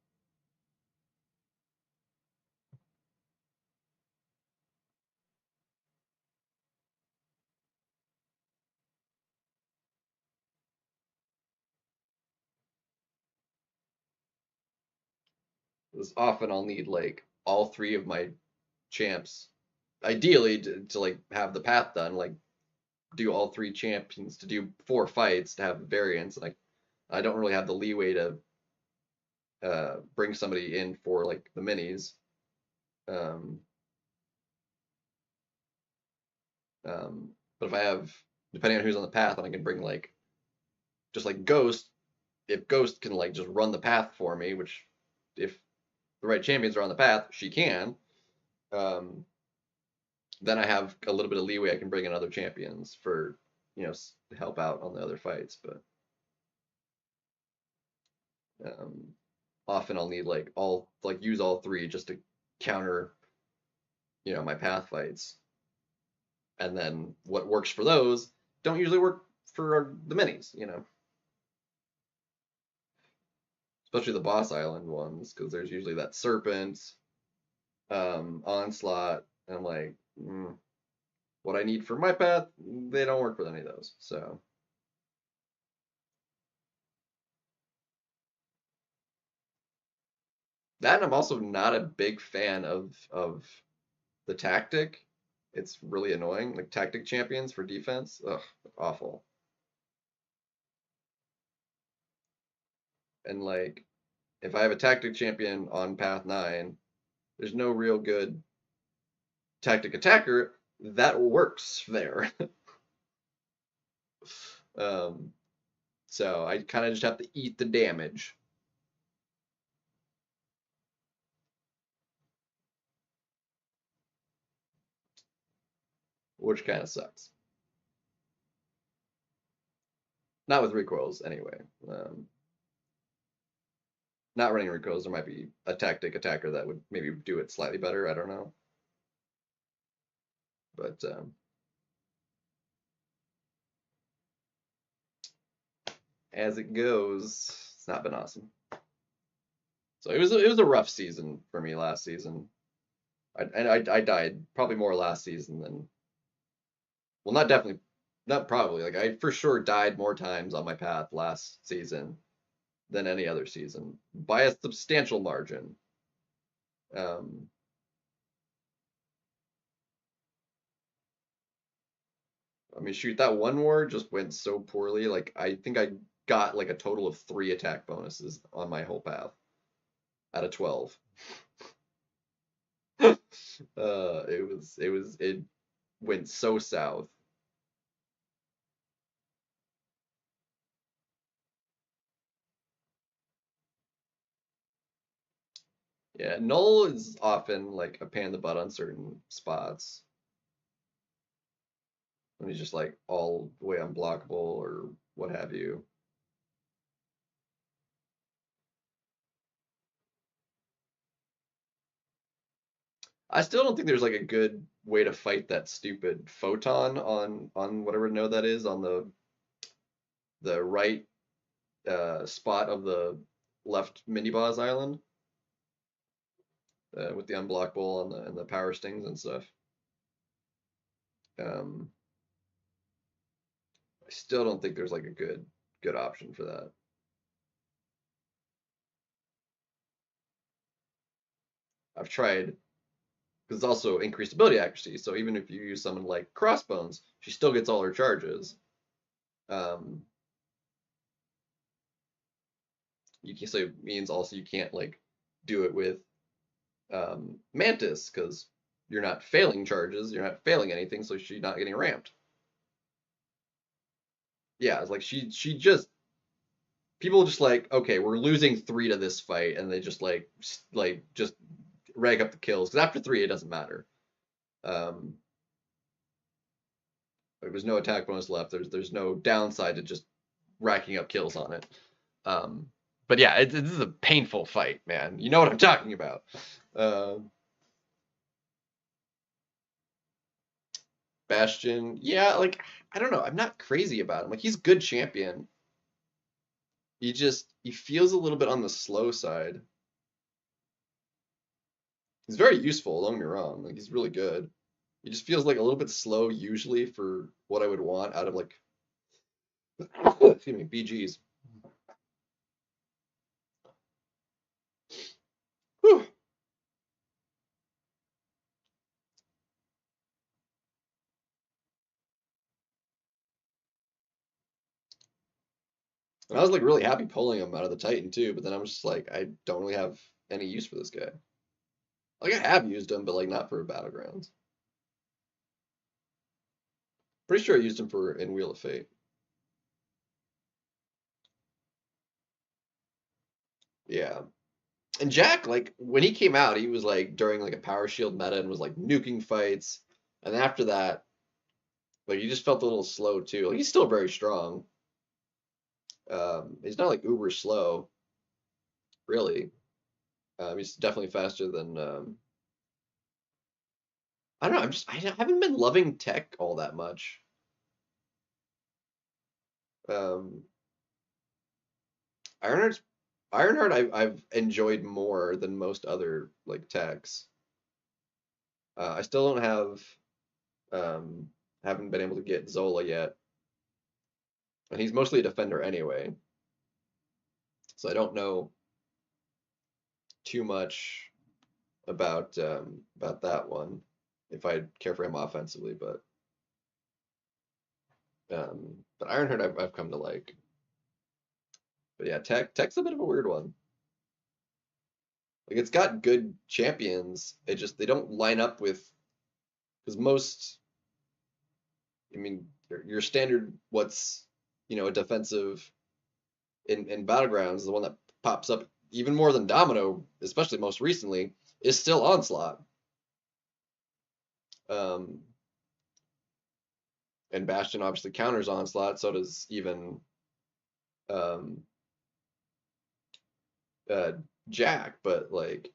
Because often I'll need like all three of my champs, ideally to like have the path done, like do all three champions to do 4 fights to have variants. Like I don't really have the leeway to bring somebody in for like the minis. Um, but if I have, depending on who's on the path, and I can bring like just like Ghost. If Ghost can like just run the path for me, which if the right champions are on the path, she can. Um, then I have a little bit of leeway. I can bring in other champions for help out on the other fights. But um, often I'll need like use all three just to counter my path fights, and then what works for those don't usually work for the minis. Especially the boss island ones because there's usually that serpent onslaught, and I'm like, what I need for my path, they don't work with any of those. So that, and I'm also not a big fan of the tactic. It's really annoying. Like tactic champions for defense, ugh, awful. And like if I have a tactic champion on path 9, there's no real good tactic attacker that works there. um, so I kind of just have to eat the damage, which kind of sucks. Not with recoils anyway. Not running recoils, there might be a tactic attacker that would maybe do it slightly better. I don't know, but as it goes, it's not been awesome. So it was a rough season for me last season. I died probably more last season than, well, not definitely. Not probably. Like I for sure died more times on my path last season than any other season by a substantial margin. Um, I mean, shoot, that one war just went so poorly. Like I think I got like a total of 3 attack bonuses on my whole path out of 12. It went so south. Yeah, Null is often like a pain in the butt on certain spots when he's just like all the way unblockable or what have you. I still don't think there's like a good way to fight that stupid photon on whatever node that is on the right spot of the left mini boss island with the unblockable and the power stings and stuff. Um, I still don't think there's like a good option for that. I've tried because it's also increased ability accuracy. So even if you use someone like Crossbones, she still gets all her charges. Um, you can, so it means also you can't like do it with Mantis because you're not failing charges, you're not failing anything, so she's not getting ramped. Yeah, it's like she just people just like okay, we're losing 3 to this fight, and they just like just rag up the kills because after 3 it doesn't matter. Um, there's no attack bonus left. There's no downside to just racking up kills on it. Um, but yeah, this is a painful fight, man. You know what I'm talking about. Uh, Bastion, yeah, like I don't know. I'm not crazy about him. Like he's a good champion. He feels a little bit on the slow side. He's very useful, don't get me wrong. Like he's really good. He just feels like a little bit slow usually for what I would want out of like excuse me, BGs. Whew. And I was like really happy pulling him out of the Titan too, but then I'm just like I don't really have any use for this guy. Like I have used him, but like not for battlegrounds. Pretty sure I used him for in Wheel of Fate. Yeah. And Jack, like when he came out, he was like during like a power shield meta and was like nuking fights. And after that, like he just felt a little slow too. Like he's still very strong. He's not like uber slow, really. He's definitely faster than I don't know. I haven't been loving tech all that much. Um, Ironheart's Ironheart I've enjoyed more than most other like techs. I still don't have haven't been able to get Zola yet, and he's mostly a defender anyway, so I don't know too much about that one if I care for him offensively, but Ironheart I've come to like. But yeah, tech's a bit of a weird one. Like it's got good champions. It just they don't line up with because most. I mean, your standard what's a defensive in battlegrounds, the one that pops up even more than Domino, especially most recently, is still Onslaught. Um, and Bastion obviously counters Onslaught. So does even um, uh, Jack, but like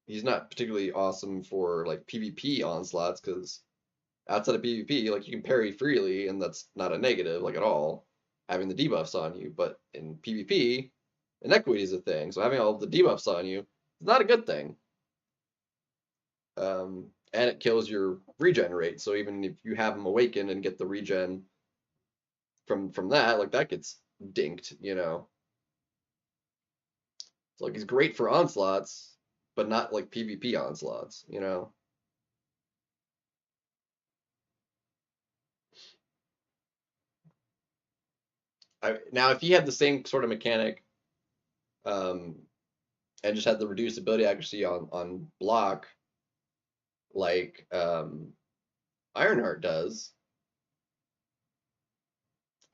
he's not particularly awesome for like PvP onslaughts because outside of PvP, like you can parry freely, and that's not a negative like at all, having the debuffs on you. But in PvP, inequity is a thing, so having all the debuffs on you is not a good thing. And it kills your regen rate. So even if you have them awaken and get the regen from that, like that gets dinked, you know. It's like he's great for onslaughts, but not like PvP onslaughts, you know. Now if he had the same sort of mechanic, um, and just had the reduced ability accuracy on block, like Ironheart does,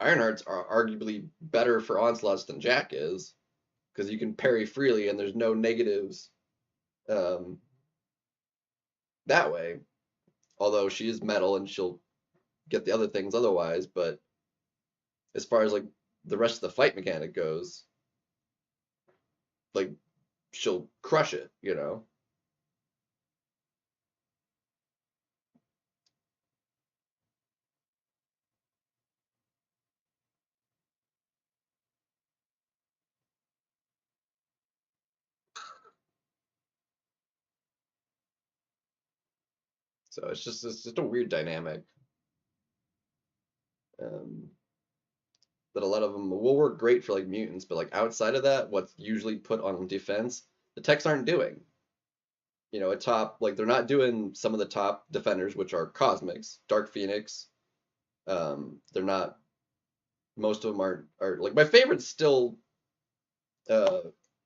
Ironheart's are arguably better for onslaughts than Jack is because you can parry freely and there's no negatives um, that way. Although she is metal and she'll get the other things otherwise, but as far as like the rest of the fight mechanic goes, like she'll crush it, you know. So it's just a weird dynamic um, that a lot of them will work great for like mutants, but like outside of that, what's usually put on defense, the techs aren't doing. You know, a top like they're not doing some of the top defenders, which are Cosmics, Dark Phoenix. They're not. Most of them are like my favorite's still uh,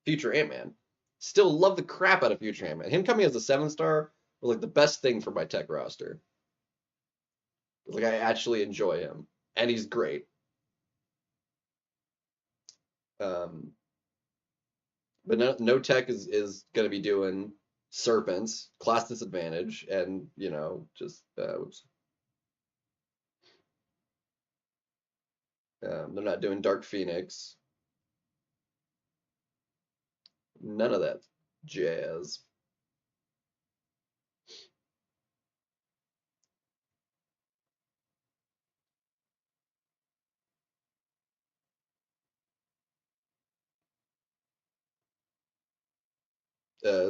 Future Ant-Man. Still love the crap out of Future Ant-Man. Him coming as a 7 star was like the best thing for my tech roster. Like I actually enjoy him, and he's great. Um, but no tech is gonna be doing serpents, class disadvantage, and you know just oops. They're not doing Dark Phoenix. None of that jazz.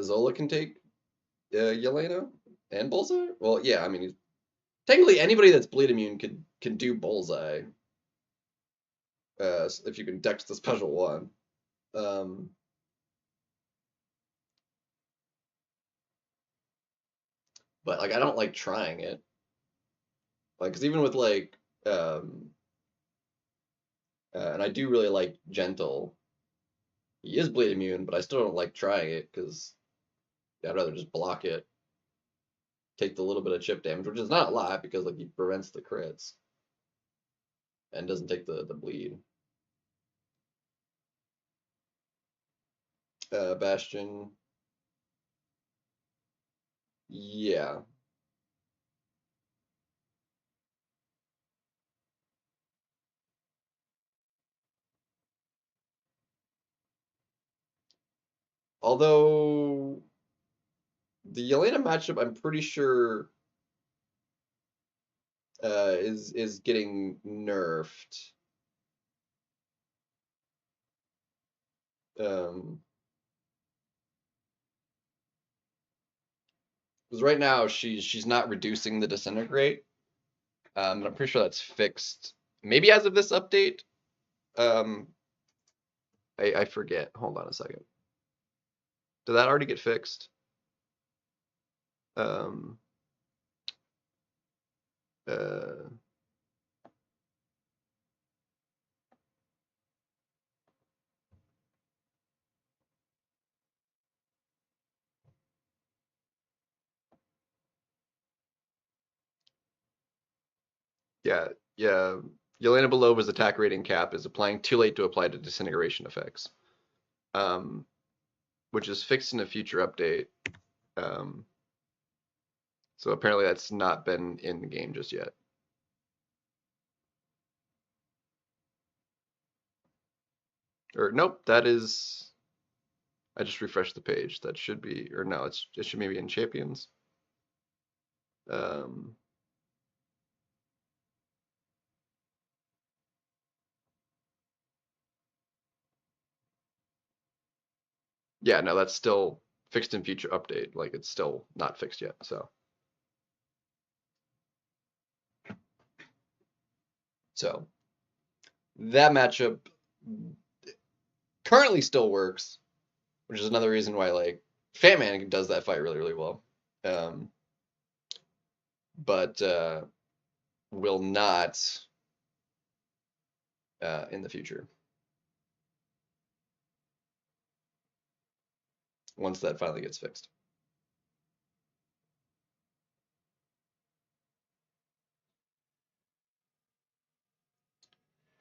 Zola can take Yelena and Bullseye. Well, yeah, I mean, technically anybody that's bleed immune can do Bullseye if you can dex the special one. Um, but like, I don't like trying it. Like, because even with like, and I do really like Gentle. He is bleed immune, but I still don't like trying it because I'd rather just block it, take the little bit of chip damage, which is not a lot because like he prevents the crits and doesn't take the bleed. Bastion, yeah. Although the Yelena matchup, I'm pretty sure is getting nerfed. Um, because right now she's not reducing the disintegrate. And I'm pretty sure that's fixed. Maybe as of this update. Um, I forget. Hold on a second. Did that already get fixed? Um, uh, yeah, yeah. Yelena Belova's attack rating cap is applying too late to apply to disintegration effects, um, which is fixed in a future update. Um, so apparently that's not been in the game just yet. Or nope, that is. I just refreshed the page. That should be, or no, it should maybe in champions. Um, yeah, no, that's still fixed in future update. Like it's still not fixed yet. So that matchup currently still works, which is another reason why like Fat Man does that fight really, really well. Um, but will not in the future once that finally gets fixed.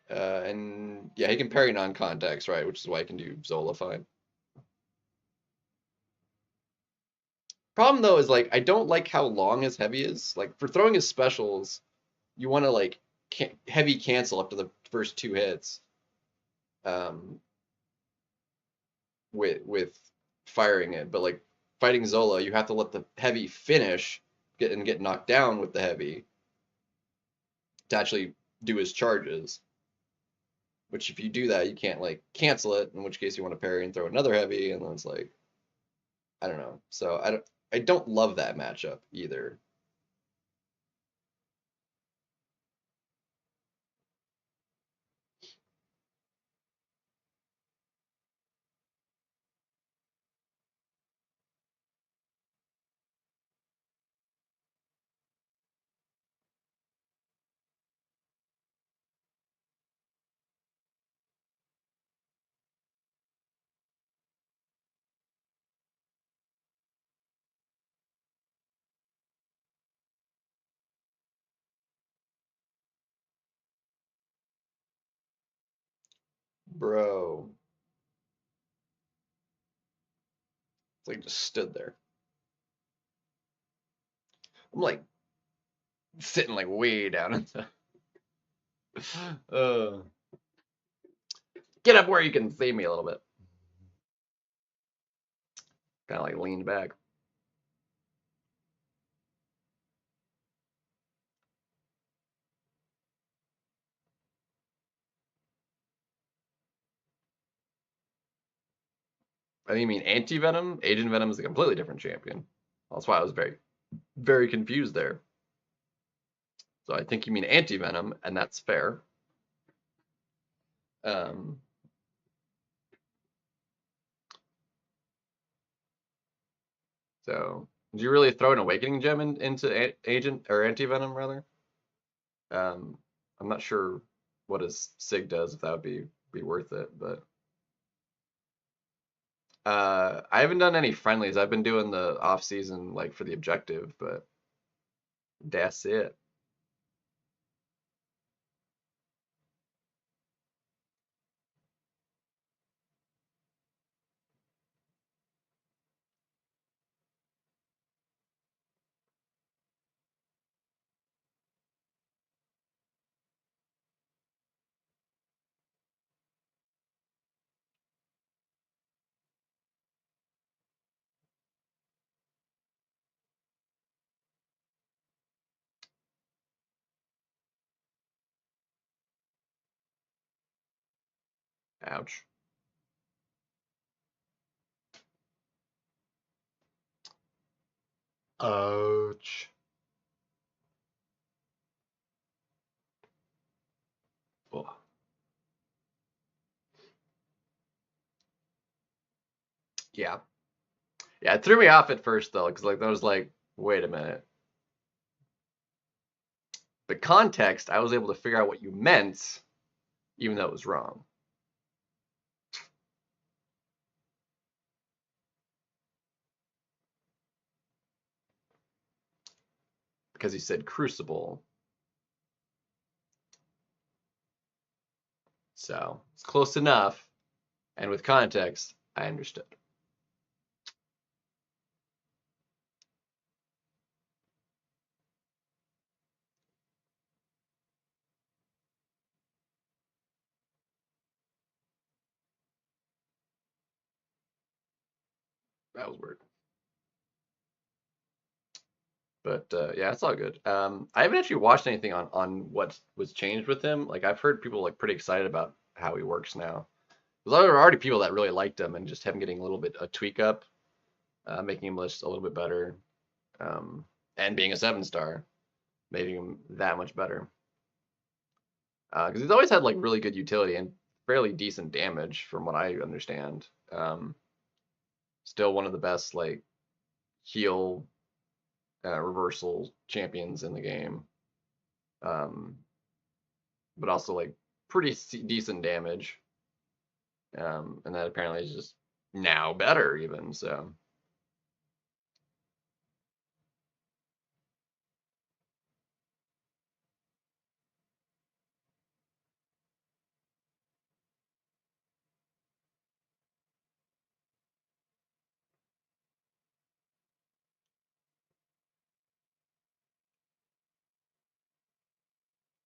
And yeah, he can parry non-contacts, right? Which is why he can do Zola fine. Problem though is like I don't like how long his heavy is. Like for throwing his specials, you want to like heavy cancel up to the first two hits. Um, with firing it, but like fighting Zola, you have to let the heavy finish get knocked down with the heavy to actually do his charges. Which if you do that, you can't like cancel it. In which case you want to parry and throw another heavy, and then it's like I don't know. So I don't love that matchup either. Bro, it's like just stood there. I'm like sitting like way down in the uh, get up where you can see me a little bit. Kind of like leaned back. I think you mean anti-venom? Agent Venom is a completely different champion. That's why I was very, very confused there. So I think you mean anti-venom, and that's fair. Um, so did you really throw an awakening gem into agent or anti-venom rather? I'm not sure what his sig does if that would be worth it, but I haven't done any friendlies. I've been doing the off season like for the objective, but that's it. Ouch. Ouch. Oh. Yeah. Yeah, it threw me off at first though, because like I was like, wait a minute. The context, I was able to figure out what you meant, even though it was wrong. Because he said crucible. So it's close enough. And with context, I understood. That was weird. But yeah, it's all good. I haven't actually watched anything on what was changed with him. Like I've heard people like pretty excited about how he works now. Because there are already people that really liked him and just him getting a little bit a tweak up, making him just a little bit better, and being a 7-star, making him that much better. Because he's always had like really good utility and fairly decent damage from what I understand. Still one of the best like heal reversal champions in the game. Um, but also like pretty decent damage. And that apparently is just now better even, so.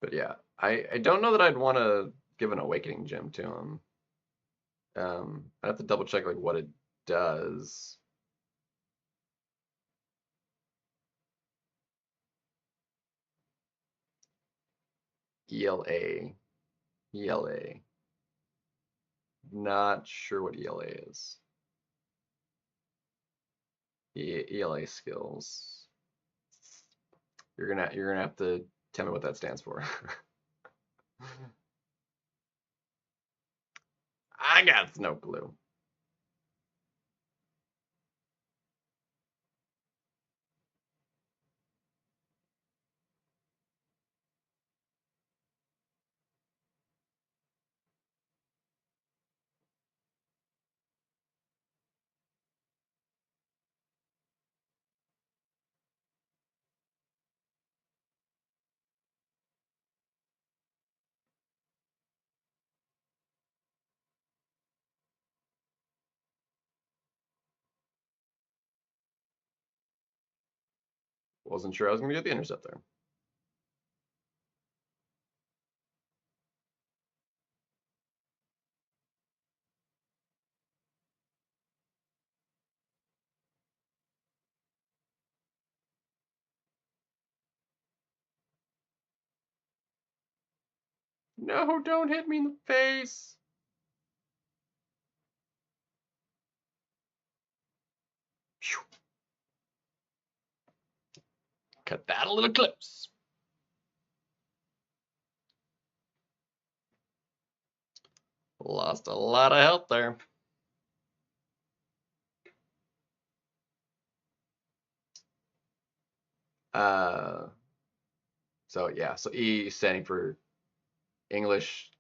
But yeah, I don't know that I'd want to give an awakening gem to him. I'd have to double check like what it does. ELA. ELA. Not sure what ELA is. ELA skills. You're gonna have to tell me what that stands for. I got no clue. Wasn't sure I was gonna get the interceptor. No, don't hit me in the face. Cut that a little close. Lost a lot of health there. So yeah, so E standing for English,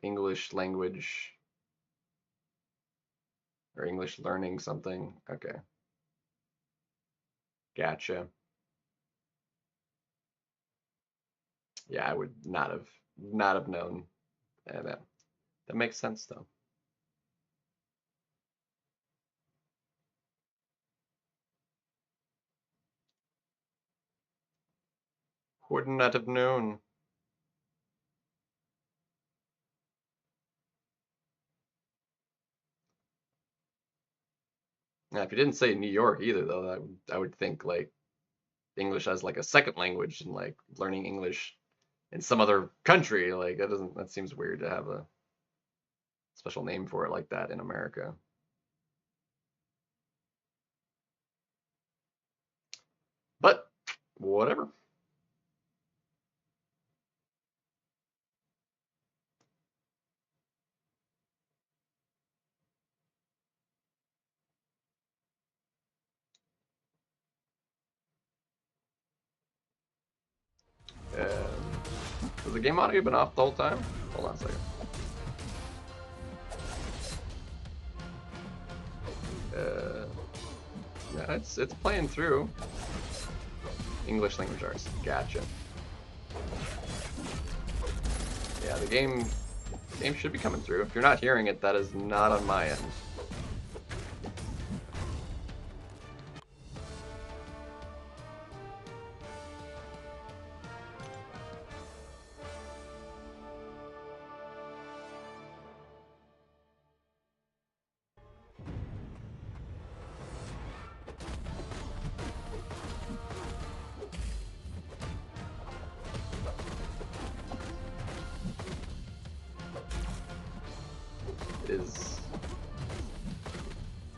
English language or English learning something. Okay, gotcha. Yeah, I would not have known. That makes sense though. Would not have known. Now, if you didn't say New York either, though, I would think like English as like a second language and like learning English in some other country. Like that seems weird to have a special name for it like that in America. But whatever. Has the game audio been off the whole time? Hold on a second. Yeah, it's playing through. English language arts. Gotcha. Yeah, the game should be coming through. If you're not hearing it, that is not on my end.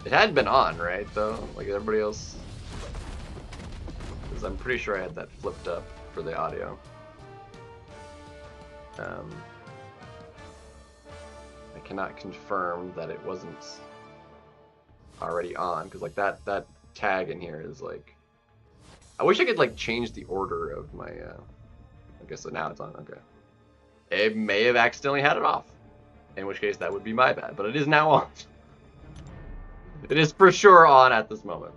It had been on, right, though? Like everybody else because I'm pretty sure I had that flipped up for the audio. I cannot confirm that it wasn't already on, because like that tag in here is like, I wish I could like change the order of my I guess so now it's on. Okay, it may have accidentally had it off, in which case that would be my bad, but it is now on. It is for sure on at this moment.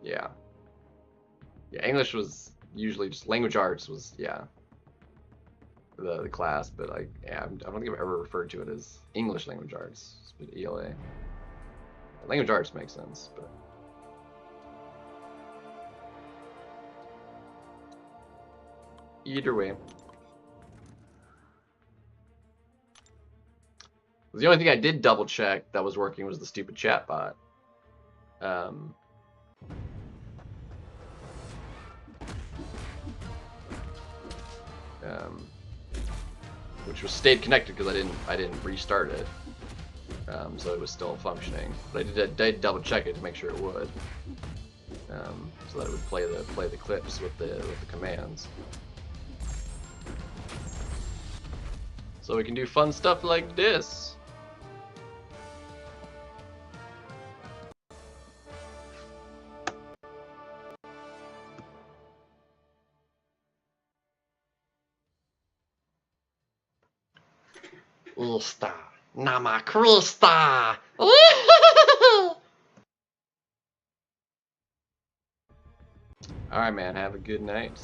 Yeah, English was usually just language arts was the class, but like I don't think I've ever referred to it as English language arts. It's been ELA. Language arts makes sense, but either way. The only thing I did double check that was working was the stupid chat bot. Which was stayed connected because I didn't restart it, so it was still functioning. But I did double check it to make sure it would, so that it would play the clips with the commands. So we can do fun stuff like this. Ulsta, Nama Krusta. Alright, man, have a good night.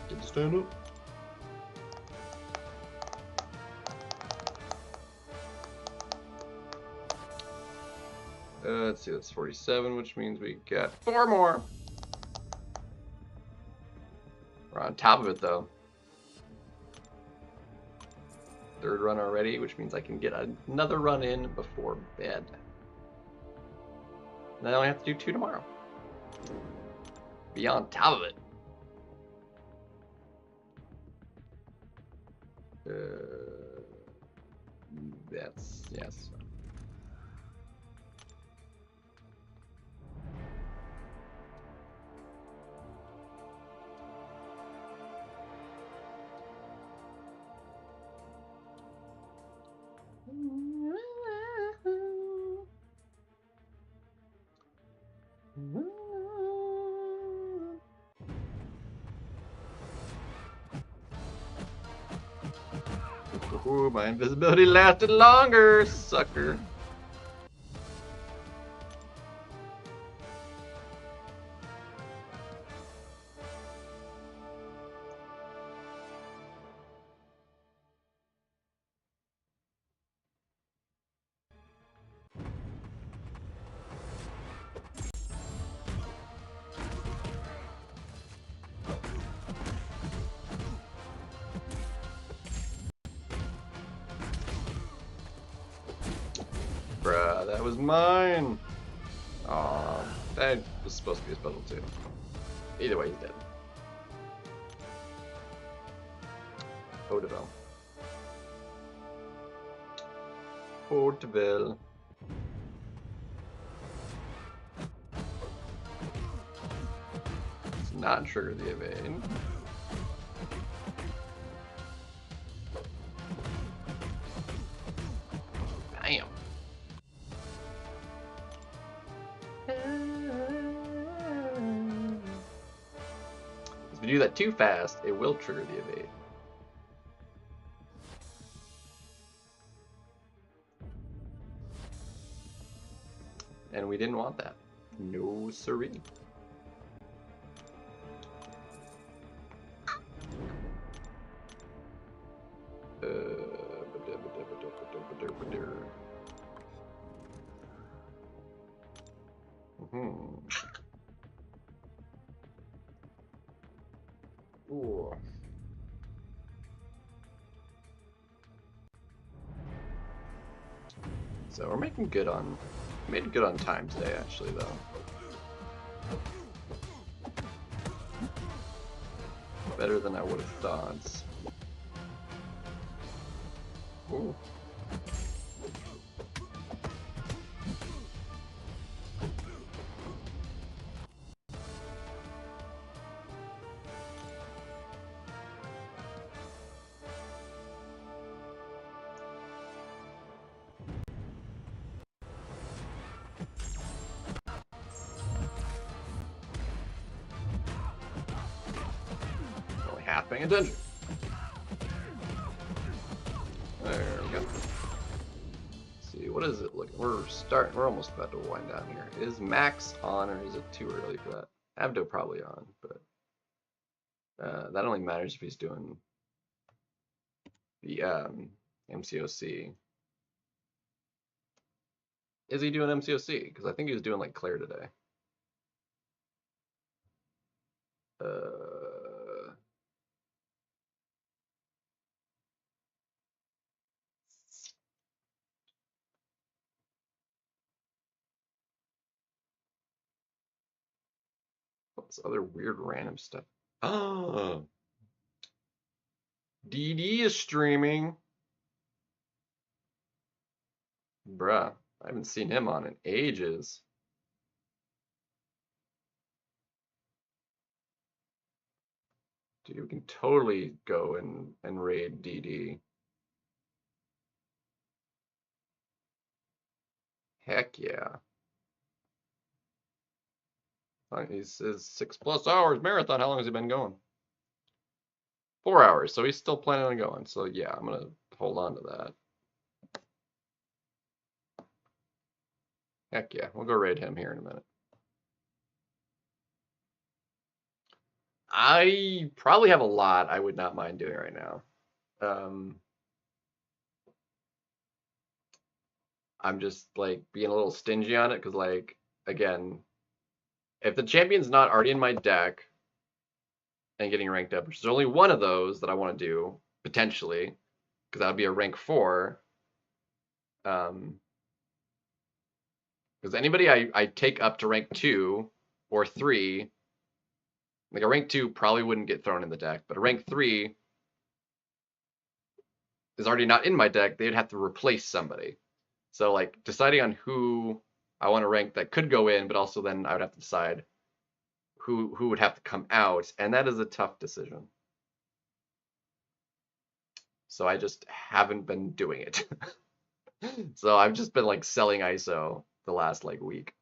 Get to stand up. Let's see, that's 47, which means we got 4 more. We're on top of it, though. 3rd run already, which means I can get another run in before bed. And then I only have to do 2 tomorrow. Be on top of it. That's, yes. Ooh, my invisibility lasted longer, sucker. Bruh, that was mine. Aw, that was supposed to be a puzzle too. Either way, he's dead. Odeville. Odeville. Let's not trigger the evade. Bam. you do that too fast, it will trigger the evade. And we didn't want that. No siree. Ooh. So we're making good on, made good on time today, actually, though. Better than I would have thought. Ooh. Only half paying attention. There we go. Let's see, what is it looking? We're almost about to wind down here. Is Max on, or is it too early for that? Abdo probably on, but that only matters if he's doing the MCOC. Is he doing MCOC? Because I think he was doing like Claire today. What's other weird random stuff? Oh, DD is streaming. Bruh, I haven't seen him on in ages. Dude, we can totally go and raid DD. Heck yeah. He's 6+ hours marathon. How long has he been going? 4 hours, so he's still planning on going. So yeah, I'm gonna hold on to that. Heck yeah, we'll go raid him here in a minute. I probably have a lot I would not mind doing right now. I'm just like being a little stingy on it because, like, again, if the champion's not already in my deck and getting ranked up, which is only one of those that I want to do potentially, because that would be a rank 4. Because anybody I take up to rank 2 or 3, like a rank 2 probably wouldn't get thrown in the deck, but a rank 3 is already not in my deck. They'd have to replace somebody. So like deciding on who I want to rank that could go in, but also then I would have to decide who would have to come out, and that is a tough decision. So I just haven't been doing it. So I've just been like selling ISO the last like week.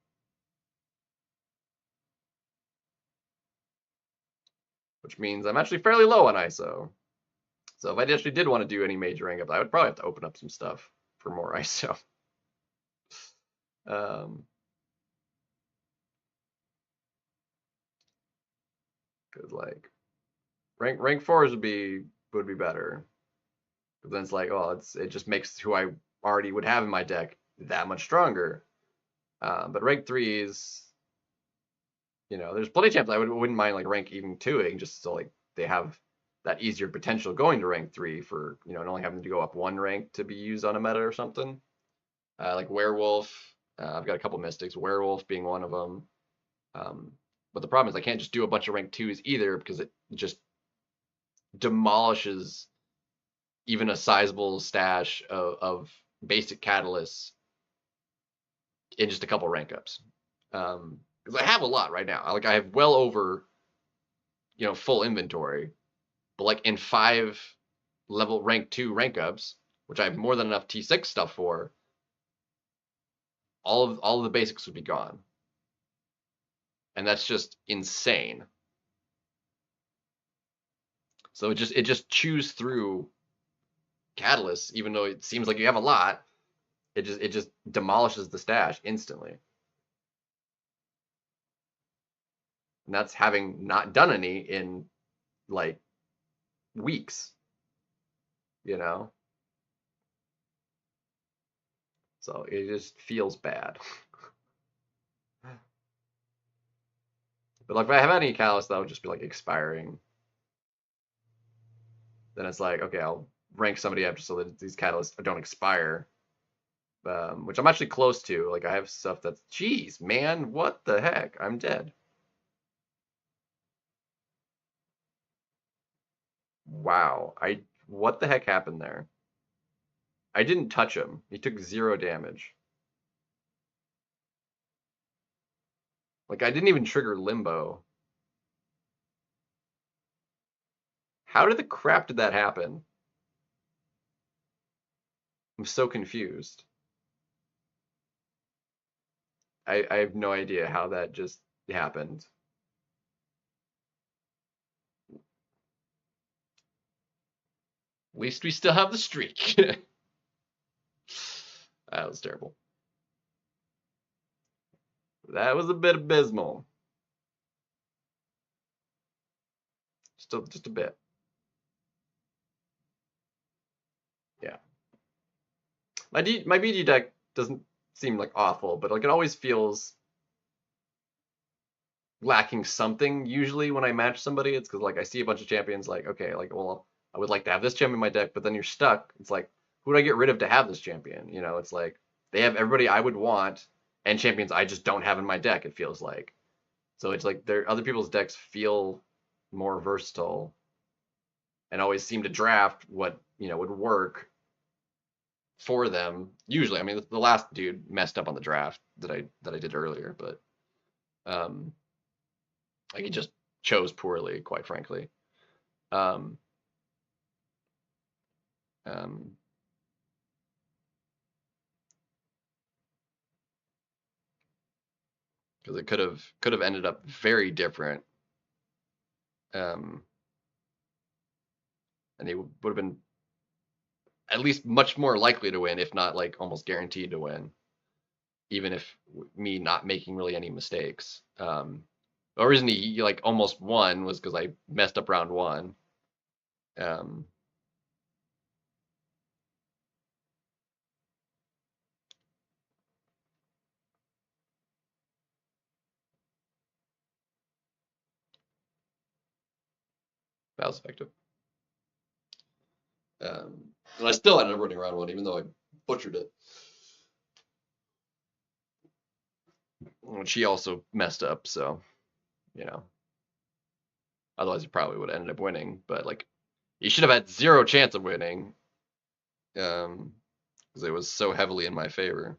Which means I'm actually fairly low on ISO. So if I actually did want to do any major rank ups, I would probably have to open up some stuff for more ISO. Cause like rank 4s would be better. But then it's like, oh, it just makes who I already would have in my deck that much stronger. But rank 3s, you know, there's plenty of champs I wouldn't mind like rank even 2ing just so like they have that easier potential going to rank 3 for, you know, and only having to go up 1 rank to be used on a meta or something. Like Werewolf, I've got a couple Mystics, Werewolf being one of them. But the problem is I can't just do a bunch of rank 2s either because it just demolishes even a sizable stash of basic catalysts in just a couple rank ups. Because I have a lot right now. Like I have well over, you know, full inventory. But like in 5 level rank 2 rank ups, which I have more than enough T6 stuff for, all of the basics would be gone. And that's just insane. So it just chews through catalysts, even though it seems like you have a lot. It just demolishes the stash instantly. And that's having not done any in like weeks, you know? So it just feels bad. But like if I have any catalyst that would just be like expiring, then it's like, okay, I'll rank somebody up just so that these catalysts don't expire. Which I'm actually close to. Like I have stuff that's, geez, man, what the heck? I'm dead. Wow. What the heck happened there? I didn't touch him. He took 0 damage. Like I didn't even trigger limbo. How did the crap did that happen? I'm so confused. I have no idea how that just happened. At least we still have the streak. That was terrible. That was a bit abysmal. Just a bit. Yeah. My BG deck doesn't seem like awful, but like it always feels lacking something. Usually when I match somebody, it's because like I see a bunch of champions, like okay, like well, I would like to have this champion in my deck, but then you're stuck. It's like who do I get rid of to have this champion? You know, it's like they have everybody I would want and champions I just don't have in my deck. It feels like so it's like there other people's decks feel more versatile and always seem to draft what would work for them. Usually, I mean, the last dude messed up on the draft that I did earlier, but um, like he just chose poorly, quite frankly. Um, um, because it could have ended up very different. Um, and he would have been at least much more likely to win, if not like almost guaranteed to win, even if me not making really any mistakes. The reason he like almost won was because I messed up round one. Um, that was effective. And I still ended up running round one, even though I butchered it. And she also messed up, so you know. Otherwise, you probably would have ended up winning. But like, you should have had 0 chance of winning, because it was so heavily in my favor.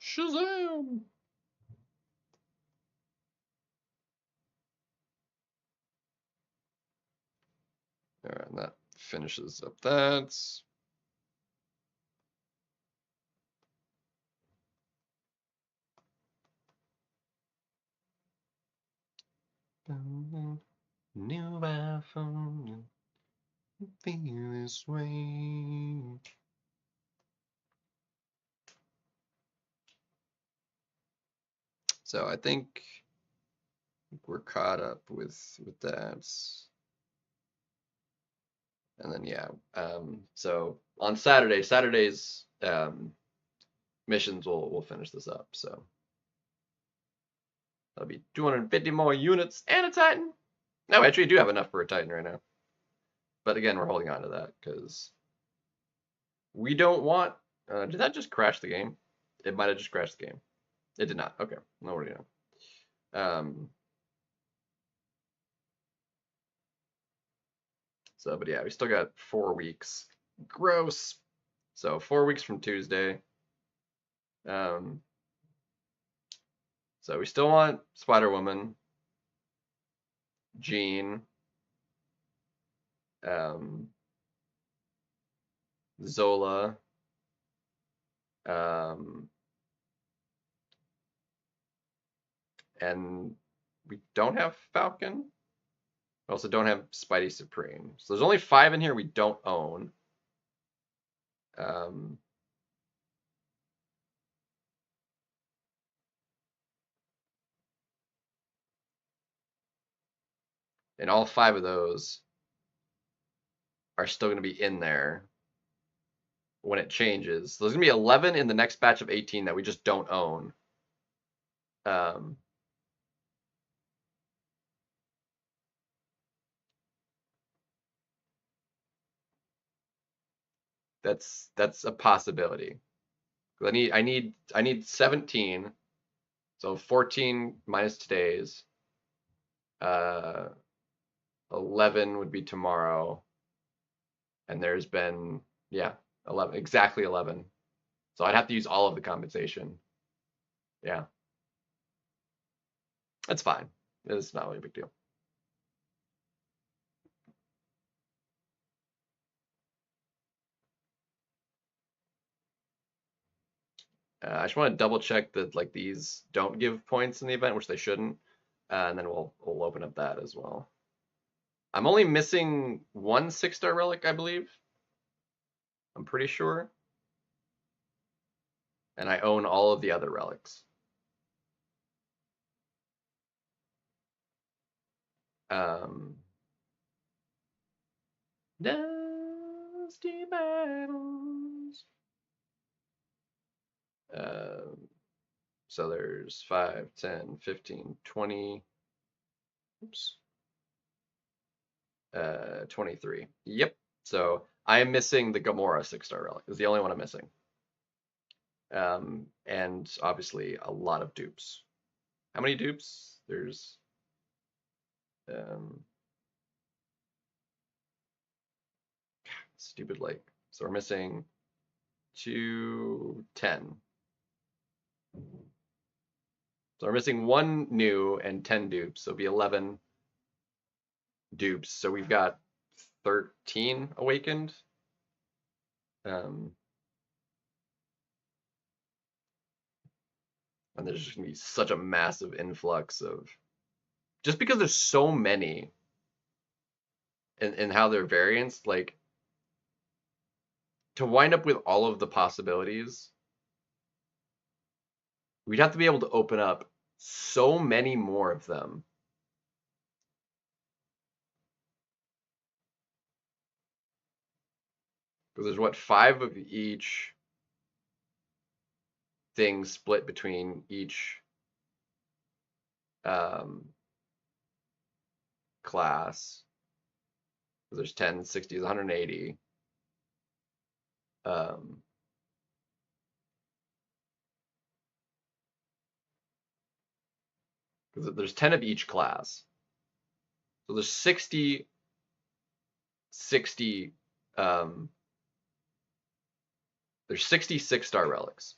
Shazam! All right, and that finishes up that. New iPhone, feel this way. So I think we're caught up with that. And then yeah, so on Saturday's missions will finish this up. So that'll be 250 more units and a Titan. No, actually, I do have enough for a Titan right now. But again, we're holding on to that because we don't want. Did that just crash the game? It might have just crashed the game. It did not. Okay, no worries. So, but yeah, we still got 4 weeks. Gross. So 4 weeks from Tuesday. Um, so we still want Spider Woman, Jean, Zola, um, and we don't have Falcon. We also don't have Spidey Supreme. So there's only 5 in here we don't own. Um, and all 5 of those are still going to be in there when it changes. So there's going to be 11 in the next batch of 18 that we just don't own. Um, that's a possibility. I need 17. So 14 minus today's. 11 would be tomorrow. And there's been, yeah, 11, exactly 11. So I'd have to use all of the compensation. Yeah. That's fine. It's not really a big deal. I just want to double check that like these don't give points in the event, which they shouldn't. And then we'll open up that as well. I'm only missing one 6-star relic, I believe. I'm pretty sure. And I own all of the other relics. Dusty battles. So there's 5, 10, 15, 20. Oops. 23. Yep. So I am missing the Gamora 6-star relic. Is the only one I'm missing. And obviously a lot of dupes. How many dupes? There's stupid like, so we're missing 2, 10. So we're missing 1 new and 10 dupes. So it'll be 11 dupes. So we've got 13 awakened. And there's just gonna be such a massive influx of, just because there's so many and how they're variants, like to wind up with all of the possibilities, we'd have to be able to open up so many more of them. Because there's what, 5 of each thing split between each class. There's 10, 60, 180. Because there's 10 of each class. So there's 60, there's 60 6-star relics.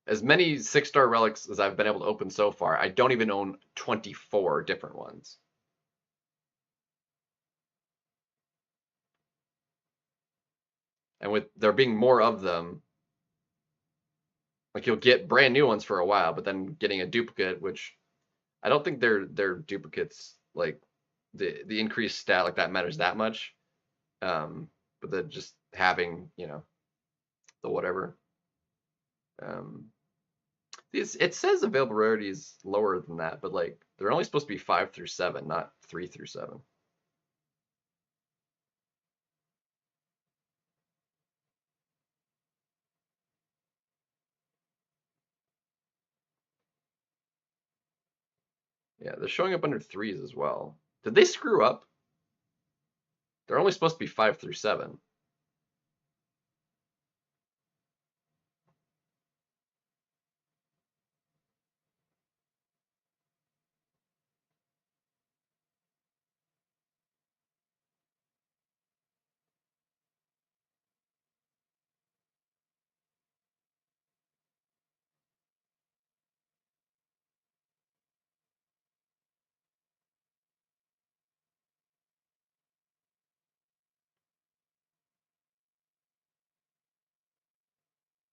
As many 6-star relics as I've been able to open so far, I don't even own 24 different ones. And with there being more of them, like you'll get brand new ones for a while, but then getting a duplicate, which I don't think they're duplicates, like the increased stat like that matters that much. But then just having, the whatever. It says available rarity is lower than that, but like they're only supposed to be 5 through 7, not 3 through 7. Yeah, they're showing up under 3s as well. Did they screw up? They're only supposed to be 5 through 7.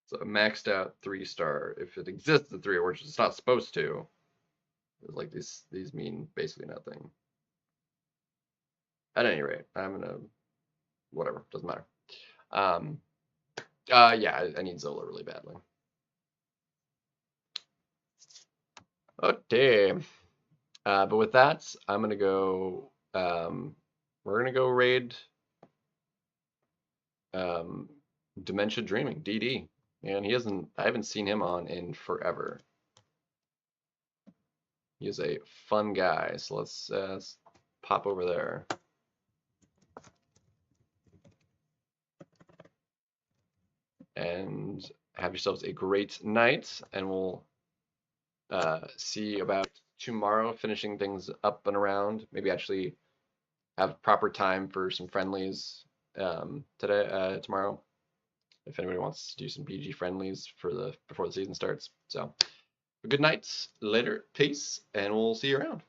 So a maxed out 3-star, if it exists at 3, which it's not supposed to, it's like these mean basically nothing. At any rate, I'm gonna whatever, doesn't matter. Yeah, I need Zola really badly. Okay. But with that, I'm gonna go. We're gonna go raid Dementia Dreaming, DD. And I haven't seen him on in forever. He is a fun guy, so let's pop over there. And have yourselves a great night, and we'll see about tomorrow finishing things up and around. Maybe actually have proper time for some friendlies tomorrow. If anybody wants to do some BG friendlies before the season starts. So, good night, later, peace, and we'll see you around.